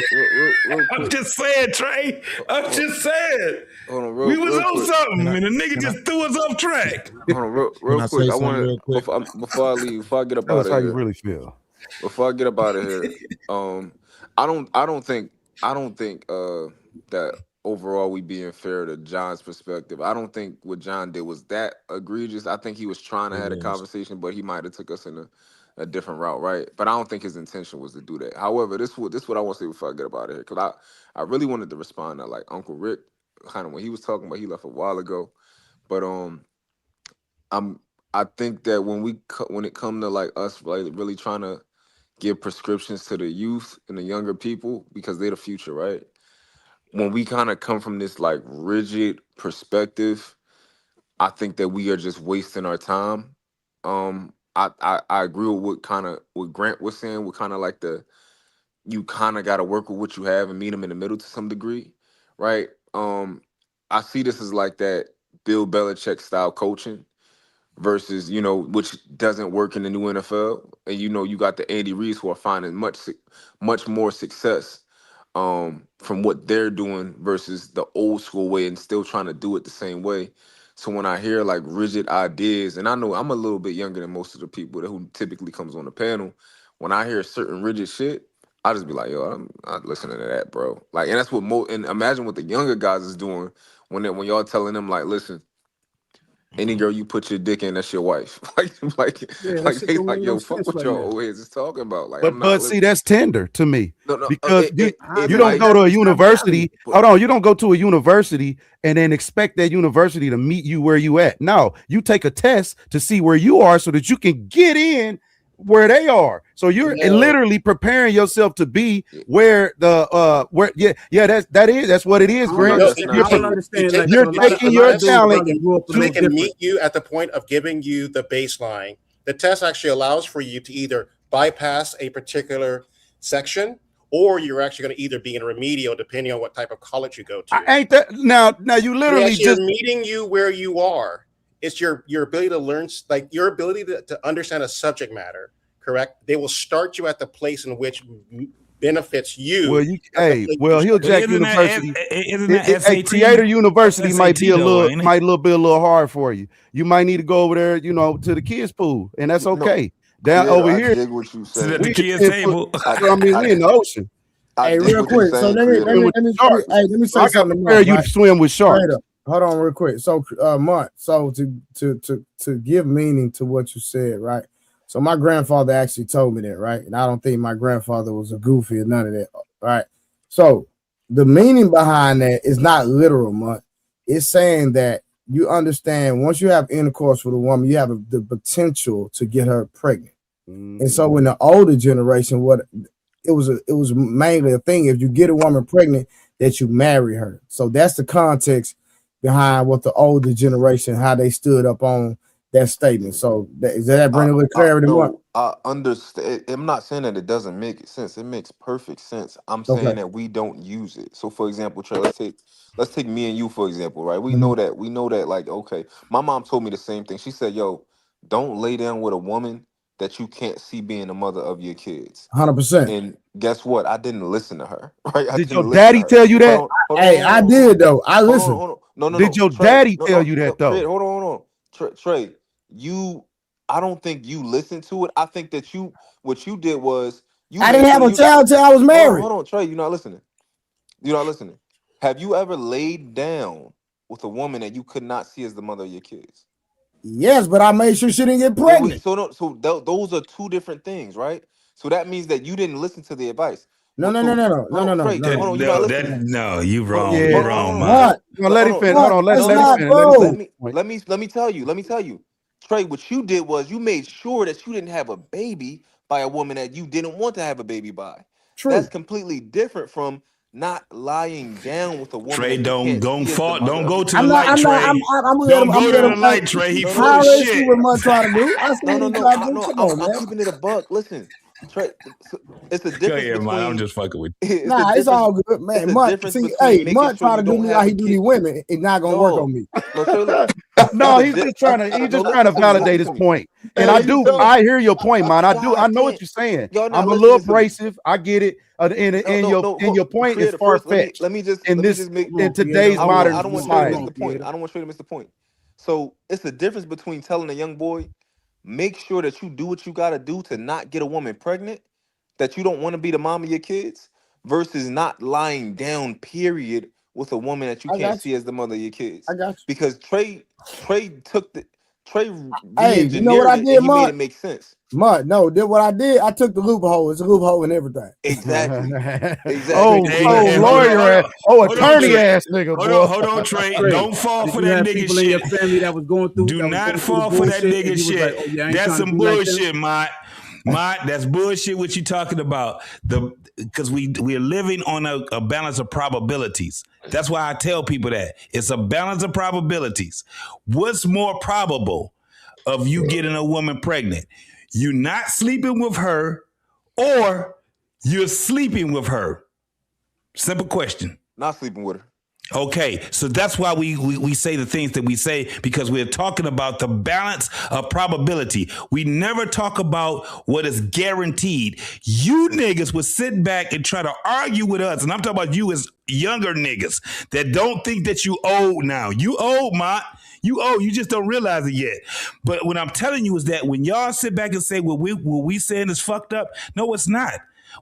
I'm just saying, Trey. I'm just saying. We was on something, and the nigga just threw us off track. Hold on, real quick. I want to before I leave, before I get up out of here. That's how you really feel. Before I get up out of here, I don't think that overall we being fair to John's perspective. I don't think what John did was that egregious. I think he was trying to have a conversation, but he might have took us in a different route, right? But I don't think his intention was to do that. However, this what I want to say before I get up out of here, because I really wanted to respond to like Uncle Rick, kind of when he was talking about he left a while ago, but I'm I think that when it come to like us like really trying to give prescriptions to the youth and the younger people because they're the future, right? When we kind of come from this like rigid perspective, I think that we are just wasting our time. I agree with what Grant was saying. With kind of like you kind of got to work with what you have and meet them in the middle to some degree, right? I see this as like that Bill Belichick style coaching versus which doesn't work in the new NFL, and you got the Andy Reid's who are finding much more success from what they're doing versus the old school way and still trying to do it the same way. So when I hear like rigid ideas, and I know I'm a little bit younger than most of the people who typically comes on the panel, when I hear certain rigid shit, I just be like, yo, I'm not listening to that, bro. Like, and that's what and imagine what the younger guys is doing when y'all telling them like, listen, any girl you put your dick in, that's your wife. Yeah, that like shit they don't like, make no yo, fuck sense what right y'all now. old heads is talking about. Like, I'm not But see, listening. that's tender to me No, because it you don't might. go to a That's not university. reality. Hold on, you don't go to a university and then expect that university to meet you where you at. No, you take a test to see where you are so that you can get in where they are. So you're literally preparing yourself to be where that's what it is, I don't Grant. No, that's understand. not I don't true. You understand. take Like, them, so You're you a lot take of the taking your test baby talent brothers grew up a so they little can meet different. you at the point of giving you the baseline. The test actually allows for you to either bypass a particular section or you're actually going to either be in remedial depending on what type of college you go to. I ain't that now you They literally actually are just meeting you where you are. It's your ability to learn, like your ability to understand a subject matter, correct? They will start you at the place in which benefits you. At the place you Hill start. Jack University, SAT? Creator University That's might SAT be a though, little ain't it? be a little hard for you. You might need to go over there, to the kids pool, and that's No, okay. Down Creator, over I here, dig what you Sit at saying. the we kids' 10 foot. table. I, I mean, I, we in the ocean. I Hey, dig real what you're quick. So saying, let me Creator. Sharks. let me So say I got to something prepare else, you right? to swim with Straight sharks. up. Hold on, real quick. So, Mont. So to give meaning to what you said, right? So my grandfather actually told me that, right? And I don't think my grandfather was a goofy or none of that, right? So the meaning behind that is not literal, Mont. It's saying that you understand once you have intercourse with a woman, you have the potential to get her pregnant. And so in the older generation, it was mainly a thing. If you get a woman pregnant, that you marry her. So that's the context behind what the older generation, how they stood up on that statement. So does that bring a little clarity? More? No, I understand. I'm not saying that it doesn't make sense. It makes perfect sense. I'm saying Okay. that we don't use it. So, for example, Trey, let's take me and you for example, right? We Mhm. know that. Like, okay, my mom told me the same thing. She said, "Yo, don't lay down with a woman that you can't see being the mother of your kids." 100%. And guess what? I didn't listen to her. Right? I Did your didn't listen to daddy her. tell you Hold that? on, hold on, Hey, hold I on, hold on, did though. I hold on, listened. hold on. No, no, Did no, your Trey. daddy No, tell no, you no, that Trey. though? Hold on, hold on. Trey, you. I don't think you listened to it. I think that what you did was you I made didn't have sure a you. child till I was married. Hold on, Trey. You're not listening. You're not listening. Have you ever laid down with a woman that you could not see as the mother of your kids? Yes, but I made sure she didn't get Yeah, pregnant. those are two different things, right? So that means that you didn't listen to the advice. No, no, no, So no, no, hold no, no, on, no, Trey. no, Hold no. on, you're not No, listening. you Hold on, wrong. Yeah. You hold on, wrong, hold on, man. Trey. What? No, let him Hold on, finish. Hold What? on. That's Let him not, finish. Let him let bro. finish. me tell you, Trey. What you did was you made sure that you didn't have a baby by a woman that you didn't want to have a baby by. That's True. completely different from not lying down with a woman Trey, that you don't can't go see as the far. mother Don't of go your to the I'm kids. not. light, I'm not. Trey. I'm gonna let him. Don't I'm go gonna let to him. the Hey, light, Trey. He No, full I no, of already see shit. what Mud trying to do. I see what he trying to do. no. Come on, I'm man. keeping it a buck. Listen, Trey. It's a Go difference ahead, man. I'm between just fucking with it's a Nah, it's difference. all good, It's man. a Mud. difference See, between hey, making Mud sure try you to do don't me have like a he do kid. these women. It's not gonna work on No, me. no, Trey. Look, it's No, a he's just trying to no. validate Listen his to me. point. And Hey, you know, I hear your point, man. I God know damn, what you're saying. y'all not I'm a little listening to me. abrasive. I get it. And your point is Creator far first. fetched Let me just make. Come in on, Creator. today's Hold on. modern I don't want Come Trey to on. Come miss society. on, the point. Creator. I don't want Trey to miss the point. So it's the difference between telling a young boy, make sure that you do what you got to do to not get a woman pregnant, that you don't want to be the mom of your kids, versus not lying down, period, with a woman that you I can't got you. see as the mother of your I kids. got you. Because Trey took Trey Hey, you know what I re-engineered it did, and he made Mark? it make sense. Mark, no, did what I did. I took the loophole. It's a loophole in everything. Exactly. Oh, Hey, lawyer ass. Oh, attorney Trey. ass nigga, boy. Hold on, Trey. Trey, Don't fall did for you that have nigga people in your shit. family that was going through? Do that was not going through fall the for that bullshit, and nigga you was shit. like, "Oh yeah, I ain't That's trying some to be like them." bullshit, Mott. That's bullshit. What you talking about? Because we're living on a balance of probabilities. That's why I tell people that it's a balance of probabilities. What's more probable of you getting a woman pregnant? You not sleeping with her, or you're sleeping with her? Simple question. Not sleeping with her. Okay, so that's why we say the things that we say, because we're talking about the balance of probability. We never talk about what is guaranteed. You niggas would sit back and try to argue with us, and I'm talking about you as younger niggas that don't think that you old now. You old, Mott. You old. You just don't realize it yet. But what I'm telling you is that when y'all sit back and say, what we saying is fucked up, no, it's not.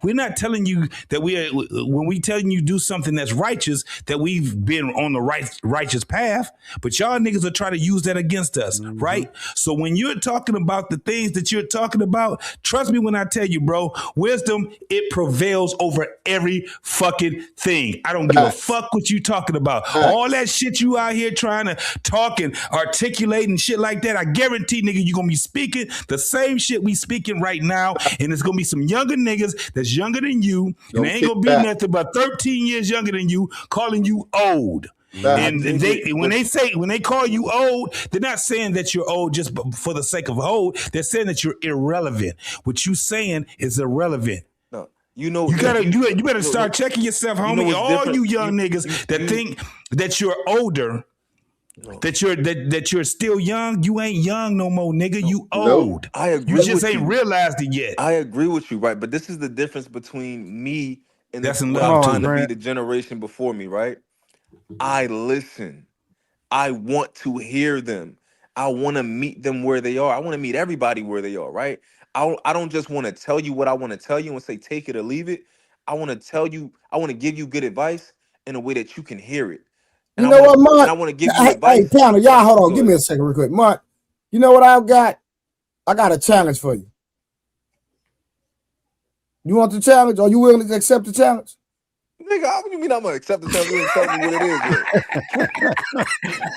We're not telling you that when we telling you do something that's righteous, that we've been on the righteous path, but y'all niggas are trying to use that against us, right? So when you're talking about the things that you're talking about, trust me when I tell you, bro, wisdom, it prevails over every fucking thing. I don't give a fuck what you talking about. All that shit you out here trying to talk and articulate and shit like that, I guarantee, nigga, you're gonna be speaking the same shit we speaking right now, and it's gonna be some younger niggas that's younger than you, and they ain't gonna be nothing but 13 years younger than you, calling you old. And when they call you old, they're not saying that you're old just for the sake of old. They're saying that you're irrelevant. What you saying is irrelevant. No, you know, you better start checking yourself, homie. All you young niggas that think that you're older. That you're still young, you ain't young no more, nigga. You old. I agree. You just with ain't realized it yet. I agree with you, right? But this is the difference between me and That's in what love, I'm too. trying to be the generation before me, right? I listen. I want to hear them. I want to meet them where they are. I want to meet everybody where they are, right? I don't just want to tell you what I want to tell you and say take it or leave it. I want to tell you. I want to give you good advice in a way that you can hear it. You know what, Mark? And I want to give you Hey, advice. Tanner, y'all hold on. Give me a second real quick. Mark, you know what I've got? I got a challenge for you. You want the challenge? Are you willing to accept the challenge? Nigga, how do you mean I'm gonna accept the challenge? You ain't telling me what it is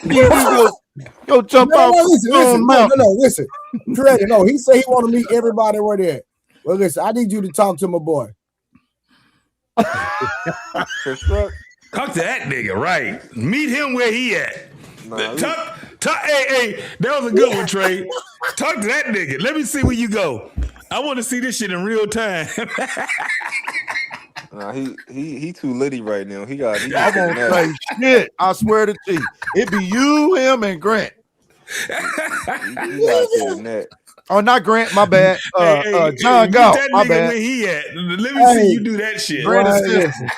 yet. Yo, jump out. Listen. Creator, no, he said he want to meet everybody where they're at. Well, listen, I need you to talk to my boy. Talk to that nigga, right? Meet him where he at. Hey, that was a good one, Trey. Talk to that nigga. Let me see where you go. I want to see this shit in real time. Nah, he too litty right now. He got. I won't say shit. I swear to you, it be you, him, and Grant. He got to net. Oh, not Grant. My bad. John meet Galt. that My nigga bad. where he at. Let me see you do that shit. Grant assistant.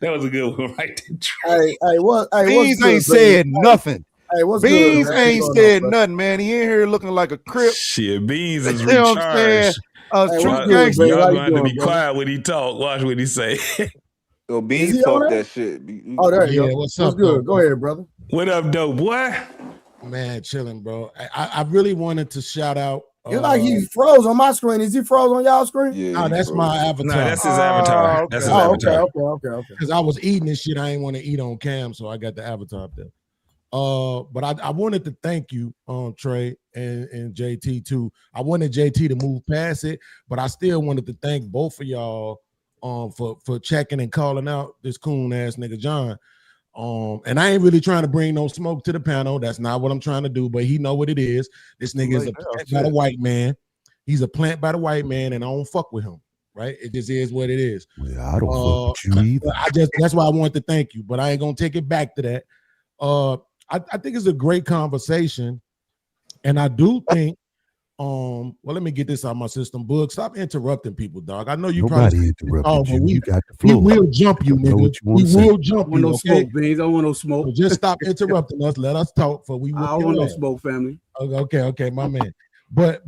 That was a good one right there. Beans ain't said nothing. Hey, what's Beans good, man? ain't What's said going on, nothing, man. He in here looking like a crip. Shit, Beans is You know what I'm saying? recharged. True Y'all gangster. gonna have to be quiet when he talk. Watch what he say. Yo, Beans talk that shit. Oh, there you Yeah, go. what's What's up, good? though, Go bro? ahead, brother. What up, dope boy? Man, chilling, bro. I really wanted to shout out. It's like he froze on my screen. Is he froze on y'all screen? Yeah, No, that's my avatar. No, that's his avatar. That's his avatar. Okay. Because I was eating this shit, I ain't want to eat on cam, so I got the avatar up there. But I wanted to thank you, Trey and JT too. I wanted JT to move past it, but I still wanted to thank both of y'all for checking and calling out this coon ass nigga John. And I ain't really trying to bring no smoke to the panel. That's not what I'm trying to do, but he know what it is. This nigga is a plant by the white man. He's a plant by the white man, and I don't fuck with him. Right? It just is what it is. Well, I don't fuck with you either. That's why I wanted to thank you, but I ain't gonna take it back to that. I think it's a great conversation, and I do think. Well, let me get this out of my system. Boog, stop interrupting people, dog. I know you Nobody probably interrupted you. we, You got the floor. We will jump you, Know nigga. what you We wanna say. will jump I want you. no Okay? smoke, Beans. I want no smoke. So just stop interrupting us. Let us talk for we. I don't want no smoke, family. Okay, my man. But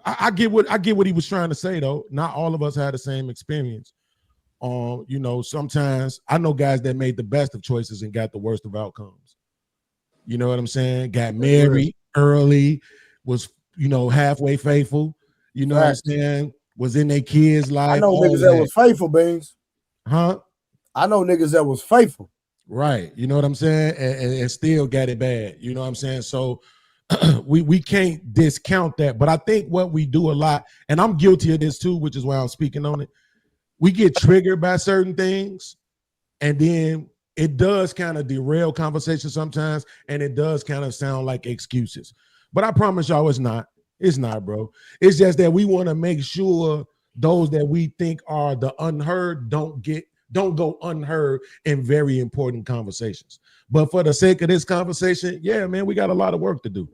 I get what he was trying to say though. Not all of us had the same experience. You know, sometimes I know guys that made the best of choices and got the worst of outcomes. You know what I'm saying? Got married early, was halfway faithful. You know what I'm saying? Was in their kids' I life. know All niggas that that. was faithful, Beans. Huh? I know niggas that was faithful. Right. You know what I'm saying? And still got it bad. You know what I'm saying? So we can't discount that. But I think what we do a lot, and I'm guilty of this too, which is why I'm speaking on it. We get triggered by certain things, and then it does kind of derail conversation sometimes, and it does kind of sound like excuses. But I promise y'all it's not. It's not, bro. It's just that we want to make sure those that we think are the unheard don't go unheard in very important conversations. But for the sake of this conversation, yeah, man, we got a lot of work to do.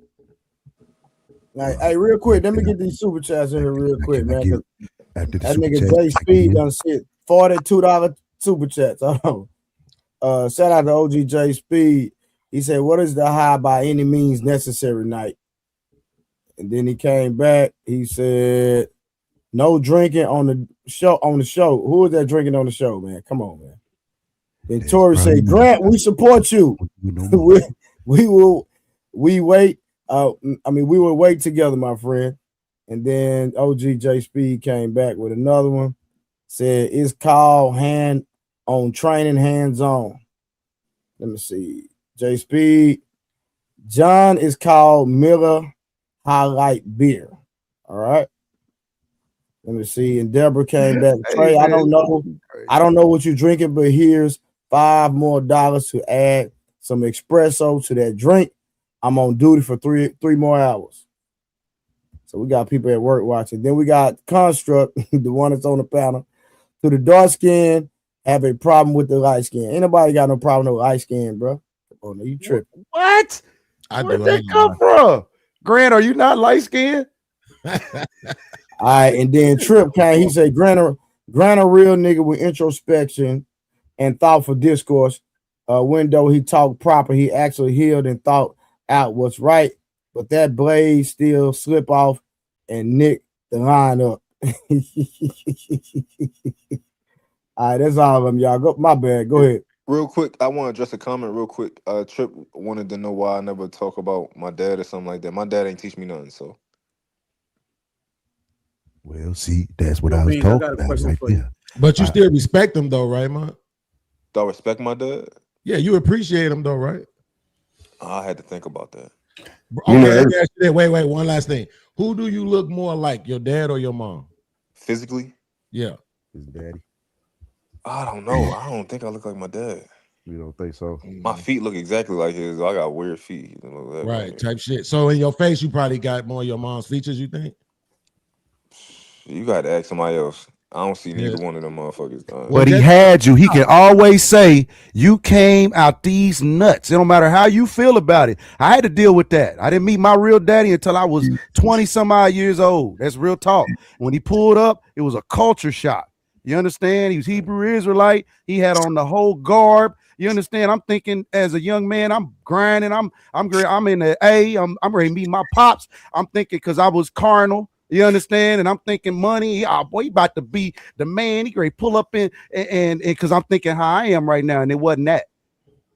Like, hey, real quick, let me get these super chats in here real quick, man. After the That super nigga chat, Jay Speed done shit $42 super chats. Shout out to OG J Speed. He said, "What is the high by any means necessary night?" And then he came back. He said, "No drinking on the show." On the show, who is that drinking on the show, man? Come on, man. Then Tori said, "Grant, we support you. we will wait. We will wait together, my friend." And then OG J Speed came back with another one. Said it's called hand on training, hands on. Let me see. J Speed. John is called Miller Highlight Beer. All right. Let me see. And Deborah came back. Trey, I don't know what you're drinking, but here's $5 more to add some espresso to that drink. I'm on duty for three more hours. So we got people at work watching. Then we got Construct, the one that's on the panel. To the dark skin, have a problem with the light skin. Ain't nobody got no problem with light skin, bro. Oh no, you tripping. What? Where'd that come from? Grant, are you not light skinned? All right, and then Trip came. He said, Grant a real nigga with introspection and thoughtful discourse. When though he talked proper, he actually healed and thought out what's right. But that blade still slip off and nick the line up. All right, that's all of them, y'all. Go, my bad. Go ahead. Real quick, I want to address a comment real quick. Trip wanted to know why I never talk about my dad or something like that. My dad ain't teach me nothing, so. Well, see, that's what I was talking about right there. But you still respect him though, right, man? Do I respect my dad? Yeah, you appreciate him though, right? I had to think about that. Okay, let me ask you that. Wait, one last thing. Who do you look more like, your dad or your mom? Physically? Yeah. His daddy. I don't know. I don't think I look like my dad. You don't think so? My feet look exactly like his. I got weird feet. Right, type shit. So in your face, you probably got more of your mom's features, you think? You got to ask somebody else. I don't see neither one of them motherfuckers. But he had you. He can always say, you came out these nuts. It don't matter how you feel about it. I had to deal with that. I didn't meet my real daddy until I was 20 some odd years old. That's real talk. When he pulled up, it was a culture shock. You understand? He was Hebrew Israelite. He had on the whole garb. You understand? I'm thinking as a young man, I'm grinding. I'm in the A. I'm ready to meet my pops. I'm thinking because I was carnal. You understand? And I'm thinking money. Oh boy, he about to be the man. He ready to pull up in and because I'm thinking how I am right now. And it wasn't that.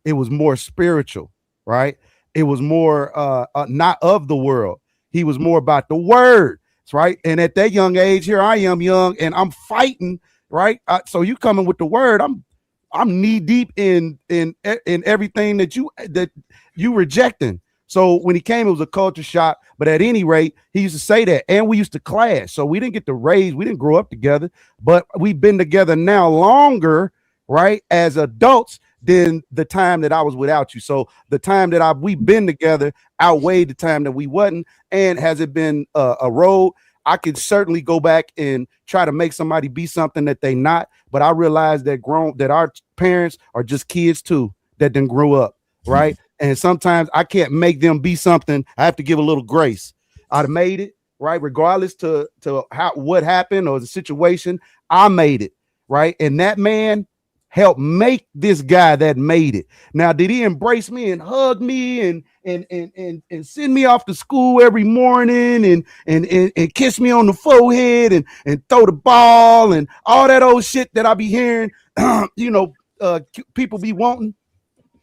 It was more spiritual, right? It was more not of the world. He was more about the word, right? And at that young age, here I am young and I'm fighting, right? So you coming with the word. I'm knee deep in everything that you rejecting. So when he came, it was a culture shock. But at any rate, he used to say that. And we used to clash. So we didn't get to raise. We didn't grow up together. But we've been together now longer, right, as adults than the time that I was without you. So the time that we've been together outweighed the time that we wasn't. And has it been a road? I could certainly go back and try to make somebody be something that they not. But I realized that our parents are just kids too that didn't grow up, right? And sometimes I can't make them be something. I have to give a little grace. I'd made it, right? Regardless to what happened or the situation, I made it, right? And that man helped make this guy that made it. Now, did he embrace me and hug me and send me off to school every morning and kiss me on the forehead and throw the ball and all that old shit that I be hearing, people be wanting?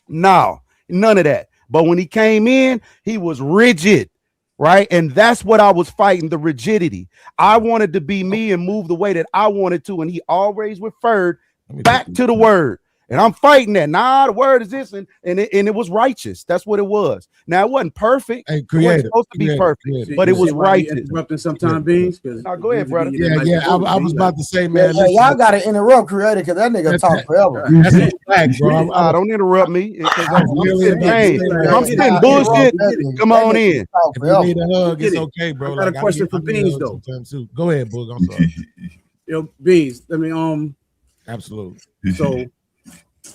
No. None of that. But when he came in, he was rigid, right? And that's what I was fighting, the rigidity. I wanted to be me and move the way that I wanted to, and he always referred back to the word. And I'm fighting that. Nah, the word is this, and it was righteous. That's what it was. Now, it wasn't perfect. Hey, it wasn't supposed to be perfect, but it was righteous. Interrupting sometime, Beans. Now, go ahead, brother. I was about to say, man. Yeah, y'all got to interrupt Creator because that nigga talk forever. That's a fact, bro. Don't interrupt me because I'm I'm spitting bullshit. Come on in. If you need a hug, it's okay, bro. I got a question for Beans, though. Go ahead, Boog. I'm sorry. Yo, Beans. I mean, absolutely. So,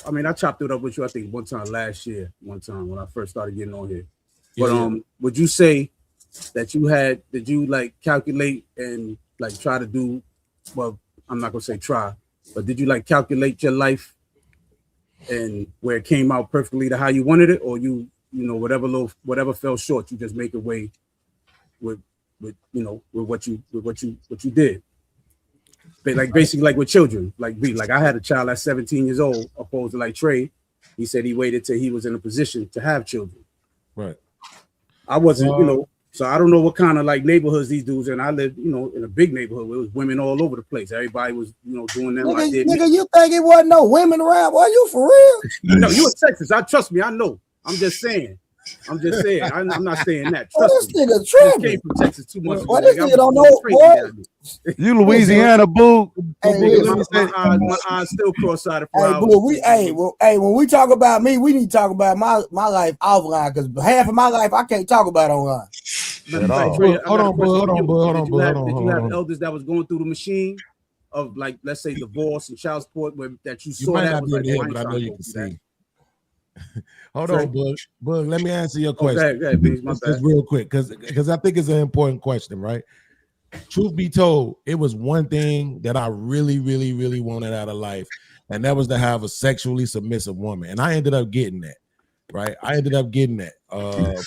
I mean, I chopped it up with you, I think, one time last year, when I first started getting on here. But would you say that did you like calculate and like try to do, well, I'm not gonna say try, but did you like calculate your life and where it came out perfectly to how you wanted it, or you know, whatever fell short, you just make a way with what you did? Like basically like with children, like I had a child at 17 years old, opposed to like Trey. He said he waited till he was in a position to have children. Right. I wasn't, so I don't know what kind of like neighborhoods these dudes in. I lived, in a big neighborhood where it was women all over the place. Everybody was, doing them. Nigga, you think it wasn't no women around? Boy, you for real? No, you in Texas. Trust me, I know. I'm just saying. I'm not saying that. Trust me. This nigga tripping. Came from Texas 2 months ago. Well, this nigga don't know, boy. You Louisiana, boo. Hey, my eyes still cross-eyed for hours. When we talk about me, we need to talk about my life offline because half of my life I can't talk about online. Hold on. Did you have elders that was going through the machine of like, let's say, divorce and child support that you saw? Might that not was be like, able to hear, but I know you can see. Hold on, Bug. Let me answer your question. Just real quick, because I think it's an important question, right? Truth be told, it was one thing that I really, really, really wanted out of life, and that was to have a sexually submissive woman. And I ended up getting that, right?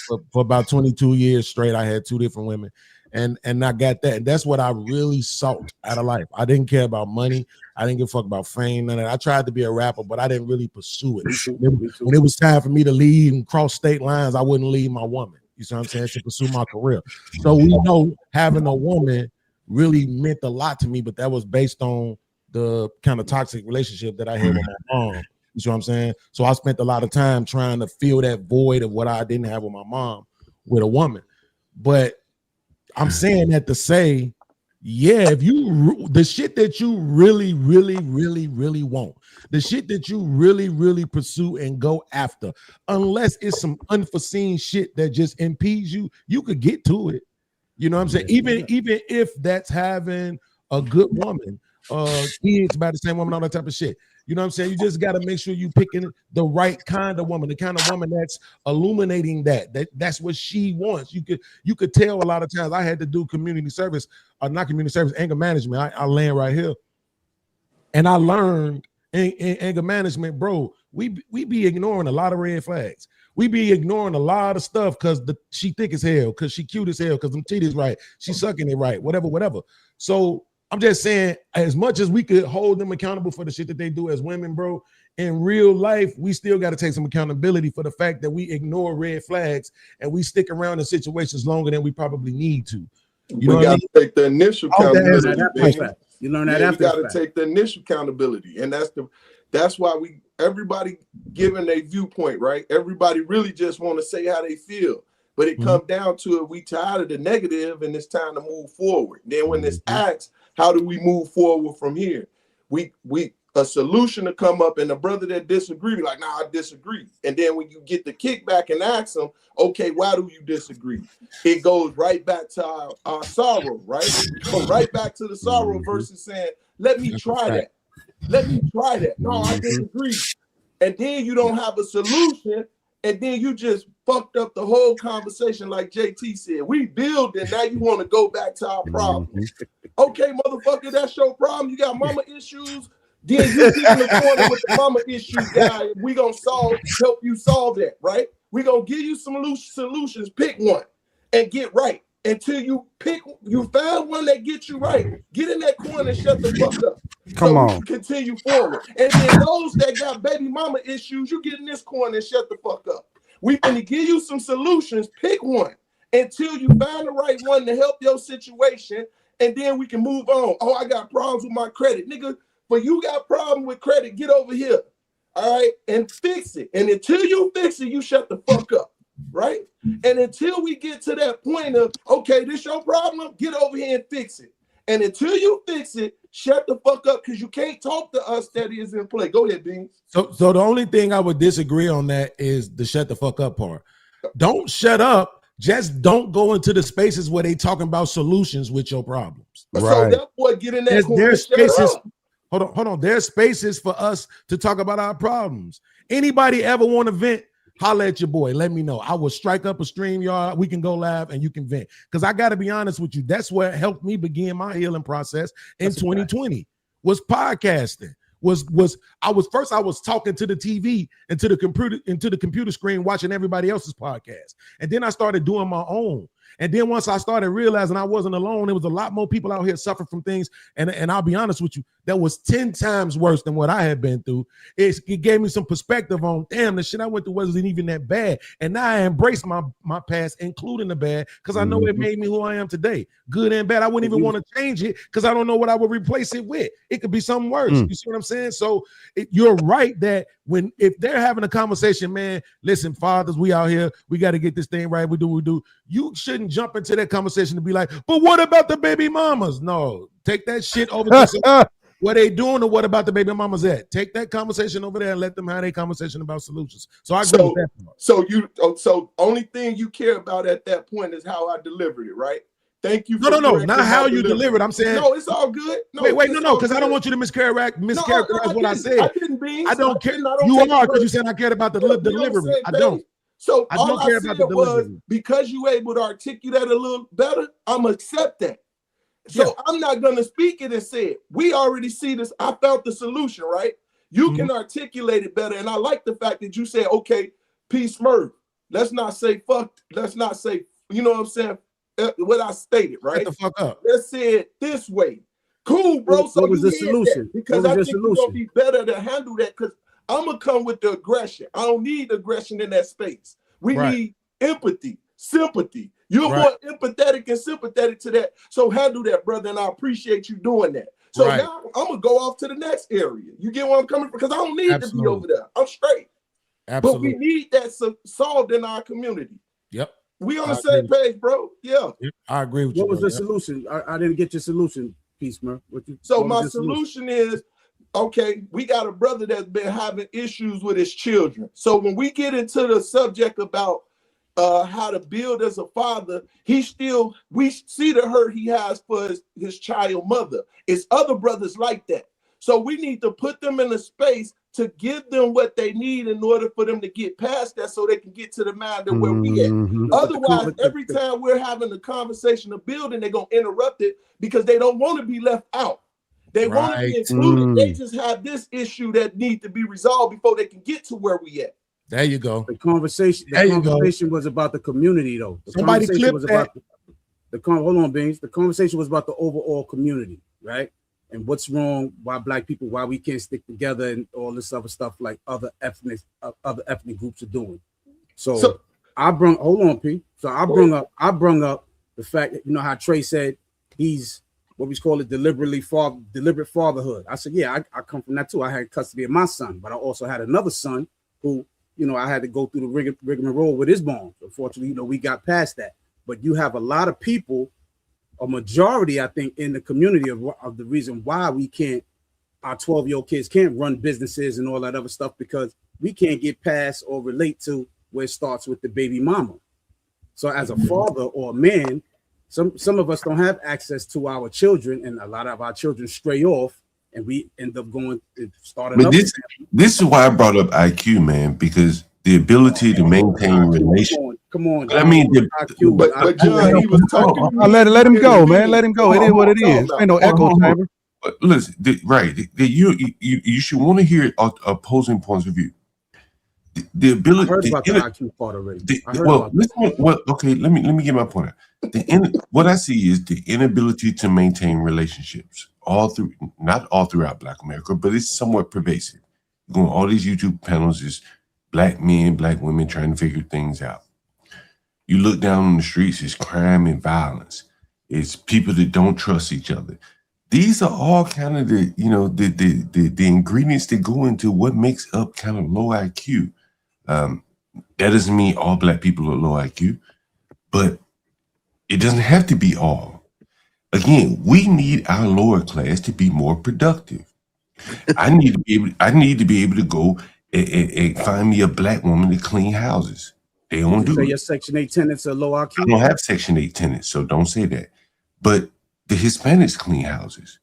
For about 22 years straight. I had 2 different women, and I got that. And that's what I really sought out of life. I didn't care about money. I didn't give a fuck about fame. None of that. I tried to be a rapper, but I didn't really pursue it. When it was time for me to leave and cross state lines, I wouldn't leave my woman. You see what I'm saying? To pursue my career. So we know having a woman really meant a lot to me, but that was based on the kind of toxic relationship that I had with my mom. You see what I'm saying? So I spent a lot of time trying to fill that void of what I didn't have with my mom with a woman. But I'm saying that to say, yeah, if the shit that you really, really, really, really want, the shit that you really, really pursue and go after, unless it's some unforeseen shit that just impedes you, you could get to it. You know what I'm saying? Even if that's having a good woman, kids by the same woman, all that type of shit. You know what I'm saying? You just got to make sure you picking the right kind of woman, the kind of woman that's illuminating that's what she wants. You could tell a lot of times. I had to do community service, not community service, anger management. I land right here, and I learned in anger management, bro. We be ignoring a lot of red flags. We be ignoring a lot of stuff because she thick as hell, because she cute as hell, because them titties right, she sucking it right, whatever. So I'm just saying, as much as we could hold them accountable for the shit that they do as women, bro, in real life, we still got to take some accountability for the fact that we ignore red flags and we stick around in situations longer than we probably need to. You got to take the initial accountability. You learn that after. You got to take the initial accountability, and that's why everybody giving their viewpoint, right? Everybody really just want to say how they feel. But it comes down to it, we tired of the negative and it's time to move forward. Then when it's asked, how do we move forward from here? We a solution to come up, and the brother that disagree be like, nah, I disagree. And then when you get the kickback and ask them, okay, why do you disagree? It goes right back to our sorrow, right? Go right back to the sorrow versus saying, let me try that. Let me try that. No, I disagree. And then you don't have a solution. And then you just fucked up the whole conversation, like JT said. We build it, now you want to go back to our problem. Okay, motherfucker, that's your problem. You got mama issues. Then you get in the corner with the mama issues guy, and we gonna help you solve that, right? We gonna give you some solutions. Pick one and get right. Until you find one that gets you right. Get in that corner and shut the fuck up. Come on. We can continue forward. And then those that got baby mama issues, you get in this corner and shut the fuck up. We finna give you some solutions. Pick one until you find the right one to help your situation, and then we can move on. Oh, I got problems with my credit, nigga. But you got problem with credit, get over here, all right, and fix it. And until you fix it, you shut the fuck up, right? And until we get to that point of, okay, this your problem, get over here and fix it. And until you fix it, shut the fuck up, because you can't talk to us that is in play. Go ahead, Beans. So the only thing I would disagree on that is the shut the fuck up part. Don't shut up. Just don't go into the spaces where they talking about solutions with your problems. So that boy get in that corner. There's spaces. Hold on. There's spaces for us to talk about our problems. Anybody ever want to vent? Holla at your boy. Let me know. I will strike up a StreamYard. We can go live and you can vent. Because I got to be honest with you. That's what helped me begin my healing process in 2020 was podcasting. I was talking to the TV and to the computer screen, watching everybody else's podcast. And then I started doing my own. And then once I started realizing I wasn't alone, there was a lot more people out here suffering from things. And I'll be honest with you, that was 10 times worse than what I had been through. It gave me some perspective on, damn, the shit I went through wasn't even that bad. And now I embrace my past, including the bad, because I know it made me who I am today. Good and bad. I wouldn't even want to change it because I don't know what I would replace it with. It could be something worse. You see what I'm saying? So you're right that if they're having a conversation, man, listen, fathers, we out here, we got to get this thing right. We do. You shouldn't jump into that conversation to be like, but what about the baby mamas? No, take that shit over to what they doing or what about the baby mamas at? Take that conversation over there and let them have a conversation about solutions. So I agree with that part. So only thing you care about at that point is how I delivered it, right? Thank you. No, not how you delivered. I'm saying no, it's all good. No, wait, no, because I don't want you to mischaracterize what I said. I didn't mean. I don't care. You are, because you said I cared about the delivery. I don't. So I don't care about the delivery. Because you able to articulate a little better, I'm accept that. So I'm not gonna speak it and say it. We already see this. I found the solution, right? You can articulate it better, and I like the fact that you said, okay, P. Smurf. Let's not say fuck. Let's not say, you know what I'm saying? What I stated, right? Shut the fuck up. Let's say it this way. Cool, bro. So what was the solution? Because I think we're gonna be better to handle that, because I'm gonna come with the aggression. I don't need aggression in that space. We need empathy, sympathy. You're more empathetic and sympathetic to that. So handle that, brother, and I appreciate you doing that. So now I'm gonna go off to the next area. You get where I'm coming from? Because I don't need to be over there. I'm straight. Absolutely. But we need that solved in our community. Yep. We on the same page, bro. Yeah. I agree with you. What was the solution? I didn't get your solution, P. Smurf. So my solution is, okay, we got a brother that's been having issues with his children. So when we get into the subject about how to build as a father, we see the hurt he has for his child mother. It's other brothers like that. So we need to put them in a space to give them what they need in order for them to get past that, so they can get to the mind of where we at. Otherwise, every time we're having a conversation of building, they're going to interrupt it because they don't want to be left out. They want to be included. They just have this issue that need to be resolved before they can get to where we at. There you go. The conversation was about the community, though. Somebody clip that. Hold on, Beans. The conversation was about the overall community, right? And what's wrong, why black people, why we can't stick together, and all this other stuff like other ethnic groups are doing. So I brung up the fact that, you know how Trey said he's what we call it deliberate fatherhood. I said, yeah, I come from that too. I had custody of my son, but I also had another son who, you know, I had to go through the rigmarole with his mom. Unfortunately, you know, we got past that. But you have a lot of people, a majority, I think, in the community of the reason why we can't, our 12-year-old kids can't run businesses and all that other stuff, because we can't get past or relate to where it starts with the baby mama. So as a father or a man, some of us don't have access to our children, and a lot of our children stray off, and we end up going and starting. But this is why I brought up IQ, man, because the ability to maintain relations. Come on. I mean, IQ, but John, he was talking. Let him go, man. Let him go. It is what it is. Ain't no echo chamber. Listen, you should want to hear opposing points of view. The ability. I heard about the IQ part already. Okay, let me get my point out. What I see is the inability to maintain relationships not all throughout Black America, but it's somewhat pervasive. Going all these YouTube panels is black men, black women trying to figure things out. You look down on the streets, it's crime and violence. It's people that don't trust each other. These are all kind of the, you know, the ingredients that go into what makes up kind of low IQ. That doesn't mean all black people are low IQ, but it doesn't have to be all. Again, we need our lower class to be more productive. I need to be able to go and find me a black woman to clean houses. They don't do Say it. your Section 8 tenants are low IQ. I don't have Section 8 tenants, so don't say that. But the Hispanics clean houses.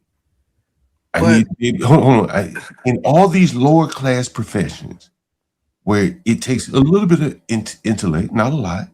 I need hold on. In all these lower class professions, where it takes a little bit of intellect, not a lot,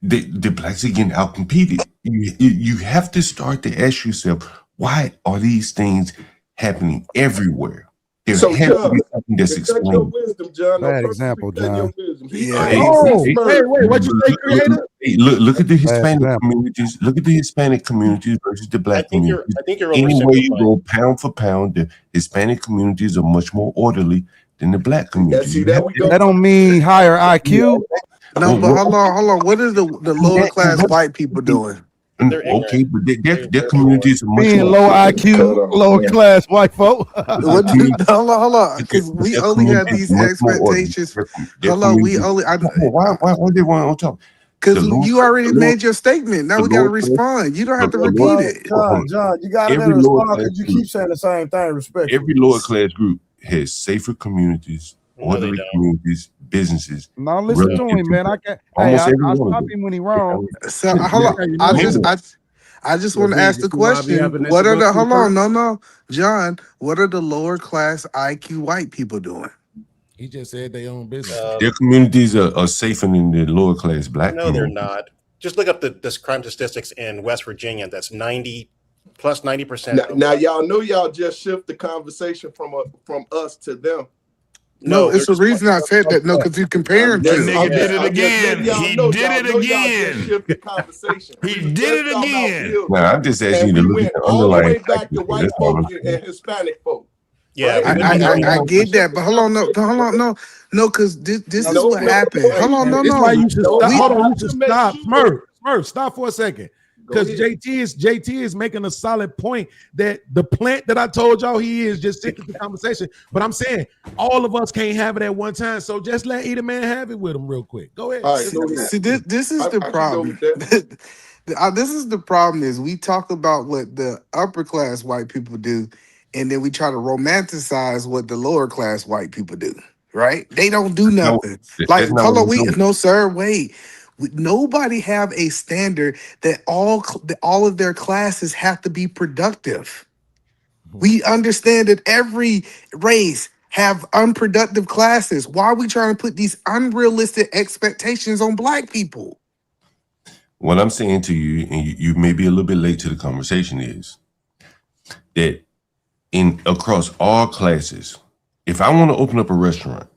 the blacks are getting outcompeted. You have to start to ask yourself, why are these things happening everywhere? There So, has to John, be something that's respect your explained. wisdom, John. No, Bad first example, respect your John. wisdom. Wait, what you say, Creator? Look at the Bad Hispanic example. communities. Look at the Hispanic communities versus the black communities. I think you're Anywhere you oversimplifying. go, pound for pound, the Hispanic communities are much more orderly than the black communities. see, there we go. That don't mean higher IQ. No, but hold on. What is the lower class white people doing? Okay, but their communities are much Being more low IQ, lower class white folk. Hold on, because we only have these expectations. Hold on, we only. Why they want on top? Because you already made your statement. Now we got to respond. You don't have to repeat it. John, you got to let Every her lower respond class because you group- keep saying the same thing. Respect. Every lower class group has safer communities, orderly communities, businesses. No, listen to relative him, man. I can't. almost Hey, every I'll one of stop them. him when he wrong. So hold on. I just want to ask the question. What are the John? What are the lower class IQ white people doing? He just said they own business. Their communities are safer than the lower class black No, they're communities. not. Just look up this crime statistics in West Virginia. That's 90%. Now y'all know y'all just shift the conversation from us to them. No, it's the reason I said that. No, because you're comparing That to. nigga did it again. He did it again. Shift the conversation. He did it again. No, I'm just asking you to look at the all the underlying way back to white That's all folk I'm saying. and Hispanic folk. Yeah, I get that, but hold on, no, because this is what happened. Hold on, This is why you should stop. Hold on, you should make stop. sure. Smurf, stop for a second. Because JT is making a solid point that the plant that I told y'all he is just sticking to the conversation. But I'm saying all of us can't have it at one time. So just let either man have it with him real quick. Go ahead. All right, go ahead. See, this is the problem. This is the problem is we talk about what the upper class white people do, and then we try to romanticize what the lower class white people do. Right? They don't do nothing. Like, hold on, no, sir, wait. Nobody have a standard that all of their classes have to be productive. We understand that every race have unproductive classes. Why are we trying to put these unrealistic expectations on black people? What I'm saying to you, and you may be a little bit late to the conversation, is that across all classes, if I want to open up a restaurant,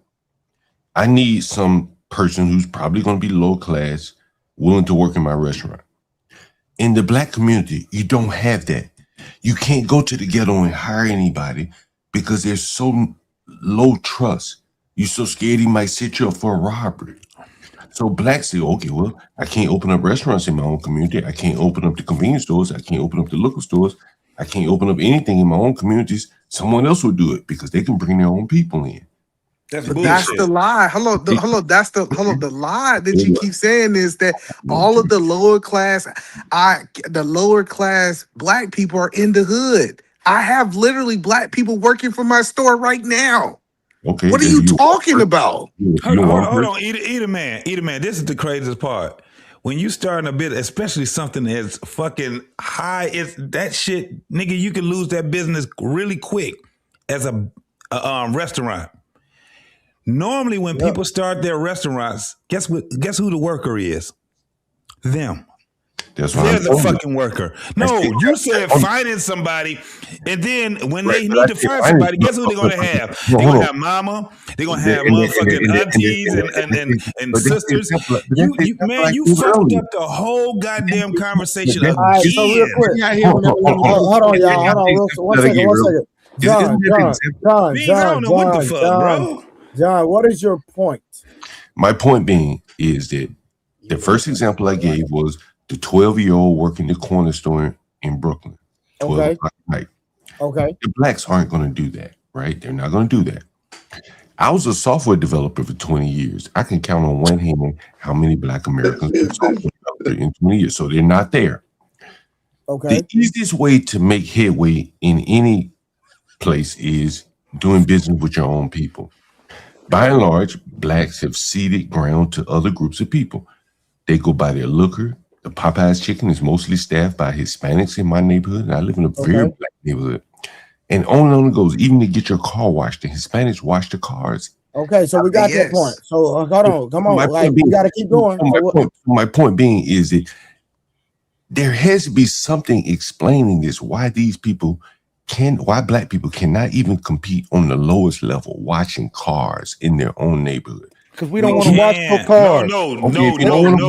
I need some person who's probably going to be low class, willing to work in my restaurant. In the black community, you don't have that. You can't go to the ghetto and hire anybody because there's so low trust. You're so scared he might set you up for a robbery. So blacks say, okay, well, I can't open up restaurants in my own community. I can't open up the convenience stores. I can't open up the liquor stores. I can't open up anything in my own communities. Someone else will do it because they can bring their own people in. That's the lie. The lie that you keep saying is that all of the lower class black people are in the hood. I have literally black people working for my store right now. Okay. What are you talking about? Hold on. Eat a man. This is the craziest part. When you starting a bit, especially something that's fucking high, it's that shit, nigga, you can lose that business really quick as a restaurant. Normally, when people start their restaurants, guess who the worker is? Them. That's why they're the fucking worker. No, you said finding somebody, and then when they need to find somebody, guess who they're gonna have? They're gonna have mama. They're gonna have motherfucking aunties and sisters. You fucked up the whole goddamn conversation again. All right, so real quick, hold on, y'all. Hold on, one second. John. I don't know what the fuck, bro. John, what is your point? My point being is that the first example I gave was the 12-year-old working the corner store in Brooklyn, 12 o'clock at night. Okay. The blacks aren't going to do that, right? They're not going to do that. I was a software developer for 20 years. I can count on one hand how many black Americans were software developers in 20 years. So they're not there. Okay. The easiest way to make headway in any place is doing business with your own people. By and large, blacks have ceded ground to other groups of people. They go by their looker. The Popeye's chicken is mostly staffed by Hispanics in my neighborhood, and I live in a very black neighborhood. And on it goes. Even to get your car washed, the Hispanics wash the cars. Okay, so we got that point. So hold on, come on, like we got to keep going. My point being is that there has to be something explaining this. Why these people why black people cannot even compete on the lowest level, washing cars in their own neighborhood. Because we don't want to watch no cars. No. I don't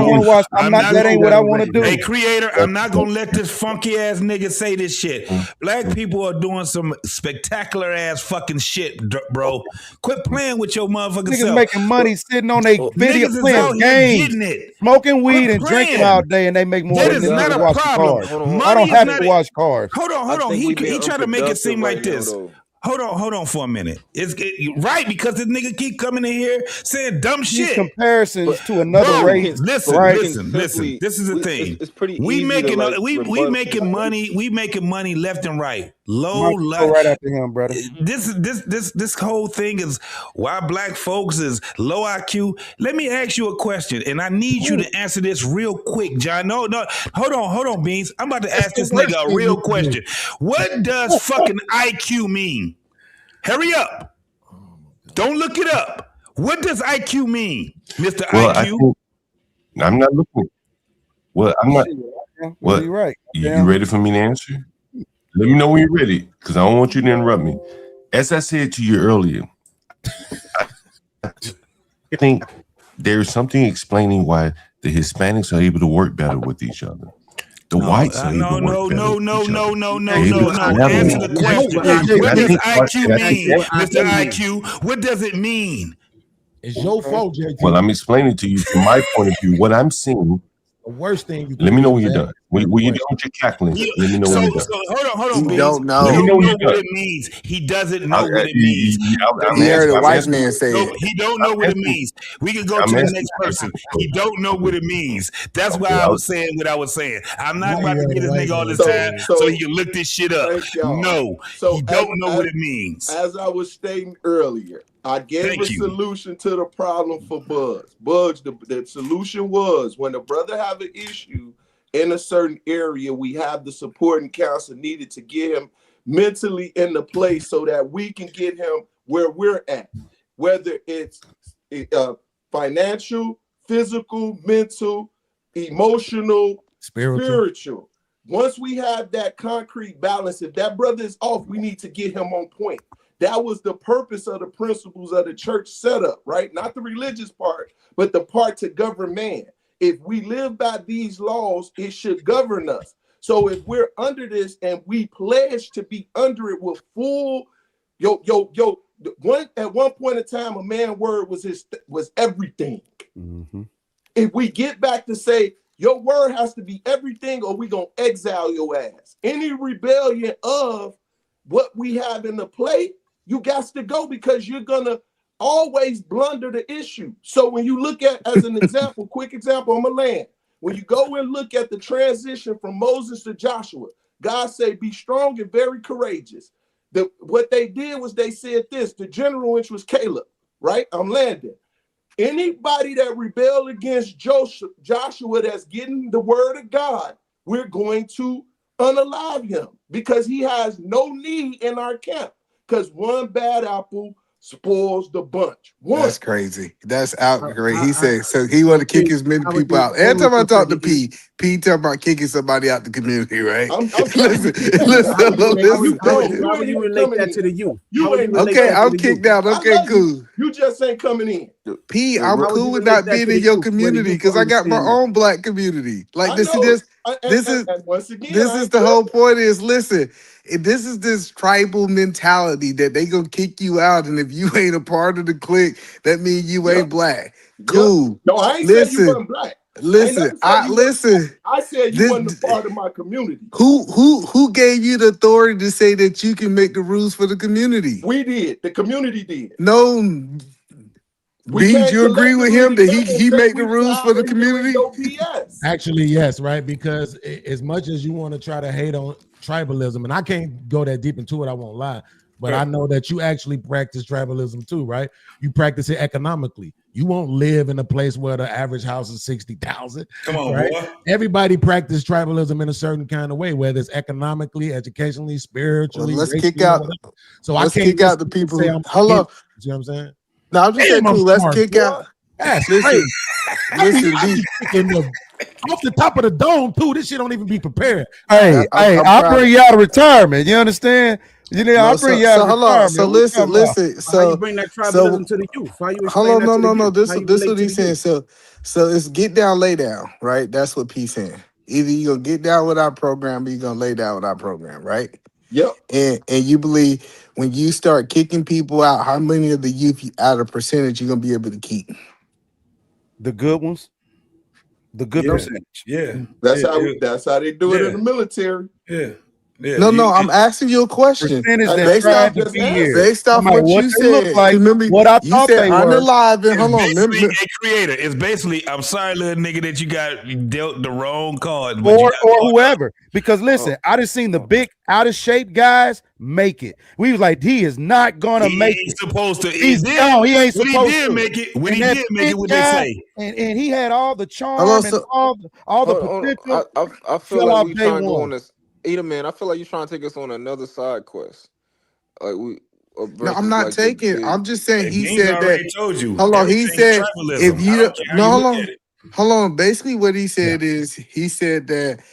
want to watch. That ain't what I want to do. Hey, creator, I'm not gonna let this funky ass nigga say this shit. Black people are doing some spectacular ass fucking shit, bro. Quit playing with your motherfucking Niggas self. making money sitting on their video Niggas is playing out here games, getting it. smoking weed Quit and drinking playing. all day, and they make more That than is they not do a watching problem. cars. I don't have to watch cars. Hold on. He tried to make it seem like this. Hold on for a minute. Right, because this nigga keep coming in here saying dumb These shit. comparisons to another race. Listen. right? Listen. This is the thing. It's pretty we easy making to, like, we making money. We making money left and right. Mike, go right after him, brother. This whole thing is why black folks is low IQ. Let me ask you a question, and I need you to answer this real quick, John. No, hold on, Beans. I'm about to ask this nigga a real question. What does fucking IQ mean? Hurry up! Don't look it up. What does IQ mean, Mr. IQ? I'm not looking. Well, I'm not. Well, you're right. You ready for me to answer? Let me know when you're ready, because I don't want you to interrupt me. As I said to you earlier, I think there's something explaining why the Hispanics are able to work better with each other. The whites are able to work better. No. Answer the question. What does IQ mean, Mr. IQ? What does it mean? It's your fault, JT. Well, I'm explaining to you from my point of view what I'm seeing. The worst thing you let me know when you're done. When you're done with your cackling, let me know when you're done. Hold on. He don't know. He don't know what it means. He doesn't know what it means. He heard a white man say it. He don't know what it means. We can go to the next person. He don't know what it means. That's why I was saying what I was saying. I'm not about to get this nigga all this time so he can look this shit up. No, he don't know what it means. As I was stating earlier, I gave a solution to the problem for Bugs. Bugs, the solution was when a brother have an issue in a certain area, we have the support and counsel needed to get him mentally in the place so that we can get him where we're at, whether it's financial, physical, mental, emotional, spiritual. Once we have that concrete balance, if that brother is off, we need to get him on point. That was the purpose of the principles of the church setup, right? Not the religious part, but the part to govern man. If we live by these laws, it should govern us. So if we're under this and we pledge to be under it with full, at one point in time, a man's word was everything. Mm-hmm. If we get back to say, your word has to be everything or we gonna exile your ass. Any rebellion of what we have in the plate, you got to go because you're gonna always blunder the issue. So when you look at, as an example, quick example, I'm a land. When you go and look at the transition from Moses to Joshua, God say, be strong and very courageous. What they did was they said this, the general, which was Caleb, right? I'm landing. Anybody that rebelled against Joshua that's getting the word of God, we're going to unalive him because he has no need in our camp. Because one bad apple spoils the bunch. That's crazy. That's outrageous. He said so. He want to kick as many people out. Every time I talk to P talking about kicking somebody out the community, right? Listen. How would you relate that to the youth? Okay, I'm kicked out. Okay, cool. You just ain't coming in. P, I'm cool with not being in your community because I got my own black community. Like this is and once again, this is the whole point is listen, this is this tribal mentality that they gonna kick you out, and if you ain't a part of the clique, that means you ain't black. Cool. No, I ain't saying you wasn't black. Listen, I said you wasn't a part of my community. Who gave you the authority to say that you can make the rules for the community? We did. The community did. No. Did you agree with him that he make the rules for the community? Actually, yes, right? Because as much as you want to try to hate on tribalism, and I can't go that deep into it, I won't lie, but I know that you actually practice tribalism too, right? You practice it economically. You won't live in a place where the average house is 60,000. Come on, right? boy. Everybody practice tribalism in a certain kind of way, whether it's economically, educationally, spiritually. Let's racially, kick out. whatever. So Let's I can't kick out the people. Hello. You know what I'm saying? No, I'm just saying, cool. Let's kick out. That's listen, crazy. listen, off the top of the dome, too. This shit don't even be prepared. Hey, I'll bring you out of retirement. You understand? You know, I'll bring you out of retirement. So listen. So how you bring that tribalism to the youth? How you explain hold on, that to the no. youth? This How you what relate to he's the saying. youth? So it's get down, lay down, right? That's what P's saying. Either you're gonna get down with our program or you're gonna lay down with our program, right? Yep. And you believe when you start kicking people out, how many of the youth out of percentage you're gonna be able to keep? The good ones. The good percentage. Yeah. That's how they do it in the military. Yeah. No, I'm asking you a question. Percentage that Based tried off, to be here. based off No matter what you they look said, like, remember what I you thought said they were. unalive and hold on. Basically, a creator. It's basically, I'm sorry, little nigga, that you got dealt the wrong card. Or whoever. Because listen, I just seen the big out of shape guys make it. We was like, he is not gonna make it. Supposed to. He ain't When supposed he did to. make it, when And he that did make it, big what guy, they say? And he had all the charm and all the potential. I feel fell like off we day trying to go one. on this. Either man, I feel like you're trying to take us on another side quest. Like we. No, I'm not taking. I'm just saying he Beans said already that. told you. Hold on, he Everything's said tribalism. if I you don't care how no, you hold look on, at it. hold on. Basically, what he said is he said that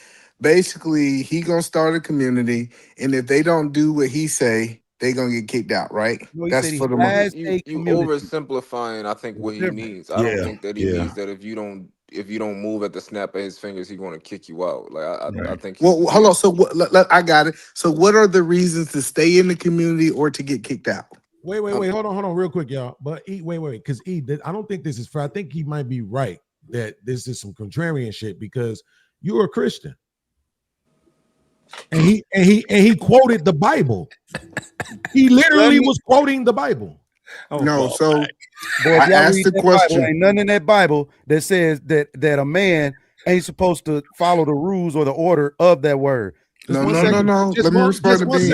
basically he gonna start a community, and if they don't do what he say, they gonna get kicked out. Right? No, he That's said he for the has you a community. oversimplifying. I think what he means. I don't think that he means that if you don't move at the snap of his fingers, he's going to kick you out. Like I think. Well, hold on. So what? I got it. So what are the reasons to stay in the community or to get kicked out? Wait, hold on, real quick, y'all. But wait, because I don't think this is fair. I think he might be right that this is some contrarian shit because you're a Christian, and he quoted the Bible. He literally was quoting the Bible. No, so Boy, I if y'all asked read the that question. Bible, ain't nothing in that Bible that says that a man ain't supposed to follow the rules or the order of that word. No. Let me respond to Beans.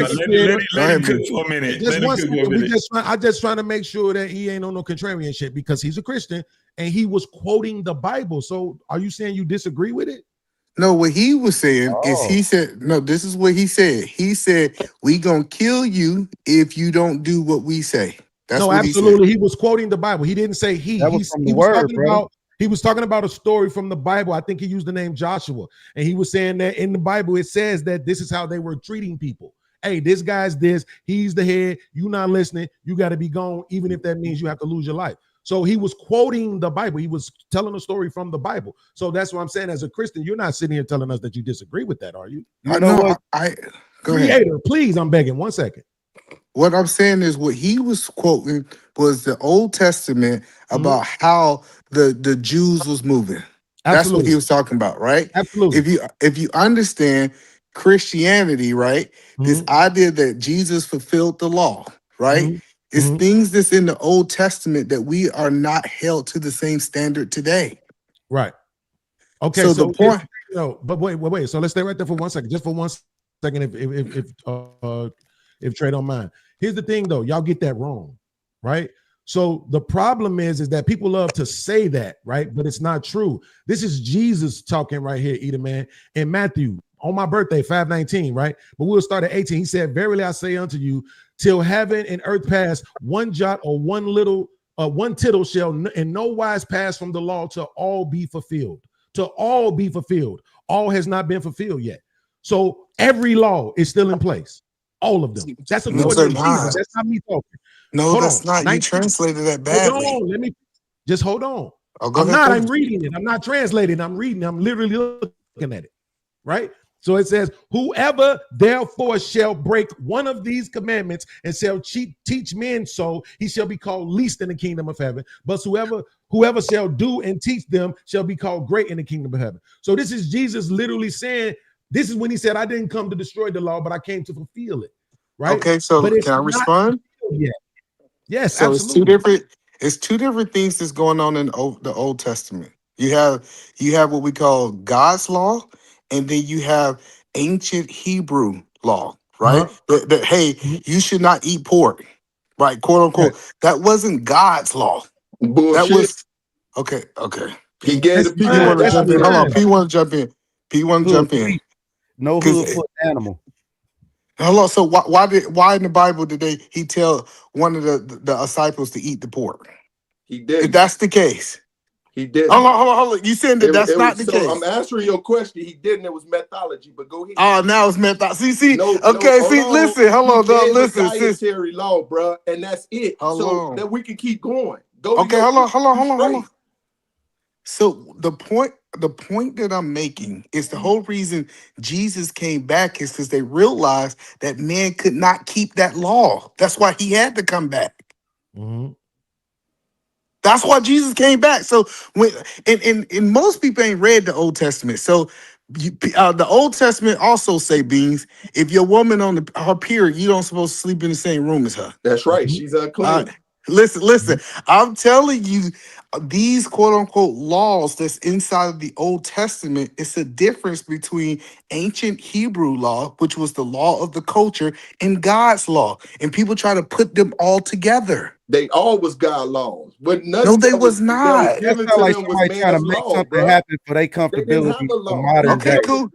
Let him cook for a minute. Just one second. I just trying to make sure that he ain't on no contrarian shit because he's a Christian and he was quoting the Bible. So are you saying you disagree with it? No, what he was saying is he said, no, this is what he said. He said, we gonna kill you if you don't do what we say. That's no, what absolutely. he said. He was quoting the Bible. He didn't say he. That was from the word, brother. He was talking about a story from the Bible. I think he used the name Joshua. And he was saying that in the Bible, it says that this is how they were treating people. Hey, this guy's this. He's the head. You not listening. You got to be gone, even if that means you have to lose your life. So he was quoting the Bible. He was telling a story from the Bible. So that's what I'm saying. As a Christian, you're not sitting here telling us that you disagree with that, are you? I know what? Go Creator, ahead. please, I'm begging. 1 second. What I'm saying is what he was quoting was the Old Testament about how the Jews was moving. That's what he was talking about, right? Absolutely. If you understand Christianity, right? This idea that Jesus fulfilled the law, right? It's things that's in the Old Testament that we are not held to the same standard today. Right. Okay. So the point. But wait. So let's stay right there for 1 second. Just for 1 second, if Trey don't mind. Here's the thing, though. Y'all get that wrong, right? So the problem is that people love to say that, right? But it's not true. This is Jesus talking right here, Eater Man, in Matthew on my birthday, 5/19, right? But we'll start at 18. He said, verily I say unto you, till heaven and earth pass, one jot or one tittle shall in no wise pass from the law till all be fulfilled. Till all be fulfilled. All has not been fulfilled yet. So every law is still in place. All of them. That's according to Jesus. That's not me talking. No, Hold that's on. not. You translated that badly. Hold on. Just hold on. Oh, go I'm ahead, not. finish. I'm reading it. I'm not translating. I'm reading. I'm literally looking at it. Right. So it says, whoever therefore shall break one of these commandments and shall teach men so, he shall be called least in the kingdom of heaven. But whoever shall do and teach them shall be called great in the kingdom of heaven. So this is Jesus literally saying, this is when he said, I didn't come to destroy the law, but I came to fulfill it. Right. Okay, so But it's can I not respond? yet. Yes, So absolutely. it's two different things that's going on in the Old Testament. You have what we call God's law, and then you have ancient Hebrew law, right? That hey, you should not eat pork, right? Quote unquote. Right. That wasn't God's law. That Bullshit. was okay. He gave the P people want to jump in. Hold on. guidelines. P want to jump in. P want to jump in. No hood foot animal. Hello. So why in the Bible did he tell one of the disciples to eat the pork? He didn't. If that's the case, He didn't. hold on. You saying that that's not the so I'm case? answering your question. He didn't. It was methodology. But go ahead. Oh, now it's method. See. No, Okay. hold See. on. Listen. Hold He on. gave Listen. a Sis. dietary law, bro, and that's it. Hold so on. that we can keep going. Go. Okay. To your Hold on. So the point that I'm making is the whole reason Jesus came back is because they realized that man could not keep that law. That's why he had to come back. Mm-hmm. That's why Jesus came back. So when and most people ain't read the Old Testament. So the Old Testament also say, Beans, if your woman on her period, you don't supposed to sleep in the same room as her. That's right. She's unclean. Listen. I'm telling you, these quote unquote laws that's inside of the Old Testament, it's a difference between ancient Hebrew law, which was the law of the culture, and God's law. And people try to put them all together. They all was God laws, but No, nothing they that was was not. given That sound to like them was somebody trying to man's make law, something bro. happen for their They didn't have comfortability a for law. modern Okay, day. cool.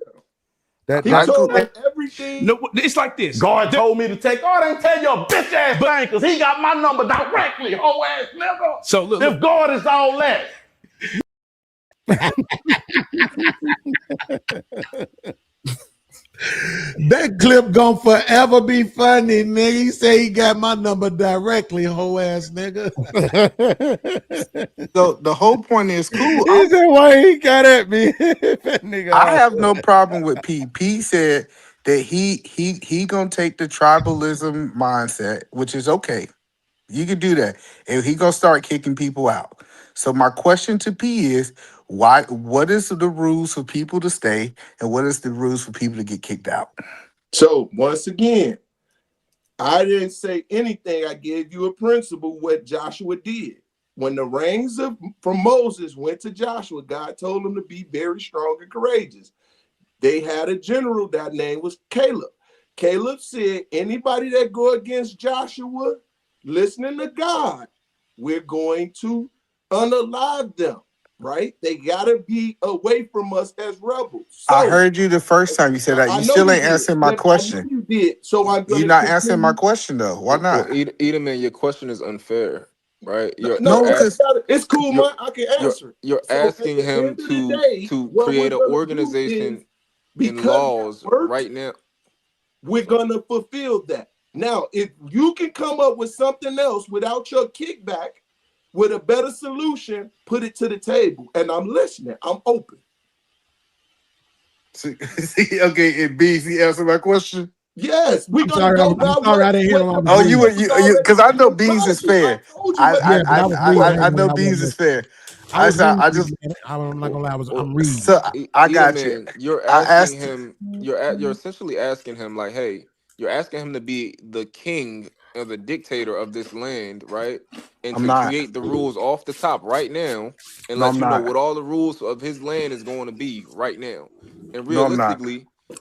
He told them everything. No, it's like this. God told me to take. God ain't tell your bitch ass thing because he got my number directly, whole ass nigga. So look. If God is all that. That clip gonna forever be funny, nigga. He say he got my number directly, whole ass nigga. So the whole point is cool. He said, why he got at me? That nigga I have awesome. no problem with P. P said that he gonna take the tribalism mindset, which is okay. You can do that, and he gonna start kicking people out. So my question to P is, why? What is the rules for people to stay, and what is the rules for people to get kicked out? So once again, I didn't say anything. I gave you a principle what Joshua did. When the reins from Moses went to Joshua, God told him to be very strong and courageous. They had a general, that name was Caleb. Caleb said, anybody that go against Joshua, listening to God, we're going to unalive them, right? They got to be away from us as rebels. So, I heard you the first time you said that. I You know still you ain't did, answering my but I know question. you did. So I'm going You're to not answering my continue. question though. Why Well, not? Edelman, your question is unfair, right? No, because It's cool, man. I can answer. You're So at asking the him end of the day, to what we're create an gonna do is organization and because that laws worked, right now. we're gonna fulfill that. Now, if you can come up with something else without your kickback, with a better solution, put it to the table. And I'm listening. I'm open. See, okay, and B, he answered my question. Yes, we're I'm gonna sorry. go I'm by sorry. I didn't hear him. I what the was Oh, you reading. because I know Beans is fair. told you what Yeah, but I was reading. I know I Beans wasn't is fair. I was reading. I just I'm not gonna lie. I'm reading. so I got you. Edelman, you're I asking asked. him. You're essentially asking him like, hey, you're asking him to be the king or the dictator of this land, right? And I'm to not. create the rules off the top right now, and No, let I'm you know not. what all the rules of his land is going to be right now. And No, I'm not.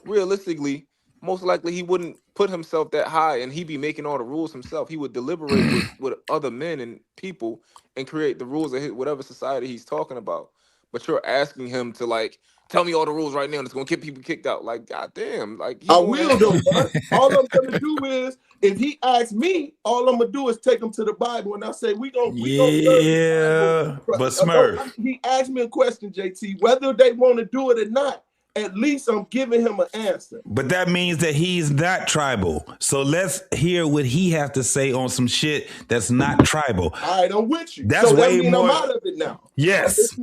realistically, most likely he wouldn't put himself that high, and he'd be making all the rules himself. He would deliberate with other men and people and create the rules of whatever society he's talking about. But you're asking him to like tell me all the rules right now that's gonna get people kicked out. Like, goddamn, like he I going will though, but all I'm gonna do is if he asks me, all I'm gonna do is take him to the Bible and I say we gonna serve the Yeah, Bible. but Smurf. He asked me a question, JT, whether they want to do it or not. at least I'm giving him an answer. But that means that he's not tribal. So let's hear what he has to say on some shit that's not tribal. All right, I'm with you. That's so that way means more. I'm out of it now. Yes.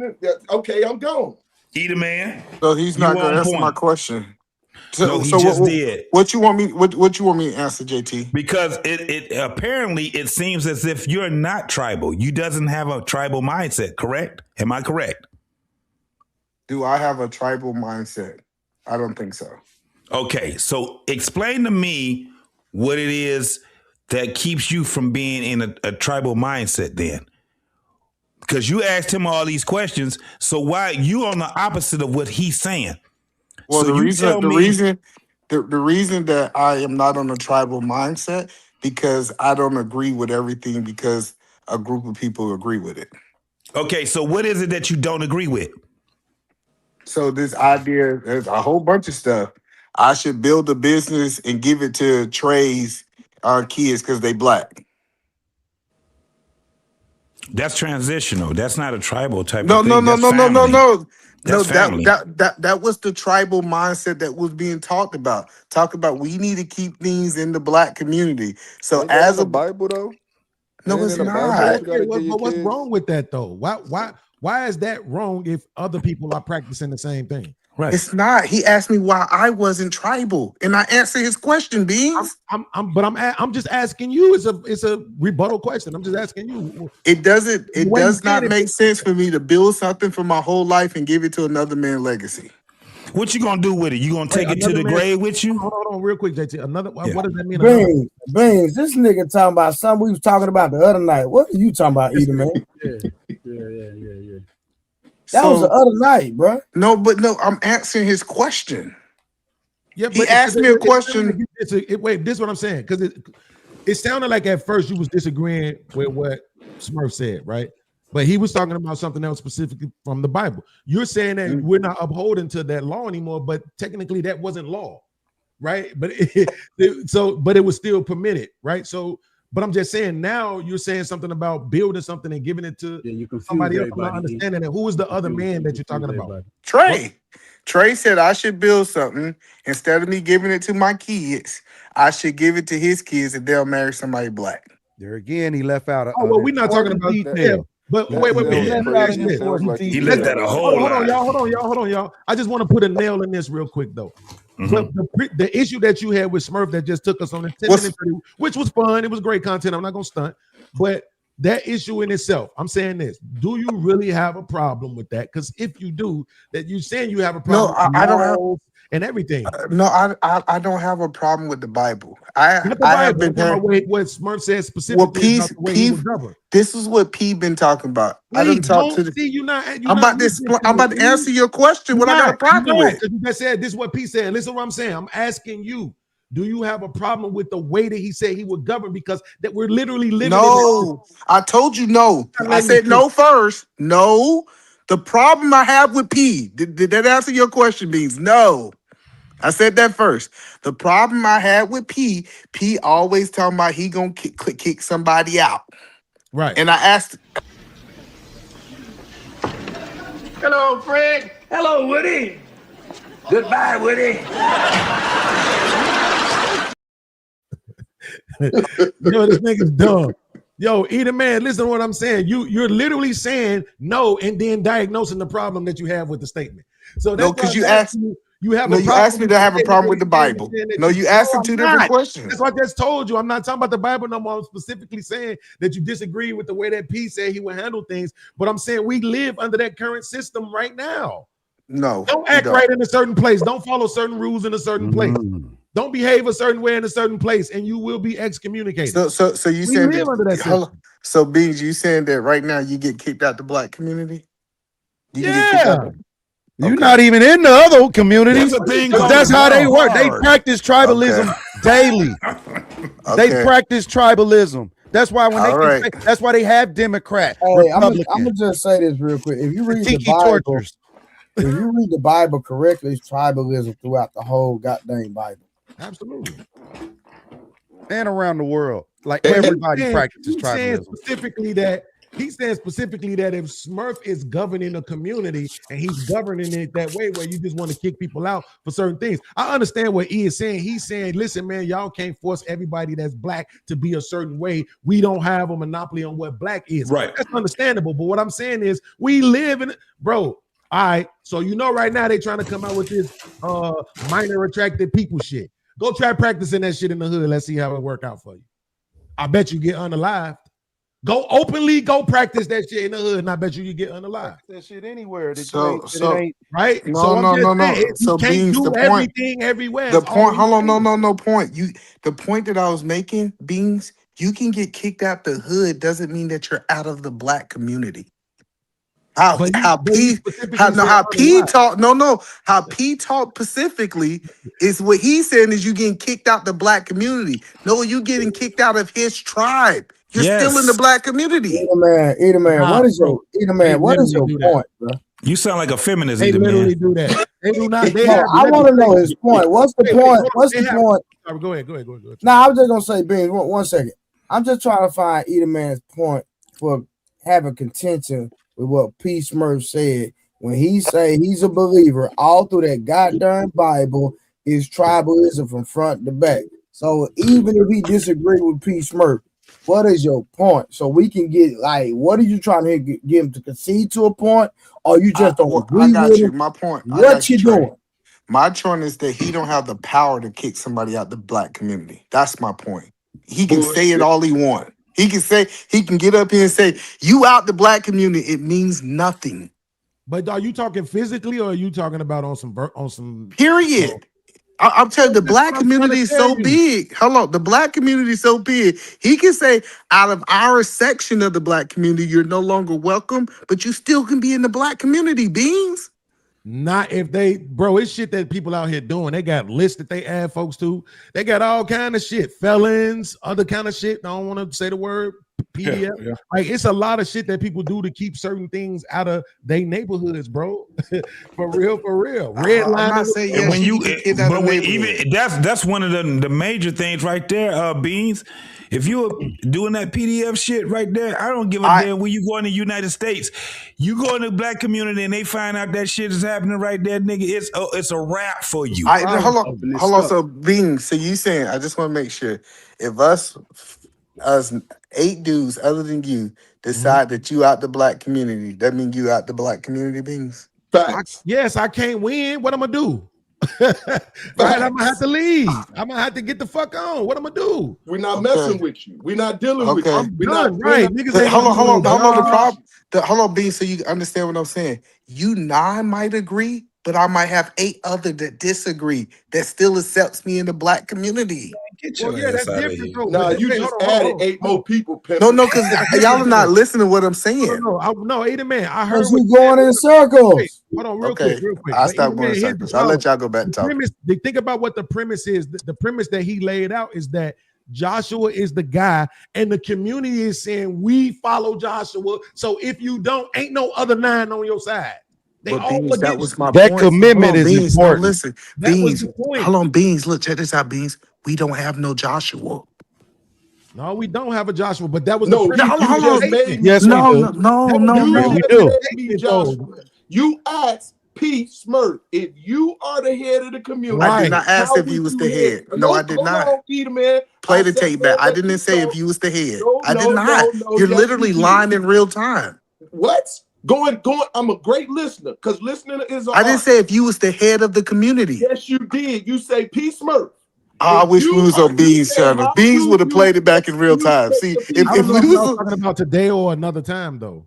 Okay, I'm gone. Eat a man. So he's not going to answer my question. No, he just did. What you want me? What you want me to answer, JT? Because it apparently it seems as if you're not tribal. You doesn't have a tribal mindset. Correct? Am I correct? Do I have a tribal mindset? I don't think so. Okay, so explain to me what it is that keeps you from being in a tribal mindset then. Because you asked him all these questions, so why you on the opposite of what he's saying? Well, So the reason that I am not on a tribal mindset because I don't agree with everything because a group of people agree with it. Okay, so what is it that you don't agree with? So this idea, there's a whole bunch of stuff. I should build a business and give it to Trey's kids because they black. That's transitional. That's not a tribal type No, of no, thing. no, That's no, no, no, family. no. That's No, family. that was the tribal mindset that was being talked about. Talk about we need to keep things in the black community. So Ain't that as in a the Bible though? no, Ain't it's in the Bible not. that you gotta Okay, give your but what's kids? wrong with that though? Why is that wrong if other people are practicing the same thing? Right. It's not. He asked me why I wasn't tribal, and I answered his question, Beans. I'm just asking you. It's a rebuttal question. I'm just asking you. It doesn't. The It way you does not said it- make sense for me to build something for my whole life and give it to another man's legacy. What you gonna do with it? You gonna take it to Another the man- grave with you? Hold on, real quick, JT. What does that mean? Beans, this nigga talking about something we was talking about the other night. What are you talking about, Edom, man? Yeah. That was the other night, bro. No, but no, I'm answering his question. Yeah, He asked me a question. Wait, this is what I'm saying because it sounded like at first you was disagreeing with what Smurf said, right? But he was talking about something else specifically from the Bible. You're saying that we're not upholding to that law anymore, but technically that wasn't law, right? But but it was still permitted, right? So, but I'm just saying now you're saying something about building something and giving it to somebody else. I'm not understanding that. Who is the other man that you're talking about? Trey. Trey said I should build something instead of me giving it to my kids. I should give it to his kids and they'll marry somebody black. There again, he left out. Oh well, we're not talking about detail. But That wait. sounds crazy. It sounds like He left that a whole Hold on, lot. y'all. I just want to put a nail in this real quick though. But the issue that you had with Smurf that just took us on a 10 minute, which was fun. It was great content. I'm not gonna stunt, but that issue in itself, I'm saying this: do you really have a problem with that? Because if you do, that you're saying you have a problem. No, I don't have. And everything. No, I don't have a problem with the Bible. I have been what Smurf says specifically about the way he was governed. This is what P been talking about. Please, I didn't talk to the. I'm about to answer your question. What I got a problem with? You just said this is what P said. Listen to what I'm saying. I'm asking you. Do you have a problem with the way that he said he would govern? Because that we're literally living. No, I told you no. I said no first. No. The problem I have with P, did that answer your question, Beans? No. I said that first. The problem I had with P always talking about he gonna kick somebody out. Right. And I asked. Hello, Fred. Hello, Woody. Goodbye, Woody. Yo, this nigga's dumb. Yo, Edom, man, listen to what I'm saying. You're literally saying no and then diagnosing the problem that you have with the statement. So that's no, because you asked. You have you asked me to have a problem with the Bible. No, you asked him two different questions. That's what I just told you. I'm not talking about the Bible no more. I'm specifically saying that you disagree with the way that P said he would handle things. But I'm saying we live under that current system right now. No. Don't act right in a certain place. Don't follow certain rules in a certain place. Don't behave a certain way in a certain place, and you will be excommunicated. So you saying that? So Beans, you saying that right now you get kicked out the black community? You're not even in the other community. There's a thing That's how they work. They practice tribalism daily. They practice tribalism. That's why when that's why they have Democrat. Hey, I'm gonna just say this real quick. If you read the Bible, if you read the Bible correctly, it's tribalism throughout the whole goddamn Bible. Absolutely. And around the world, like everybody practices tribalism. Specifically that He's saying specifically that if Smurf is governing a community and he's governing it that way, where you just want to kick people out for certain things. I understand what E is saying. He's saying, listen, man, y'all can't force everybody that's black to be a certain way. We don't have a monopoly on what black is. Right. That's understandable. But what I'm saying is we live in, bro. All right. So right now they trying to come out with this minor attracted people shit. Go try practicing that shit in the hood. Let's see how it work out for you. I bet you get unalived. Go openly, go practice that shit in the hood, and I bet you get unalived. That shit anywhere. So right? No. So you can't Beans, do the point, everything everywhere. the point. Hold on, no point. The point that I was making, Beans, you can get kicked out the hood doesn't mean that you're out of the black community. How P talk specifically is what he's saying is you getting kicked out the black community. No, you getting kicked out of his tribe. You're still in the black community. Eat man. What is your point, bro? You sound like a feminist. They literally man. do that. They do not. I want to know his point. What's the point? What's the point? Go ahead. Nah, I was just gonna say, Beans. One second. I'm just trying to find Eat Man's point for having contention with what P. Smurf said when he say he's a believer all through that goddamn Bible is tribalism from front to back. So even if he disagree with P. Smurf, what is your point? So we can get what are you trying to get him to concede to a point, or you just don't agree I got with you. him? My point. What you doing? My point is that he don't have the power to kick somebody out the black community. That's my point. He can say it all he wants. He can get up here and say, you out the black community. It means nothing. But are you talking physically or are you talking about on some period? I'm telling you, the black community is so big. Hello, the black community is so big. He can say, out of our section of the black community, you're no longer welcome, but you still can be in the black community, Beans. Not if it's shit that people out here doing. They got lists that they add folks to. They got all kind of shit, felons, other kind of shit. I don't want to say the word PDF. Yeah. Like it's a lot of shit that people do to keep certain things out of their neighborhoods, bro. for real. Red line. I'm not saying yes, when you, but when even that's one of the major things right there, Beans. If you're doing that PDF shit right there, I don't give a damn when you go in the United States. You go in the black community and they find out that shit is happening right there, nigga. It's a wrap for you. Hold on. So Beans, so you saying? I just want to make sure if us 8 dudes other than you decide that you out the black community, that mean you out the black community, Beans? Yes, I can't win. What I'm gonna do? Right, I'm gonna have to leave. I'm gonna have to get the fuck on. What I'm gonna do? We're not messing with you. We're not dealing with you. We're not right. Hold on, Beans, so you understand what I'm saying. You 9 might agree, but I might have 8 other that disagree that still accepts me in the black community. That's different, bro. No, you just added 8 more people. No, because y'all are not listening to what I'm saying. No, Ada man, I heard you going in circles. Hold on, real quick. I stop going in circles. I'll let y'all go back to talking. Think about what the premise is. The premise that he laid out is that Joshua is the guy, and the community is saying we follow Joshua. So if you don't, ain't no other 9 on your side. Beans, that was my that point. commitment is Beans, important. No, listen, Beans. Hold on, Beans. Look, check this out, Beans. We don't have no Joshua. No, we don't have a Joshua, but that was hold on. Yes, we do. You asked P. Smurf if you are the head of the community. I did not ask if he was the head. No, I did not. Play the tape back. I didn't say if you was the head. I did not. You're literally lying in real time. What? Going. I'm a great listener because listening is. I didn't say if you was the head of the community. Yes, you did. You say P. Smurf. I wish we was on Beans' channel. Beans would have played it back in real time. See, if we was talking about today or another time though.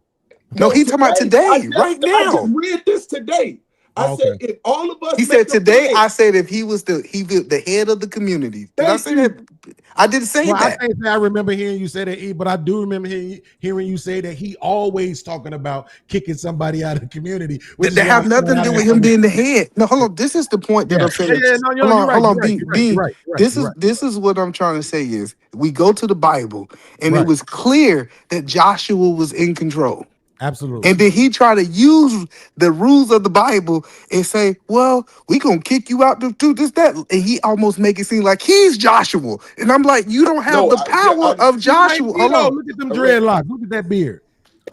No, he talking about today, right now. I just read this today. I said if all of us. He said today. I said if he was the head of the community. Did I say that? I didn't say that. I remember hearing you say that, but I do remember hearing you say that he always talking about kicking somebody out of the community. That have nothing to do with him being the head. No, hold on. This is the point that I'm saying. Hold on, Bean. This is what I'm trying to say is we go to the Bible and it was clear that Joshua was in control. Absolutely. And then he tried to use the rules of the Bible and say, well, we going to kick you out to do this, that. And he almost make it seem like he's Joshua. And I'm like, you don't have the power of Joshua. Hold on. Look at them dreadlocks. Look at that beard.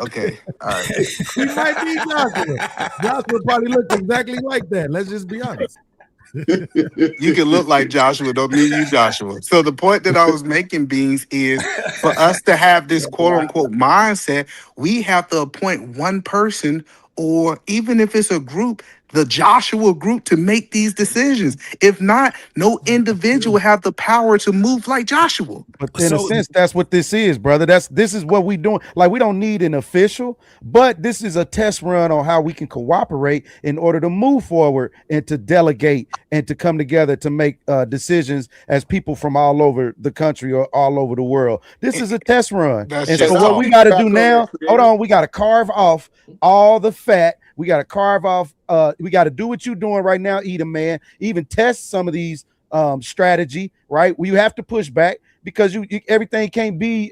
Okay, all right. He might be Joshua. Joshua probably looks exactly like that. Let's just be honest. You can look like Joshua, don't mean you Joshua. So the point that I was making, Beans, is for us to have this quote unquote mindset, we have to appoint one person, or even if it's a group, the Joshua group, to make these decisions. If not, no individual have the power to move like Joshua. But in a sense, that's what this is, brother. This is what we doing. Like, we don't need an official, but this is a test run on how we can cooperate in order to move forward and to delegate and to come together to make decisions as people from all over the country or all over the world. This is a test run. That's And just so what we talk. got to do now, hold on, we got to carve off all the fat. We got to carve off, we got to do what you're doing right now, Edom, man. Even test some of these strategy, right? Where you have to push back, because you everything can't be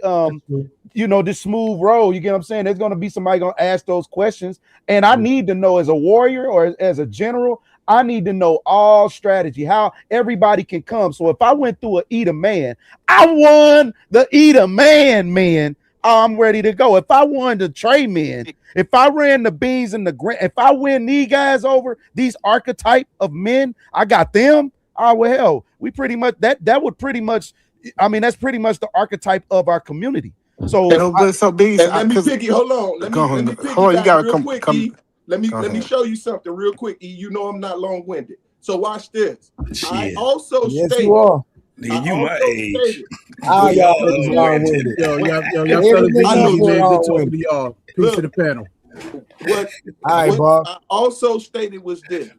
this smooth road. You get what I'm saying? There's gonna be somebody gonna ask those questions. And I need to know, as a warrior or as a general, I need to know all strategy, how everybody can come. So if I went through a Edom man, I won the Edom man. I'm ready to go. If I won the Trey men, if I ran the Beans and the Grant, if I win these guys over, these archetype of men, I got them. Oh, well, hell, we pretty much that would pretty much, I mean, that's pretty much the archetype of our community. So, Beans, and let me piggy. Hold on. Let me piggyback real quick, E. Let me show you something real quick, E. You know I'm not long-winded. So watch this. I also stated. You are. You my age. Y'all niggas long-winded. Y'all fellas be easy, man. Good talking to y'all. Peace to the panel. What Bob. I also stated was this.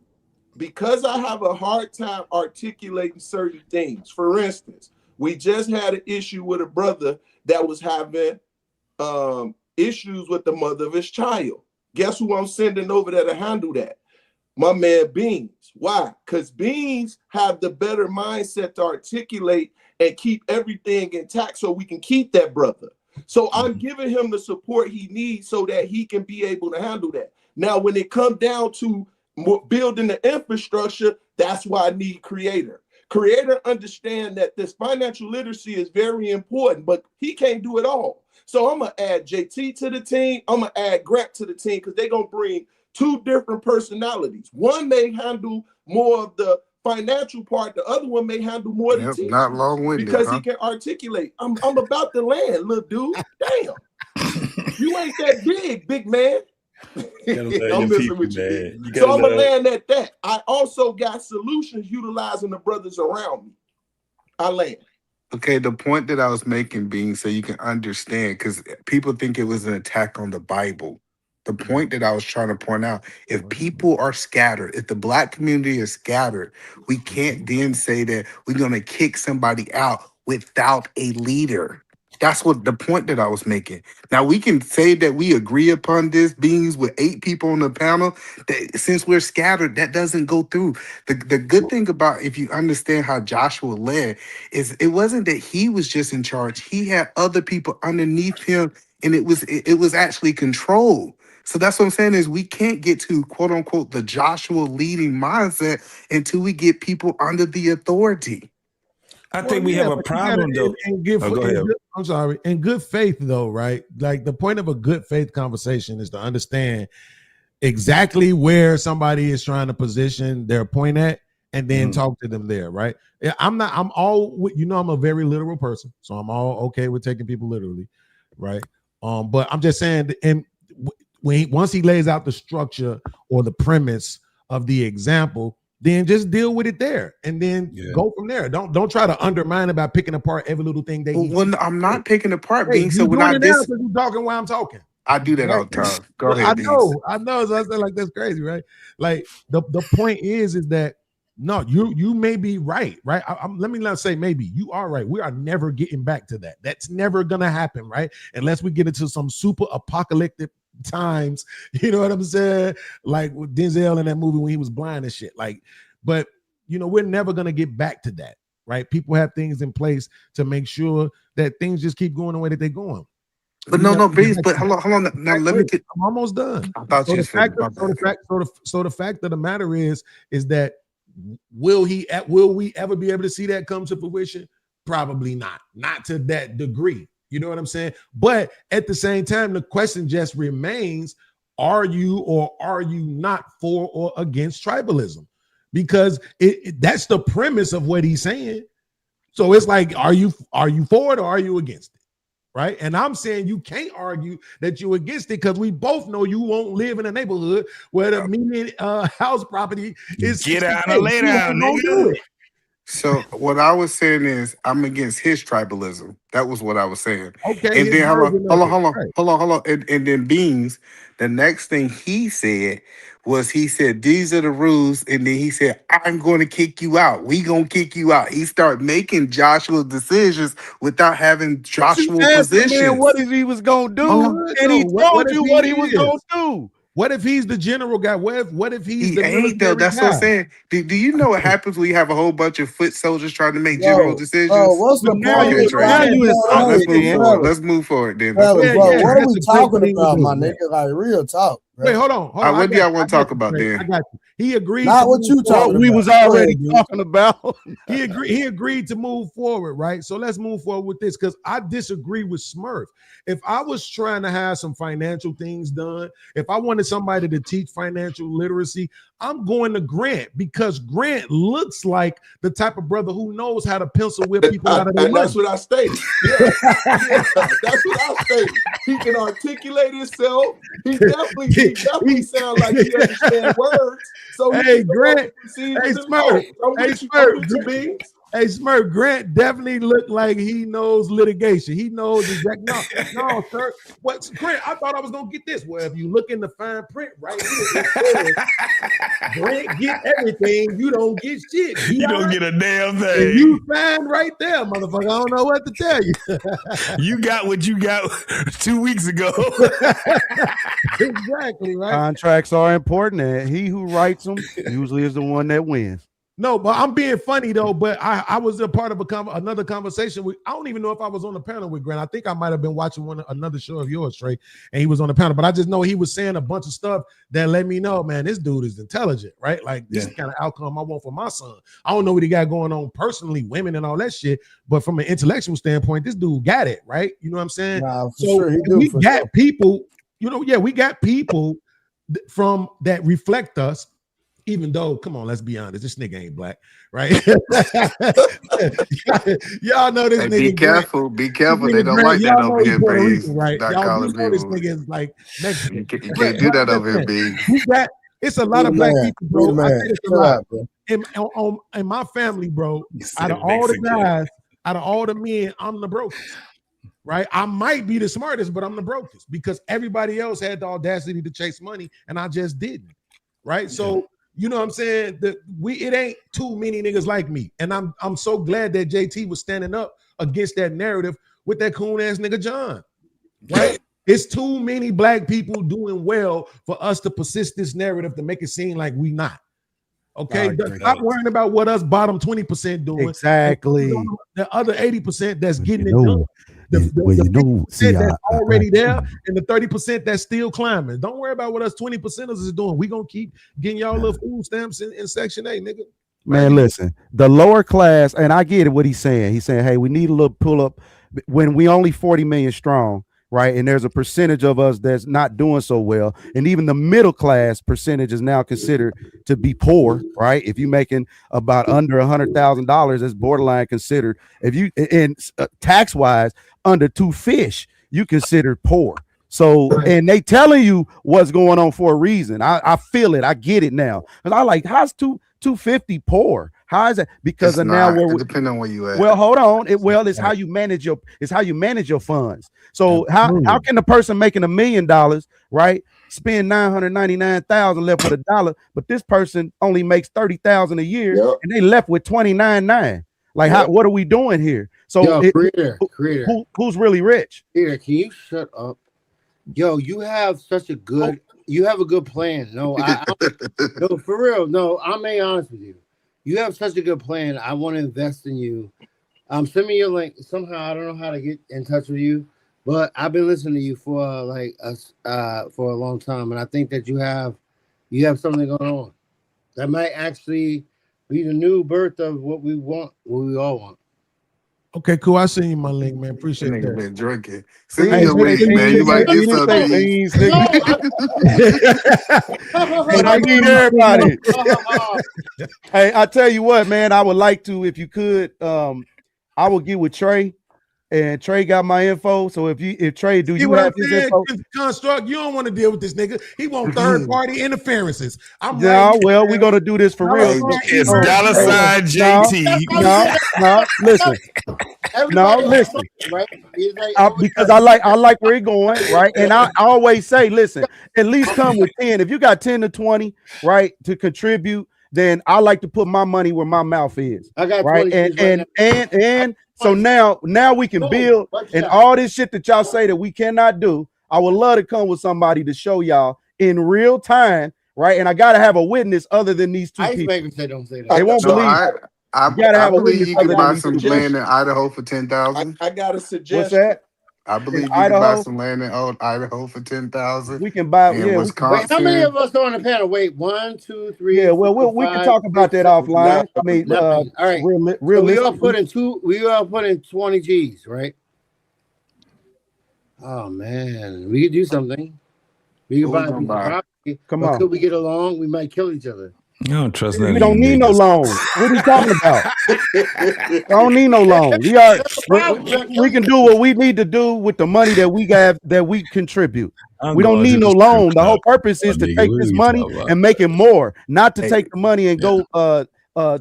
Because I have a hard time articulating certain things. For instance, we just had an issue with a brother that was having issues with the mother of his child. Guess who I'm sending over there to handle that? My man Beans. Why? Because Beans have the better mindset to articulate and keep everything intact so we can keep that brother. So I'm giving him the support he needs so that he can be able to handle that. Now, when it comes down to building the infrastructure, that's why I need Creator. Creator understand that this financial literacy is very important, but he can't do it all. So I'm going to add JT to the team. I'm going to add Grant to the team, because they're going to bring two different personalities. One may handle more of the financial part. The other one may handle more of the teaching. Not long-winded, because he can articulate. I'm about to land, little dude. Damn. You ain't that big man. I'm messing with you. So I'm gonna land at that. I also got solutions utilizing the brothers around me. I land. Okay, the point that I was making, being so you can understand, because people think it was an attack on the Bible. The point that I was trying to point out, if people are scattered, if the Black community is scattered, we can't then say that we're going to kick somebody out without a leader. That's what the point that I was making. Now, we can say that we agree upon this, beings with 8 people on the panel, that since we're scattered, that doesn't go through. The good thing about, if you understand how Joshua led, is it wasn't that he was just in charge. He had other people underneath him, and it was actually controlled. So that's what I'm saying, is we can't get to, quote unquote, the Joshua leading mindset until we get people under the authority. I think we have a problem, though. Go ahead. I'm sorry. In good faith, though, right? Like, the point of a good faith conversation is to understand exactly where somebody is trying to position their point at, and then talk to them there, right? I'm a very literal person, so I'm all okay with taking people literally, right? But I'm just saying, and once he lays out the structure or the premise of the example, then just deal with it there, and then go from there. Don't try to undermine it by picking apart every little thing they. Well, I'm not picking apart, Hey, being so when you're talking while I'm talking. I do that all the time. Go ahead. I know. So I said, like, that's crazy, right? Like, the point is that no, you may be right? Let me not say maybe. You are right. We are never getting back to that. That's never gonna happen, right? Unless we get into some super apocalyptic times. You know what I'm saying? Like with Denzel in that movie when he was blind and shit. Like, but we're never gonna get back to that, right? People have things in place to make sure that things just keep going the way that they're going. But no, Breeze. But hold on. Now let me get. I'm almost done. I thought you said. So the fact of the matter is that will we ever be able to see that come to fruition? Probably not. Not to that degree. You know what I'm saying? But at the same time, the question just remains, are you or are you not for or against tribalism? Because that's the premise of what he's saying. So it's like, are you for it or are you against it? Right. And I'm saying you can't argue that you're against it because we both know you won't live in a neighborhood where the median house property is Get out 60K. and lay down, Don't do nigga. it. So what I was saying is I'm against his tribalism. That was what I was saying. Okay, And his then version of it. Right. hold on. And then Beans, the next thing he said was he said, these are the rules. And then he said, I'm going to kick you out. We going to kick you out. He started making Joshua decisions without having Joshua Ask the man positions. what he was gonna do, and he told you what he was gonna do. What if he's the general guy? What if he's He the ain't though. military That's what guy? I'm saying. Do you know what happens when you have a whole bunch of foot soldiers trying to make general Bro, decisions? what's the Now point? Okay, you Tracy. now you All right, let's move insulted. forward. Let's move forward then. Let's Fellas, move Yeah, bro, yeah, what forward. are we that's a great talking thing to about, do. my Yeah. nigga? Like real talk, bro. Wait, hold on. What do y'all want to talk you, about Trey. then? I got you. He agreed Not to what move you forward. talking We about. was Go already ahead, dude. talking about. He agreed to move forward, right? So let's move forward with this because I disagree with Smurf. If I was trying to have some financial things done, if I wanted somebody to teach financial literacy, I'm going to Grant because Grant looks like the type of brother who knows how to pencil whip people out of their And that's money. what I stated. Yeah, yeah, that's what I stated. He can articulate himself. He definitely sounds like he understands words. So he Hey, can go Grant. over procedures Hey, and Smurf. laws. I'm Hey, with you, Smurf. Beans. Hey, Smurf, Grant definitely looked like he knows litigation. He knows exactly. No, sir. What, Grant? I thought I was gonna get this. Well, if you look in the fine print right here, it says, Grant get everything. You don't get shit. You don't get a damn And thing. you fine right there, motherfucker. I don't know what to tell you. You got what you got 2 weeks ago. Exactly, right? Contracts are important, and he who writes them usually is the one that wins. No, but I'm being funny though. But I was a part of another conversation with. I don't even know if I was on the panel with Grant. I think I might have been watching another show of yours, Trey, and he was on the panel. But I just know he was saying a bunch of stuff that let me know, man, this dude is intelligent, right? Like this is the kind of outcome I want for my son. I don't know what he got going on personally, women and all that shit, but from an intellectual standpoint, this dude got it, right? You know what I'm saying? Nah, for So sure, he do, we for got sure. people. You know, yeah, we got people from that reflect us. Even though, come on, let's be honest, this nigga ain't black, right? Y'all know this Hey, nigga. be careful. Be careful. They don't like that Y'all know over he's here, Puerto Beans. Rican, right? Not Y'all calling do know this people. nigga is like Mexican. You can't But do that I'm just over here, saying, Beans. we got it's a lot Be of the black man. people, Be the bro. I man. say this a Chill lot. out, bro. In my family, bro, said out of all the Mexican. guys, out of all the men, I'm the brokest. Right? I might be the smartest, but I'm the brokest because everybody else had the audacity to chase money and I just didn't. Right? So you know what I'm saying? It ain't too many niggas like me. And I'm so glad that JT was standing up against that narrative with that coon ass nigga John. Right? It's too many black people doing well for us to persist this narrative to make it seem like we not. Okay, stop worrying about what us bottom 20% doing. Exactly. The other 80% that's getting it know, done. The you know, 50% see, that's already there and the 30% that's still climbing. Don't worry about what us 20%ers is doing. We gonna keep getting y'all little food stamps in Section 8, nigga. Man, listen, the lower class, and I get it what he's saying. He's saying, hey, we need a little pull up when we only 40 million strong, right? And there's a percentage of us that's not doing so well. And even the middle class percentage is now considered to be poor, right? If you're making about under $100,000, that's borderline considered. If you, and tax wise, under 2 fish, you considered poor. So, and they telling you what's going on for a reason. I feel it. I get it now. Because I like, how's 250 poor? How is that? Because It's of now not. we're It depends on where you at. well, hold on. It's how you manage your funds. So how can the person making $1 million, right, spend 999,000 left with $1, but this person only makes 30,000 a year and they left with 29,900? Like, how? What are we doing here? So, Creator, who's really rich? Creator, can you shut up? Yo, you have such a good, you have a good plan. No, no, for real. No, I'm being honest with you. You have such a good plan. I want to invest in you. Send me your link. Somehow I don't know how to get in touch with you, but I've been listening to you for for a long time, and I think that you have something going on that might actually be the new birth of what we want, what we all want. Okay, cool. I seen you my link, man. Appreciate Nigga that. been drinking. He Send me didn't your say link, man. You beans, might nigga. get He didn't some of say these. beans, nigga. But But I need everybody. Hey, I tell you what, man, I would like to, if you could, I will get with Trey, and Trey got my info. So if Trey, do See you what have I'm his saying? info? Construct, you don't want to deal with this nigga. He want third party interferences. I'm right No, here. well, we're gonna do this for real. Hey, It's No, $sign JT. listen. No, everybody has listen. something, right? It's like, Because I like where he's going, right? And I always say, listen, at least come with 10. If you got 10 to 20, right, to contribute, then I like to put my money where my mouth is. I got Right. 20 right now. And so now we can build, and all this shit that y'all say that we cannot do. I would love to come with somebody to show y'all in real time, right? And I gotta have a witness other than these two people. Icebreakers don't say that. They won't So believe. I You gotta have a believe witness you other could than buy these some two land people. in Idaho for 10,000. I got a What's suggestion. that? I believe In you could buy Idaho? some land in Idaho for 10,000. We can buy, In yeah. Wait, how many Wisconsin. of us are on the panel? Wait, 1, 2, 3, Yeah, well, 4, we can 5, talk about 6, that 7, offline. I mean, 9. All right. So realistically, we all put in 20 G's, right? Oh man, we could do something. We could What we buy a gonna piece of buy? property. Come But on. could we get along? We might kill each other. I don't trust none we of don't you need no niggas. loan. What are you talking about? I don't need no loan. We can do what we need to do with the money that we have that we contribute. I'm We don't going need to no the strip loan. The whole club. purpose is to Nigga, take what are this you money talking about? and make it more, not to Hey, take the money and go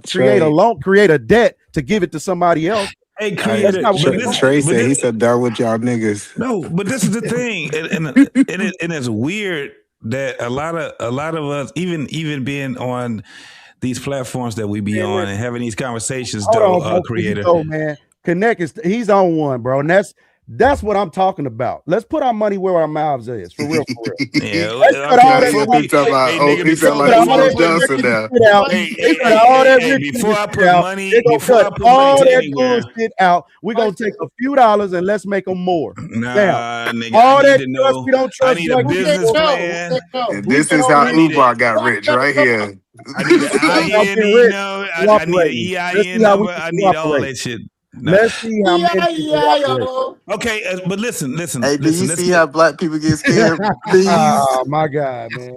Trey. create a debt to give it to somebody else. Hey, Hey, That's creator, not what but we're this, doing. Trey but said he this, said done with y'all niggas. no, but this is the thing, and it's weird that a lot of us, even being on these platforms that we be Man, on listen. and having these conversations, Hold though, on, bro. Before you creator. go, man. Connect is he's on one, bro, and that's what I'm talking about. Let's put our money where our mouths is, for real, for real. Yeah, Let's cut all that He rich talking about, hey, oh, nigga, he sound before like all that Emo before Johnson rich now. shit out. They cut all that rich before I shit put out. money, They gonna before I cut put money all to that anywhere, bullshit out. We're gonna take a few dollars and let's make them more. Now, nah, nigga, all I need that to trust, know. we don't I trust need a black business people. plan. And this is how I need Uber it. got rich right here. I need an Y'all get INE rich number. I need an cooperating. Let's see EIN how we number. can I need all cooperate. that shit. No. Let's see how men can cooperate. Okay, but listen. Hey, do you Let's see get. how black people get scared? Bees. Oh my God, man.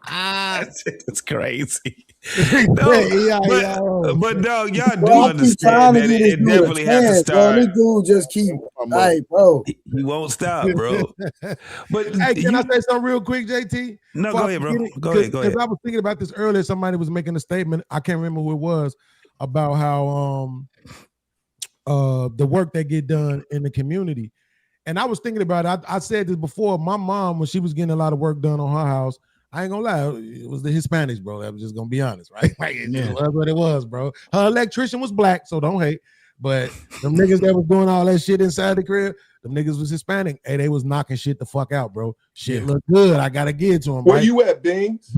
That's crazy. Yeah, But no, y'all Bro, do I keep trying understand to that give this it dude a definitely has to chance, bro. start. This dude just keep, hey, bro. He won't stop, bro. But Hey, can I say something real quick, JT? No, Before go I ahead, bro. forget it? Go ahead. Because I was thinking about this earlier. Somebody was making a statement. I can't remember who it was about how the work that get done in the community. And I was thinking about it. I said this before. My mom, when she was getting a lot of work done on her house, I ain't gonna lie, it was the Hispanics, bro. I was just gonna be honest, right? Like, it was what it was, bro. Her electrician was black, so don't hate. But them niggas that was doing all that shit inside the crib, them niggas was Hispanic. Hey, they was knocking shit the fuck out, bro. Shit looked good. I gotta give it to them. Where right? you at, Bings?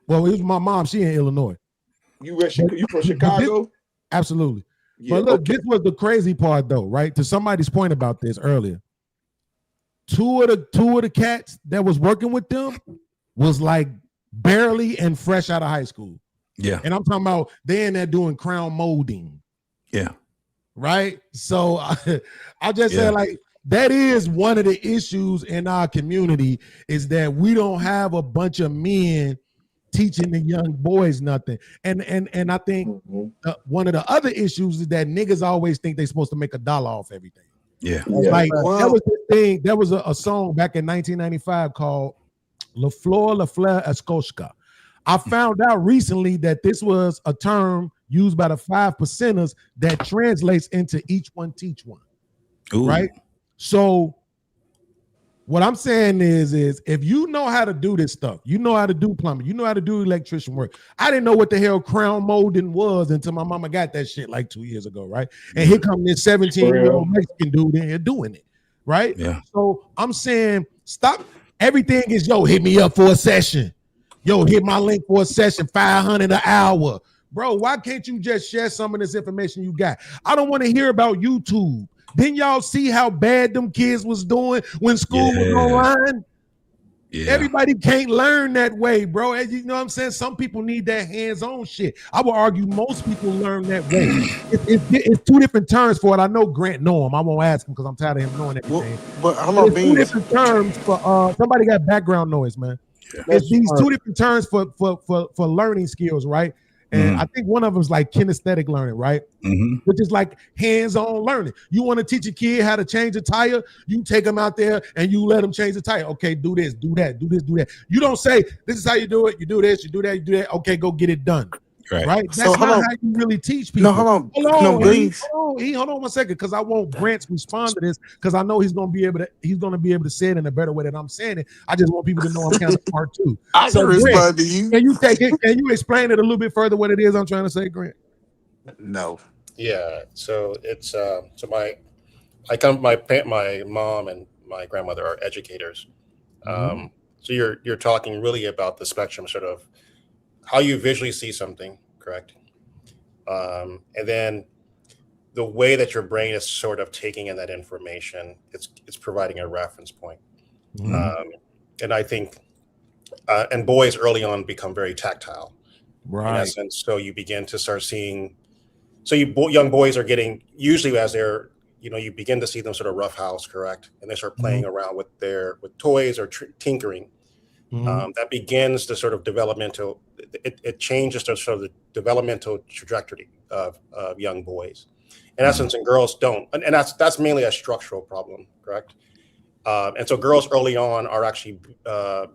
Well, it was my mom. She in Illinois. You from Chicago? Absolutely. Yeah, but look, okay. this was the crazy part, though, right? To somebody's point about this earlier. Two of the cats that was working with them was like barely and fresh out of high school. Yeah. And I'm talking about they in there doing crown molding. Yeah. Right. So I just said, like, that is one of the issues in our community is that we don't have a bunch of men teaching the young boys nothing. And I think one of the other issues is that niggas always think they're supposed to make $1 off everything. Yeah. Like that was the thing. There was a song back in 1995 called La Fleur Escoshka. I found out recently that this was a term used by the 5%ers that translates into each one teach one. Ooh. Right? So what I'm saying is if you know how to do this stuff, you know how to do plumbing, you know how to do electrician work. I didn't know what the hell crown molding was until my mama got that shit like 2 years ago, right? And here come this 17-year-old Mexican dude in here doing it, right? Yeah. So I'm saying stop. Everything is, yo, hit me up for a session. Yo, hit my link for a session, $500 an hour. Bro, why can't you just share some of this information you got? I don't want to hear about YouTube. Didn't y'all see how bad them kids was doing when school was online? Everybody can't learn that way, bro. As you know what I'm saying? Some people need that hands-on shit. I would argue most people learn that way. It's two different terms for it. I know Grant know him. I won't ask him because I'm tired of him knowing everything. But hold But on, it's two Beans. different terms for somebody got background noise, man. It's these two different terms for learning skills, right? And I think one of them is like kinesthetic learning, right? Which is like hands-on learning. You want to teach a kid how to change a tire, you take them out there and you let them change the tire. Okay, do this, do that, do this, do that. You don't say, this is how you do it. You do this, you do that, you do that. Okay, go get it done. Right? That's So, not how you really teach people. No, hold on. Hold No, on 1 second, because I want Grant to respond to this, because I know he's gonna be able to say it in a better way than I'm saying it. I just want people to know I'm kind of part two. I can respond to you. Can you explain it a little bit further what it is I'm trying to say, Grant? No. Yeah, so it's my mom and my grandmother are educators. So you're talking really about the spectrum, sort of how you visually see something, correct? And then the way that your brain is sort of taking in that information, it's providing a reference point. And I think, and boys early on become very tactile, right? In essence, so you begin to start seeing. So young boys are getting, usually as they're, you begin to see them sort of roughhouse, correct? And they start playing around with toys or tinkering. That begins the sort of developmental, it changes the sort of the developmental trajectory of young boys. In essence, and girls don't. And that's mainly a structural problem, correct? And so girls early on are actually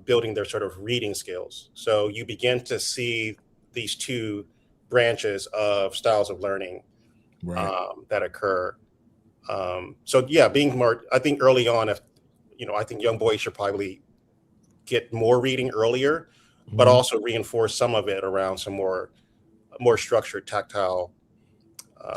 building their sort of reading skills. So you begin to see these two branches of styles of learning that occur. So yeah, being more, I think early on, I think young boys should probably get more reading earlier, but also reinforce some of it around some more structured tactile.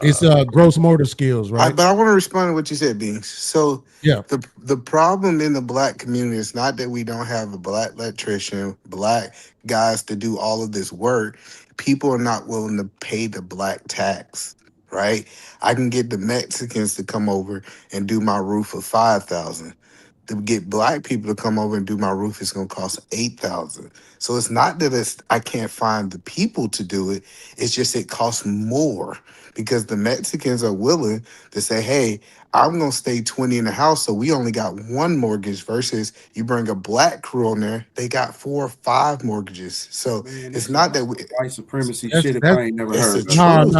It's gross motor skills, right? But I want to respond to what you said, Beans. So yeah, the problem in the black community is not that we don't have a black electrician, black guys to do all of this work. People are not willing to pay the black tax, right? I can get the Mexicans to come over and do my roof for $5,000. To get black people to come over and do my roof, it's gonna cost $8,000. So it's not that I can't find the people to do it. It's just it costs more because the Mexicans are willing to say, "Hey, I'm gonna stay 20 in the house, so we only got one mortgage." Versus you bring a black crew on there, they got 4 or 5 mortgages. So it's not that white supremacy That's- shit. If that's- I ain't never it's heard. the No, truth.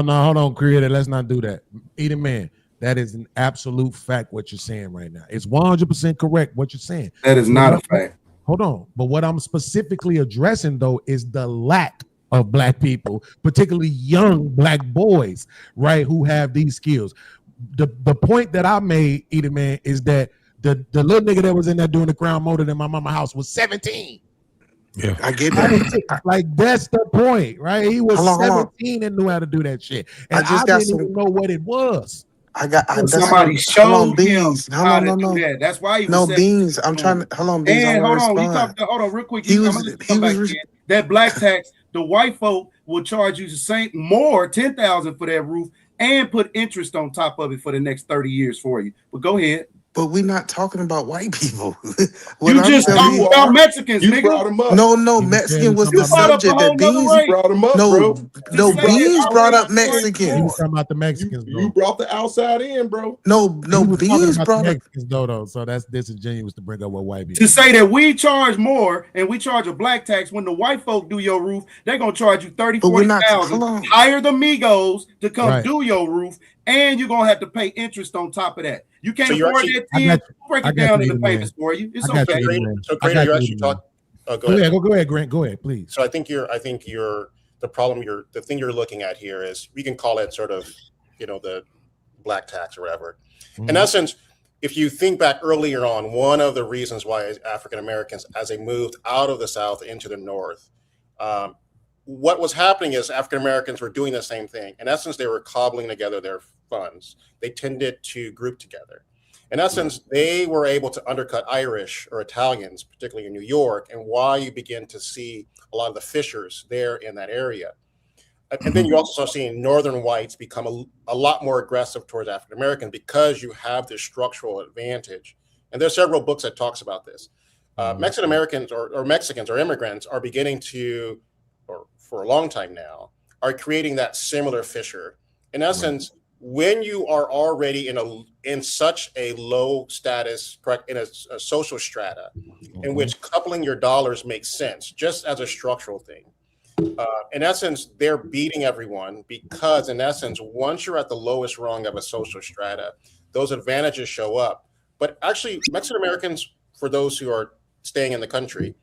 no. Hold on, creator. Let's not do that. Either man. That is an absolute fact. What you're saying right now, it's 100% correct. What you're saying. That is not a fact. Hold on, but what I'm specifically addressing though is the lack of black people, particularly young black boys, right, who have these skills. The point that I made, Either man, is that the little nigga that was in there doing the crown motor in my mama's house was 17. Yeah, I get that. Like that's the point, right? He was Hold on. 17 and knew how to do that shit, and I just I got didn't some. even know what it was. Somebody showed him how to do No. that. That's why he was No, 17. Beans. I'm trying to hold on, Beans. I And want to hold on, respond. hold on, real quick. He I'm was- gonna let you he come was back in. That black tax, the white folk will charge you the same more, 10,000 for that roof, and put interest on top of it for the next 30 years for you. But go ahead. But we're not talking about white people. You just talked about Mexicans, You nigga. brought them up. No, Mexican was the You brought up a subject whole that nother Beans. race. Brought them up, No, bro. no, Beans brought up He was Mexicans. talking about the Mexicans. You brought the outside in, bro. No, He was talking Beans about brought the up. Mexicans though. So that's disingenuous to bring up what white people. To say that we charge more and we charge a black tax when the white folk do your roof, they're gonna charge you 30, But we're not- 40,000. hold on. Hire the Migos to come Right. do your roof, and you're gonna have to pay interest on top of that. You can't So you're afford actually- that I 10. got you. Break I it got down you, into man. payments for you. It's I got okay. you, man. So I Crater, got you're you, actually man. talking. Oh, go Go ahead. ahead, Grant. Go ahead, please. So I think the thing you're looking at here is, we can call it sort of, the black tax or whatever. In essence, if you think back earlier on, one of the reasons why African Americans, as they moved out of the South into the North, what was happening is African Americans were doing the same thing. In essence, they were cobbling together their funds. They tended to group together. In essence, they were able to undercut Irish or Italians, particularly in New York, and why you begin to see a lot of the fishers there in that area. And then you also start seeing Northern whites become a lot more aggressive towards African Americans because you have this structural advantage. And there's several books that talks about this. Mexican Americans or Mexicans or immigrants are beginning to, or for a long time now, are creating that similar fissure. In essence, when you are already in such a low status, correct, in a social strata, in which coupling your dollars makes sense, just as a structural thing. In essence, they're beating everyone because, in essence, once you're at the lowest rung of a social strata, those advantages show up. But actually, Mexican Americans, for those who are staying in the country,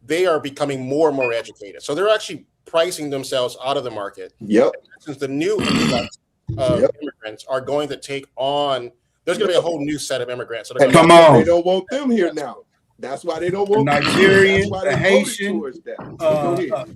they are becoming more and more educated. So they're actually pricing themselves out of the market. Yep. Since the new influx of immigrants are going to take on, there's going to be a whole new set of immigrants. And come on, they don't want them here now. That's why they don't want the Nigerian, the Haitian,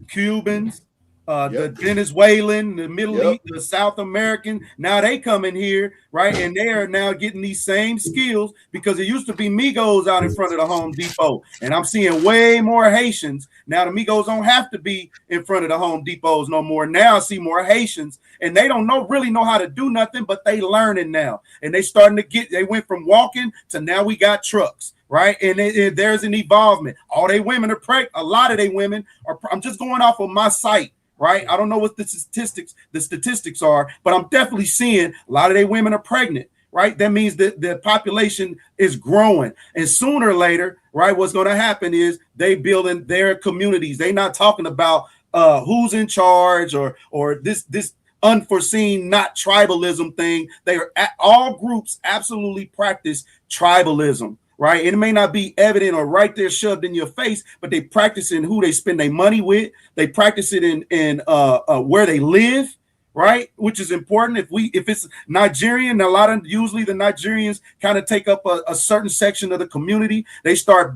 Cubans, the Venezuelan, the Middle East, the South American. Now they come in here, right? And they are now getting these same skills because it used to be Migos out in front of the Home Depot. And I'm seeing way more Haitians. Now the Migos don't have to be in front of the Home Depots no more. Now I see more Haitians and they don't really know how to do nothing, but they learning now. And they starting to they went from walking to now we got trucks. Right. And there's an evolvement. All they women are pregnant. A lot of they women are, I'm just going off of my site. Right. I don't know what the statistics are, but I'm definitely seeing a lot of they women are pregnant. Right. That means that the population is growing. And sooner or later, right, what's going to happen is they building their communities. They're not talking about who's in charge or this unforeseen, not tribalism thing. They are all groups absolutely practice tribalism. Right. It may not be evident or right there shoved in your face, but they practice in who they spend their money with. They practice it in where they live. Right. Which is important. If it's Nigerian, usually the Nigerians kind of take up a certain section of the community. They start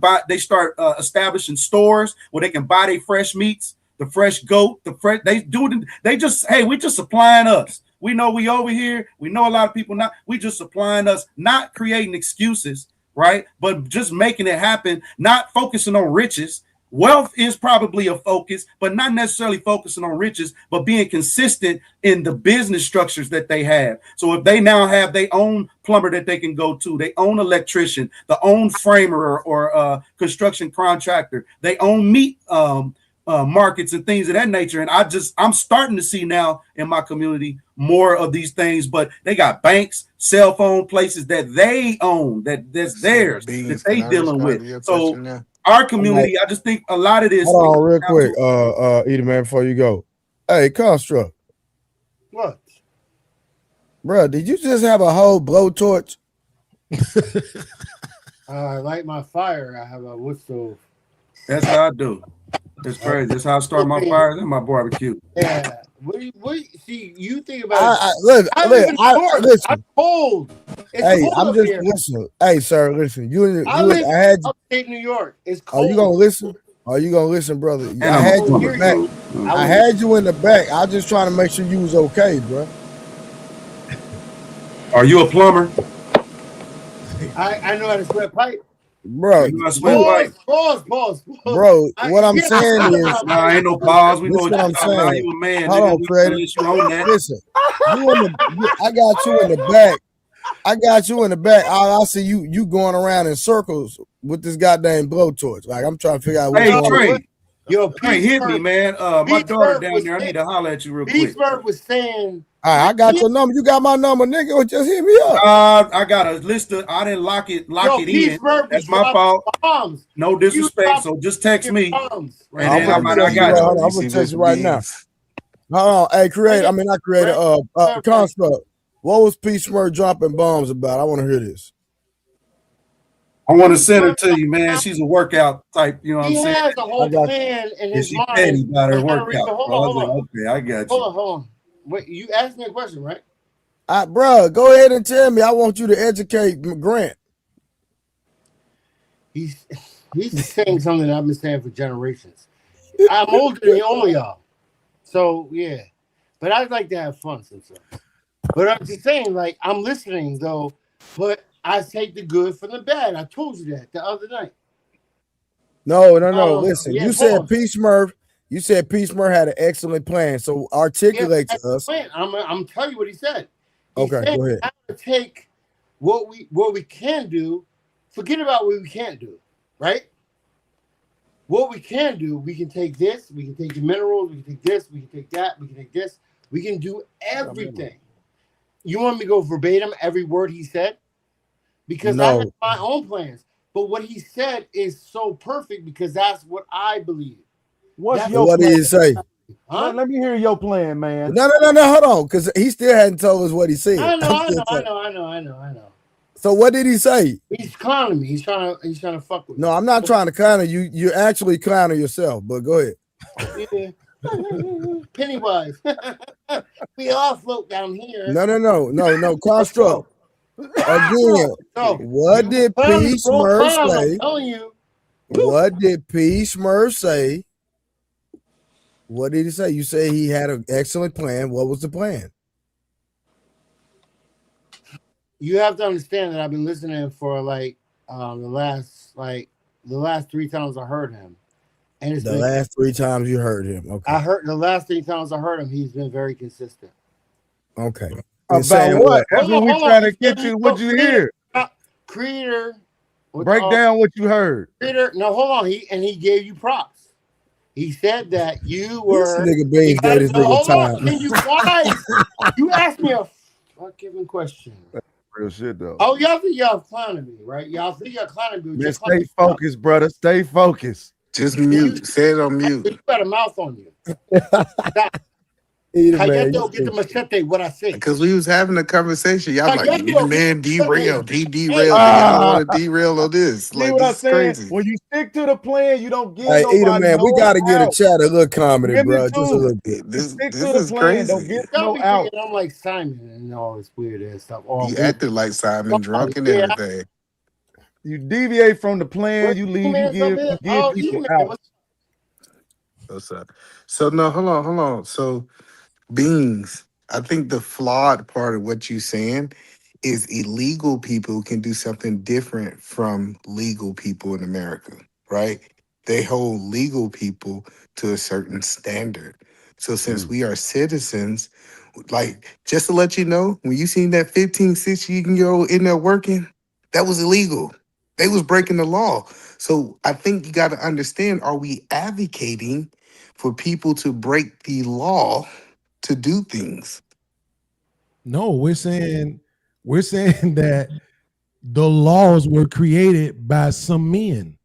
establishing stores where they can buy their fresh meats, the fresh goat, we just supplying us. We know we over here. We know a lot of people not. We just supplying us, not creating excuses. Right, but just making it happen, not focusing on riches. Wealth is probably a focus, but not necessarily focusing on riches, but being consistent in the business structures that they have. So if they now have their own plumber that they can go to, they own electrician, the own framer or construction contractor, they own meat markets and things of that nature. And I'm starting to see now in my community more of these things, but they got banks, cell phone places that they own, that's theirs, that they dealing with. So our community, I just think a lot of this. Hold on real quick, Edie, man, before you go. Hey, Construct. What? Bro, did you just have a whole blowtorch? I light my fire. I have a wood stove. That's how I do. It's crazy. That's how I start my fires and my barbecue. Yeah. What see, you think about I'm cold. It's hey, cold I'm just here. listen. Hey, sir, listen. I live in upstate New York. It's cold. Are you gonna listen? Are you gonna listen, brother? I had you in the back. I had you in the back. I was just trying to make sure you was okay, bro. Are you a plumber? I know how to sweat pipe. Bro, Pause. Bro, what I'm saying is, nah, ain't no pause. We know what I'm saying. You a man. Hold on, Creator. Listen, I got you in the back. I got you in the back. I see you going around in circles with this goddamn blowtorch. Like I'm trying to figure out what's hey, going on. Trey. Yo, Trey, hit me, man. My daughter down there. I need to holler at you real quick. Pittsburgh was saying. All right, I got your number. You got my number, nigga. Or just hit me up. I got a list of. I didn't lock it in. That's my fault. Bombs. No disrespect. So just text me. I'm gonna text you right now. Hold on, hey, create. I mean, not create. Construct. What was P. Smurf dropping bombs about? I want to hear this. I want to send her to you, man. She's a workout type. You know what I'm saying? He has a whole plan in his mind. She's petty about her workout. Hold on. Okay, I got you. Hold on. Wait, you asked me a question, right? Bro, go ahead and tell me. I want you to educate Grant. He's saying something that I've been saying for generations. I'm older than all y'all. So, yeah. But I'd like to have fun sometimes. But I'm just saying, like, I'm listening, though. But I take the good from the bad. I told you that the other night. No. Listen, you said P. Smurf. You said P. Smurf had an excellent plan. So articulate to us. I'm telling you what he said. Okay, go ahead. I have to take what we can do, forget about what we can't do, right? What we can do, we can take this, we can take the minerals, we can take this, we can take that, we can take this. We can do everything. You want me to go verbatim every word he said? Because I have my own plans. But what he said is so perfect because that's what I believe. What's your what plan? did he say? Huh? Let me hear your plan, man. No, hold on, because he still hadn't told us what he said. I know. So what did he say? He's clowning me. He's trying to fuck with me. No, I'm not trying to counter you. You're actually clowning yourself, but go ahead. Yeah. Pennywise. We all float down here. No. Construct. Again, what did P. Smurf say? I'm telling you. What did P. Smurf say? What did he say? You say he had an excellent plan. What was the plan? You have to understand that I've been listening for the last 3 times I heard him. And it's last 3 times you heard him. Okay. The last 3 times I heard him, he's been very consistent. Okay. About what? That's what we're trying to get you. What you hear? Creator. Break down what you heard. Creator. No, hold on. He gave you props. He said that you were. This nigga Beans gave this nigga time. Can you you asked me a fucking question. Real shit though. Oh, y'all think y'all clowning me, right? Y'all think y'all clowning me. Man, stay focused, brother. Stay focused. Just mute. Say it on mute. You got a mouth on you. Callado, get the machete. What I say? Because we was having a conversation. Y'all like, Callado, man, derailed. Derailed. Ah. Y'all want to derail on this. See Like, what I'm this is saying? crazy. When you stick to the plan, you don't give Hey, nobody Edom, man, we no got to get a out. chat, a little comedy, Give me bro. Just a two. little bit. Stick to the is plan. crazy. Don't get Y'all no be out. thinking I'm like Simon and all this weird ass stuff. All You weird. acted like Simon, drunk and Yeah. everything. You deviate from the plan. You leave. You give people out. What's up? So, no, hold on. So, Beans, I think the flawed part of what you're saying is illegal people can do something different from legal people in America, right? They hold legal people to a certain standard. So since we are citizens, like, just to let you know, when you seen that 15, 16-year-old in there working, that was illegal. They was breaking the law. So I think you got to understand, are we advocating for people to break the law to do things? No, we're saying that the laws were created by some men.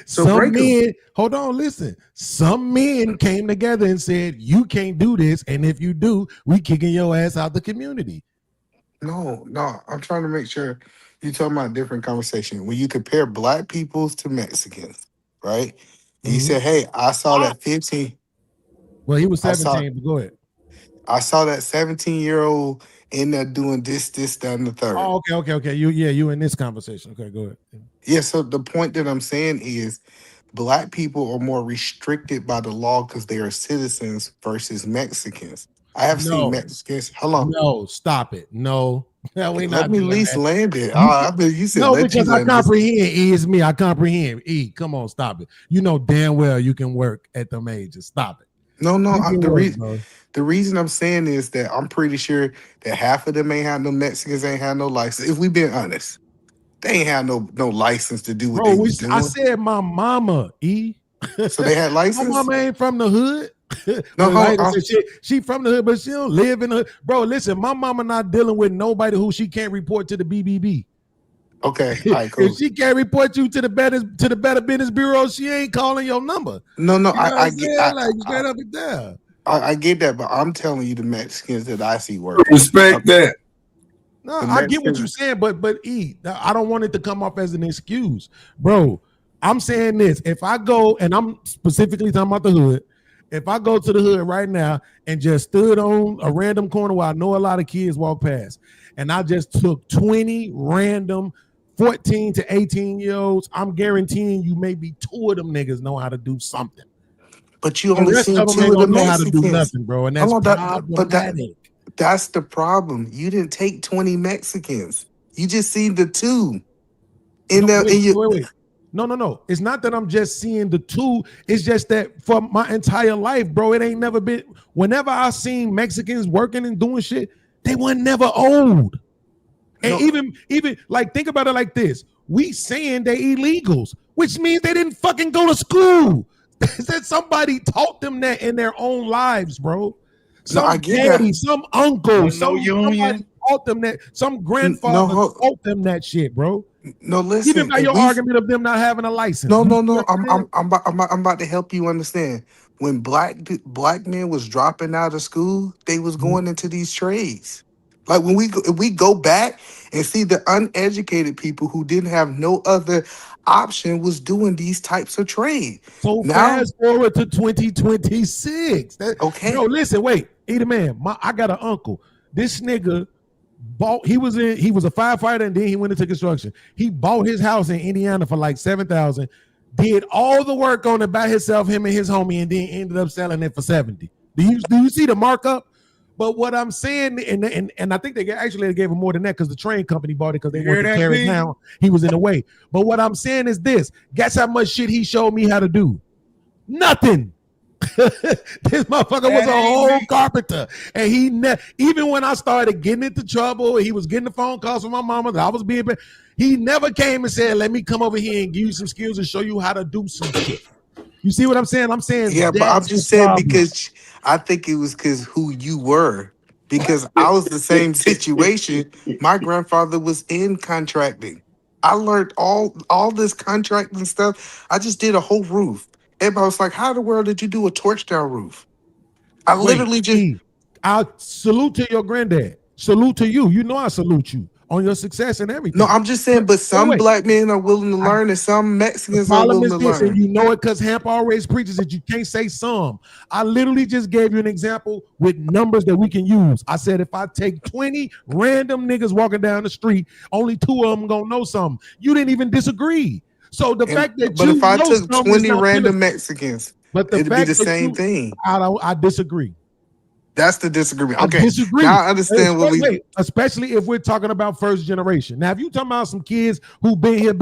Some men, hold on, listen. Some men came together and said, you can't do this, and if you do, we kicking your ass out the community. No, I'm trying to make sure you're talking about a different conversation. When you compare black peoples to Mexicans, right? And you said, hey, I saw that 15. Well, he was I saw 17, but go ahead. I saw that 17-year-old in there doing this, that, and the third. Oh, okay. You in this conversation. Okay, go ahead. Yeah, so the point that I'm saying is black people are more restricted by the law because they are citizens versus Mexicans. I have seen Mexicans. Hold on. No, stop it. No, we Let not me at doing least that. land it. You said No, let because you I land this. comprehend. E is me. I comprehend. E, come on, stop it. You know damn well you can work at them ages. Stop it. No, bro. The reason I'm saying is that I'm pretty sure that half of them ain't have no Mexicans, ain't have no license. If we been honest, they ain't have no license to do what they was doing. I said my mama, E. So they had license? My mama ain't from the hood. No, Well, like she from the hood, but she don't live in the hood. Bro, listen, my mama not dealing with nobody who she can't report to the BBB. Okay, all right, cool. If she can't report you to the Better Business Bureau, she ain't calling your number. No, you know I get like straight up and down. I get that, but I'm telling you the Mexicans that I see working. Respect that. No, I get what you're saying, but E, I don't want it to come off as an excuse, bro. I'm saying this: if I go, and I'm specifically talking about the hood, if I go to the hood right now and just stood on a random corner where I know a lot of kids walk past, and I just took 20 random 14 to 18-year-olds, I'm guaranteeing you maybe 2 of them niggas know how to do something. But you The only rest seen of them 2 ain't of the gonna know how to do Mexicans. nothing, bro, and that's problematic. That's the problem. You didn't take 20 Mexicans. You just seen the 2. Wait. No. It's not that I'm just seeing the 2. It's just that for my entire life, bro, it ain't never been. Whenever I seen Mexicans working and doing shit, they weren't never old. And even like think about it like this: we saying they illegals, which means they didn't fucking go to school. That somebody taught them that in their own lives, bro. Some I get daddy, that. some uncle, somebody union. taught them that. Some grandfather No, taught them that shit, bro. no. Even Listen, by if your we argument of them not having a license. no, You no, see no. what I'm saying? I'm about to help you understand. When black men was dropping out of school, they was going into these trades. Like when if we go back and see the uneducated people who didn't have no other option was doing these types of trade. So Now, fast forward to 2026. okay, Bro, listen, wait. Either man, I got an uncle. This nigga bought. He was a firefighter and then he went into construction. He bought his house in Indiana for like $7,000. Did all the work on it by himself, him and his homie, and then ended up selling it for $70,000. Do you see the markup? But what I'm saying, and I think they gave him more than that because the train company bought it because they wanted to tear it down. He was in the way. But what I'm saying is this: guess how much shit he showed me how to do? Nothing. This motherfucker was a whole carpenter, and even when I started getting into trouble, he was getting the phone calls from my mama that I was being. He never came and said, "Let me come over here and give you some skills and show you how to do some shit." You see what I'm saying? I'm saying, yeah, but I'm that's just the saying problem. because I think it was because who you were. Because I was the same situation. My grandfather was in contracting. I learned all this contracting stuff. I just did a whole roof. Everybody was like, "How in the world did you do a torch down roof?" I Wait, literally just I salute to your granddad. Salute to you. You know I salute you on your success and everything. no. I'm just saying, but some wait. black men are willing to learn, and some The Mexicans are problem willing is to this, and learn. you know it because Hamp always preaches that you can't say some. I literally just gave you an example with numbers that we can use. I said if I take 20 random niggas walking down the street, only 2 of them gonna know something. You didn't even disagree. So the fact that But you if I know took something is 20 not random criticism. Mexicans, But the it'd be fact the that same thing. I disagree. That's the disagreement. I Okay, disagree. now I understand what we. Wait, especially if we're talking about first generation. Now, if you're talking about some kids who been here,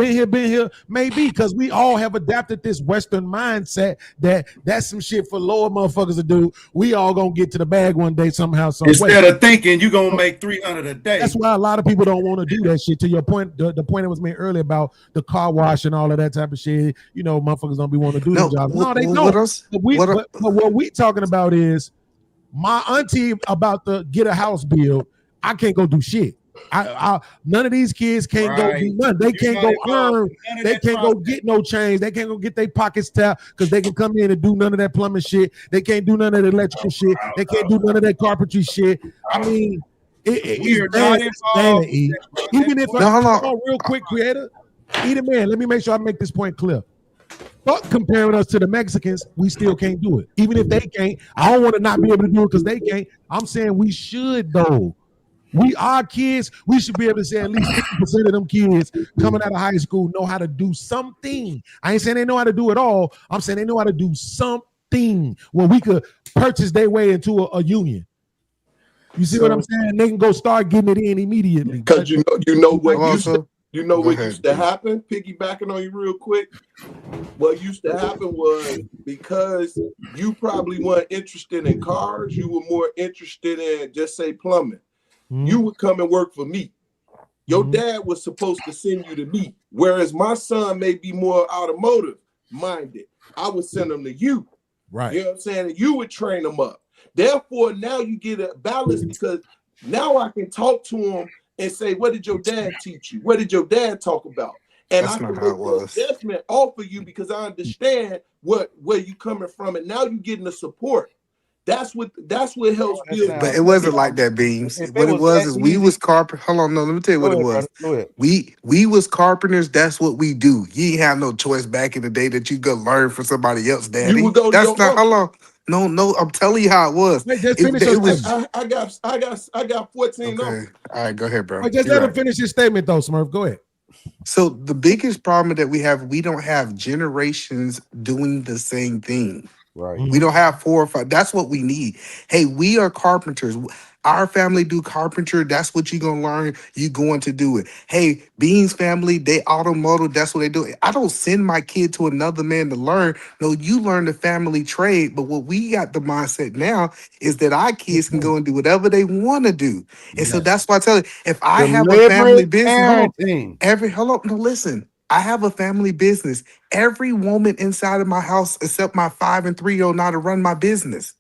maybe because we all have adapted this Western mindset that's some shit for lower motherfuckers to do. We all gonna get to the bag one day somehow, some way. Instead of thinking you're gonna make 300 a day. That's why a lot of people don't want to do that shit. To your point, the point that was made earlier about the car wash and all of that type of shit. You know, motherfuckers don't be wanting to do them jobs. No, they don't. What else? But what we talking about is my auntie about to get a house built. I can't go do shit. None of these kids can't go do nothing. They can't go earn. They can't go get no change. They can't go get their pockets tapped because they can come in and do none of that plumbing shit. They can't do none of the electrical shit. They can't do none of that carpentry shit. I mean, it's bad. Even if real quick, creator, either man, let me make sure I make this point clear. But comparing us to the Mexicans, we still can't do it. Even if they can't, I don't want to not be able to do it because they can't. I'm saying we should though. We are kids. We should be able to say at least 50% of them kids coming out of high school know how to do something. I ain't saying they know how to do it all. I'm saying they know how to do something where we could purchase their way into a union. You see what I'm saying? They can go start getting it in immediately. Because you know what also, used to happen. Piggybacking on you real quick. What used to happen was because you probably weren't interested in cars, you were more interested in just say plumbing. You would come and work for me. Your dad was supposed to send you to me, whereas my son may be more automotive minded. I would send him to you. Right. You know what I'm saying? And you would train them up. Therefore, now you get a balance because now I can talk to him and say, what did your dad teach you? What did your dad talk about? And That's I can not how make it an was. adjustment off of you because I understand where you coming from, and now you're getting the support. That's what helps build. But it wasn't like that, Beams. What it was is we was carpenter. Hold on, no, let me tell you what it was. We was carpenters. That's what we do. You ain't have no choice back in the day that you could learn from somebody else, Daddy. You would go to That's your not. uncle. Hold on. No. I'm telling you how it was. Wait, just It finish your was I got 14 okay. All right, go ahead, bro. Wait, just You're let him right. finish his statement though, Smurf. Go ahead. So the biggest problem that we don't have generations doing the same thing. Right. We don't have 4 or 5. That's what we need. Hey, we are carpenters. Our family do carpenter. That's what you're gonna learn. You going to do it. Hey, Beans family, they automotive. That's what they do. I don't send my kid to another man to learn. No, you learn the family trade. But what we got the mindset now is that our kids can go and do whatever they want to do. And so that's why I tell you, if I have a family Deliberate business, hold on, parenting. hold on, no, listen. I have a family business. Every woman inside of my house, except my 5 and 3-year-old, know how to run my business.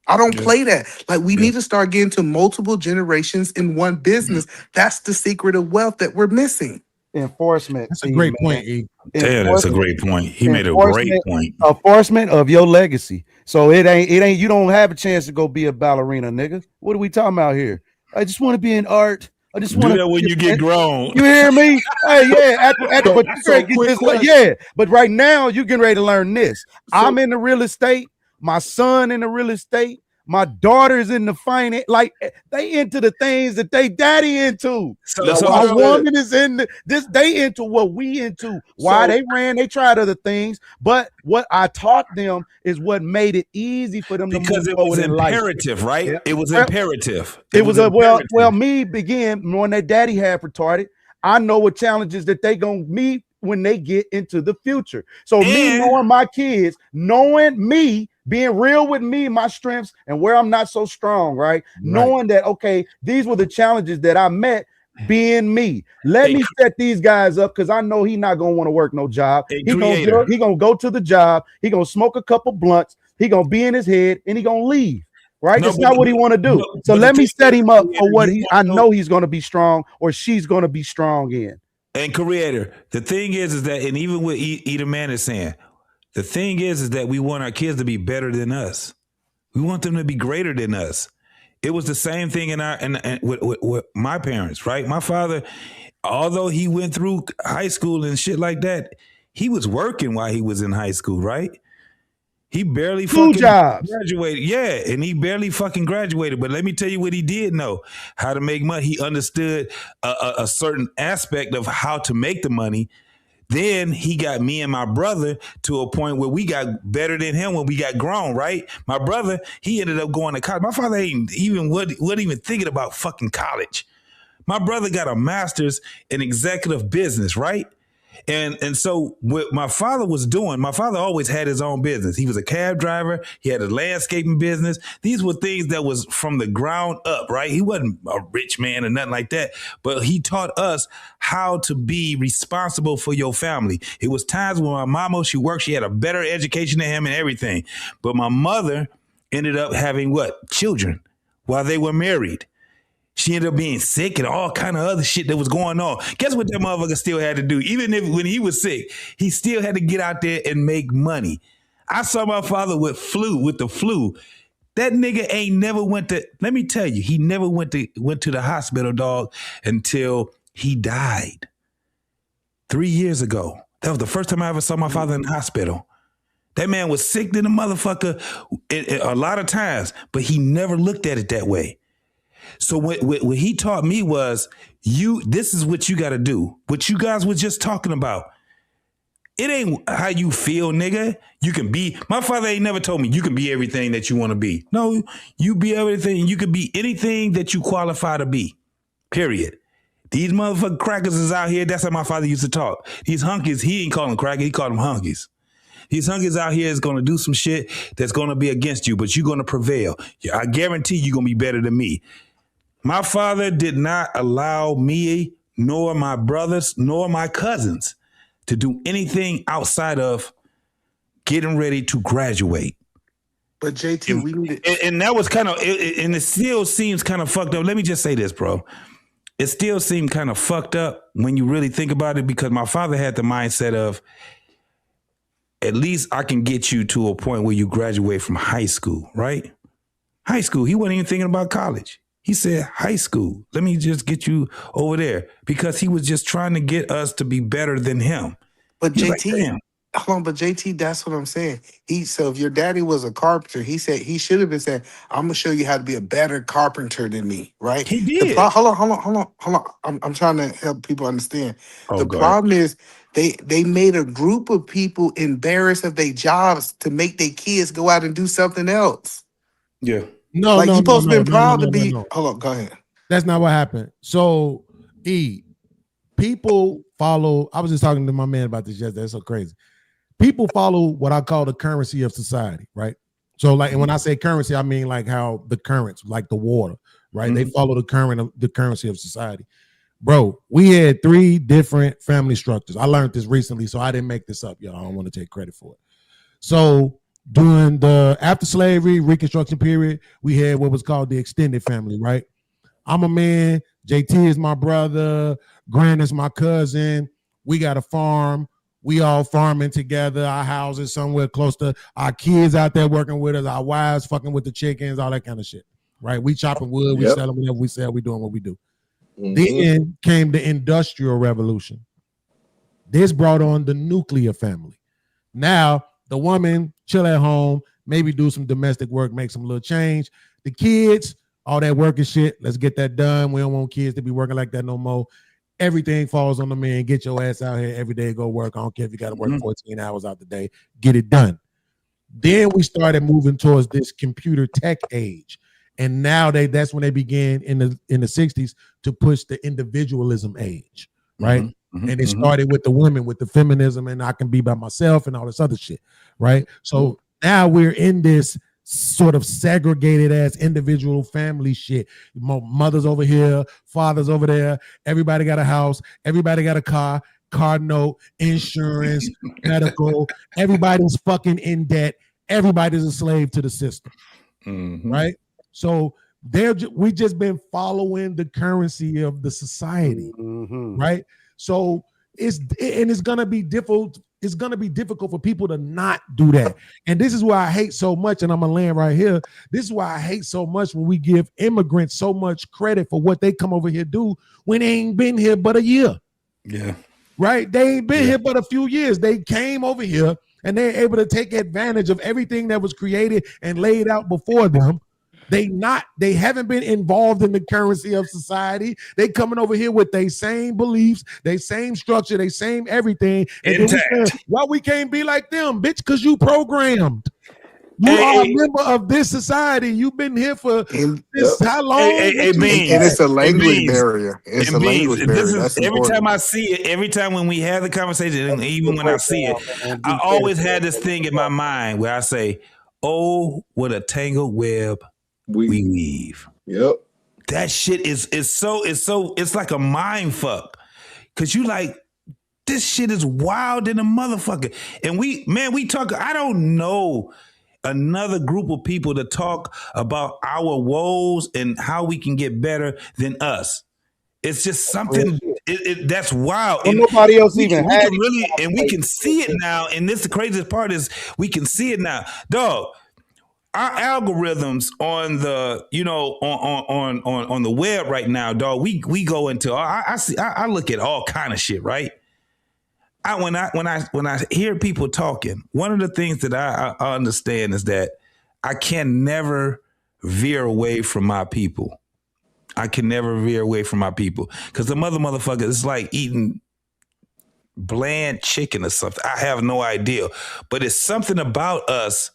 I don't play that. Like, we need to start getting to multiple generations in one business. That's the secret of wealth that we're missing. Enforcement. That's a great point, E. Damn, that's a great point. He made a great Enforcement, point. enforcement of your legacy. So it ain't you don't have a chance to go be a ballerina, nigga. What are we talking about here? I just want to be in art. I just want Do to that when you get grown. You hear me? Hey, yeah, but you so ready to get quick this, question. yeah. But right now, you're getting ready to learn this. I'm in the real estate. My son in the real estate. My daughter's in the finance. Like, they into the things that they daddy into. My woman is in this. They into what we into. Why they ran? They tried other things, but what I taught them is what made it easy for them to move Because it forward was in life. imperative, right? Yeah. It was Well, imperative. It was a imperative. well, me began when their daddy had retarded. I know what challenges that they gonna meet when they get into the future. So me knowing my kids, knowing me, being real with me, my strengths and where I'm not so strong, right? Knowing that, okay, these were the challenges that I met being me. Let me set these guys up because I know he's not gonna want to work no job. He gonna go to the job, he gonna smoke a couple blunts, he gonna be in his head, and he gonna leave. Right? That's not what he want to do. So let me set him up for what I know he's going to be strong or she's going to be strong in. And creator, the thing is that, and even what Eda Man is saying, the thing is that we want our kids to be better than us. We want them to be greater than us. It was the same thing in our and with my parents, right? My father, although he went through high school and shit like that, he was working while he was in high school, right? He barely fucking graduated. Yeah, and he barely fucking graduated. But let me tell you what he did know. How to make money. He understood a certain aspect of how to make the money. Then he got me and my brother to a point where we got better than him when we got grown, right? My brother, he ended up going to college. My father wasn't even thinking about fucking college. My brother got a master's in executive business, right? And so what my father was doing, my father always had his own business. He was a cab driver. He had a landscaping business. These were things that was from the ground up, right? He wasn't a rich man or nothing like that, but he taught us how to be responsible for your family. It was times when my mama, she worked, she had a better education than him and everything. But my mother ended up having what? Children while they were married. She ended up being sick and all kind of other shit that was going on. Guess what that motherfucker still had to do? Even if when he was sick, he still had to get out there and make money. I saw my father with the flu. That nigga ain't never went to, let me tell you, he never went to the hospital, dog, until he died 3 years ago. That was the first time I ever saw my father in the hospital. That man was sick than a motherfucker a lot of times, but he never looked at it that way. So what he taught me was, this is what you got to do. What you guys were just talking about. It ain't how you feel, nigga. You can be, my father ain't never told me you can be everything that you want to be. No, you be everything. You can be anything that you qualify to be, period. These motherfucking crackers is out here. That's how my father used to talk. These hunkies, he ain't call them crackers. He called them hunkies. These hunkies out here is going to do some shit that's going to be against you, but you're going to prevail. I guarantee you're going to be better than me. My father did not allow me, nor my brothers, nor my cousins to do anything outside of getting ready to graduate. But JT, we need it. And that was kind of, and it still seems kind of fucked up. Let me just say this, bro. It still seemed kind of fucked up when you really think about it, because my father had the mindset of, at least I can get you to a point where you graduate from high school, right? High school. He wasn't even thinking about college. He said, high school, let me just get you over there, because he was just trying to get us to be better than him. But JT, hold on, but JT, that's what I'm saying. So if your daddy was a carpenter, he said he should have been saying, I'm gonna show you how to be a better carpenter than me, right? He did. Hold on. I'm trying to help people understand. The problem is they made a group of people embarrassed of their jobs to make their kids go out and do something else. Yeah. No, like no, you're supposed no, to be proud to be. no. Hold on, go ahead. That's not what happened. So, people follow. I was just talking to my man about this yesterday. It's so crazy. People follow what I call the currency of society, right? So, like, and when I say currency, I mean like how the currents, like the water, right? They follow the currency of society. Bro, we had 3 different family structures. I learned this recently, so I didn't make this up, y'all. I don't want to take credit for it. So during the after slavery Reconstruction period, we had what was called the extended family, right? I'm a man, JT is my brother, Grant is my cousin. We got a farm. We all farming together. Our houses somewhere close to our kids out there working with us, our wives fucking with the chickens, all that kind of shit. Right? We chopping wood, we selling whatever we sell, we doing what we do. Then came the Industrial Revolution. This brought on the nuclear family. Now, the woman chill at home, maybe do some domestic work, make some little change. The kids, all that working shit, let's get that done. We don't want kids to be working like that no more. Everything falls on the man. Get your ass out here every day, go work. I don't care if you got to work 14 hours out the day. Get it done. Then we started moving towards this computer tech age. And now that's when they began in the 60s to push the individualism age, right? And it started with the women, with the feminism, and I can be by myself and all this other shit, right? So now we're in this sort of segregated ass individual family shit. Mothers over here, fathers over there. Everybody got a house. Everybody got a car note, insurance, medical. Everybody's fucking in debt. Everybody's a slave to the system, right? So we just been following the currency of the society, right? So it's gonna be difficult. It's gonna be difficult for people to not do that. And this is why I hate so much. And I'm gonna land right here. This is why I hate so much when we give immigrants so much credit for what they come over here do when they ain't been here but a year. Yeah. Right? They ain't been here but a few years. They came over here and they're able to take advantage of everything that was created and laid out before them. They haven't been involved in the currency of society. They coming over here with their same beliefs, their same structure, their same everything. And why we can't be like them, bitch? Because you programmed. You are a member of this society. You've been here for this how long? And it's a language barrier. It's a language barrier. That's every important. time I see it, every time when we have the conversation, and even when I see it, I always had this thing in my mind where I say, "Oh, what a tangled web we weave." Yep. That shit is it's like a mind fuck. Cause you like, this shit is wild in a motherfucker. And we talk, I don't know another group of people to talk about our woes and how we can get better than us. It's just something that's wild. Well, nobody else even we had can really, and we can see it now. And this the craziest part is we can see it now. Dog, our algorithms on the on the web right now, dog. We go into I look at all kind of shit, right? When I hear people talking, one of the things that I understand is that I can never veer away from my people. I can never veer away from my people because the motherfucker is like eating bland chicken or something. I have no idea, but it's something about us.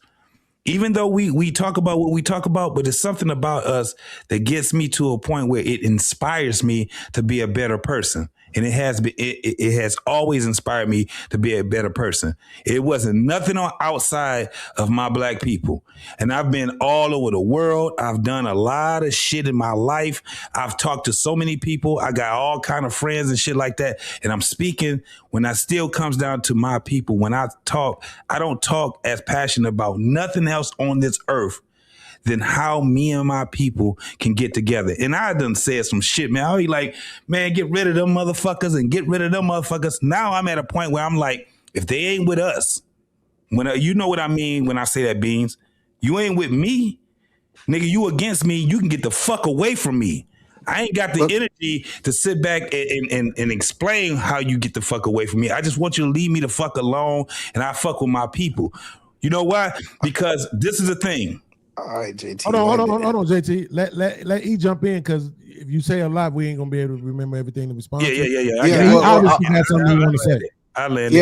Even though we talk about what we talk about, but it's something about us that gets me to a point where it inspires me to be a better person. And it has always inspired me to be a better person. It wasn't nothing outside of my black people. And I've been all over the world. I've done a lot of shit in my life. I've talked to so many people. I got all kind of friends and shit like that. And I'm speaking when I still comes down to my people. When I talk, I don't talk as passionate about nothing else on this earth than how me and my people can get together. And I done said some shit, man. I'll be like, man, get rid of them motherfuckers and get rid of them motherfuckers. Now I'm at a point where I'm like, if they ain't with us, when you know what I mean when I say that, Beans, you ain't with me, nigga, you against me, you can get the fuck away from me. I ain't got the energy to sit back and explain how you get the fuck away from me. I just want you to leave me the fuck alone and I fuck with my people. You know why? Because this is the thing. All right, JT. Hold on, JT. Let E jump in because if you say a lot, we ain't gonna be able to remember everything to respond to. Yeah. Obviously, got something you want to say. I landed.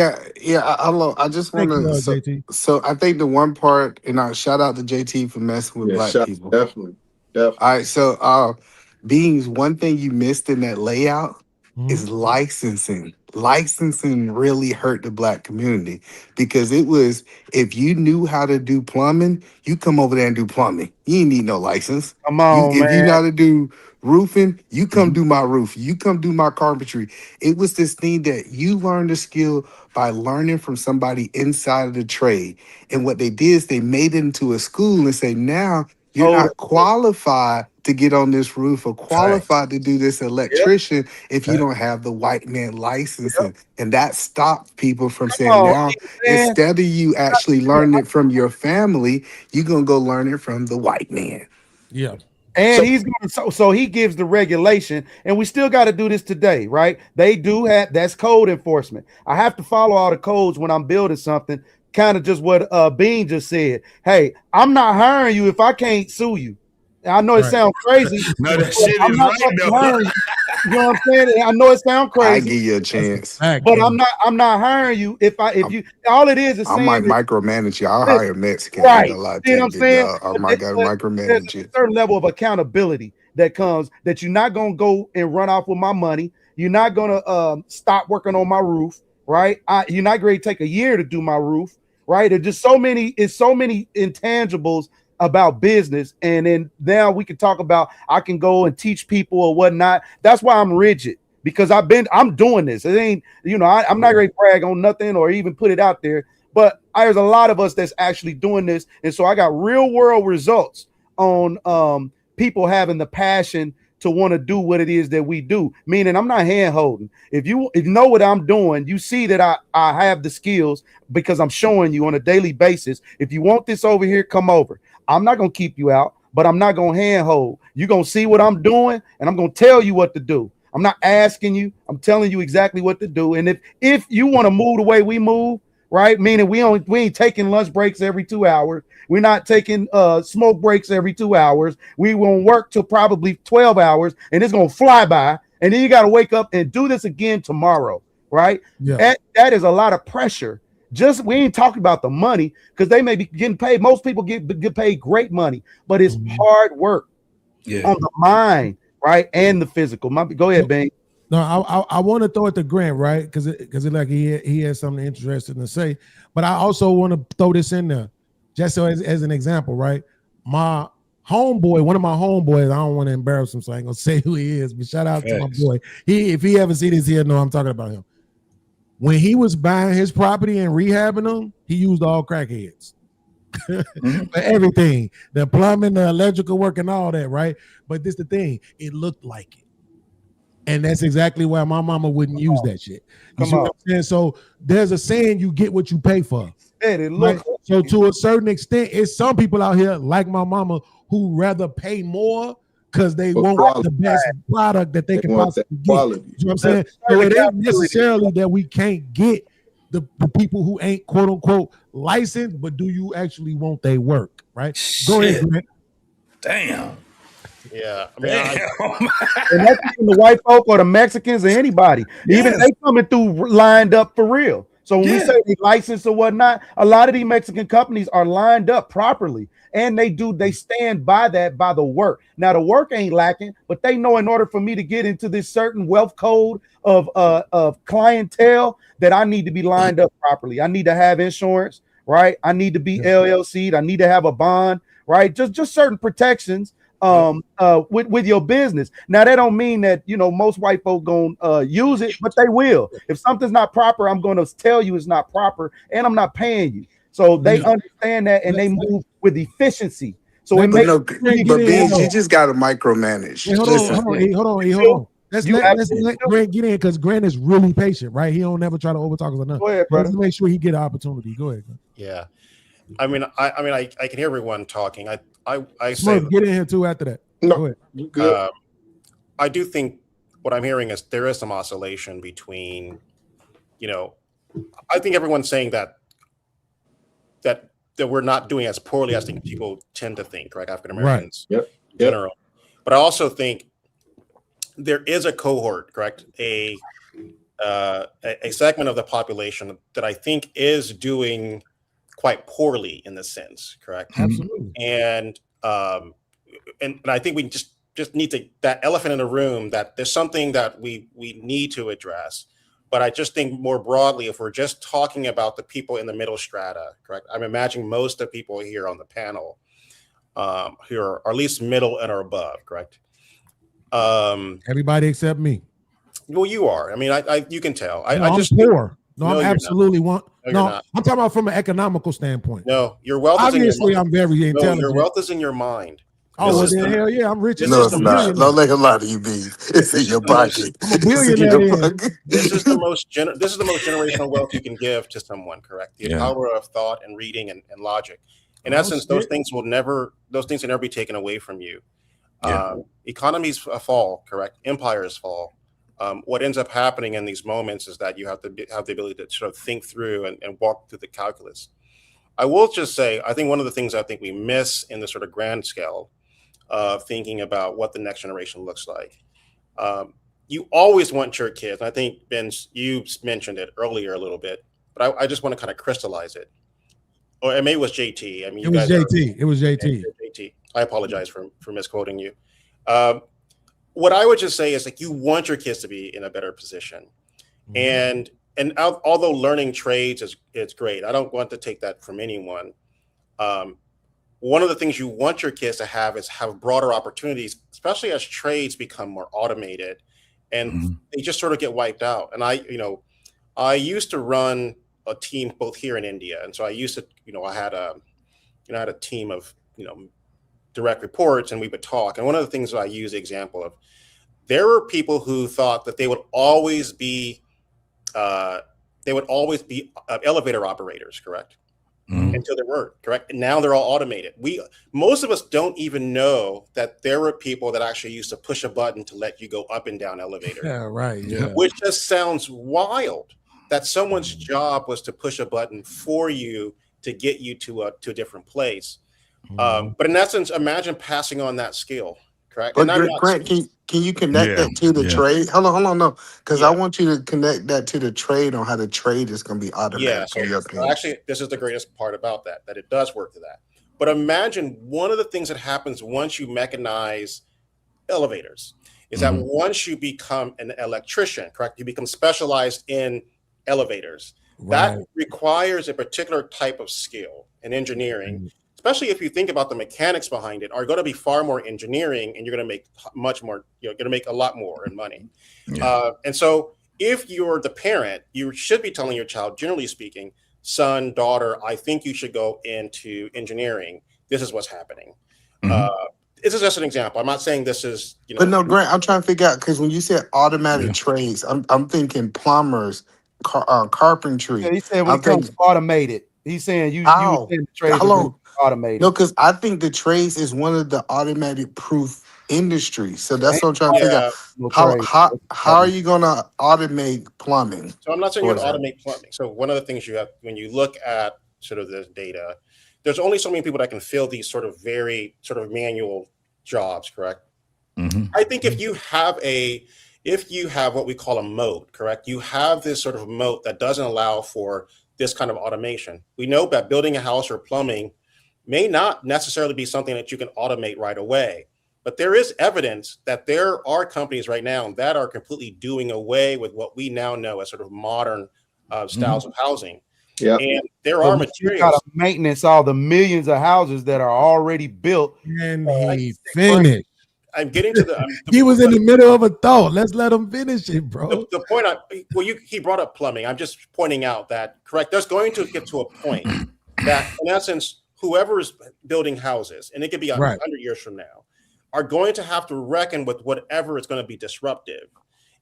I just want to. So I think the one part, and I shout out to JT for messing with black people. Definitely. All right, so Beans, one thing you missed in that layout is licensing. licensing really hurt the black community because it was, if you knew how to do plumbing, you come over there and do plumbing. You ain't need no license. Come You, on, if you know man. how to do roofing, you come do my roof. You come do my carpentry. It was this thing that you learned a skill by learning from somebody inside of the trade. And what they did is they made it into a school and say, now you're Oh, not qualified to get on this roof or qualified to do this yep. electrician if you don't have the white man licensing. And that stopped people from Come saying, on, now man. instead of you actually learning it from your family, you're gonna go learn it from the white man. Yeah. And he's going so he gives the regulation, and we still got to do this today, right? They do have, that's code enforcement. I have to follow all the codes when I'm building something. Kind of just what Bean just said. Hey, I'm not hiring you if I can't sue you. I know it sounds crazy. No, that but shit I'm is not right fucking though. hiring you. You know what I'm saying? I know it sounds I crazy. give you a chance. But I'm not hiring you if you all it is I saying might is, micromanage you. I'll listen, hire Mexican. I ain't right. gonna lie See to what you, I'm big saying? dog. I But, might gotta but there's micromanage a you. certain level of accountability that comes that you're not gonna go and run off with my money. You're not gonna stop working on my roof, right? You're not going to take a year to do my roof, right? There's just so many intangibles about business. And then now we can talk about I can go and teach people or whatnot. That's why I'm rigid. Because I'm doing this. It ain't, I'm not going to brag on nothing or even put it out there. But there's a lot of us that's actually doing this. And so I got real world results on people having the passion to want to do what it is that we do. Meaning I'm not hand holding. If you know what I'm doing, you see that I have the skills because I'm showing you on a daily basis. If you want this over here, come over. I'm not going to keep you out, but I'm not going to hand hold. You're going to see what I'm doing and I'm going to tell you what to do. I'm not asking you. I'm telling you exactly what to do. And if you want to move the way we move, right? Meaning we ain't taking lunch breaks every 2 hours. We're not taking smoke breaks every 2 hours. We won't work till probably 12 hours and it's gonna fly by. And then you got to wake up and do this again tomorrow, right? Yeah. That is a lot of pressure. Just we ain't talking about the money because they may be getting paid. Most people get paid great money, but it's hard work on the mind, right? And the physical. Go ahead, Ben. No, I want to throw it to Grant, right? Because it like he has something interesting to say. But I also want to throw this in there, just so as an example, right? My homeboy, one of my homeboys, I don't want to embarrass him, so I ain't gonna say who he is. But shout out to my boy. If he ever see this, he'll know I'm talking about him. When he was buying his property and rehabbing them, he used all crackheads. For everything, the plumbing, the electrical work, and all that, right? But this the thing, it looked like it. And that's exactly why my mama wouldn't use that shit. You see what I'm saying? So there's a saying, you get what you pay for. Right? So to a certain extent, it's some people out here like my mama who rather pay more because they want the best product that they can possibly get. You know what I'm saying? So it ain't necessarily that we can't get the people who ain't quote unquote licensed, but do you actually want their work? Right? Go ahead, man. Damn. Yeah, I mean, and that's even the white folk or the Mexicans or anybody. Even they coming through lined up for real. So when we say they license or whatnot, a lot of these Mexican companies are lined up properly, and they stand by that, by the work. Now the work ain't lacking, but they know in order for me to get into this certain wealth code of clientele that I need to be lined up properly. I need to have insurance, right? I need to be LLC'd. I need to have a bond, right? Just certain protections with your business. Now that don't mean that most white folk gonna use it, but they will. If something's not proper, I'm gonna tell you it's not proper, and I'm not paying you. So they understand that and they move with efficiency. So it makes but Beans, you just gotta micromanage. Hey, hold on. Let's let Grant get in because Grant is really patient, right? He don't never try to overtalk us or nothing. Go ahead, brother. Let's make sure he get an opportunity. Go ahead. Yeah, I mean, I can hear everyone talking. I say Smurf, get in here too after that. No, go ahead. You good? I do think what I'm hearing is there is some oscillation between, I think everyone's saying that we're not doing as poorly as people tend to think, right? African Americans in general. But I also think there is a cohort, correct? A segment of the population that I think is doing quite poorly in this sense, correct? Absolutely. And I think we just need that elephant in the room, that there's something that we need to address, But I just think more broadly, if we're just talking about the people in the middle strata, correct? I'm imagining most of the people here on the panel who are at least middle and or above, correct? Everybody except me. Well, you are. I mean, I you can tell. No, I just I'm poor. No, No, I'm you're absolutely not. one. No, No, you're not. I'm talking about from an economical standpoint. No, your wealth is in Obviously, your I'm very No, intelligent. your wealth is in your mind. Oh, well, then hell yeah, I'm rich. No, it's not. Don't let him lie to you, B. It's in your pocket. I'm a It's in billionaire your then. pocket. This is the most generational wealth you can give to someone, correct? The power of thought and reading and logic. In essence, those things will never be taken away from you. Economies fall, correct? Empires fall. What ends up happening in these moments is that you have to have the ability to sort of think through and walk through the calculus. I will just say, I think one of the things I think we miss in the sort of grand scale of thinking about what the next generation looks like. You always want your kids. And I think, Ben, you mentioned it earlier a little bit, but I just want to kind of crystallize it. Or maybe it was JT. I mean, It was JT. It was JT. JT. I apologize for misquoting you. What I would just say is like you want your kids to be in a better position, and although learning trades is great, I don't want to take that from anyone. One of the things you want your kids to have is have broader opportunities, especially as trades become more automated, and they just sort of get wiped out. And I used to run a team both here in India, and so I used to, I had a team of direct reports, and we would talk. And one of the things that I use the example of, there were people who thought that they would always be elevator operators, correct? Until they weren't, correct? And now they're all automated. Most of us don't even know that there were people that actually used to push a button to let you go up and down elevators. Yeah, right. Yeah. Which just sounds wild that someone's job was to push a button for you to get you to a different place. But in essence, imagine passing on that skill, correct? But Grant, can you connect that to the trade? Hold on, no, because I want you to connect that to the trade on how the trade is going to be automatic. Actually, this is the greatest part about that it does work to that. But imagine one of the things that happens once you mechanize elevators is that once you become an electrician, correct? You become specialized in elevators. That requires a particular type of skill and engineering. Especially if you think about the mechanics behind it, are going to be far more engineering, and you're going to make much more. You're going to make a lot more in money. And so, if you're the parent, you should be telling your child, generally speaking, son, daughter, I think you should go into engineering. This is what's happening. This is just an example. I'm not saying this is. But no, Grant, I'm trying to figure out, because when you said automatic trades, I'm thinking plumbers, carpentry. Yeah, he said when it comes automated. He's saying you saying the trades automated. No, because I think the trades is one of the automatic proof industries. So that's what I'm trying to figure out. How are you going to automate plumbing? So I'm not saying you're going to automate plumbing. So one of the things you have when you look at sort of this data, there's only so many people that can fill these sort of very sort of manual jobs, correct? I think if you have what we call a moat, correct? You have this sort of moat that doesn't allow for this kind of automation. We know that building a house or plumbing may not necessarily be something that you can automate right away, but there is evidence that there are companies right now that are completely doing away with what we now know as sort of modern styles of housing. Yeah, and there are materials. You got to maintenance all the millions of houses that are already built. And he finished. I'm getting to the. He was in the middle of a thought. Let's let him finish it, bro. The point he brought up plumbing. I'm just pointing out that, correct, there's going to get to a point that, in essence, whoever is building houses, and it could be 100 years from now, are going to have to reckon with whatever is going to be disruptive.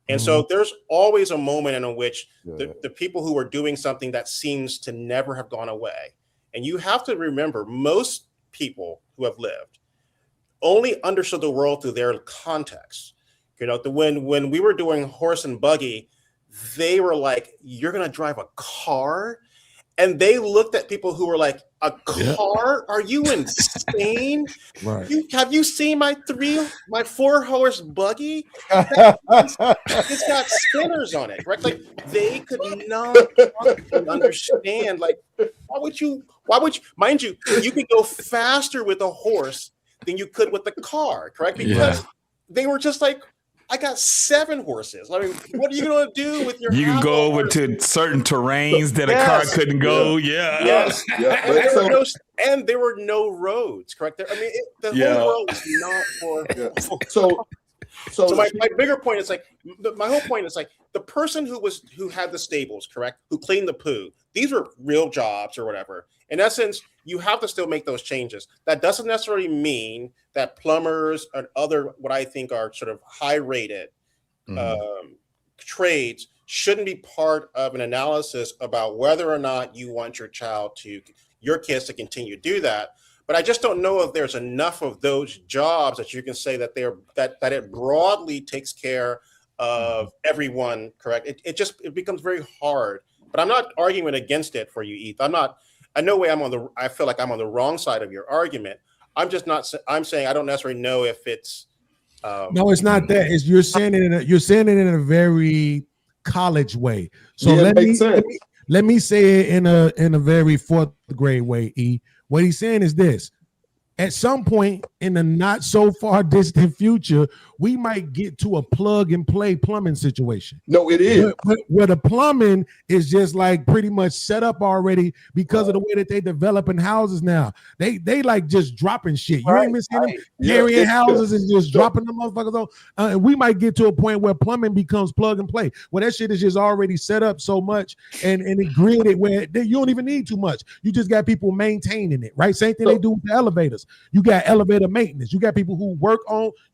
And so there's always a moment in which the people who are doing something that seems to never have gone away. And you have to remember, most people who have lived only understood the world through their context. When we were doing horse and buggy, they were like, "You're going to drive a car?" And they looked at people who were like, "A car? Are you insane? Have you seen my 4-horse buggy? It's got spinners on it, right?" Like they could not understand. Like, why would you? Mind you, you could go faster with a horse than you could with the car, correct? Because they were just like, I got 7 horses. I mean, what are you going to do with your? You can go over to certain terrains that a car couldn't go. Yeah. Yes. Yeah. And there were no roads. Correct. I mean, the whole world is not for. Yeah. So my bigger point is like my whole point is like the person who had the stables, correct, who cleaned the poo. These were real jobs or whatever. In essence, you have to still make those changes. That doesn't necessarily mean that plumbers and other what I think are sort of high-rated trades shouldn't be part of an analysis about whether or not you want your kids to continue to do that. But I just don't know if there's enough of those jobs that you can say that that it broadly takes care of everyone. Correct? It becomes very hard. But I'm not arguing against it for you, Eth. I'm not. In no way I feel like I'm on the wrong side of your argument. I'm just not. I'm saying I don't necessarily know if it's. No, it's not that. It's you're saying it in a very college way. So let me say it in a very fourth grade way. E. What he's saying is this: at some point in the not so far distant future, we might get to a plug and play plumbing situation. No, it is. Where the plumbing is just like pretty much set up already because of the way that they developing houses now. They like just dropping shit. You ain't been seeing them carrying houses and just dropping them motherfuckers on. And we might get to a point where plumbing becomes plug and play, where that shit is just already set up so much and it gridded where you don't even need too much. You just got people maintaining it, right? Same thing they do with the elevators. You got elevator maintenance. You got people who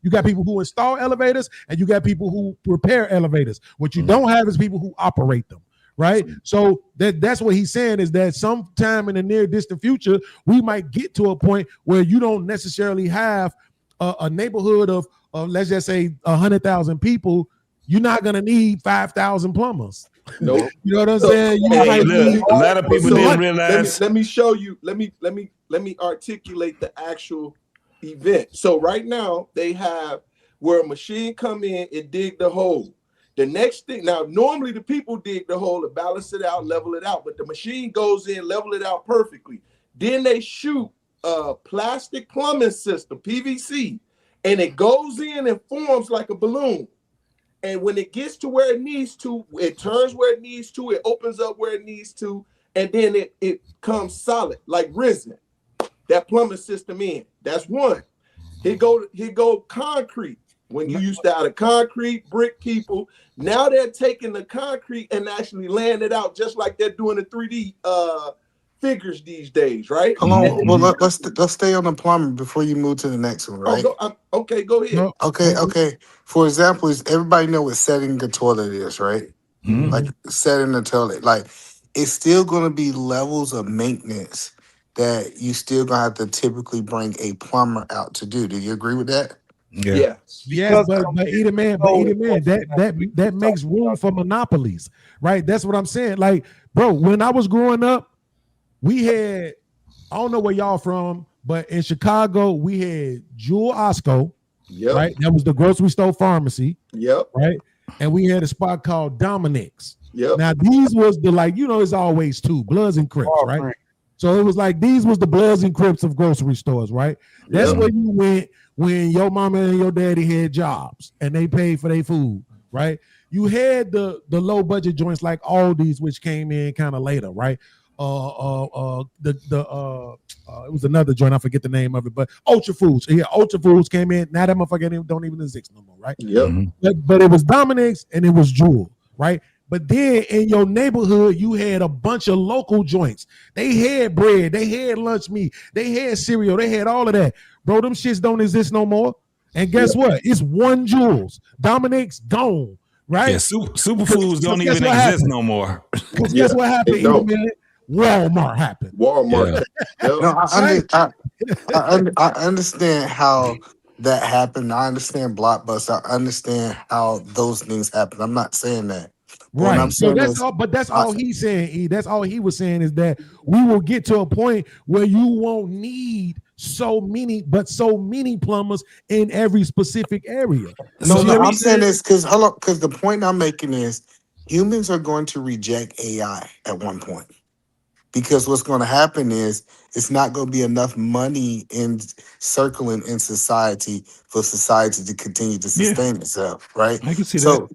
you got people who install elevators, and you got people who repair elevators. What you don't have is people who operate them, right? So that's what he's saying is that sometime in the near distant future, we might get to a point where you don't necessarily have a neighborhood of let's just say 100,000 people. You're not gonna need 5,000 plumbers. Nope. You know what I'm saying? A lot of people didn't realize. Let me show you. Let me articulate the actual event. So right now they have where a machine come in and dig the hole. The next thing, now normally the people dig the hole and balance it out, level it out, but the machine goes in, level it out perfectly. Then they shoot a plastic plumbing system, PVC, and it goes in and forms like a balloon. And when it gets to where it needs to, it turns where it needs to, it opens up where it needs to, and then it comes solid, like resin. That plumbing system in. That's one. Here go concrete. When you used to have a concrete brick people, now they're taking the concrete and actually laying it out just like they're doing the 3D figures these days, right? Hold on. Well, let's stay on the plumbing before you move to the next one, right? Okay, go ahead. Okay. For example, everybody know what setting the toilet is, right? Mm-hmm. Like setting the toilet. Like it's still going to be levels of maintenance that you still going to have to typically bring a plumber out to do. Do you agree with that? Yeah. Yes, but either man, that makes room for monopolies, right? That's what I'm saying. Like, bro, when I was growing up, we had, I don't know where y'all from, but in Chicago, we had Jewel Osco, right? That was the grocery store pharmacy, right? And we had a spot called Dominic's. Now these was the it's always two Bloods and Crips, right? So it was like these was the Bloods and Crips of grocery stores, right? That's where you went when your mama and your daddy had jobs and they paid for their food, right? You had the low budget joints like Aldi's, which came in kind of later, right? It was another joint, I forget the name of it, but Ultra Foods. Yeah, Ultra Foods came in. Now that motherfucker don't even exist no more, right? But it was Dominic's and it was Jewel, right? But then in your neighborhood, you had a bunch of local joints. They had bread, they had lunch meat, they had cereal, they had all of that. Bro, them shits don't exist no more. And guess what? It's one Jules. Dominic's gone, right? Yeah, superfoods don't even exist no more. Because guess what happened? Walmart happened. Walmart. No, I understand how that happened. I understand Blockbuster. I understand how those things happen. I'm not saying that. Right. So that's all he's saying. That's all he was saying is that we will get to a point where you won't need so many plumbers in every specific area. No, I'm saying this because the point I'm making is humans are going to reject AI at one point. because what's going to happen is it's not going to be enough money in circling in society for society to continue to sustain itself, right? I can see So,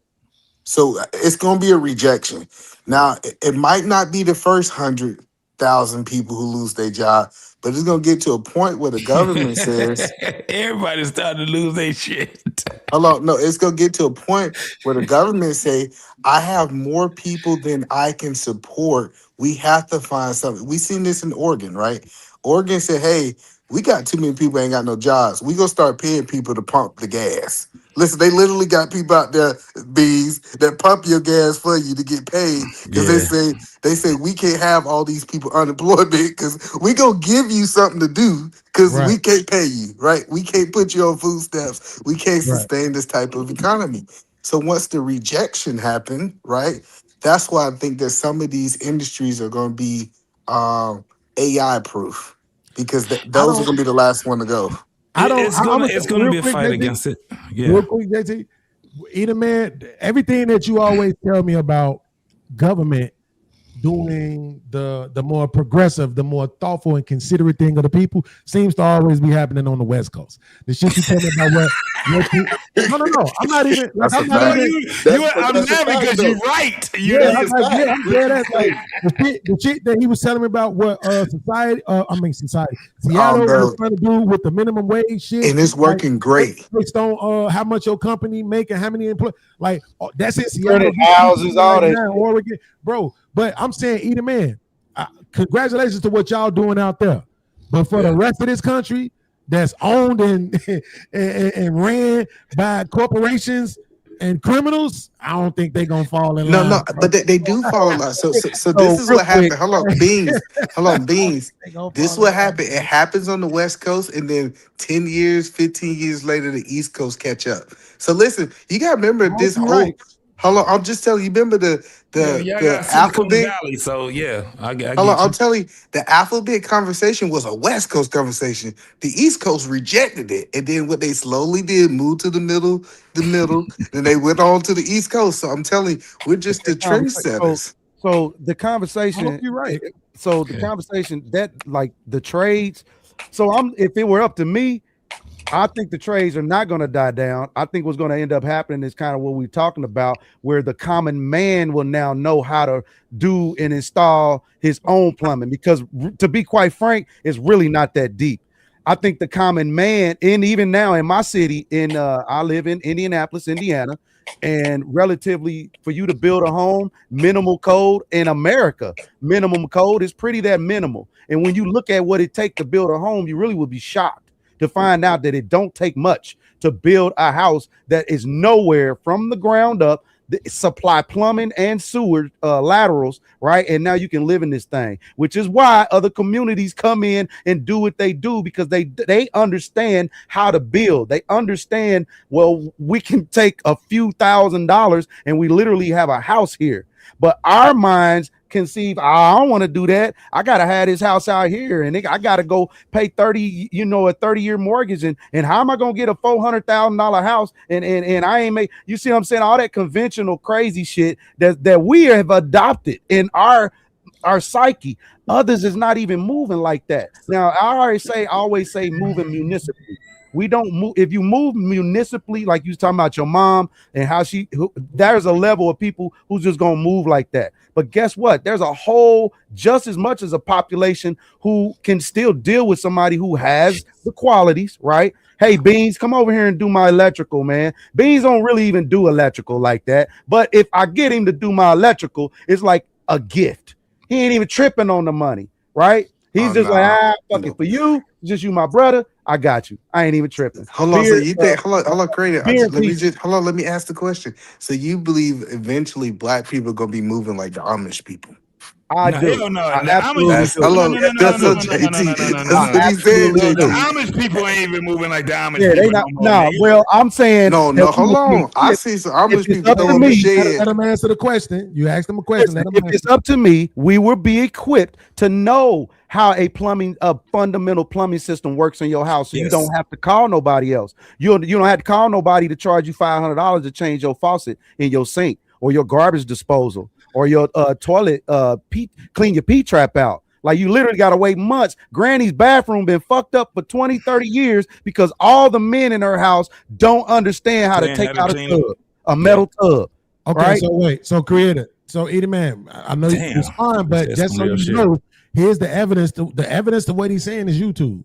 so it's going to be a rejection. Now, it might not be the first 100,000 people who lose their job, but it's going to get to a point where the government says, everybody's starting to lose their shit. hello, no, it's going to get to a point where the government say, I have more people than I can support. We have to find something. We seen this in Oregon, right? Oregon said, hey, we got too many people ain't got no jobs. We gonna start paying people to pump the gas. Listen, they literally got people out there, bees, that pump your gas for you to get paid because they say we can't have all these people unemployed because we gonna give you something to do because we can't pay you, right? We can't put you on food stamps. We can't sustain this type of economy. So once the rejection happened, right? That's why I think that some of these industries are going to be AI proof because those are going to be the last one to go. It's gonna be a fight against it. Yeah. Real quick, JT, either man, everything that you always tell me about government doing the more progressive, the more thoughtful and considerate thing of the people seems to always be happening on the West Coast. The shit you tell me about what you, no, I'm not even. Like, I'm not even. I'm laughing because you're right. I'm dead. Like the shit that he was telling me about what society. Seattle was trying to do with the minimum wage shit, and it's working great. Based on how much your company make and how many employees. Like that's in Seattle, houses, all that, Oregon, bro. But I'm saying, either man, congratulations to what y'all doing out there. But for the rest of this country that's owned and ran by corporations and criminals, I don't think they're gonna fall in line. No, but they do fall in line. So this is what happened. Hold on, beans. This is what happened. It happens on the West Coast, and then 10 years, 15 years later, the East Coast catch up. So listen, you gotta remember this whole. Right. Hold on, I'm just telling you. Remember the alphabet. Valley, so yeah, I get Hold on, you. I'm telling you, the alphabet conversation was a West Coast conversation. The East Coast rejected it, and then what they slowly did, moved to the middle, then they went on to the East Coast. So I'm telling you, we're just the trendsetters. So the conversation, I hope you're right. So the conversation that like the trades. So if it were up to me, I think the trades are not going to die down. I think what's going to end up happening is kind of what we're talking about, where the common man will now know how to do and install his own plumbing. Because to be quite frank, it's really not that deep. I think the common man, and even now in my city, I live in Indianapolis, Indiana, and relatively for you to build a home, minimal code in America, minimum code is pretty that minimal. And when you look at what it takes to build a home, you really would be shocked to find out that it don't take much to build a house that is nowhere from the ground up, supply plumbing and sewer laterals, right? And now you can live in this thing, which is why other communities come in and do what they do, because they understand how to build. They understand, well, we can take a few $1,000s and we literally have a house here. But our minds conceive, I don't want to do that. I gotta have this house out here, and I gotta go pay 30, a 30-year mortgage, and how am I gonna get a $400,000 house? And I ain't make. You see what I'm saying? All that conventional crazy shit that we have adopted in our psyche. Others is not even moving like that. Now I always say moving municipally. We don't move. If you move municipally, like you was talking about your mom and how there's a level of people who's just gonna move like that. But guess what? There's a whole just as much as a population who can still deal with somebody who has the qualities, right? Hey, Beans, come over here and do my electrical, man. Beans don't really even do electrical like that. But if I get him to do my electrical, it's like a gift. He ain't even tripping on the money, right? He's fuck it. For you, just you, my brother. I got you. I ain't even tripping. Hold on, so you think? Hold on, Craig. Let me ask the question. So you believe eventually black people are gonna be moving like the Amish people? I do. Hell no. I The absolutely Amish, do. That's what JT. That's what he said, The JT. Amish people ain't even moving like the Amish Yeah, people they not. no more. No, nigga. well, I'm saying No, hold on. I see some Amish people throwing the shed. Let him answer the question. You asked him a question. Listen, if it's up to me, we will be equipped to know how a fundamental plumbing system works in your house, so you don't have to call nobody else. You don't have to call nobody to charge you $500 to change your faucet in your sink or your garbage disposal or your toilet clean your pee trap out. Like you literally got to wait months. Granny's bathroom been fucked up for 20, 30 years because all the men in her house don't understand how to take out a metal tub. Okay, right? so wait, so creator, so Edie Man, I know you respond, but That's just some so real you shit. know, here's the evidence. The evidence to what he's saying is YouTube,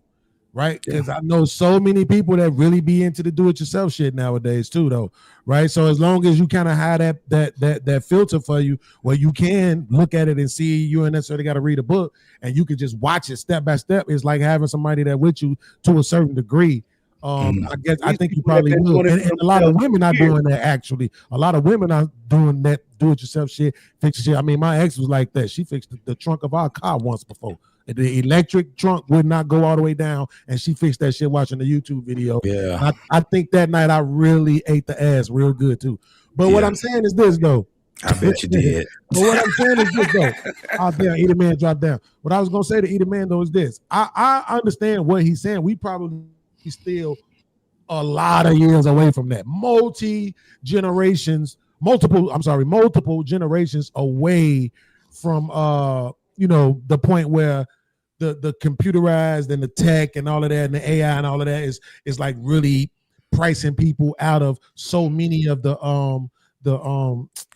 right? Because I know so many people that really be into the do-it-yourself shit nowadays too, though, right? So as long as you kind of have that filter for you, where you can look at it and see, you ain't necessarily got to read a book, and you can just watch it step by step. It's like having somebody that with you to a certain degree. I think you probably would. And a lot of women are doing that, actually. A lot of women are doing that do-it-yourself shit, fix shit. I mean, my ex was like that. She fixed the trunk of our car once before. The electric trunk would not go all the way down, and she fixed that shit watching the YouTube video. Yeah. I think that night I really ate the ass real good, too. But what I'm saying is this, though. I bet you did. But what I'm saying is this, though. Oh, damn, Edie Man dropped down. What I was going to say to Edie Man, though, is this. I understand what he's saying. We probably still a lot of years away from that. Multiple generations away from the point where the computerized and the tech and all of that and the AI and all of that is like really pricing people out of so many of the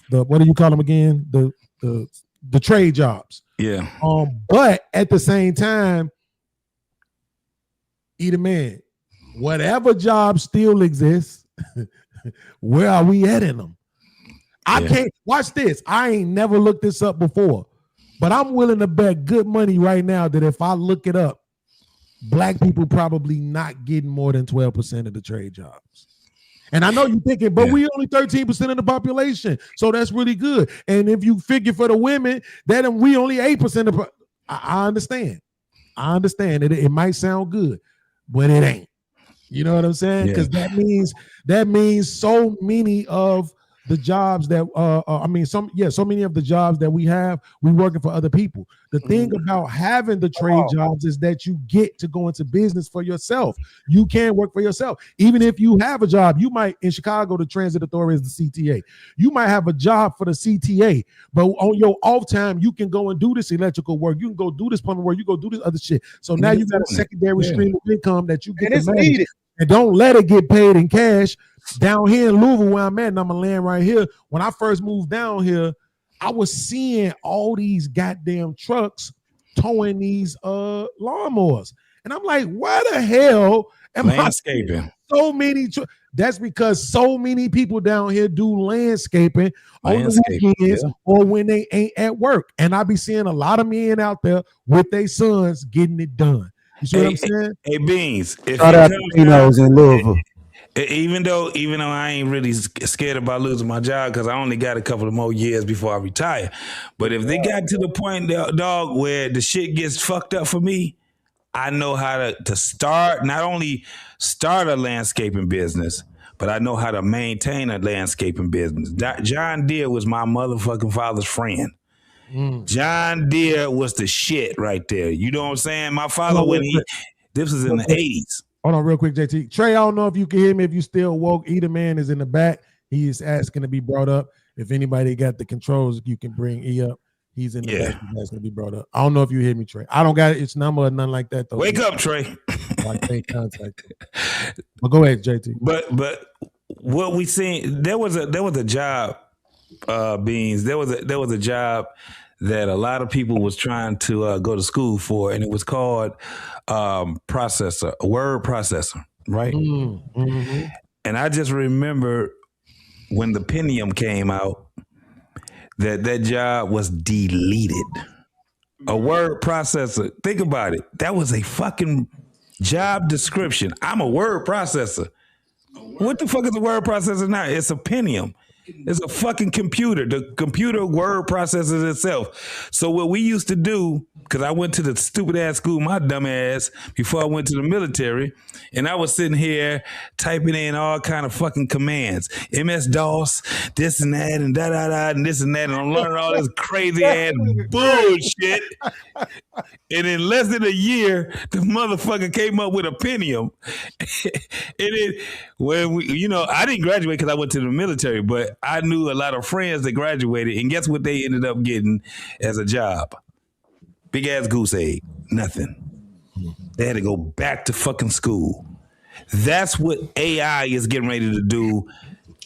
what do you call them again? The trade jobs. Yeah. But at the same time, Edie Man, whatever job still exists, where are we at in them? I can't watch this. I ain't never looked this up before, but I'm willing to bet good money right now that if I look it up, black people probably not getting more than 12% of the trade jobs. And I know you're thinking, but we only 13% of the population, so that's really good. And if you figure for the women, then we only 8% of. I understand. I understand it. It might sound good, but it ain't. You know what I'm saying? Because that means so many of the jobs that so many of the jobs that we have, we working for other people. The thing about having the trade jobs is that you get to go into business for yourself. You can work for yourself. Even if you have a job, you might, in Chicago, the Transit Authority is the CTA. You might have a job for the CTA, but on your off time, you can go and do this electrical work. You can go do this plumbing work. You go do this other shit. So now you got a secondary stream of income that you get to manage. And don't let it get paid in cash. Down here in Louisville, where I'm at, and I'm gonna land right here. When I first moved down here, I was seeing all these goddamn trucks towing these lawnmowers, and I'm like, why the hell am landscaping? So many. That's because so many people down here do landscaping on the weekends or when they ain't at work, and I be seeing a lot of men out there with their sons getting it done. You see what I'm saying? Hey, Beans. Shout out to Pinos in Louisville. Even though I ain't really scared about losing my job because I only got a couple of more years before I retire. But if they got to the point, dog, where the shit gets fucked up for me, I know how to start, not only start a landscaping business, but I know how to maintain a landscaping business. John Deere was my motherfucking father's friend. John Deere was the shit right there. You know what I'm saying? My father, this was in the 80s. Hold on real quick, JT. Trey, I don't know if you can hear me, if you still woke. Edie Man is in the back. He is asking to be brought up. If anybody got the controls, you can bring E up. He's in the back. He's asking to be brought up. I don't know if you hear me, Trey. I don't got its number or nothing like that, though. Wake up, Trey. Like contact. But go ahead, JT. But what we seen, there was a job, Beans. There was a job that a lot of people was trying to go to school for, and it was called word processor, right? Mm-hmm. And I just remember when the Pentium came out, that job was deleted. A word processor. Think about it. That was a fucking job description. I'm a word processor. What the fuck is a word processor now? It's a Pentium. It's a fucking computer. The computer word processes itself. So what we used to do, because I went to the stupid ass school, my dumb ass, before I went to the military, and I was sitting here typing in all kind of fucking commands. MS-DOS, this and that, and da-da-da, and this and that, and I'm learning all this crazy ass bullshit. And in less than a year, the motherfucker came up with a Pentium. I didn't graduate because I went to the military, but I knew a lot of friends that graduated, and guess what they ended up getting as a job? Big ass goose egg. Nothing. They had to go back to fucking school. That's what AI is getting ready to do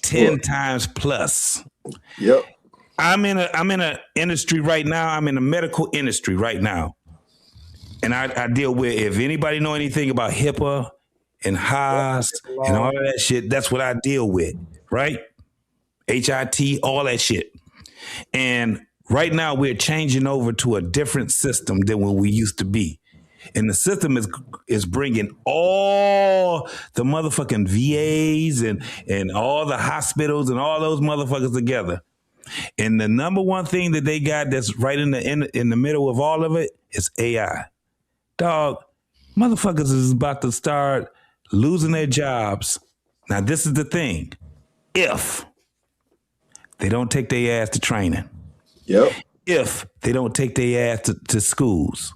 10 times plus. Yep. I'm in a industry right now. I'm in the medical industry right now. And I deal with, if anybody know anything about HIPAA and HIAS and all of that shit, that's what I deal with, right? HIT, all that shit. And right now we're changing over to a different system than what we used to be. And the system is bringing all the motherfucking VAs and all the hospitals and all those motherfuckers together. And the number one thing that they got that's right in the middle of all of it is AI. Dog, motherfuckers is about to start losing their jobs. Now, this is the thing. If they don't take their ass to training. Yep. If they don't take their ass to schools.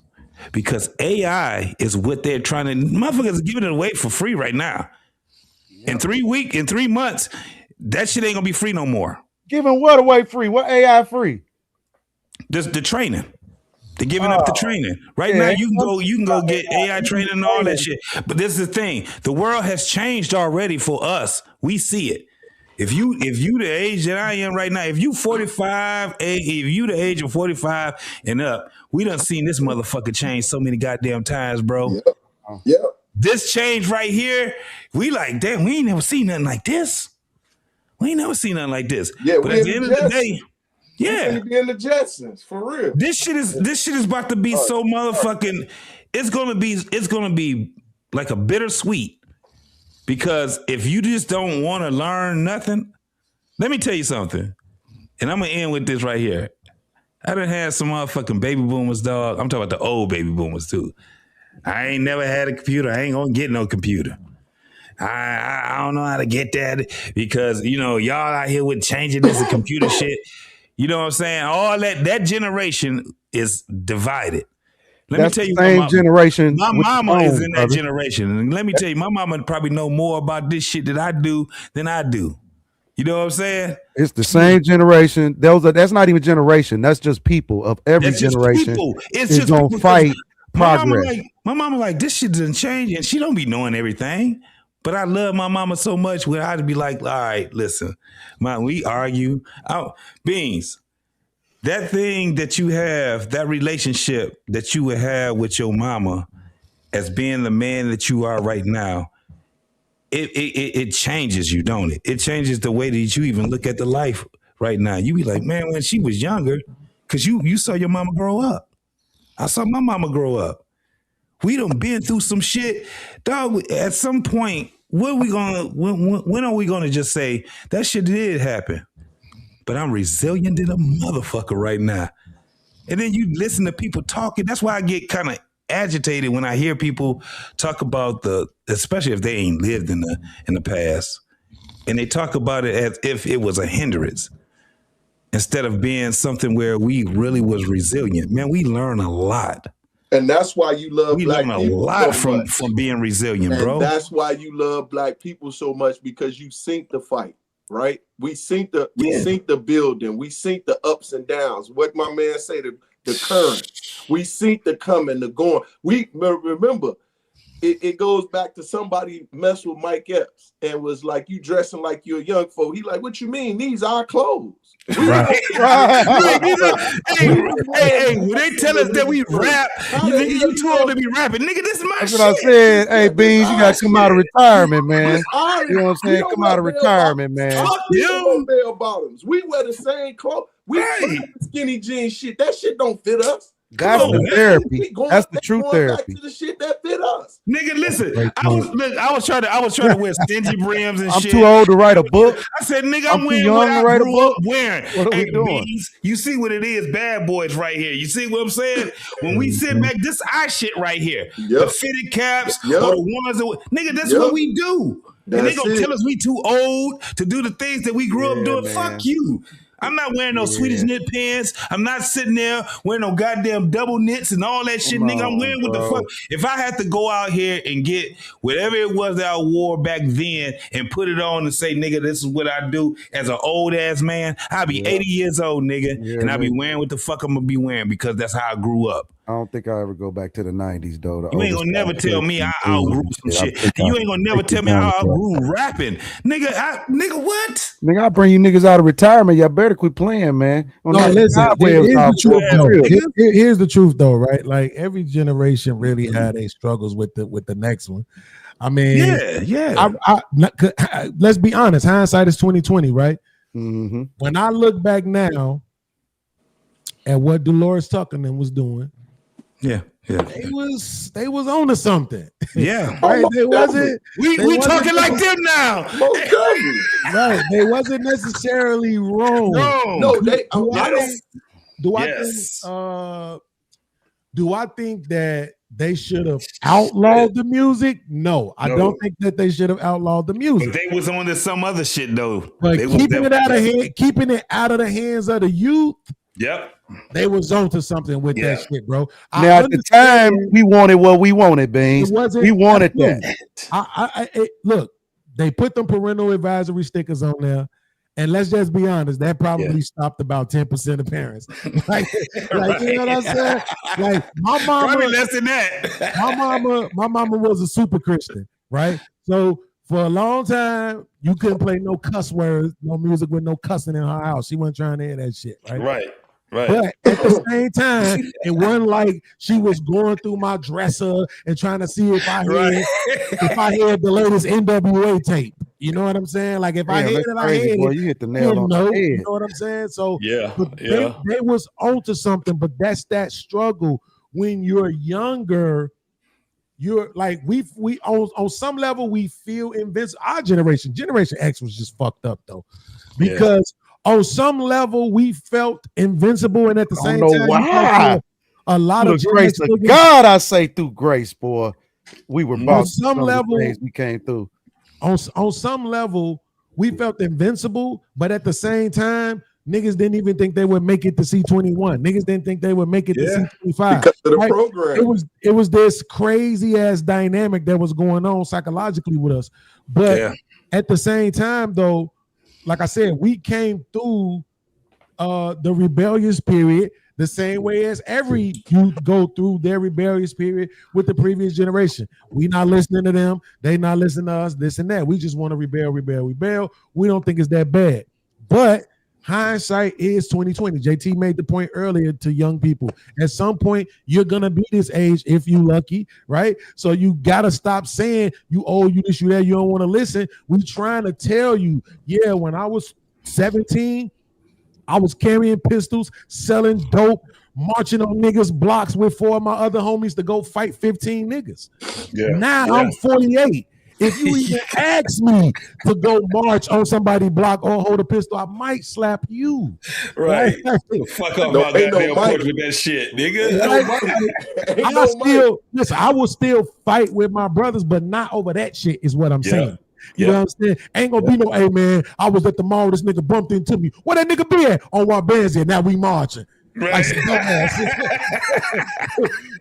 Because AI is what they're trying to, motherfuckers are giving it away for free right now. Yep. In 3 months, that shit ain't gonna be free no more. Giving what away free? What AI free? Just the training. They're giving up the training. Right now, you can go get AI training and all that shit. But this is the thing. The world has changed already for us. We see it. If you the age that I am right now, if you 45, if you the age of 45 and up, we done seen this motherfucker change so many goddamn times, bro. Yep. Yep. This change right here, we like, damn, we ain't never seen nothing like this. We ain't never seen nothing like this. Yeah, but at the end of the day, yeah, we be in the Jetsons for real. This shit is about to be so motherfucking. It's gonna be like a bittersweet. Because if you just don't want to learn nothing, let me tell you something. And I'm going to end with this right here. I done had some motherfucking baby boomers, dog. I'm talking about the old baby boomers, too. I ain't never had a computer. I ain't going to get no computer. I don't know how to get that because, y'all out here with changing this computer shit. You know what I'm saying? All that generation is divided. Let me tell you, same generation. My mama is in that generation, and let me tell you, my mama probably know more about this shit that I do than I do. You know what I'm saying? It's the same generation. That's not even generation. That's just people of every generation. It's just gonna people. Fight progress. My mama like this shit doesn't change, and she don't be knowing everything. But I love my mama so much where I'd be like, all right, listen, we argue. Beans. That thing that you have, that relationship that you would have with your mama as being the man that you are right now, it changes you, don't it? It changes the way that you even look at the life right now. You be like, man, when she was younger, because you saw your mama grow up. I saw my mama grow up. We done been through some shit. Dog, at some point, when are we gonna just say, that shit did happen? But I'm resilient than a motherfucker right now. And then you listen to people talking. That's why I get kind of agitated when I hear people talk about especially if they ain't lived in the past, and they talk about it as if it was a hindrance instead of being something where we really was resilient. Man, we learn a lot. And that's why you love black people. We learn a lot from being resilient, bro. And that's why you love black people so much, because you sink the fight. Right, we sink the building, we sink the ups and downs. What my man say, the current, we sink the coming, the going. We remember it goes back to somebody messed with Mike Epps and was like, you dressing like you're a young folk. He like, what you mean? These are our clothes. Right. Hey, when they tell us that we rap, you too old to be rapping. Nigga, this is my That's shit. what I said. Hey, Beans, you got to come out of retirement, man. You know what I'm saying? Come out of retirement, man. Bell bottoms. We wear the same clothes. We wear the skinny jeans shit. That shit don't fit us. That's the therapy. That's the true therapy. Back to the shit that fit us. Nigga, listen. I was trying to wear stingy brims and shit. I'm too old to write a book. I said, nigga, I'm wearing what I grew up wearing. What are we doing? Beans, you see what it is, bad boys right here. You see what I'm saying? When we sit back, this our shit right here. The fitted caps or the ones that nigga, that's what we do. And they gonna tell us we too old to do the things that we grew up doing. Man. Fuck you. I'm not wearing no Swedish knit pants. I'm not sitting there wearing no goddamn double knits and all that shit, nigga. I'm wearing what the fuck. If I had to go out here and get whatever it was that I wore back then and put it on and say, nigga, this is what I do as an old ass man, I'd be 80 years old, nigga, and I'd be wearing what the fuck I'm gonna be wearing because that's how I grew up. I don't think I'll ever go back to the 90s though. You ain't gonna never tell me I outgrew some shit. And you ain't gonna never tell me I outgrew rapping. Nigga, what? Nigga, I bring you niggas out of retirement. Y'all better quit playing, man. No, listen, here's the truth though. Here's the truth though, right? Like every generation really had their struggles with the next one. I mean, let's be honest. Hindsight is 2020, right? Mm-hmm. When I look back now at what Dolores Tuckerman was doing, they was on to something. Yeah, right. They wasn't. We talking like them now. Right. They wasn't necessarily wrong. No, do I think that they should have outlawed the music? No, I don't think that they should have outlawed the music. But they was on to some other shit though. But keeping it out of the hands of the youth. Yep. They was on to something with that shit, bro. Now at the time we wanted what we wanted, Beans. We wanted that. Look, they put them parental advisory stickers on there. And let's just be honest, that probably stopped about 10% of parents. like, you know what I'm saying? Like my mama, probably less than that. my mama was a super Christian, right? So for a long time, you couldn't play no cuss words, no music with no cussing in her house. She wasn't trying to hear that shit, right? Right. But at the same time, it wasn't like she was going through my dresser and trying to see if I had the latest NWA tape. You know what I'm saying? Like if I had it, I had it. You hit the nail on the head. You know what I'm saying? So they was onto something, but that's that struggle when you're younger. You're like we on some level we feel invincible. Our generation X was just fucked up though, because on some level we felt invincible, and at the same time, why. A lot through of the grace of God, I say through grace, boy, we were on some level we came through. On some level, we felt invincible, but at the same time, niggas didn't even think they would make it to C21. Niggas didn't think they would make it to C25 because of the program. It was this crazy ass dynamic that was going on psychologically with us. But at the same time, though, like I said, we came through the rebellious period the same way as every youth go through their rebellious period with the previous generation. We not listening to them. They not listening to us, this and that. We just want to rebel. We don't think it's that bad. But hindsight is 2020. JT made the point earlier to young people. At some point, you're going to be this age if you lucky, right? So you got to stop saying you this, you that, you don't want to listen. We trying to tell you, when I was 17, I was carrying pistols, selling dope, marching on niggas' blocks with 4 of my other homies to go fight 15 niggas. Now I'm 48. If you even ask me to go march on somebody's block or hold a pistol, I might slap you. Right. Fuck up my goddamn porch with that shit, nigga. I will still fight with my brothers, but not over that shit is what I'm saying. You know what I'm saying? Ain't gonna be no, hey man, I was at the mall, this nigga bumped into me. Where that nigga be at? On Wabansia, now we marching. Right.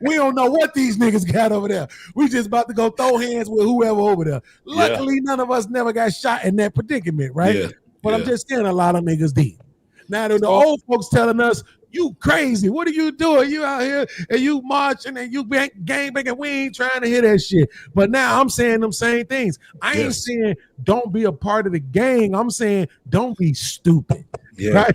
We don't know what these niggas got over there. We just about to go throw hands with whoever over there. Luckily, none of us never got shot in that predicament, right? But I'm just saying a lot of niggas did. Now the old folks telling us, you crazy. What are you doing? You out here and you marching and you gang banging. We ain't trying to hear that shit. But now I'm saying them same things. I ain't saying don't be a part of the gang. I'm saying don't be stupid. Right?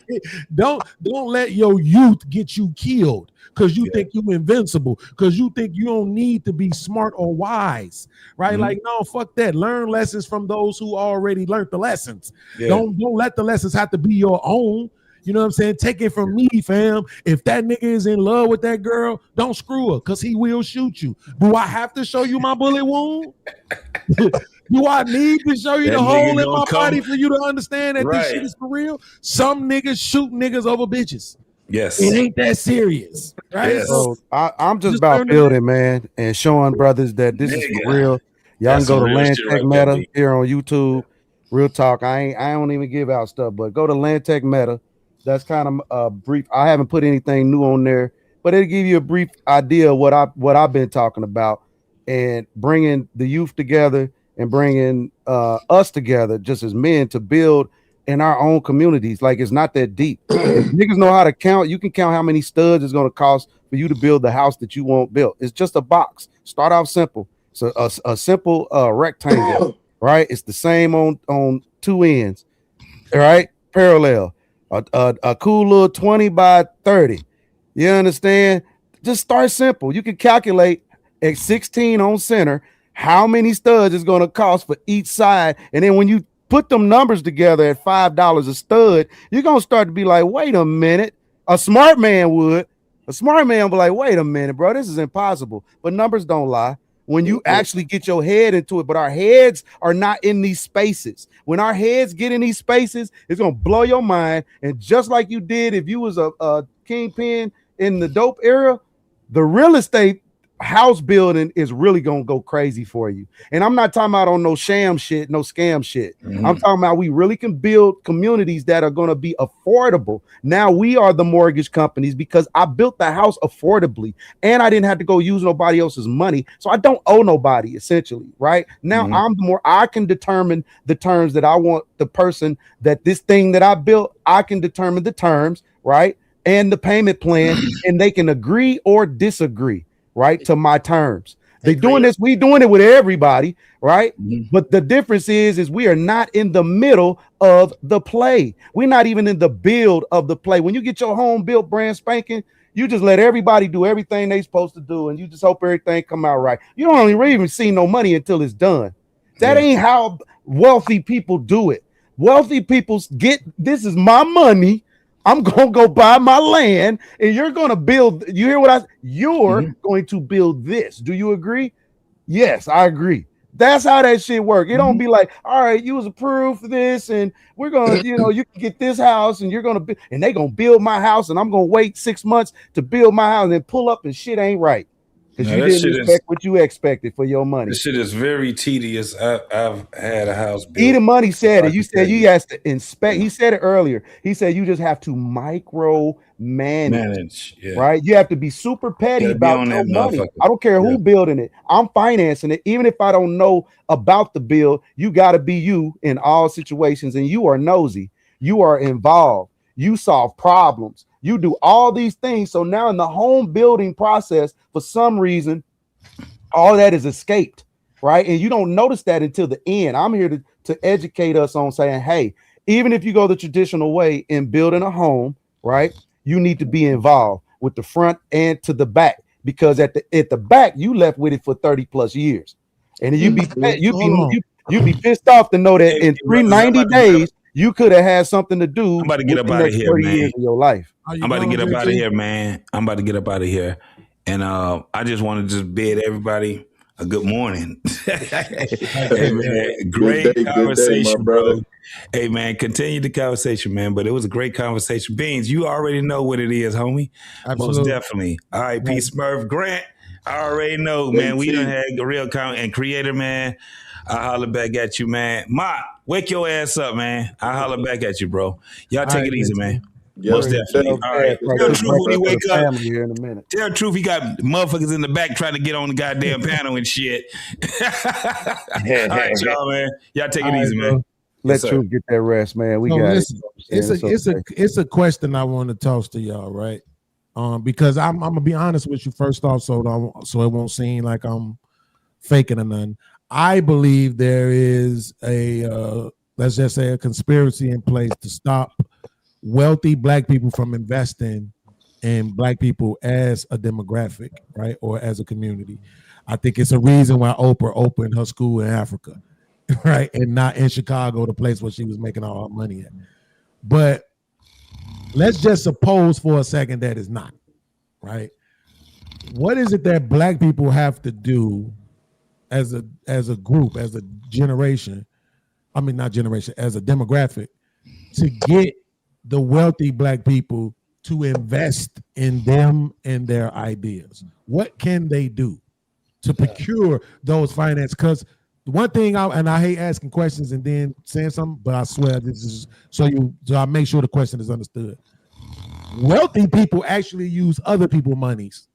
Don't let your youth get you killed because you think you invincible, because you think you don't need to be smart or wise. Right? Like, no, fuck that. Learn lessons from those who already learned the lessons. Don't let the lessons have to be your own. You know what I'm saying? Take it from me, fam. If that nigga is in love with that girl, don't screw her because he will shoot you. Do I have to show you my bullet wound? Do I need to show you the hole in my body for you to understand that this shit is for real? Some niggas shoot niggas over bitches. Yes. It ain't that serious. Right? Yes. So I'm just about building, man, and showing brothers that this is for real. Y'all can go to Land Tech Meta here on YouTube. Real talk. I don't even give out stuff, but go to Land Tech Meta. That's kind of brief. I haven't put anything new on there, but it'll give you a brief idea of what I've been talking about and bringing the youth together and bringing us together just as men to build in our own communities. Like, it's not that deep. If niggas know how to count, you can count how many studs it's going to cost for you to build the house that you want built. It's just a box. Start off simple. So a simple rectangle, right? It's the same on two ends, right? Parallel. A cool little 20 by 30. You understand? Just start simple. You can calculate at 16 on center how many studs is going to cost for each side. And then when you put them numbers together at $5 a stud, you're going to start to be like, wait a minute. A smart man would. A smart man will be like, wait a minute, bro, this is impossible. But numbers don't lie. When you actually get your head into it, but our heads are not in these spaces. When our heads get in these spaces, it's going to blow your mind. And just like you did if you was a kingpin in the dope era, the real estate house building is really going to go crazy for you. And I'm not talking about on no sham shit, no scam shit. I'm talking about we really can build communities that are going to be affordable. Now we are the mortgage companies because I built the house affordably and I didn't have to go use nobody else's money. So I don't owe nobody essentially, right? Now I can determine the terms that I want the person that this thing that I built, I can determine the terms, right? And the payment plan, and they can agree or disagree, right, to my terms. They doing this, we doing it with everybody, right? But the difference is we are not in the middle of the play. We're not even in the build of the play. When you get your home built brand spanking, you just let everybody do everything they supposed to do, and you just hope everything come out right. You don't even see no money until it's done. That ain't how wealthy people do it. Wealthy people get, this is my money. I'm going to go buy my land and you're going to build. You hear what I said? You're going to build this. Do you agree? Yes, I agree. That's how that shit work. It don't be like, all right, you was approved for this and we're going to, you can get this house and you're going to be, and they going to build my house and I'm going to wait 6 months to build my house and then pull up and shit ain't right. Because you didn't expect what you expected for your money. This shit is very tedious. I've had a house built. Eden Money said it. You said you have to inspect. He said it earlier. He said you just have to micro manage, right? You have to be super petty about your money. I don't care who building it. I'm financing it. Even if I don't know about the build, you got to be you in all situations. And you are nosy. You are involved. You solve problems. You do all these things. So now in the home building process, for some reason, all that is escaped, right? And you don't notice that until the end. I'm here to educate us on saying, hey, even if you go the traditional way in building a home, right, you need to be involved with the front and to the back, because at the back you left with it for 30 plus years, and you'd be pissed off to know that in 390 days you could have had something to do. I'm about to get up out of here, man. Years of your life. I'm about to get up out of here, man. I'm about to get up out of here. And I just want to just bid everybody a good morning. Hey, man, great conversation, bro. Hey, man, continue the conversation, man. But it was a great conversation. Beans, you already know what it is, homie. Absolutely. Most definitely. All right, Peace Smurf Grant. I already know, man. We done had a real comment. And Creator, man, I holler back at you, man. Ma, wake your ass up, man. I holler back at you, bro. Y'all take it easy, man. Most definitely. All right. Tell the truth when he wake up. Here in a minute. Tell the truth, he got motherfuckers in the back trying to get on the goddamn panel and shit. All right, y'all, man. Y'all take it easy, man. Let Truth get that rest, man. We got listen, it's a question I want to toss to y'all, right? Because I'm gonna be honest with you first off, so it won't seem like I'm faking or nothing. I believe there is a let's just say a conspiracy in place to stop wealthy black people from investing in black people as a demographic, right, or as a community. I think it's a reason why Oprah opened her school in Africa, right, and not in Chicago, the place where she was making all her money at. But let's just suppose for a second that it's not, right? What is it that black people have to do as a group, as a generation? I mean, not generation, as a demographic, to get the wealthy black people to invest in them and their ideas? What can they do to procure those finance? Because one thing, I hate asking questions and then saying something, but I swear this is so I make sure the question is understood. Wealthy people actually use other people's monies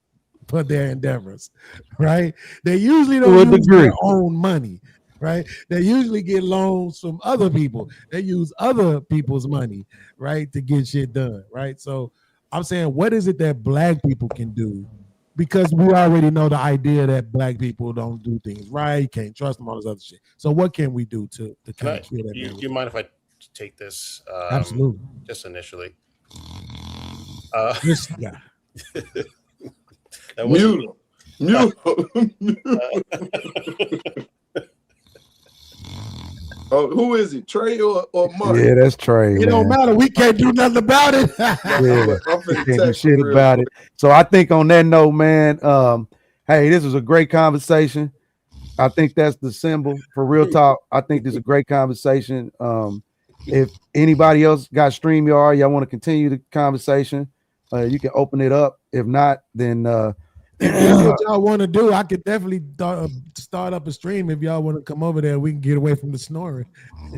for their endeavors, right? They usually don't use their own money, right? They usually get loans from other people. They use other people's money, right, to get shit done, right? So I'm saying, what is it that black people can do? Because we already know the idea that black people don't do things right, can't trust them, all this other shit. So what can we do to kind of kill that Do man? you mind if I take this? Absolutely. Just initially. This guy. That wasn't Mute. Oh, who is it? Trey or Mark? Yeah, that's Trey. It don't matter. We can't do nothing about it. Yeah, I'm we finna can't do text shit him real about quick. it. So I think on that note, man, hey, this was a great conversation. I think that's the symbol for real talk. I think this is a great conversation. If anybody else got StreamYard, y'all want to continue the conversation, you can open it up. If not, then if that's what y'all want to do, I could definitely start up a stream. If y'all want to come over there, we can get away from the snoring.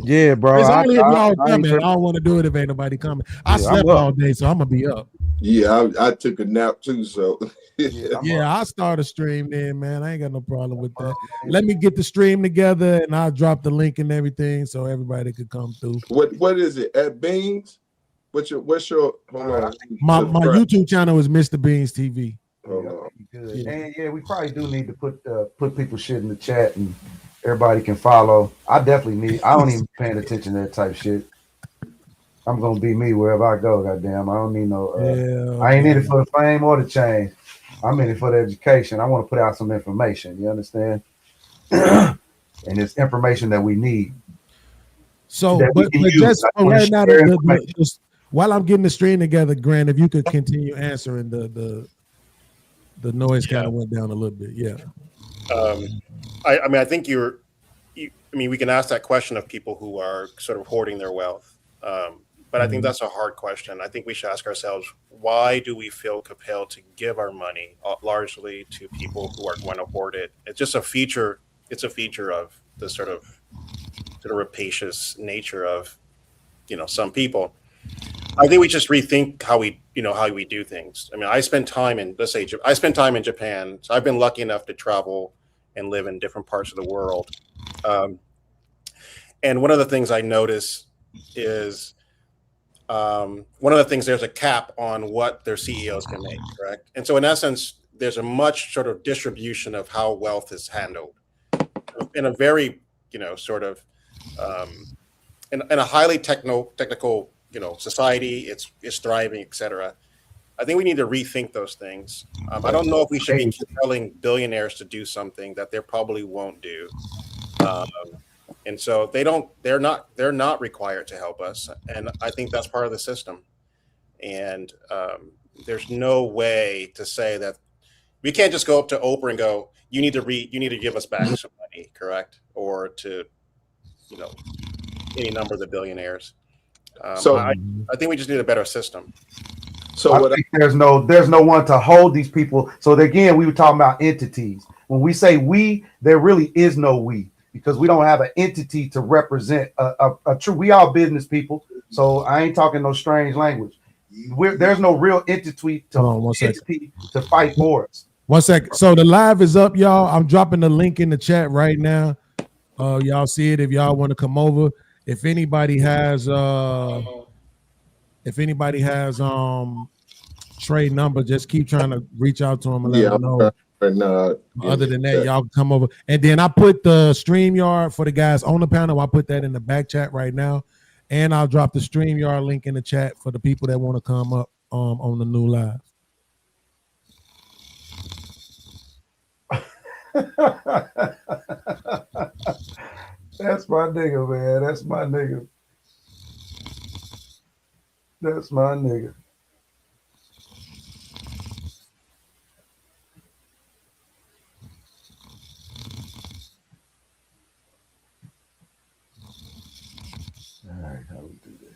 yeah, bro. It's only if y'all I ain't coming. I tripping. don't want to do it if ain't nobody coming. I Yeah, slept I'm up. all day, so I'm gonna be up. Yeah, I took a nap too, so Yeah, I'll start a stream then, man. I ain't got no problem with that. Let me get the stream together and I'll drop the link and everything so everybody could come through. What is it? At Beans? What's your hold on? My YouTube channel is Mr. Beans TV. Hold on. Good. Yeah. And yeah, we probably do need to put people shit in the chat and everybody can follow. I definitely need. I don't even paying attention to that type shit. I'm gonna be me wherever I go. Goddamn, I don't need no. I ain't in it for the fame or the change. I'm in it for the education. I want to put out some information. You understand? And it's information that we need. So, that but we can use. just I wanna right now, share information. while I'm getting the stream together, Grant, if you could continue answering the noise kind of went down a little bit. Yeah. I mean, I think I mean, we can ask that question of people who are sort of hoarding their wealth. But I think that's a hard question. I think we should ask ourselves, why do we feel compelled to give our money largely to people who are going to hoard it? It's just a feature. It's a feature of the sort of rapacious nature of, some people. I think we just rethink how we do things. I mean, I spend time in Japan. So I've been lucky enough to travel and live in different parts of the world. And one of the things I notice is there's a cap on what their CEOs can make, correct? And so in essence, there's a much sort of distribution of how wealth is handled in a very, sort of in a highly technical, society. It's thriving, et cetera. I think we need to rethink those things. I don't know if we should be telling billionaires to do something that they probably won't do. And so they're not required to help us. And I think that's part of the system. And there's no way to say that we can't just go up to Oprah and go, you need to give us back some money, correct? Or to, any number of the billionaires. So I think we just need a better system. So I think there's no one to hold these people. So again, we were talking about entities. When we say we, there really is no we, because we don't have an entity to represent a true. We all business people, so I ain't talking no strange language. There's no real entity to fight for us. 1 second. So the live is up, y'all. I'm dropping the link in the chat right now. Y'all see it if y'all want to come over. If anybody has Trey number, just keep trying to reach out to him and let him know. Other than that, y'all come over. And then I put the StreamYard for the guys on the panel. I put that in the back chat right now. And I'll drop the StreamYard link in the chat for the people that want to come up on the new live. That's my nigga, man. That's my nigga. That's my nigga. All right, how we do that?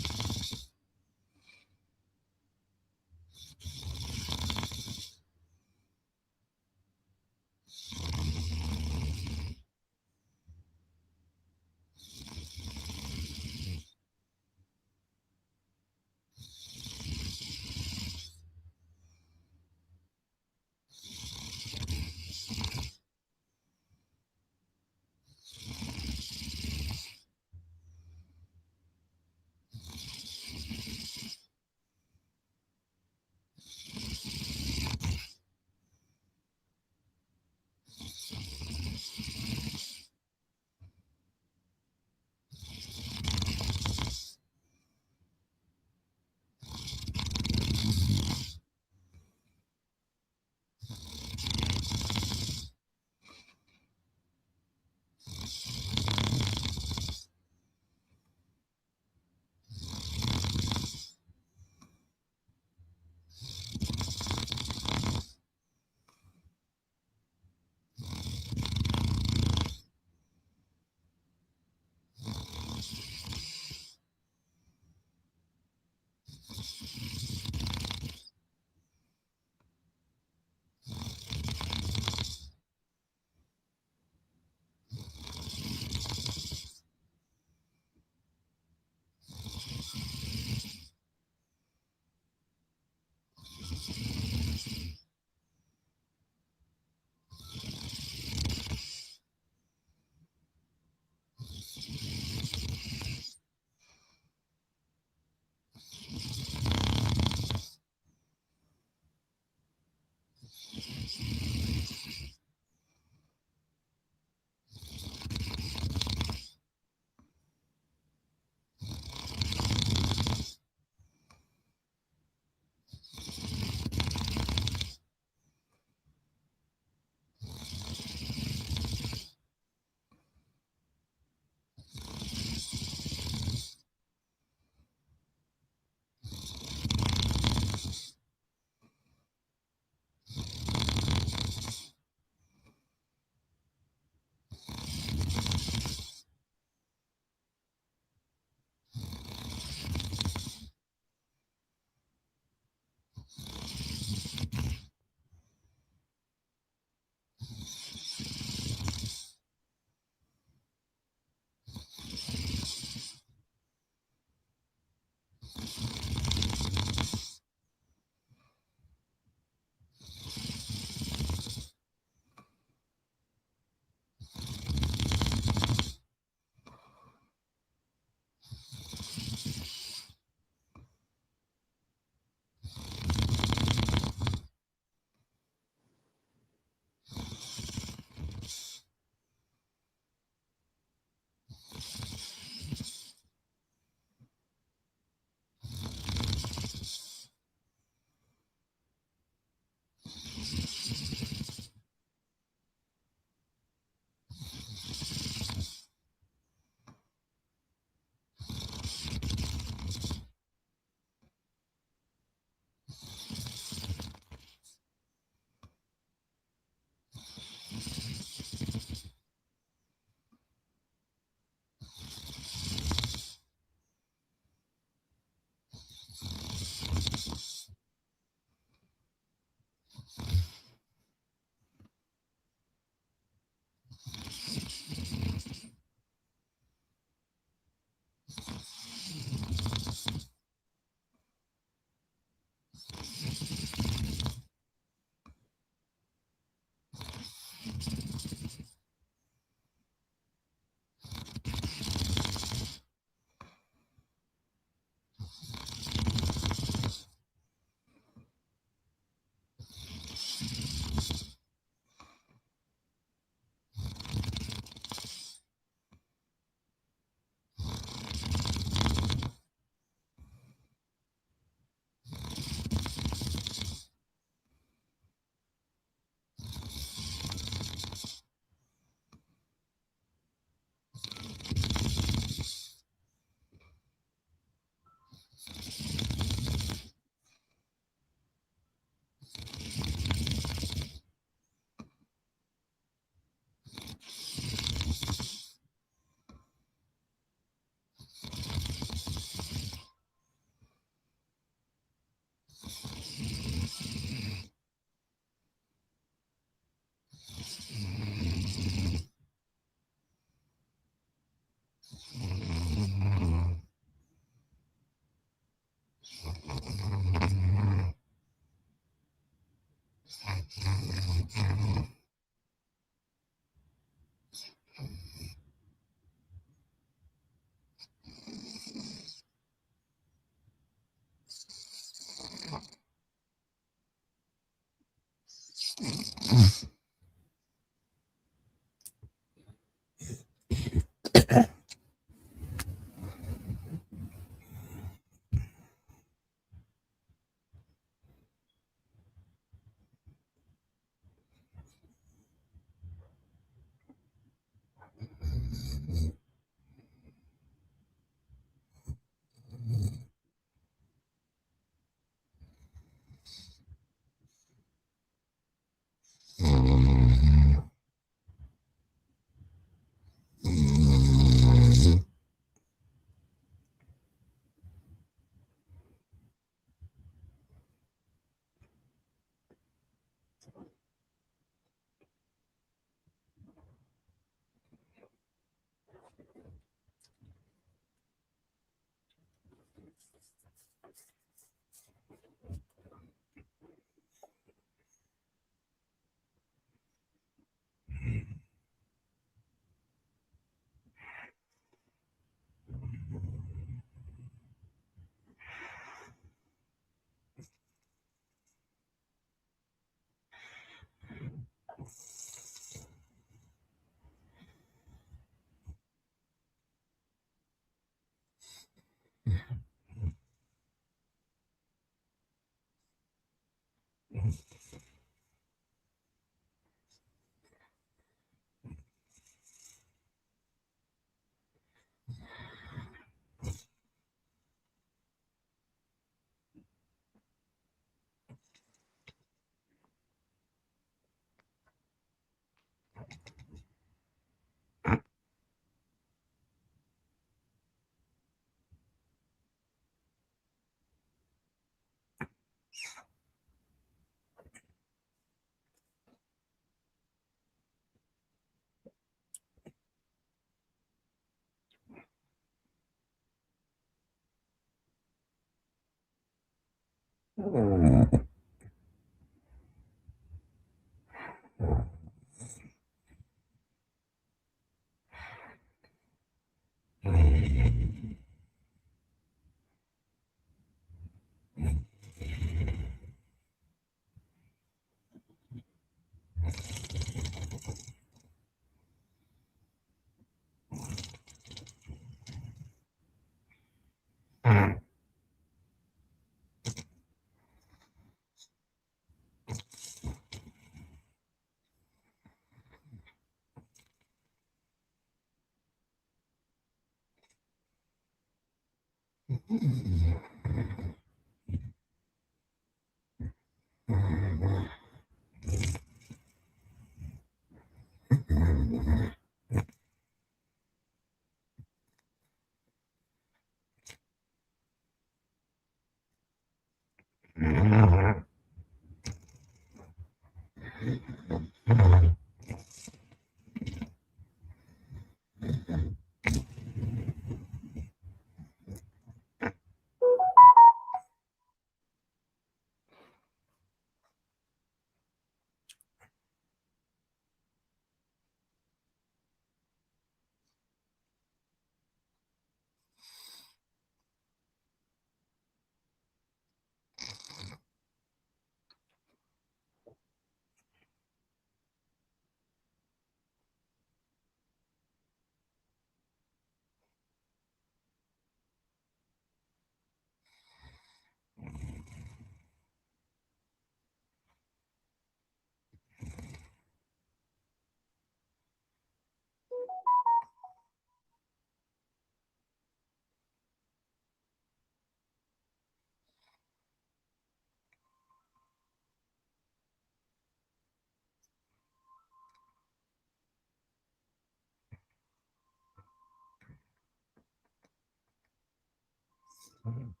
Mhm.